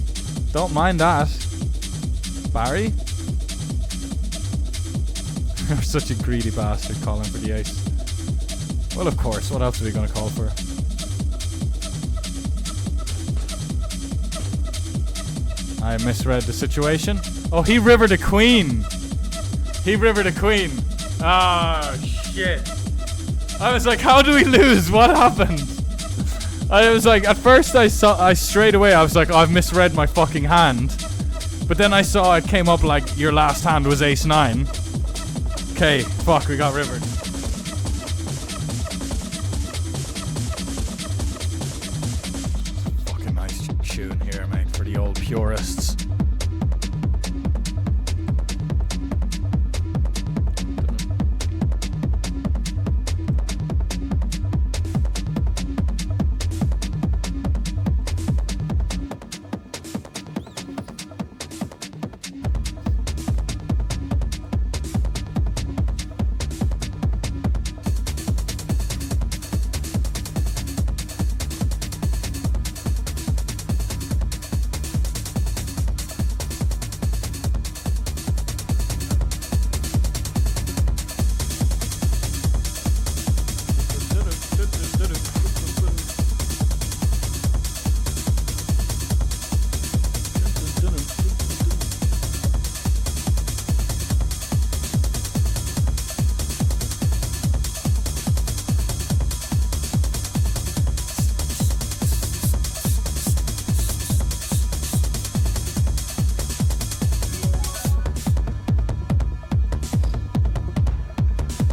don't mind that, Barry. You're such a greedy bastard calling for the ace. Well, of course, what else are we gonna call for? I misread the situation. Oh, he rivered a queen. Oh, shit. I was like, how do we lose? What happened? I was like, at first I straight away, I was like, oh, I've misread my fucking hand. But then I saw it came up like, your last hand was ace 9. Okay, fuck, we got rivered. Fucking nice tune here, mate, for the old purists.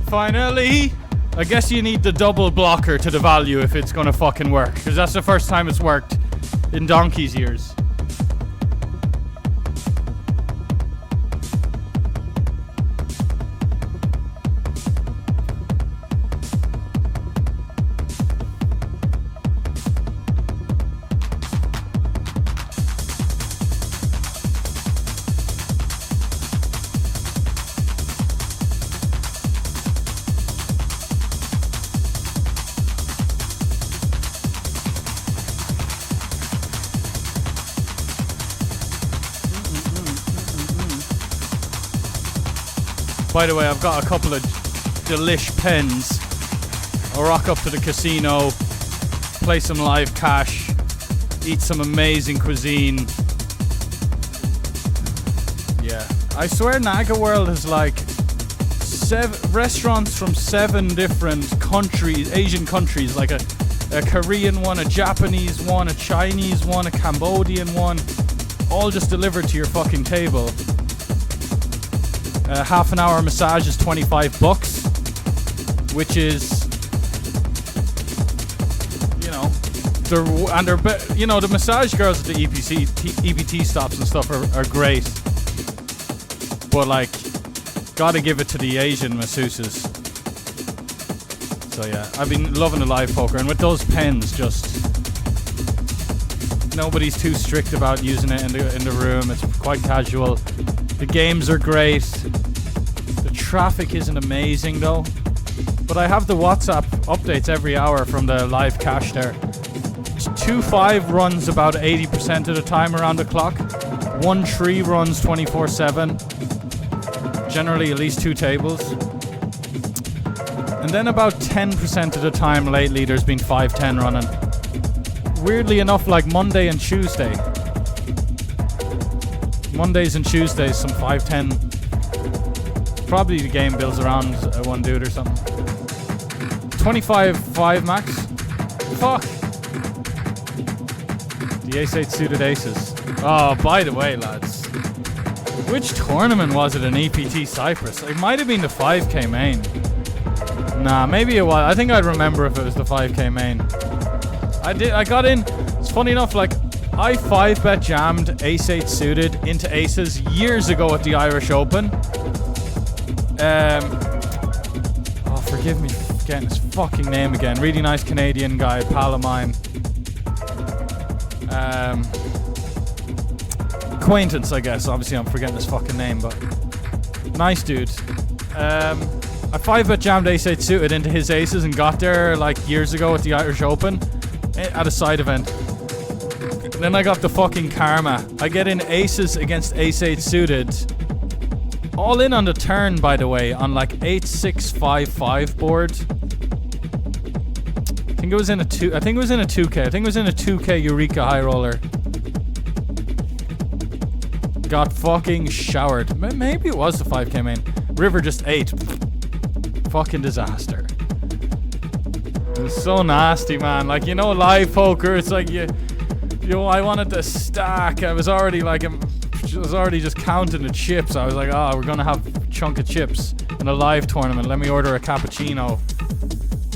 Finally, I guess you need the double blocker to the value if it's gonna fucking work, because that's the first time it's worked in donkey's years. By the way, I've got a couple of delish pens. I'll rock up to the casino, play some live cash, eat some amazing cuisine. Yeah, I swear Naga World has like 7 restaurants from 7 different countries, Asian countries, like a Korean one, a Japanese one, a Chinese one, a Cambodian one, all just delivered to your fucking table. Half an hour massage is $25. which is, you know, the massage girls at the EPT stops and stuff are great, but like, gotta give it to the Asian masseuses. So yeah, I've been loving the live poker, and with those pens, just nobody's too strict about using it in the room. It's quite casual. The games are great. The traffic isn't amazing though, but I have the WhatsApp updates every hour from the live cache there. 2-5 runs about 80% of the time around the clock. 1-3 runs 24/7. Generally at least 2 tables. And then about 10% of the time lately there's been 5-10 running. Weirdly enough, like Monday and Tuesday. Mondays and Tuesdays, some 5-10. Probably the game builds around one dude or something. 25-5 max. Fuck. The ace-8 suited aces. Oh, by the way, lads. Which tournament was it in EPT Cyprus? It might have been the 5k main. Nah, maybe it was. I think I'd remember if it was the 5k main. I got in. It's funny enough, like, I 5-bet jammed ace-8 suited into aces years ago at the Irish Open. Oh, forgive me for forgetting his fucking name again. Really nice Canadian guy, pal of mine. Acquaintance, I guess. Obviously, I'm forgetting his fucking name, but nice dude. I 5-bet jammed ace-8 suited into his aces and got there like years ago at the Irish Open at a side event. And then I got the fucking karma. I get in aces against ace-8 suited. All in on the turn, by the way, on like 8-6-5-5 board. I think it was in a 2K. I think it was in a 2K Eureka high roller. Got fucking showered. Maybe it was the 5k main. River just ate. Fucking disaster. It was so nasty, man. Like, you know, live poker, it's like I wanted to stack. I was already just counting the chips. I was like, oh, we're gonna have a chunk of chips in a live tournament. Let me order a cappuccino.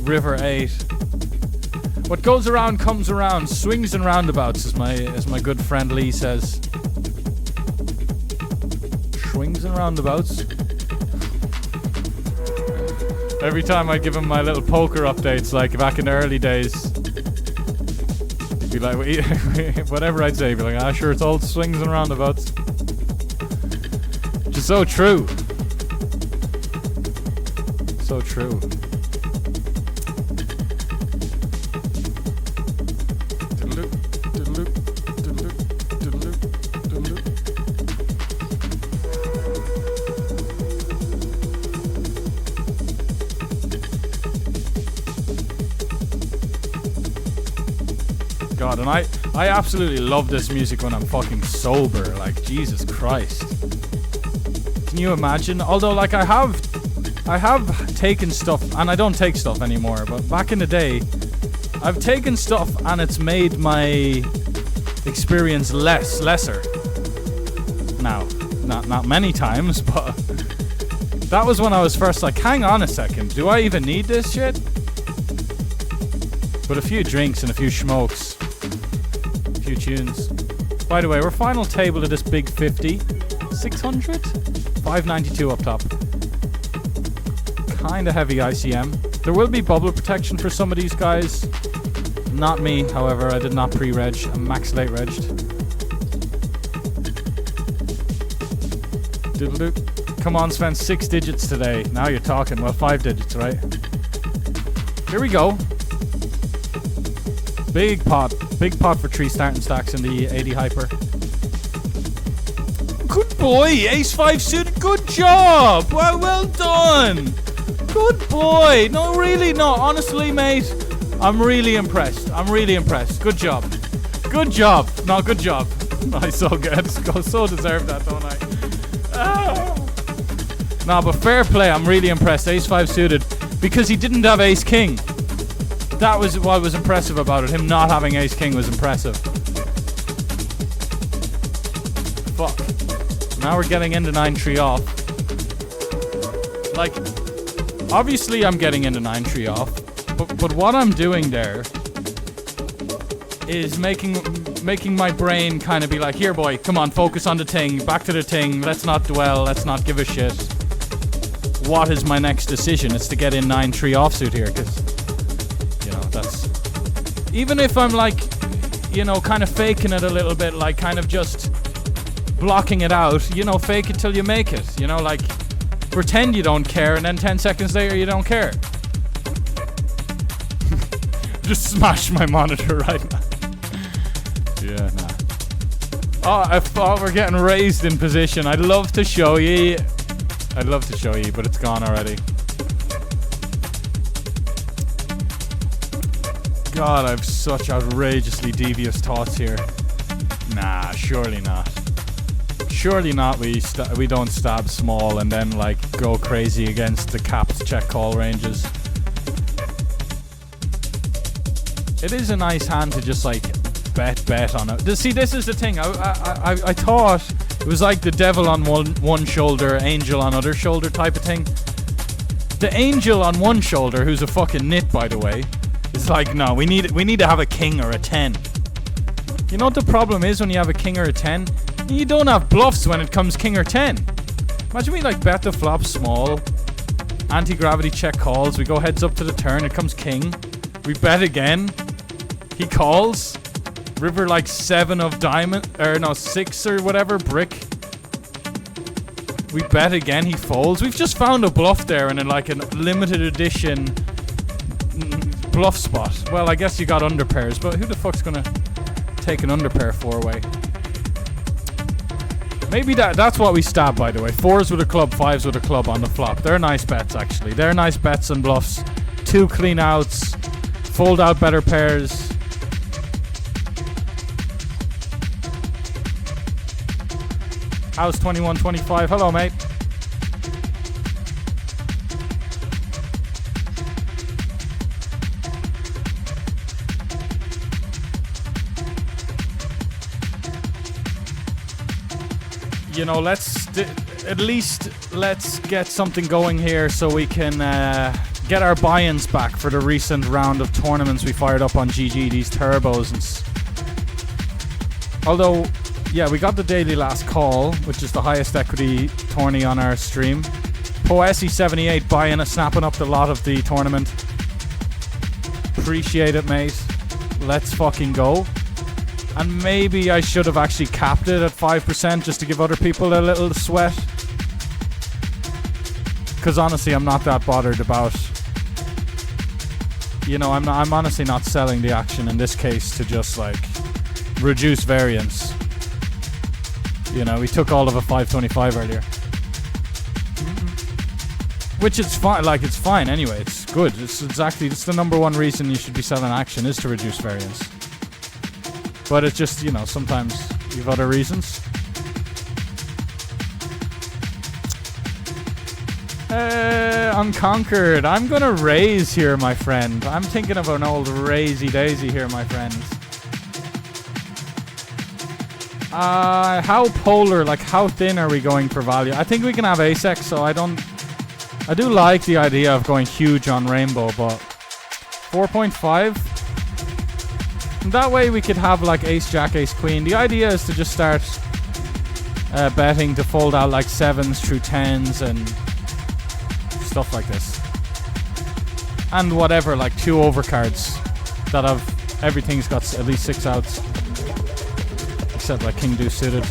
River 8. What goes around comes around. Swings and roundabouts, as my good friend Lee says. Swings and roundabouts. Every time I give him my little poker updates, like back in the early days, he'd be like, whatever I'd say, he'd be like, ah, sure, it's all swings and roundabouts. Which is so true. So true. God, and I absolutely love this music when I'm fucking sober. Like, Jesus Christ. Can you imagine? Although, like, I have taken stuff, and I don't take stuff anymore, but back in the day, I've taken stuff and it's made my experience lesser. Now, not many times, but that was when I was first like, hang on a second, do I even need this shit? But a few drinks and a few smokes, a few tunes. By the way, we're final table of this big 50. 600? 592 up top. Kinda heavy ICM. There will be bubble protection for some of these guys. Not me, however, I did not pre-reg. I'm max late regged. Doodle-doo. Come on, spend 6 digits today. Now you're talking. Well, 5 digits, right? Here we go. Big pot for 3 starting stacks in the 80 hyper. Good boy, ace 5 suited. Good job. Well done. Good boy. No, really, no. Honestly, mate, I'm really impressed. Good job. Good job. No, good job. I so deserve that, don't I? No, but fair play. I'm really impressed. Ace 5 suited because he didn't have ace king. That was what was impressive about it. Him not having ace king was impressive. Fuck. Now we're getting into 9-3 off. Like, Obviously, I'm getting into 9-3 off, but what I'm doing there is making my brain kind of be like, here, boy, come on, focus on the thing, back to the thing. Let's not dwell. Let's not give a shit. What is my next decision? It's to get in 9-3 offsuit here, because you know that's even if I'm like, you know, kind of faking it a little bit, like kind of just blocking it out. You know, fake it till you make it. You know, like. Pretend you don't care, and then 10 seconds later you don't care. Just smash my monitor right now. Yeah, nah. Oh, I thought we're getting raised in position. I'd love to show you. But it's gone already. God, I have such outrageously devious thoughts here. Nah, surely not. Surely not. We don't stab small and then like go crazy against the capped check call ranges. It is a nice hand to just like bet on it. See, this is the thing. I thought it was like the devil on one shoulder, angel on other shoulder type of thing. The angel on one shoulder, who's a fucking nit by the way, is like, no, we need to have a king or a 10. You know what the problem is when you have a king or a 10? You don't have bluffs when it comes king or 10. Imagine we like bet the flop small, anti-gravity check calls, we go heads up to the turn, it comes king, we bet again, he calls, river like 7 of diamond, or no, 6 or whatever, brick. We bet again, he folds. We've just found a bluff there in like a limited edition bluff spot. Well, I guess you got under pairs, but who the fuck's gonna take an under pair 4-way? Maybe that's what we stab, by the way. 4s with a club, 5s with a club on the flop. They're nice bets, actually. They're nice bets and bluffs. 2 clean outs. Fold out better pairs. House 2125. Hello, mate. You know, at least let's get something going here so we can get our buy-ins back for the recent round of tournaments we fired up on GG, these turbos. Although, yeah, we got the daily last call, which is the highest equity tourney on our stream. Poesi78 buying, snapping up the lot of the tournament. Appreciate it, mate. Let's fucking go. And maybe I should have actually capped it at 5% just to give other people a little sweat. Because honestly, I'm not that bothered about... You know, I'm honestly not selling the action in this case to just like reduce variance. You know, we took all of a 525 earlier. Which is fine, like it's fine anyway, it's good. It's the number one reason you should be selling action is to reduce variance. But it's just, you know, sometimes you have other reasons. Unconquered. I'm gonna raise here, my friend. I'm thinking of an old raisy daisy here, my friends. How polar, like how thin are we going for value? I think we can have ace-x, so I do like the idea of going huge on rainbow, but 4.5? That way we could have like ace jack, ace queen. The idea is to just start betting to fold out like 7s through 10s and stuff like this. And whatever, like 2 overcards that have everything's got at least 6 outs. Except like king deuce suited.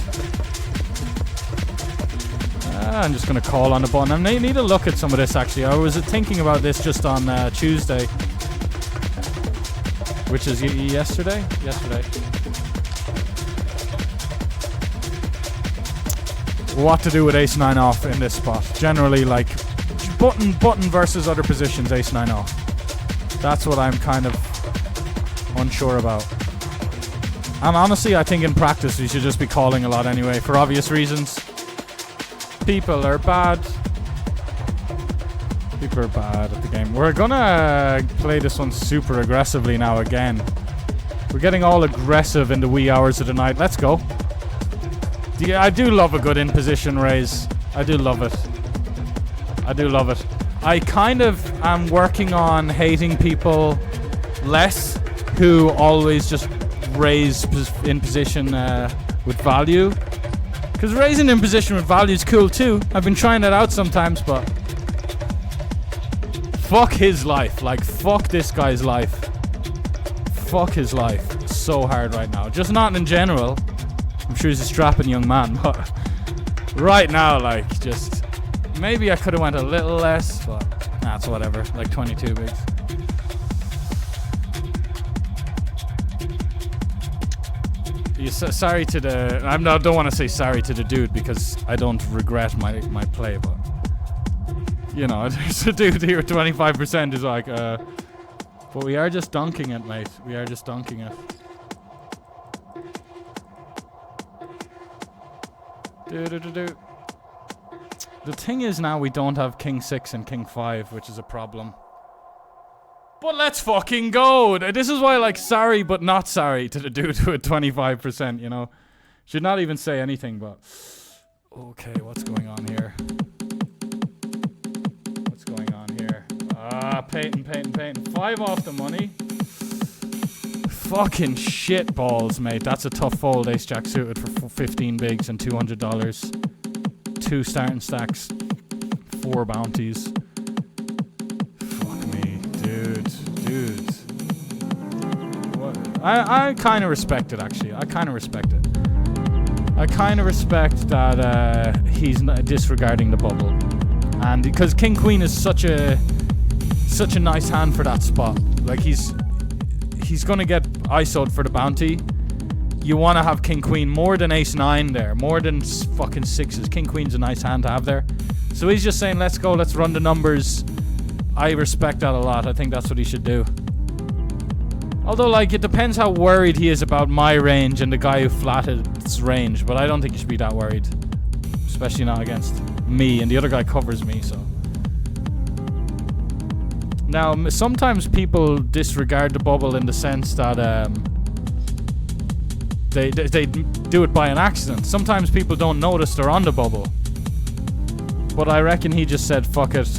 I'm just going to call on the button. I need to look at some of this actually. I was thinking about this just on Tuesday. Which is yesterday? Yesterday. What to do with ace-9 off in this spot. Generally, like, button versus other positions, ace-9 off. That's what I'm kind of unsure about. And honestly, I think in practice we should just be calling a lot anyway, for obvious reasons. People are bad. People are bad at the game. We're gonna play this one super aggressively now again. We're getting all aggressive in the wee hours of the night. Let's go. I do love a good in-position raise. I do love it. I do love it. I kind of am working on hating people less who always just raise in position with value. Because raising in position with value is cool too. I've been trying that out sometimes, but fuck his life. Like, fuck this guy's life. Fuck his life. It's so hard right now. Just not in general. I'm sure he's a strapping young man, but right now, like, just maybe I could have went a little less, but it's whatever. Like 22 bigs. Sorry to the... I don't want to say sorry to the dude because I don't regret my play, but you know, there's a dude here at 25% is like, but we are just dunking it, mate. We are just dunking it. The thing is now we don't have King 6 and King 5, which is a problem. But let's fucking go! This is why I like sorry but not sorry to the dude who at 25%, you know? Should not even say anything, but... Okay, what's going on here? What's going on here? Peyton. 5 off the money. Fucking shit balls, mate. That's a tough fold. Ace Jack suited for 15 bigs and $200. 2 starting stacks. 4 bounties. Fuck me. Dude. What? I kind of respect it, actually. I kind of respect it. I kind of respect that he's disregarding the bubble. And because King Queen is such a nice hand for that spot. Like, he's going to get ISO'd for the bounty. You want to have King Queen more than Ace 9 there. More than fucking 6s. King Queen's a nice hand to have there. So he's just saying, let's go, let's run the numbers. I respect that a lot. I think that's what he should do. Although, like, it depends how worried he is about my range and the guy who flatted his range. But I don't think he should be that worried. Especially not against me. And the other guy covers me, so... Now, sometimes people disregard the bubble in the sense that they do it by an accident. Sometimes people don't notice they're on the bubble. But I reckon he just said, fuck it.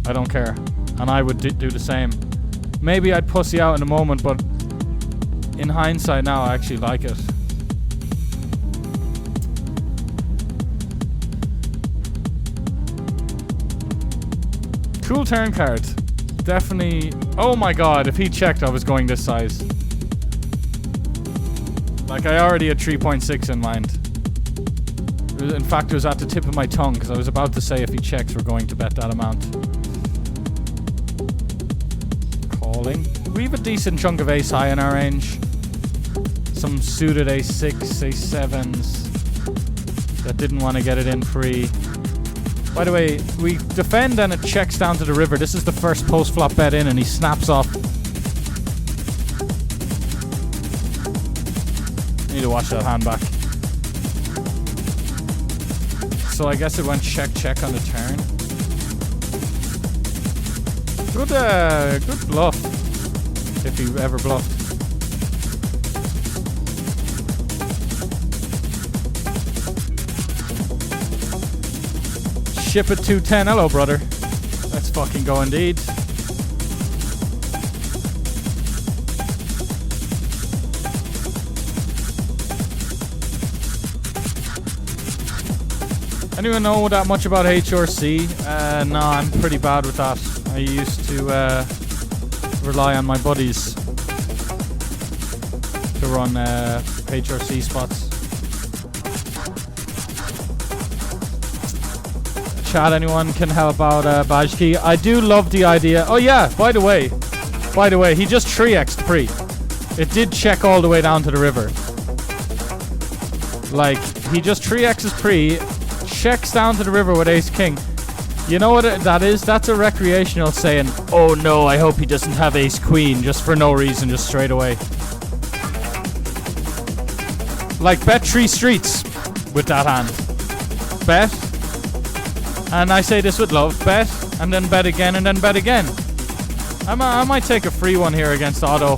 I don't care. And I would do the same. Maybe I'd pussy out in a moment, but in hindsight now, I actually like it. Cool turn card. Definitely. Oh my god, if he checked, I was going this size. Like, I already had 3.6 in mind. In fact, it was at the tip of my tongue because I was about to say if he checks, we're going to bet that amount. Calling. We have a decent chunk of ace high in our range. Some suited ace 6, ace 7s that didn't want to get it in free. By the way, we defend and it checks down to the river. This is the first post-flop bet in and he snaps off. Need to watch that hand back. So I guess it went check on the turn. Good bluff. If he ever bluffed. Ship at 210. Hello, brother. Let's fucking go indeed. Anyone know that much about HRC? No, I'm pretty bad with that. I used to rely on my buddies to run HRC spots. Chat, anyone can help out Bajki? I do love the idea. Oh yeah, by the way, he just 3x'd pre. It did check all the way down to the river. Like, he just 3x's pre, checks down to the river with ace king. You know what that is? That's a recreational saying, oh no, I hope he doesn't have ace queen, just for no reason, just straight away. Like, bet 3 streets with that hand. Bet. And I say this with love, bet, and then bet again, and then bet again. I might take a free one here against Otto,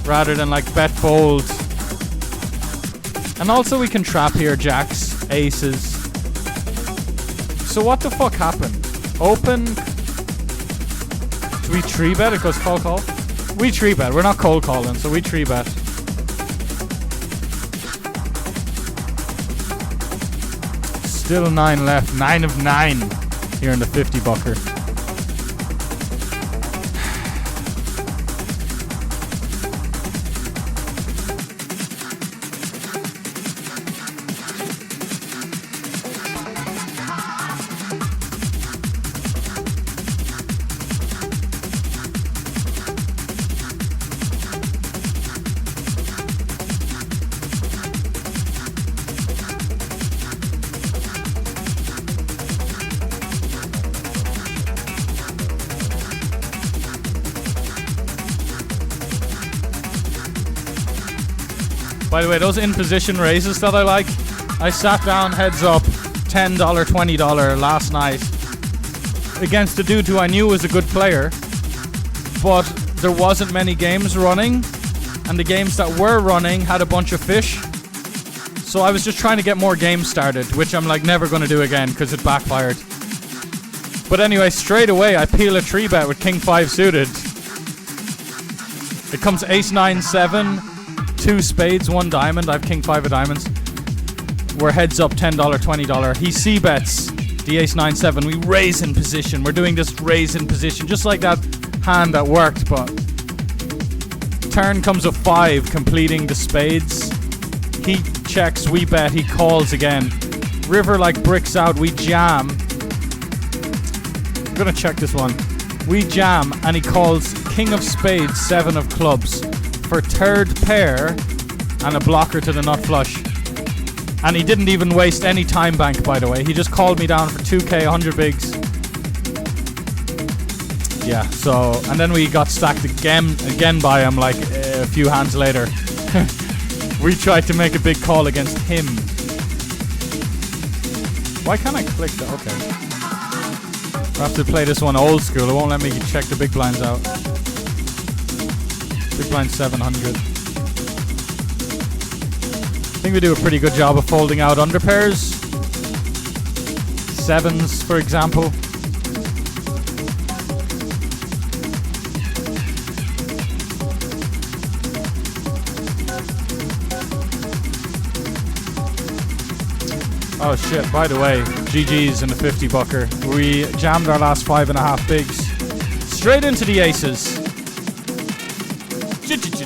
rather than like bet bold. And also we can trap here jacks, aces, So what the fuck happened? Open. Do we tree bet? It goes cold call. We tree bet. We're not cold calling, so we tree bet. Still 9 left. 9 of 9 here in the 50 bucker. By the way, those in-position raises that I like, I sat down heads up $10, $20 last night against a dude who I knew was a good player, but there wasn't many games running, and the games that were running had a bunch of fish. So I was just trying to get more games started, which I'm like never going to do again because it backfired. But anyway, straight away I peel a 3-bet with King 5 suited. It comes Ace 9 7, 2 spades, 1 diamond. I have King 5 of diamonds. We're heads up $10, $20. He c-bets the Ace 9 7. We raise in position. We're doing this raise in position just like that hand that worked, but turn comes a 5, completing the spades. He checks, we bet, he calls again. River like bricks out, we jam. I'm gonna check this one. We jam, and he calls King of Spades, 7 of clubs for third pair and a blocker to the nut flush. And he didn't even waste any time bank, by the way. He just called me down for 2k, 100 bigs. Yeah, so, and then we got stacked again by him like a few hands later. We tried to make a big call against him. Why can't I click that? Okay. I have to play this one old school. It won't let me check the big blinds out. Big blind 700. I think we do a pretty good job of folding out under pairs. 7s, for example. Oh shit, by the way, GG's in the 50 bucker. We jammed our last 5.5 bigs. Straight into the aces.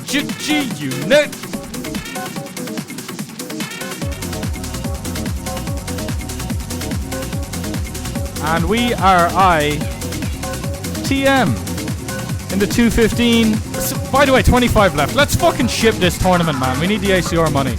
G-unit. And we are ITM in the 215. By the way, 25 left. Let's fucking ship this tournament, man. We need the ACR money.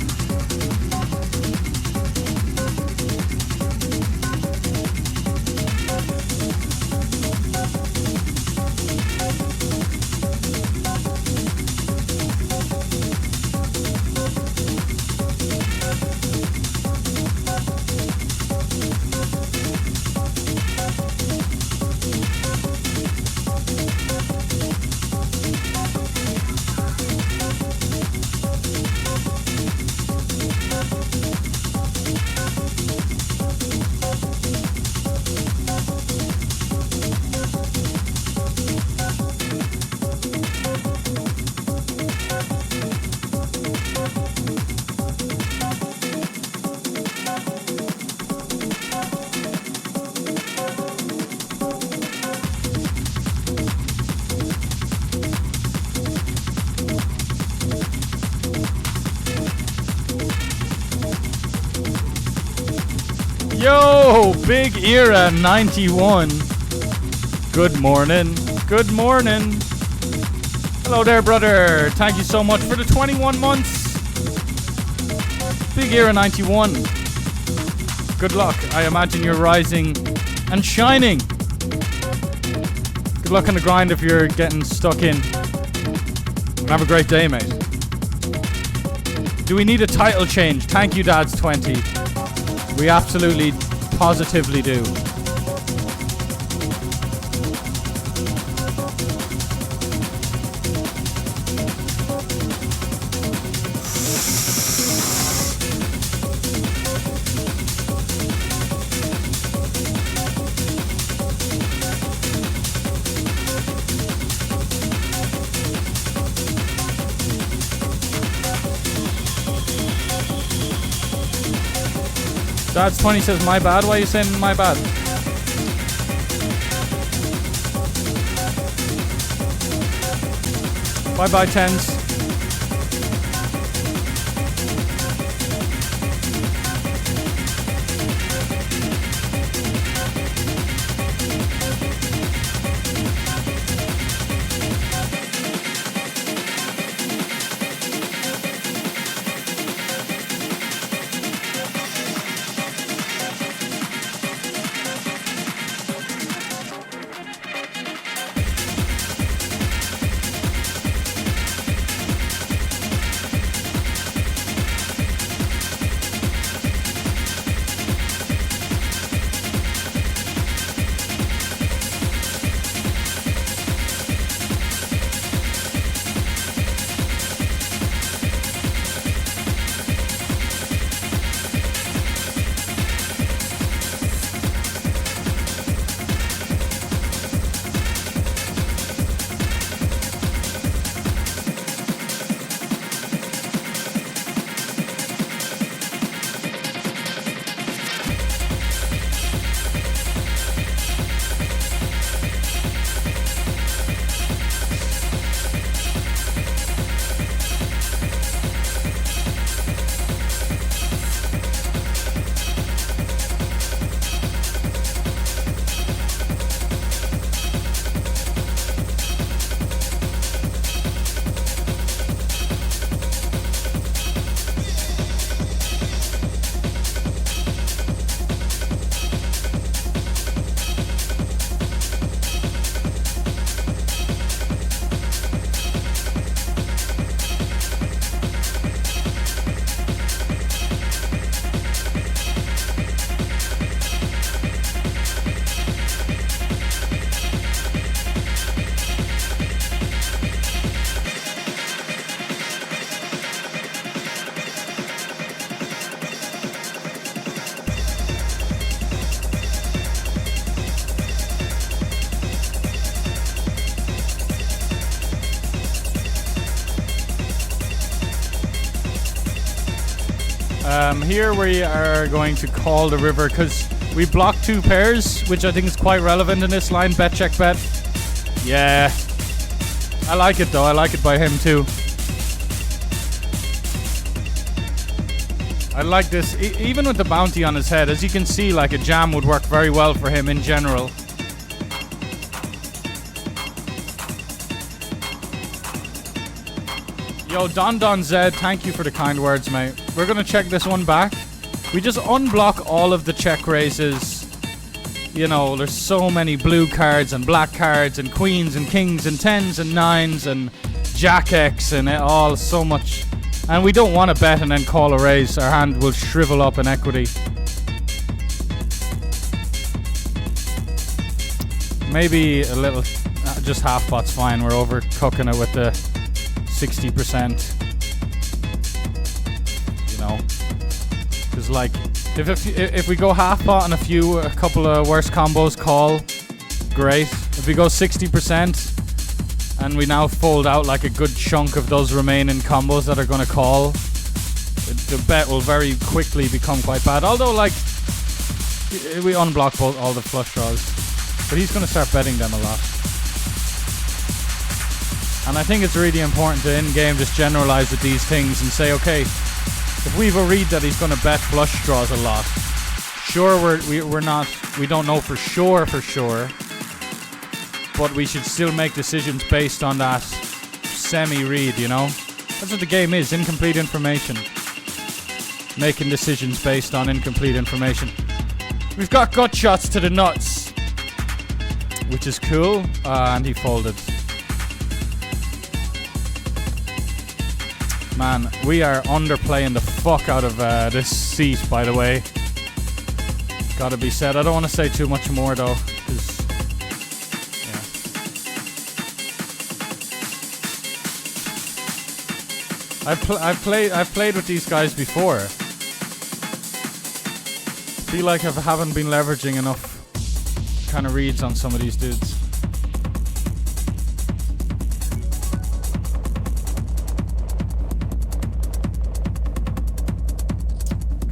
Yo, Big Era 91. Good morning. Good morning. Hello there, brother. Thank you so much for the 21 months. Big Era 91. Good luck. I imagine you're rising and shining. Good luck on the grind if you're getting stuck in. And have a great day, mate. Do we need a title change? Thank you, Dad's 20. We absolutely, positively do. Dad's 20 says my bad. Why are you saying my bad? Bye bye, tens. Here we are going to call the river because we blocked 2 pairs, which I think is quite relevant in this line. Bet, check, bet. Yeah. I like it though. I like it by him too. I like this. Even with the bounty on his head, as you can see, like a jam would work very well for him in general. Yo, Don Zed, thank you for the kind words, mate. We're gonna check this one back. We just unblock all of the check raises. You know, there's so many blue cards and black cards and queens and kings and tens and nines and jack X and it all so much. And we don't want to bet and then call a raise. Our hand will shrivel up in equity. Maybe a little, just half pot's fine. We're overcooking it with the 60%, you know, because like if we go half pot and a couple of worse combos, call, great. If we go 60% and we now fold out like a good chunk of those remaining combos that are going to call, the bet will very quickly become quite bad. Although like we unblock all the flush draws, but he's going to start betting them a lot. And I think it's really important to in-game just generalize with these things and say, okay, if we've a read that he's going to bet flush draws a lot, sure we don't know for sure, but we should still make decisions based on that semi-read, you know? That's what the game is, incomplete information. Making decisions based on incomplete information. We've got gut shots to the nuts, which is cool, and he folded. Man, we are underplaying the fuck out of this seat, by the way. Gotta be said. I don't want to say too much more though, because yeah. I've played with these guys before. Feel like I haven't been leveraging enough kind of reads on some of these dudes.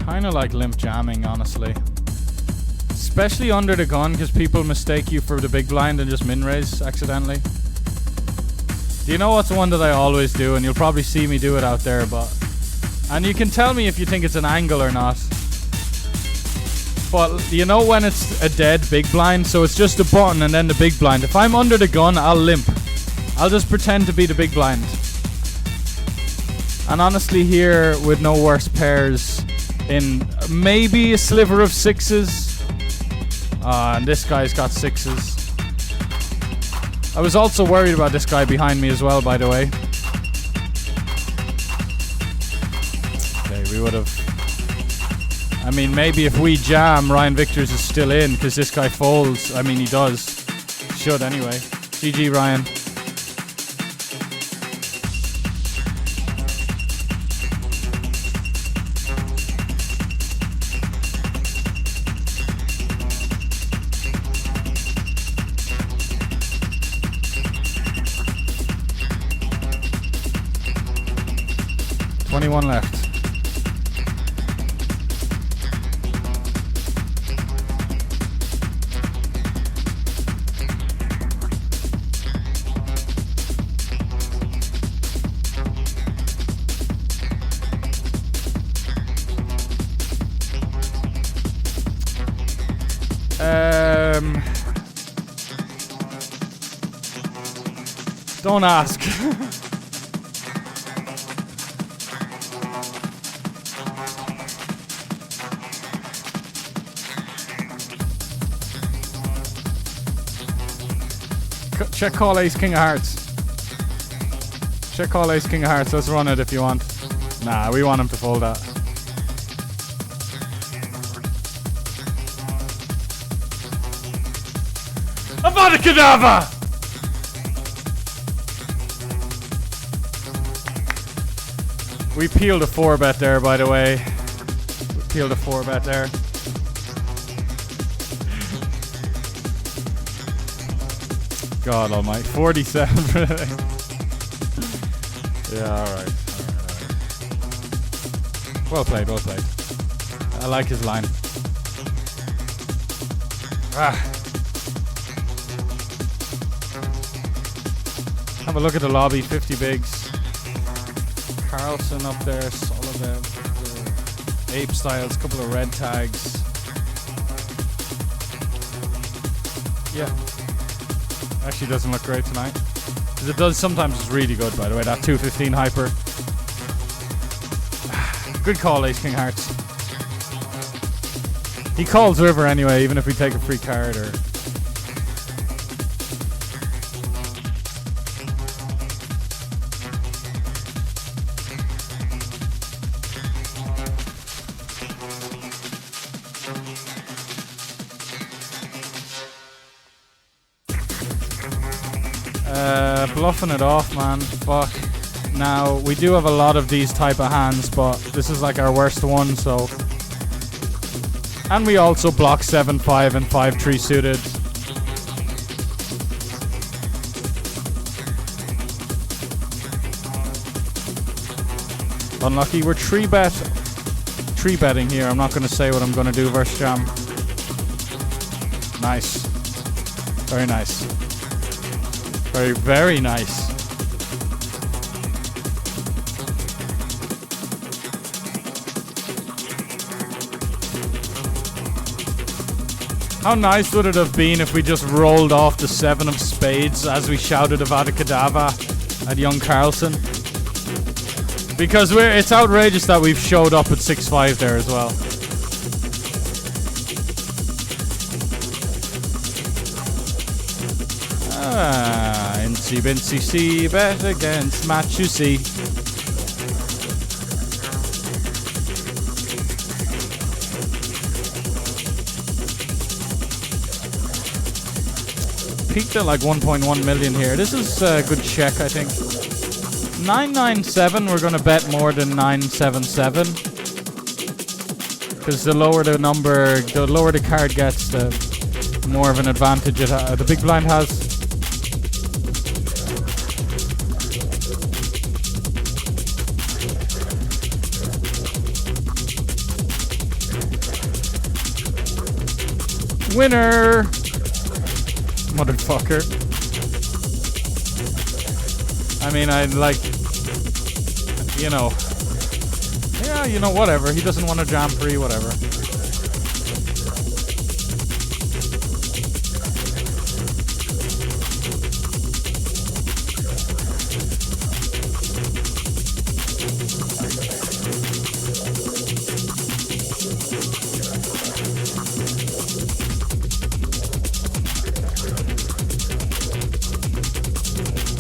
kind of like limp jamming, honestly. Especially under the gun, because people mistake you for the big blind and just min-raise accidentally. Do you know what's one that I always do? And you'll probably see me do it out there, but... And you can tell me if you think it's an angle or not. But you know when it's a dead big blind? So it's just a button and then the big blind. If I'm under the gun, I'll limp. I'll just pretend to be the big blind. And honestly here, with no worse pairs, in maybe a sliver of sixes. And this guy's got sixes. I was also worried about this guy behind me as well, by the way. Okay, we would have... I mean, maybe if we jam, Ryan Victors is still in, because this guy folds. I mean, he does. Should anyway. GG, Ryan. One left. Don't ask. Check call ace king of hearts. Check call ace king of hearts. Let's run it if you want. Nah, we want him to fold that. Avada Kedavra! We peeled a 4-bet there, by the way. We peeled a 4-bet there. God almighty. 47. Yeah, alright. Well played, well played. I like his line. Have a look at the lobby. 50 bigs. Carlson up there. Solid. Ape Styles. Couple of red tags. Yeah. Actually doesn't look great tonight. Because it does sometimes. It's really good, by the way. That 215 hyper. Good call, Ace King Hearts. He calls river anyway, even if we take a free card or... Bluffing it off, man. Fuck. Now, we do have a lot of these type of hands, but this is like our worst one, so... And we also block 7-5 and 5-3 suited. Unlucky. We're 3-betting here. I'm not going to say what I'm going to do versus jam. Nice. Very nice. Very, very nice. How nice would it have been if we just rolled off the 7 of spades as we shouted Avada Kedavra at young Carlson? Because it's outrageous that we've showed up at 6-5 there as well. Incy Bincy C bet against Match you see. Peaked at like 1.1 million here. This is a good check, I think. 997, we're going to bet more than 977. Because the lower the number, the lower the card gets, the more of an advantage the big blind has. Winner! Motherfucker. I mean, I'd like, you know, yeah, you know, whatever. He doesn't want a jam free, whatever.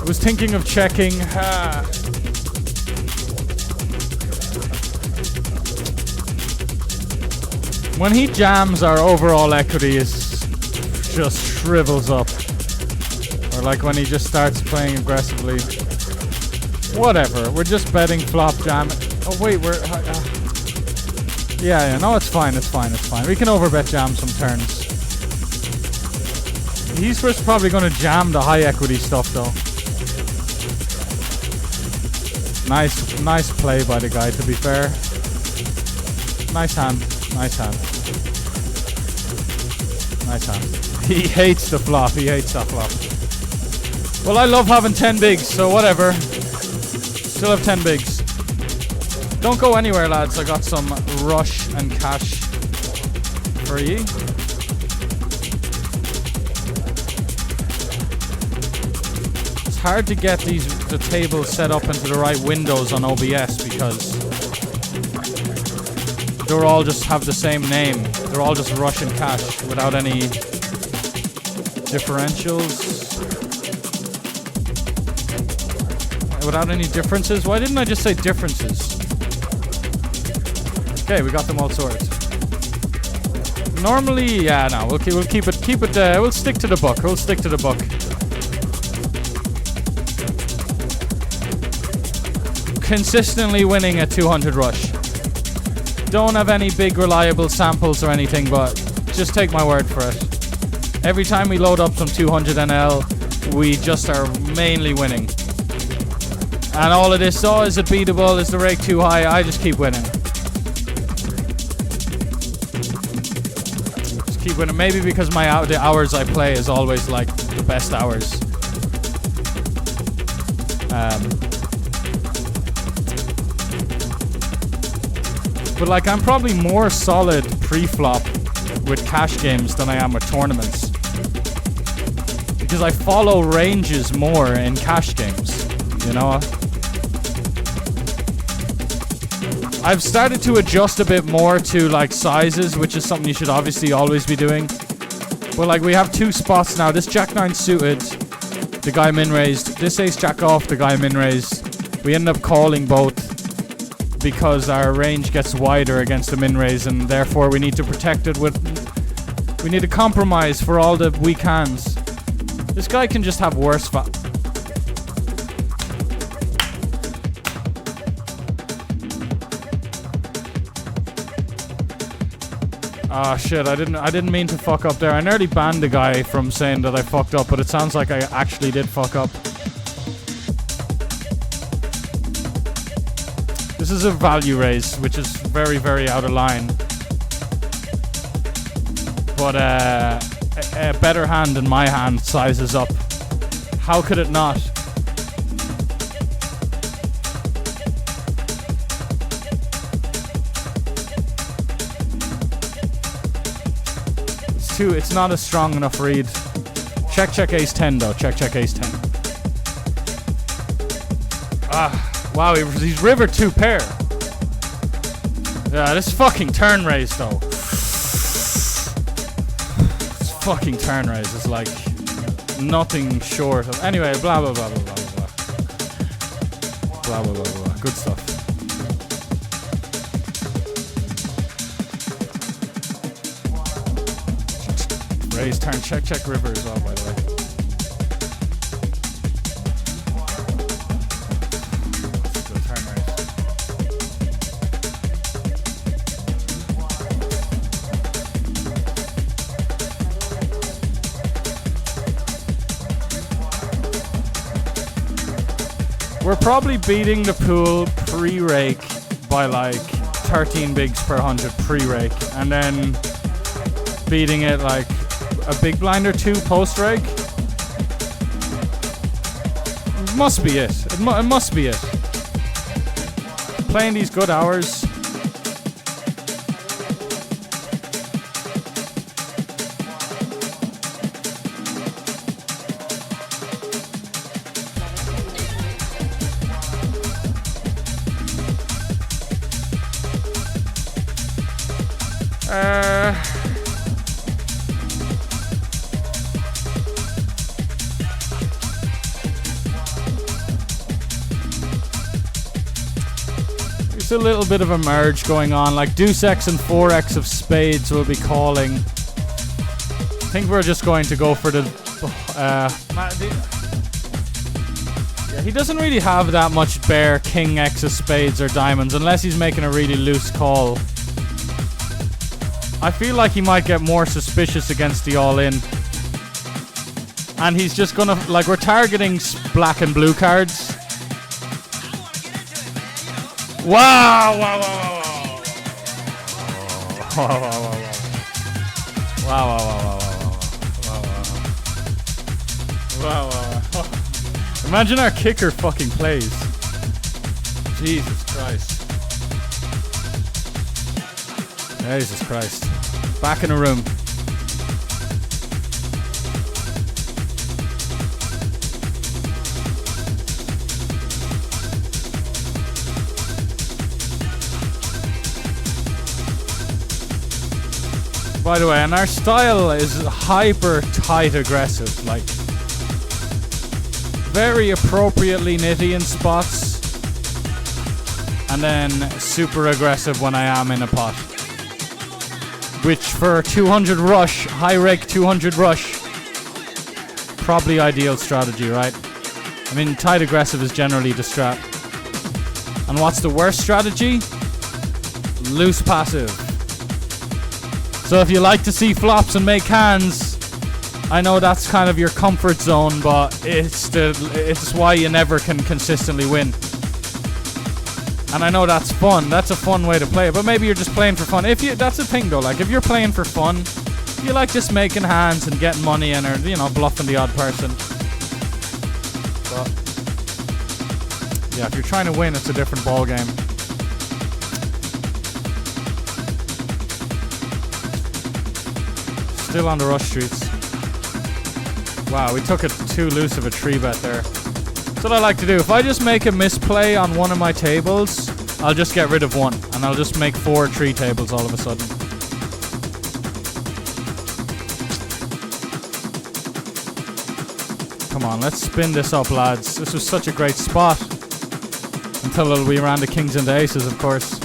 I was thinking of checking. When he jams, our overall equity is just shrivels up. Or like when he just starts playing aggressively. Whatever. We're just betting flop jam. Oh wait, we're. Yeah. No, it's fine. It's fine. We can overbet jam some turns. He's first probably going to jam the high equity stuff though. Nice play by the guy, to be fair. Nice hand. He hates the flop. He hates that flop. Well, I love having 10 bigs, so whatever. Still have 10 bigs. Don't go anywhere, lads. I got some rush and cash for you. It's hard to get the tables set up into the right windows on OBS because they're all just have the same name. They're all just rush and cash without any differentials. Without any differences? Why didn't I just say differences? Okay, we got them all sorted. Normally, yeah, no, we'll keep it. We'll stick to the book. Consistently winning a 200 rush. Don't have any big reliable samples or anything, but just take my word for it. Every time we load up some 200 NL, we just are mainly winning. And all of this, is it beatable? Is the rake too high? I just keep winning. Just keep winning. Maybe because the hours I play is always like the best hours. But like, I'm probably more solid pre-flop with cash games than I am with tournaments. Because I follow ranges more in cash games, you know? I've started to adjust a bit more to like sizes, which is something you should obviously always be doing. But like, we have two spots now. This Jack 9 suited, the guy min-raised. This Ace Jack off, the guy min-raised. We end up calling both because our range gets wider against the min-raise, and therefore we need to protect it with... We need to compromise for all the weak hands. This guy can just have worse Ah, shit, I didn't mean to fuck up there. I nearly banned the guy from saying that I fucked up, but it sounds like I actually did fuck up. This is a value raise, which is very, very out of line. But a better hand than my hand sizes up. How could it not? It's not a strong enough read. Check ace 10 though. Check ace 10. Wow, he's river 2 pair. Yeah, this fucking turn raise though. This fucking turn raise is like nothing short of. Anyway, blah blah blah blah blah blah. Blah blah blah blah. Good stuff. Raise, turn, check river as well, by the way. Good turn raise. We're probably beating the pool pre-rake by like 13 bigs per 100 pre-rake, and then beating it like a big blind or two post-reg. Must be it. It must be it. Playing these good hours. There's a little bit of a merge going on, like Deuce X and 4X of spades will be calling. I think we're just going to go for the... yeah, he doesn't really have that much bare King X of spades or diamonds, unless he's making a really loose call. I feel like he might get more suspicious against the all-in. And he's just gonna... like, we're targeting black and blue cards. Wow! Wow! Wow! Wow! Wow! Wow! Wow! Wow! Wow! Wow! Wow! Wow! Wow! Wow! Imagine our kicker fucking plays. Jesus Christ. Jesus Christ. Back in the room. By the way, and our style is hyper tight aggressive, like very appropriately nitty in spots, and then super aggressive when I am in a pot. Which for 200 rush, high reg 200 rush, probably ideal strategy, right? I mean, tight aggressive is generally the strat. And what's the worst strategy? Loose passive. So if you like to see flops and make hands, I know that's kind of your comfort zone, but it's why you never can consistently win. And I know that's fun. That's a fun way to play it. But maybe you're just playing for fun. That's the thing though. Like if you're playing for fun, you like just making hands and getting money and, or, you know, bluffing the odd person. But yeah, if you're trying to win, it's a different ball game. Still on the rush streets. Wow, we took it too loose of a tree bet there. That's what I like to do. If I just make a misplay on one of my tables, I'll just get rid of one. And I'll just make 4 tree tables all of a sudden. Come on, let's spin this up, lads. This was such a great spot. Until we ran the kings and the aces, of course.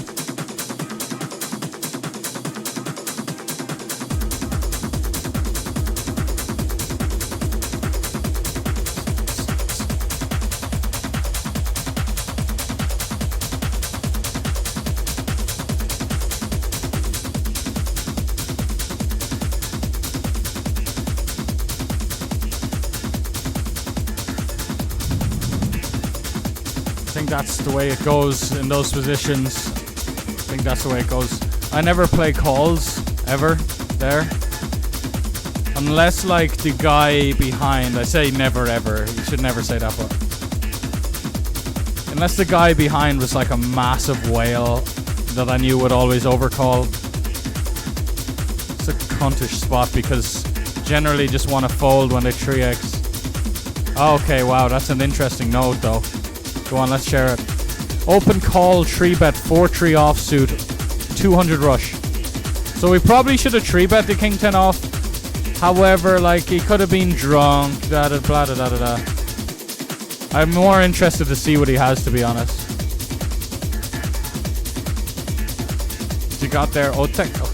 That's the way it goes in those positions. I think that's the way it goes. I never play calls, ever, there. Unless, like, the guy behind... I say never, ever. You should never say that, but... Unless the guy behind was, like, a massive whale that I knew would always overcall. It's a cuntish spot because generally just want to fold when they 3x. Okay, wow, that's an interesting note, though. Go on, let's share it. Open call, 3-bet, 4-3 offsuit, 200 rush. So we probably should have 3-bet the king 10 off. However, like, he could have been drunk, blah, blah, blah, blah, blah. I'm more interested to see what he has, to be honest. You got there, Oteka.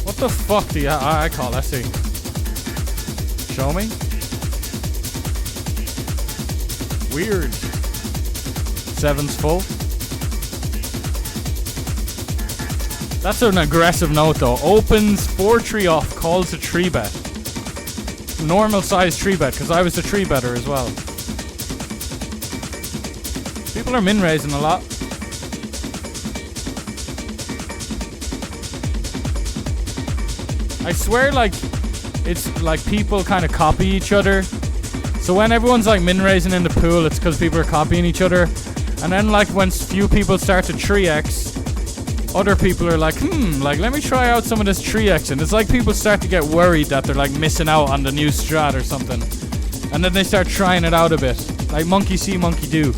What the fuck do you I call, let's see. Show me. Weird. 7's full. That's an aggressive note though. Opens 4-3 off, calls a 3-bet. Normal size 3-bet, because I was the 3-better as well. People are min-raising a lot. I swear, like, it's like people kind of copy each other. So when everyone's like min raising in the pool, it's because people are copying each other. And then like when few people start to 3x, other people are like, like let me try out some of this 3x. And it's like people start to get worried that they're like missing out on the new strat or something. And then they start trying it out a bit. Like monkey see, monkey do.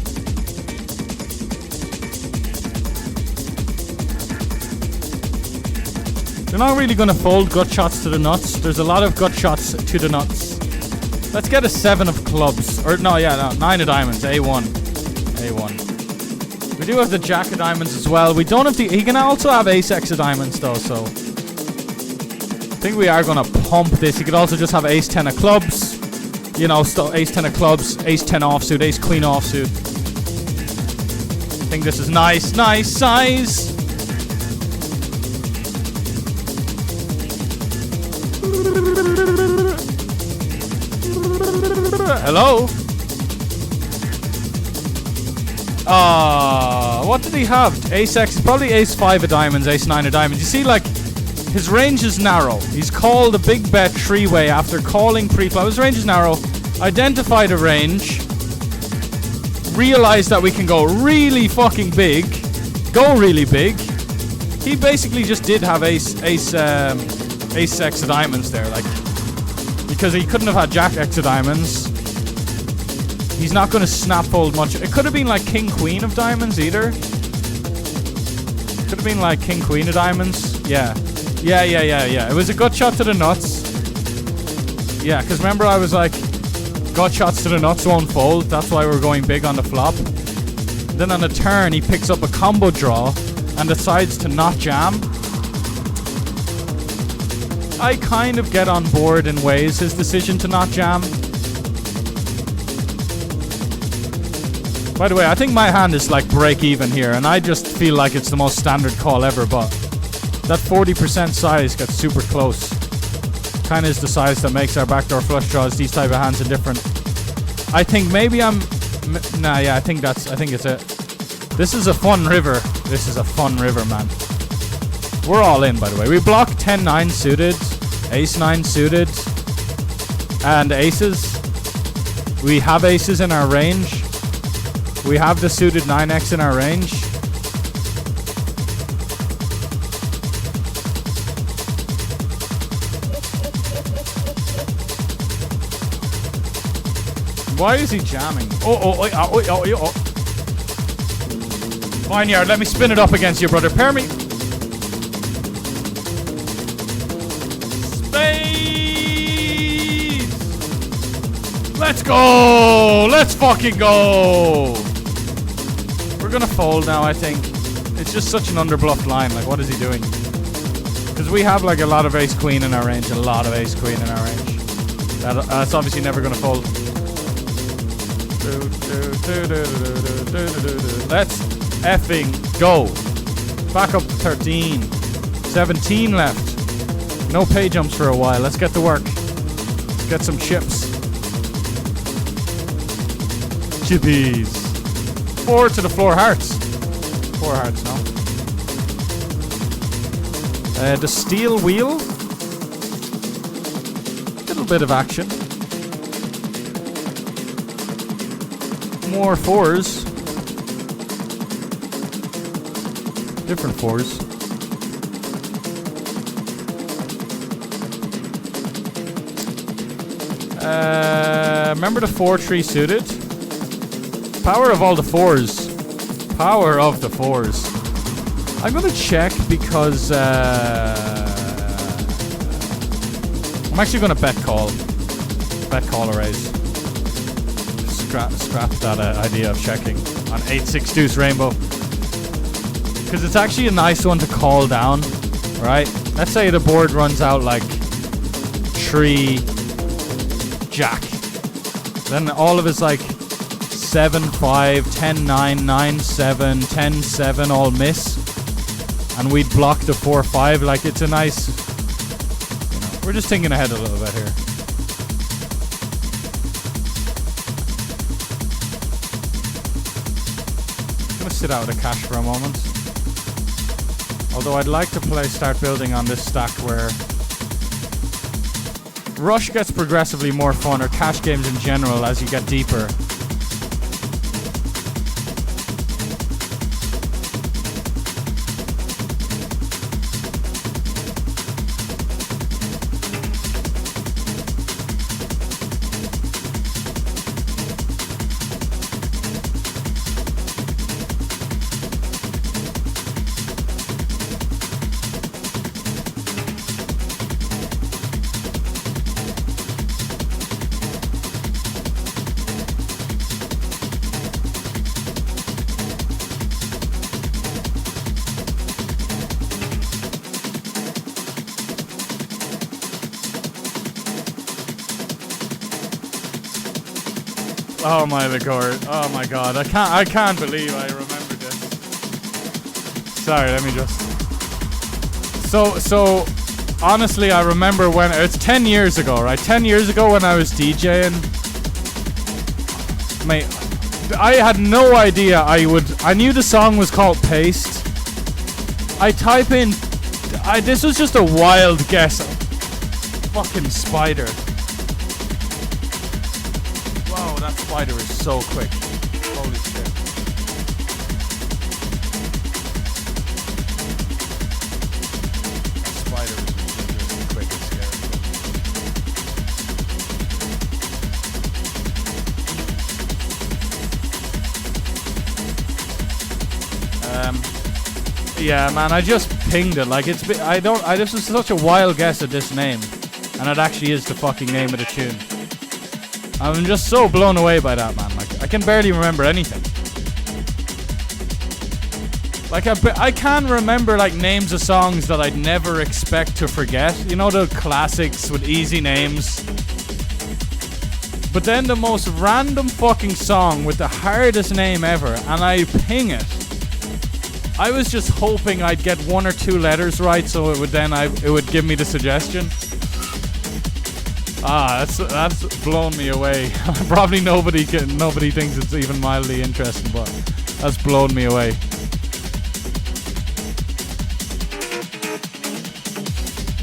They're not really going to fold gut shots to the nuts. There's a lot of gut shots to the nuts. Let's get a 7 of clubs. Or, no, 9 of diamonds. A1. A1. We do have the jack of diamonds as well. We don't have the... He can also have ace-x of diamonds, though, so... I think we are going to pump this. He could also just have ace-10 of clubs. You know, ace-10 of clubs, ace-10 offsuit, ace-queen offsuit. I think this is nice. Nice size. Hello? What did he have? Ace-x, probably ace-5 of diamonds, ace-9 of diamonds. You see, like, his range is narrow. He's called a big bet 3-way after calling pre-flop. His range is narrow. Identified a range. Realized that we can go really fucking big. Go really big. He basically just did have ace-x of diamonds there, like, because he couldn't have had jack-x of diamonds. He's not going to snap fold much. It could have been like king-queen of diamonds either. Could have been like king-queen of diamonds. Yeah. It was a gut shot to the nuts. Yeah, because remember I was like, gut shots to the nuts won't fold. That's why we're going big on the flop. Then on the turn, he picks up a combo draw and decides to not jam. I kind of get on board in ways his decision to not jam. By the way, I think my hand is like break even here, and I just feel like it's the most standard call ever, but that 40% size gets super close. Kind of is the size that makes our backdoor flush draws, these type of hands, indifferent. I think maybe I think it's it. This is a fun river. This is a fun river, man. We're all in, by the way. We block 10-9 suited, ace-9 suited, and aces. We have aces in our range. We have the suited 9x in our range. Why is he jamming? Oh. Fine yard, let me spin it up against you, brother. Pair me. Spades! Let's go! Let's fucking go! We're gonna fold now, I think. It's just such an underbluffed line. Like, what is he doing? Because we have like a lot of ace-queen in our range. That's obviously never gonna fold. Let's effing go. Back up to 13. 17 left. No pay jumps for a while. Let's get to work. Let's get some chips. Chippies. 4 to the floor hearts. 4 hearts now. The steel wheel. Little bit of action. More 4s. Different 4s. Remember the 4-3 suited? Power of all the 4s. Power of the 4s. I'm gonna check because I'm actually gonna bet call. Bet call a raise. Scrap that idea of checking on 8-6 deuce rainbow, because it's actually a nice one to call down, right? Let's say the board runs out like 3 jack, then all of it's like 7-5, 10-9, 9-7, 10-7 all miss, and we'd block the 4-5. Like, it's a nice, you know, we're just thinking ahead a little bit here. Sit out of cash for a moment. Although I'd like to start building on this stack where Rush gets progressively more fun, or cash games in general, as you get deeper. Oh my lord! Oh my god! I can't believe I remembered this. Sorry, let me just. So honestly, I remember when it's 10 years ago, right? 10 years ago when I was DJing, mate, I had no idea I knew the song was called Paste. I type in, this was just a wild guess. Fucking spider. Wow, that spider is so quick. Holy shit. That spider is ridiculously quick and scary. Yeah, man, I just pinged it. Like, this was such a wild guess at this name. And it actually is the fucking name of the tune. I'm just so blown away by that, man. Like, I can barely remember anything. Like, I can remember, like, names of songs that I'd never expect to forget. You know, the classics with easy names. But then the most random fucking song with the hardest name ever, and I ping it. I was just hoping I'd get 1 or 2 letters right, so it would give me the suggestion. That's blown me away. Probably nobody thinks it's even mildly interesting, but that's blown me away.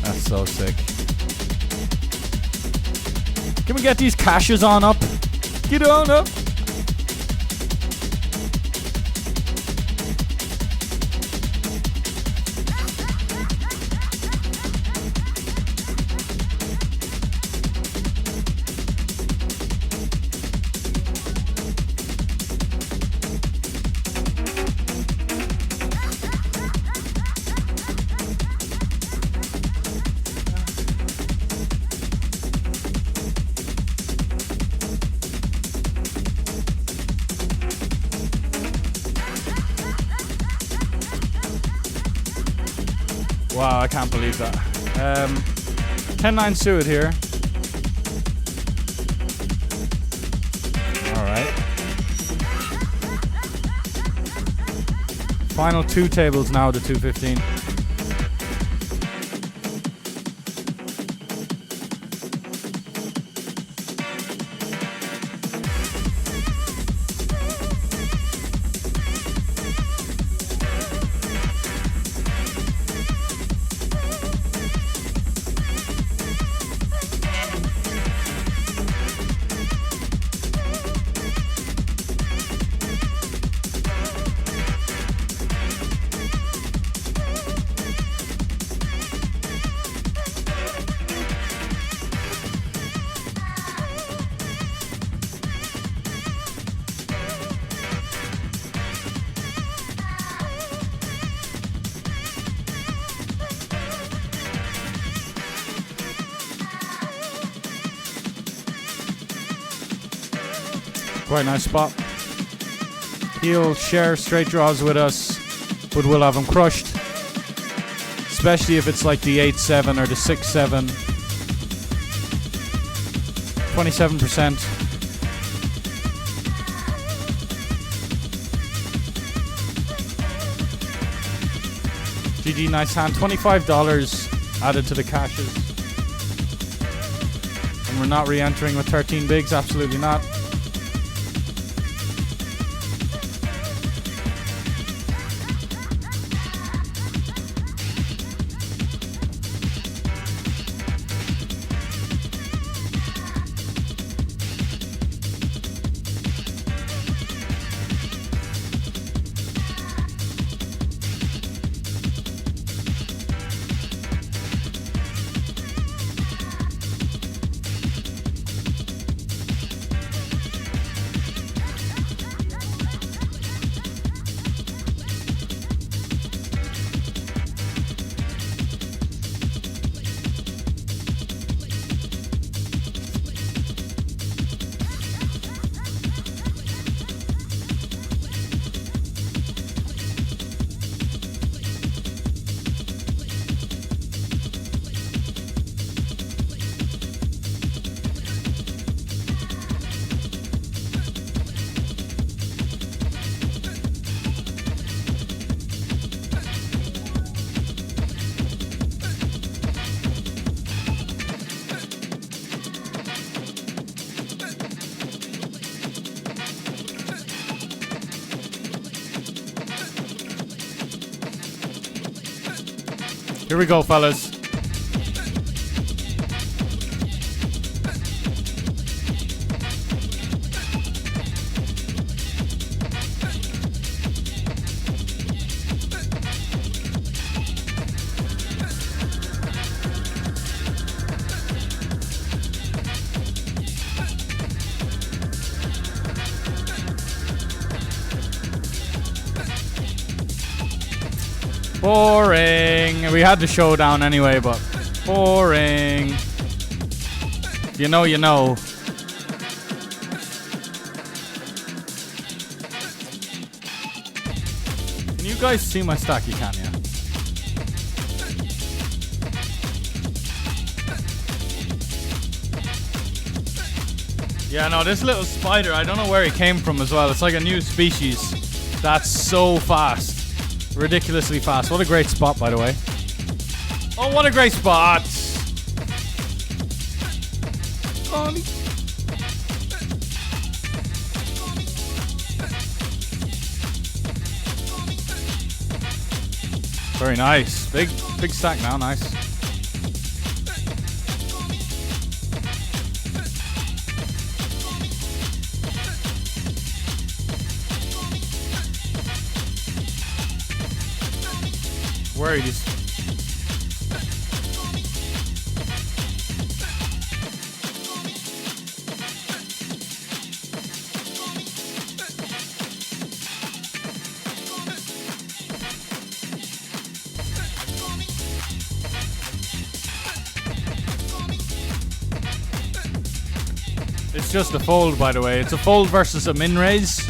That's so sick. Can we get these caches on up? Get on up. Wow, I can't believe that. 10-9 suited here. Alright. Final 2 tables now to 215. Quite nice spot. He'll share straight draws with us, but we'll have him crushed. Especially if it's like the 8-7 or the 6-7. 27%. GG, nice hand. $25 added to the caches. And we're not re-entering with 13 bigs, absolutely not. Here we go, fellas. Boring. We had the showdown anyway, but boring. You know, you know. Can you guys see my stack? You can, yeah. Yeah, no, this little spider, I don't know where he came from as well. It's like a new species. That's so fast. Ridiculously fast. What a great spot, by the way. Oh, what a great spot. Very nice. Big stack now. Nice. Where are you? It's just a fold, by the way. It's a fold versus a min raise.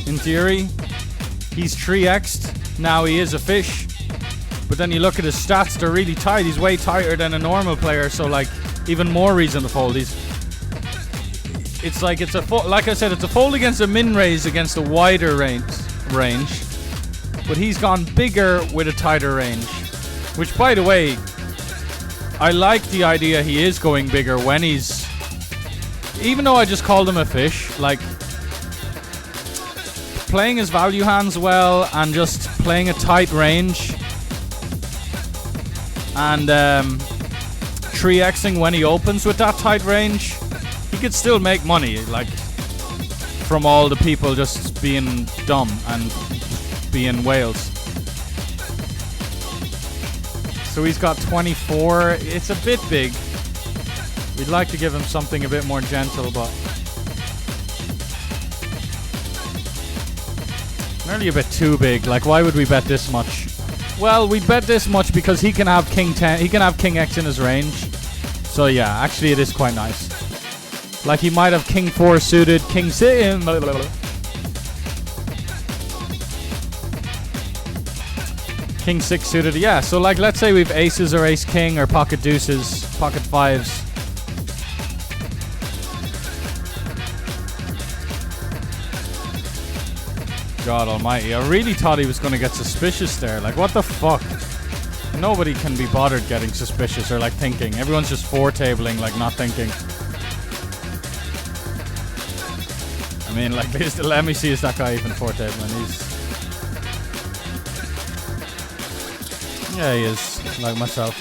In theory, he's 3x'd. Now he is a fish. But then you look at his stats, they're really tight. He's way tighter than a normal player, so like even more reason to fold. It's like it's a like I said, it's a fold against a min raise against a wider range. But he's gone bigger with a tighter range. Which, by the way, I like the idea he is going bigger when he's, even though I just called him a fish, like playing his value hands well and just playing a tight range. And 3xing when he opens with that tight range, he could still make money, like from all the people just being dumb and being whales. So he's got 24. It's a bit big. We'd like to give him something a bit more gentle, but nearly a bit too big. Like, why would we bet this much? Well, we bet this much because he can have king 10, he can have king x in his range. So yeah, actually it is quite nice. Like he might have king 4 suited, king 6, king 6 suited. Yeah, so like let's say we've aces or ace king or pocket deuces, pocket 5s. God almighty, I really thought he was going to get suspicious there. Like, what the fuck? Nobody can be bothered getting suspicious or like thinking. Everyone's just four-tabling, like not thinking. I mean, like, let me see, is that guy even four-tabling? Yeah, he is, like myself.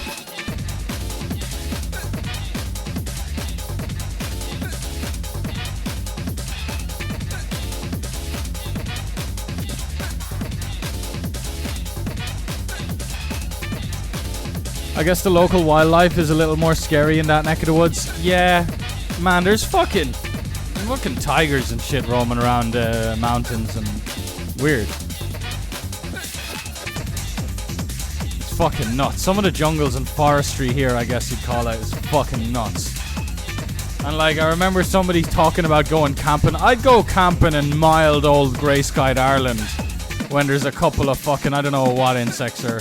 I guess the local wildlife is a little more scary in that neck of the woods. Yeah, man, there's fucking tigers and shit roaming around mountains and weird. It's fucking nuts. Some of the jungles and forestry here, I guess you'd call it, is fucking nuts. And like, I remember somebody talking about going camping. I'd go camping in mild old grey skied Ireland when there's a couple of fucking, I don't know what insects or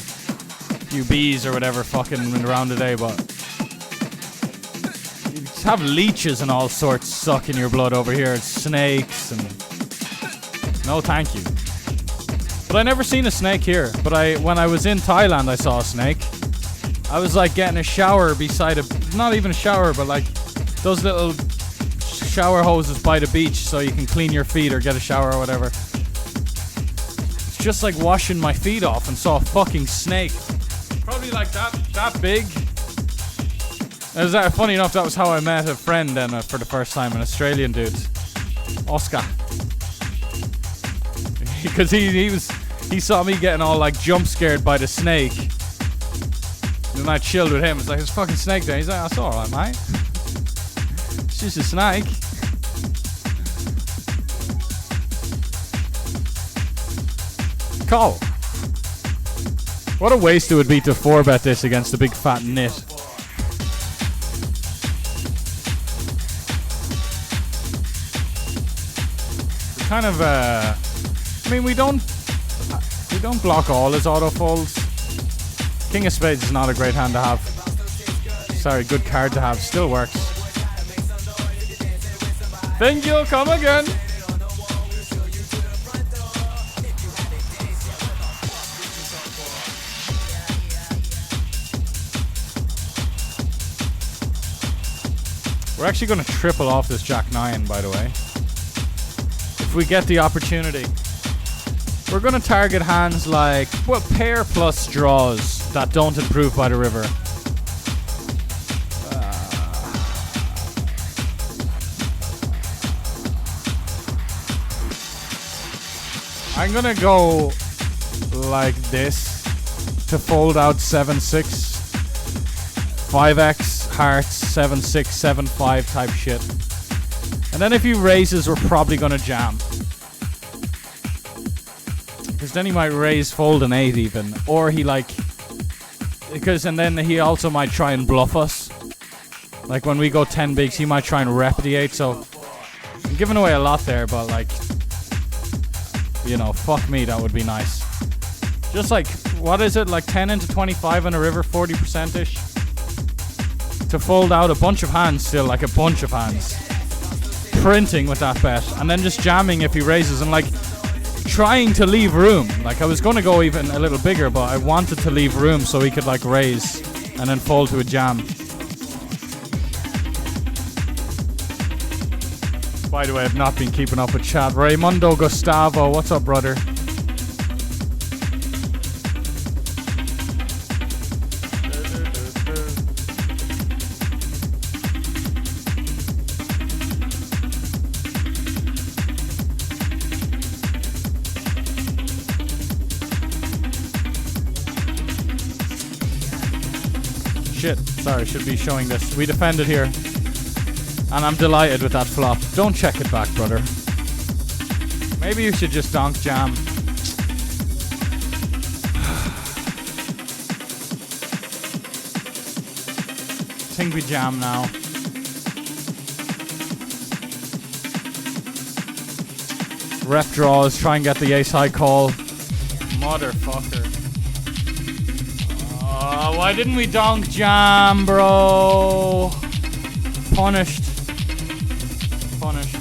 few bees or whatever fucking around today, but you just have leeches and all sorts sucking your blood over here. It's snakes and no thank you. But I never seen a snake here. But when I was in Thailand, I saw a snake. I was like getting a shower beside not even a shower, but like those little shower hoses by the beach so you can clean your feet or get a shower or whatever. It's just like washing my feet off and saw a fucking snake Probably like that big. It was funny enough, that was how I met a friend then for the first time, an Australian dude, Oscar. Because he saw me getting all like jump scared by the snake. And then I chilled with him. It's like, there's a fucking snake there. He's like, that's alright, mate. It's just a snake. Cool. What a waste it would be to 4-bet this against the big fat nit. Kind of, I mean, we don't block all his auto folds. King of Spades is not a great hand to have. Sorry, good card to have. Still works. Think you'll come again. We're actually going to triple off this Jack 9, by the way. If we get the opportunity. We're going to target hands like, well, pair plus draws that don't improve by the river. I'm going to go like this to fold out 7-6, 5x, hearts, 7-6, 7-5 type shit. And then if he raises, we're probably going to jam. Because then he might raise, fold an 8 even. Or he like... Because, and then he also might try and bluff us. Like when we go 10 bigs, he might try and rep the 8. So, I'm giving away a lot there, but like... You know, fuck me, that would be nice. Just like, what is it? Like 10 into 25 on a river, 40%-ish? To fold out a bunch of hands still, like a bunch of hands. Printing with that bet. And then just jamming if he raises and like... Trying to leave room. Like I was going to go even a little bigger, but I wanted to leave room so he could like raise and then fold to a jam. By the way, I've not been keeping up with chat. Raimundo Gustavo, what's up, brother? Shit, sorry, should be showing this. We defended here. And I'm delighted with that flop. Don't check it back, brother. Maybe you should just donk jam. Think we jam now. Rep draws, try and get the ace high call. Motherfucker. Oh, why didn't we donk jam, bro? Punished. Punished.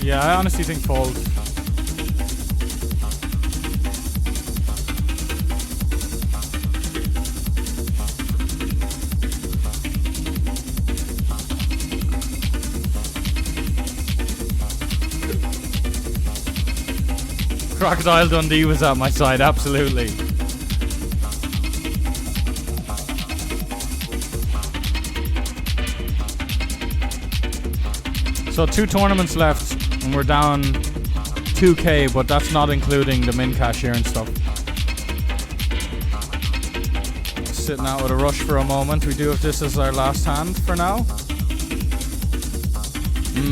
Yeah, I honestly think fold. Crocodile Dundee was at my side, absolutely. So 2 tournaments left, and we're down 2k, but that's not including the min cash here and stuff. Sitting out with a rush for a moment. We do have this as our last hand for now.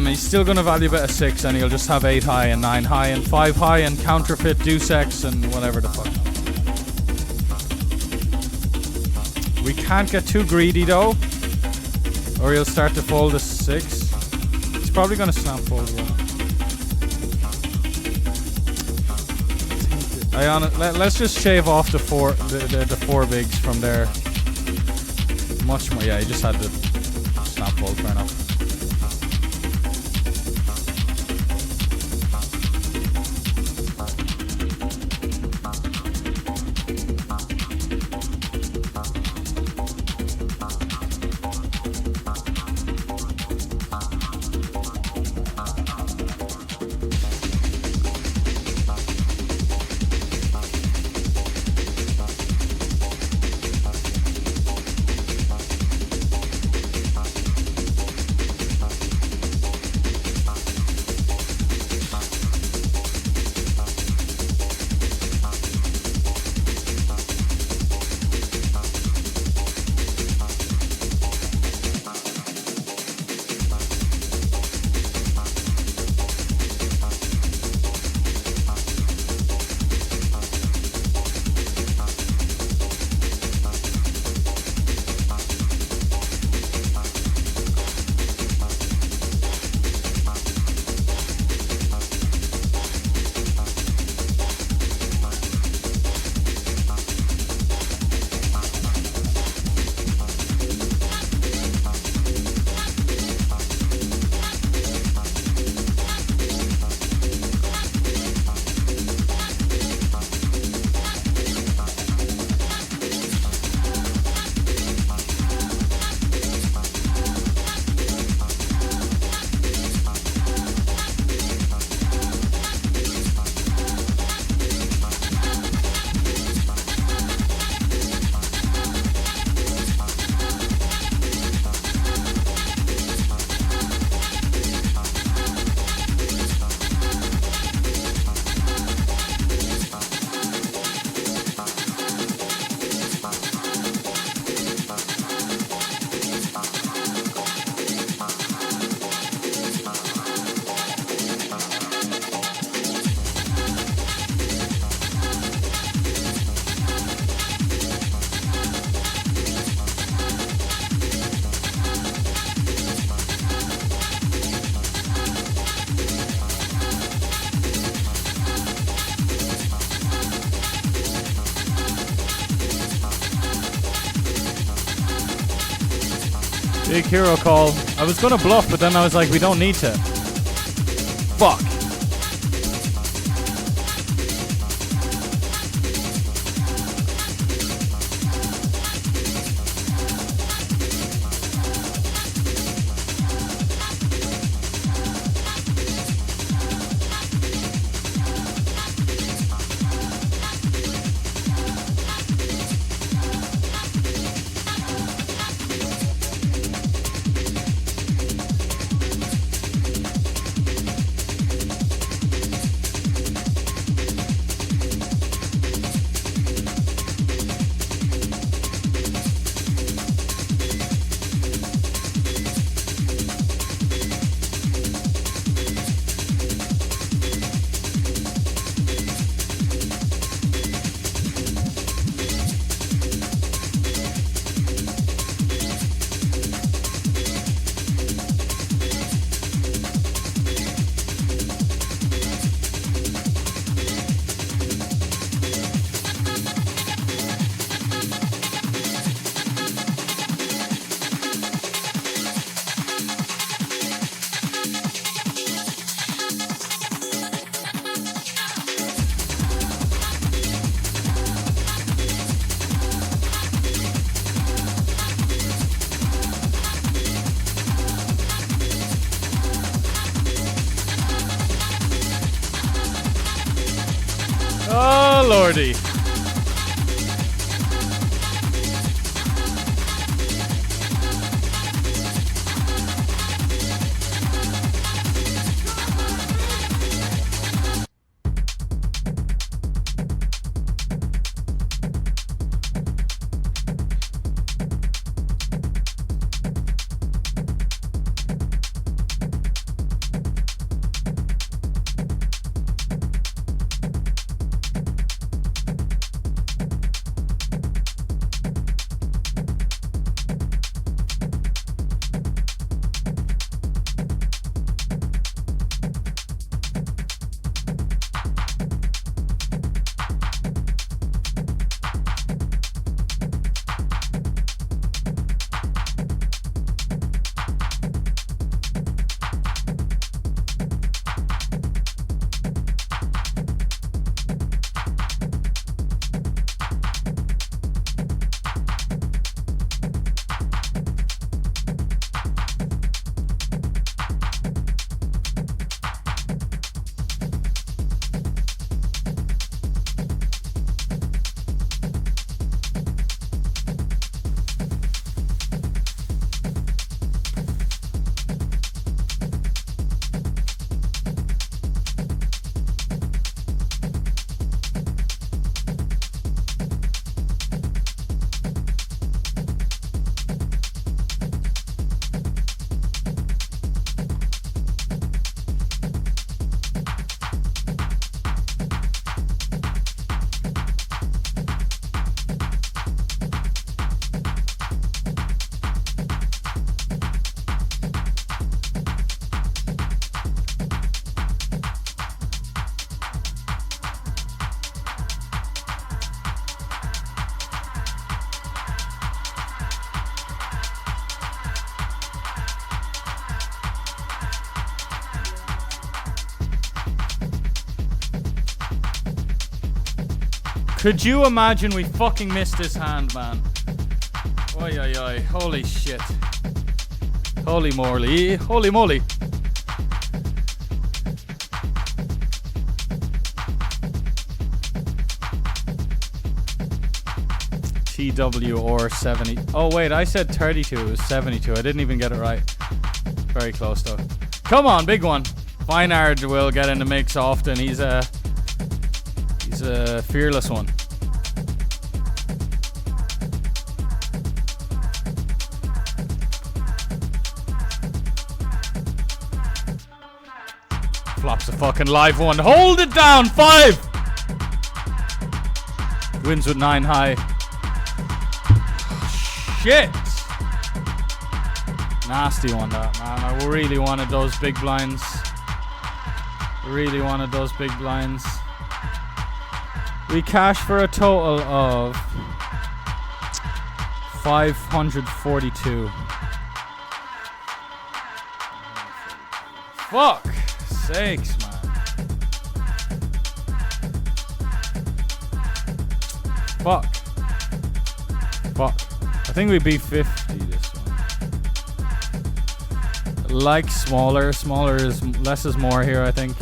He's still going to value bet a 6, and he'll just have 8 high and 9 high and 5 high and counterfeit deuce X and whatever the fuck. We can't get too greedy though, or he'll start to fold a 6. He's probably going to snap fold one. Let's just shave off the 4 bigs from there. Much more. Yeah, he just had to snap fold. Fair enough. Big hero call. I was gonna bluff, but then I was like, we don't need to. Fuck. Oh lordy. Could you imagine we fucking missed this hand, man? Oi, oi, oi. Holy shit. Holy moly. Holy moly. TW or 70. Oh, wait, I said 32. It was 72. I didn't even get it right. Very close, though. Come on, big one. Feinard will get in the mix often. He's a fearless one. Flops a fucking live one. Hold it down. 5. Wins with 9 high. Shit. Nasty one, that, man. I really wanted those big blinds. Really wanted those big blinds. We cashed for a total of 542. Fuck sakes, man. Fuck. I think we beat 50 this one. Like smaller. Smaller is less is more here, I think.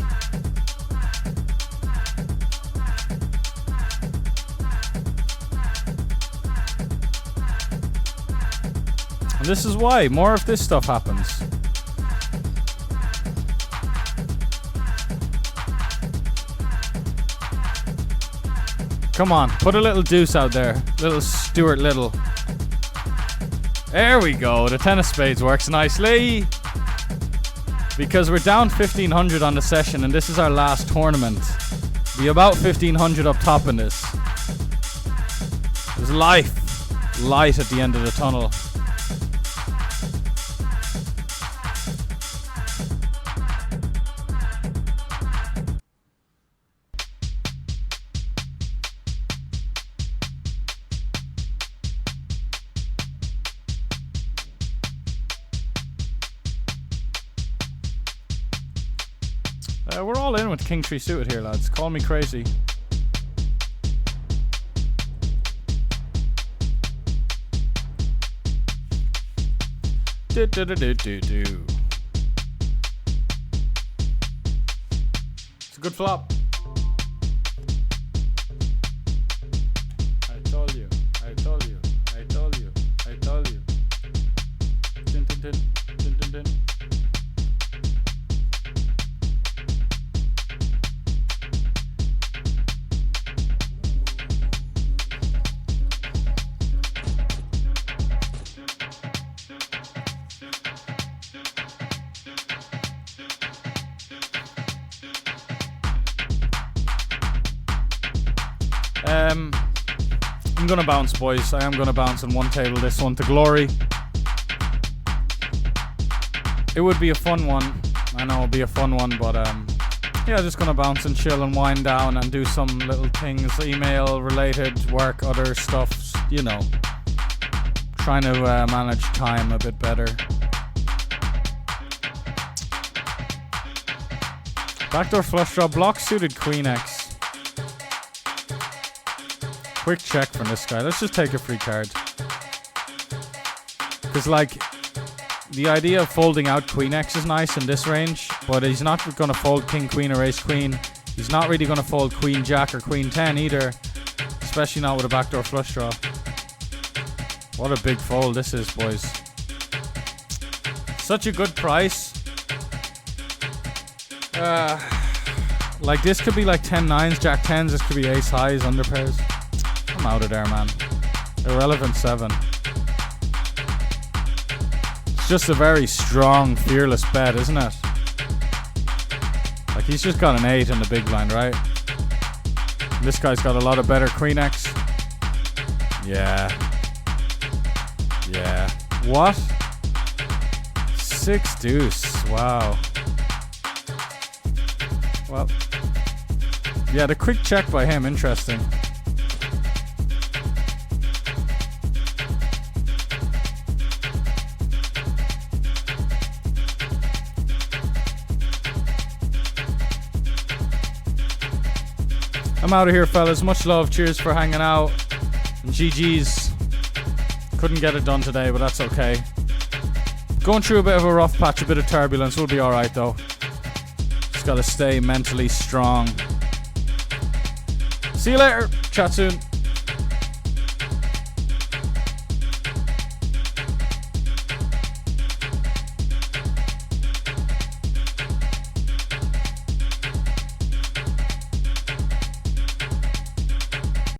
And this is why more of this stuff happens. Come on, put a little deuce out there. Little Stuart Little. There we go. The 10 of spades works nicely. Because we're down 1,500 on the session and this is our last tournament. Be about 1,500 up top in this. There's light at the end of the tunnel. We're all in with King Tree suited here, lads. Call me crazy. It's a good flop. I'm gonna bounce, boys. I am gonna bounce on one table this one to glory. It would be a fun one. I know it'll be a fun one, but yeah, just gonna bounce and chill and wind down and do some little things, email related, work, other stuff, you know. Trying to manage time a bit better. Backdoor flush draw, block suited Queen X. Quick check from this guy. Let's just take a free card. Because, like, the idea of folding out Queen X is nice in this range, but he's not going to fold King, Queen, or Ace, Queen. He's not really going to fold Queen, Jack, or Queen 10 either, especially not with a backdoor flush draw. What a big fold this is, boys. Such a good price. Like, this could be like 10-9s, Jack 10s, this could be Ace highs, underpairs. I'm out of there, man. Irrelevant 7. It's just a very strong, fearless bet, isn't it? Like, he's just got an 8 in the big blind, right? This guy's got a lot of better Queen X. Yeah. Yeah. What? 6 deuce. Wow. Well. Yeah, the quick check by him, interesting. I'm out of here, fellas. Much love. Cheers for hanging out. And GG's. Couldn't get it done today, but that's okay. Going through a bit of a rough patch, a bit of turbulence. We'll be alright, though. Just gotta stay mentally strong. See you later. Chat soon.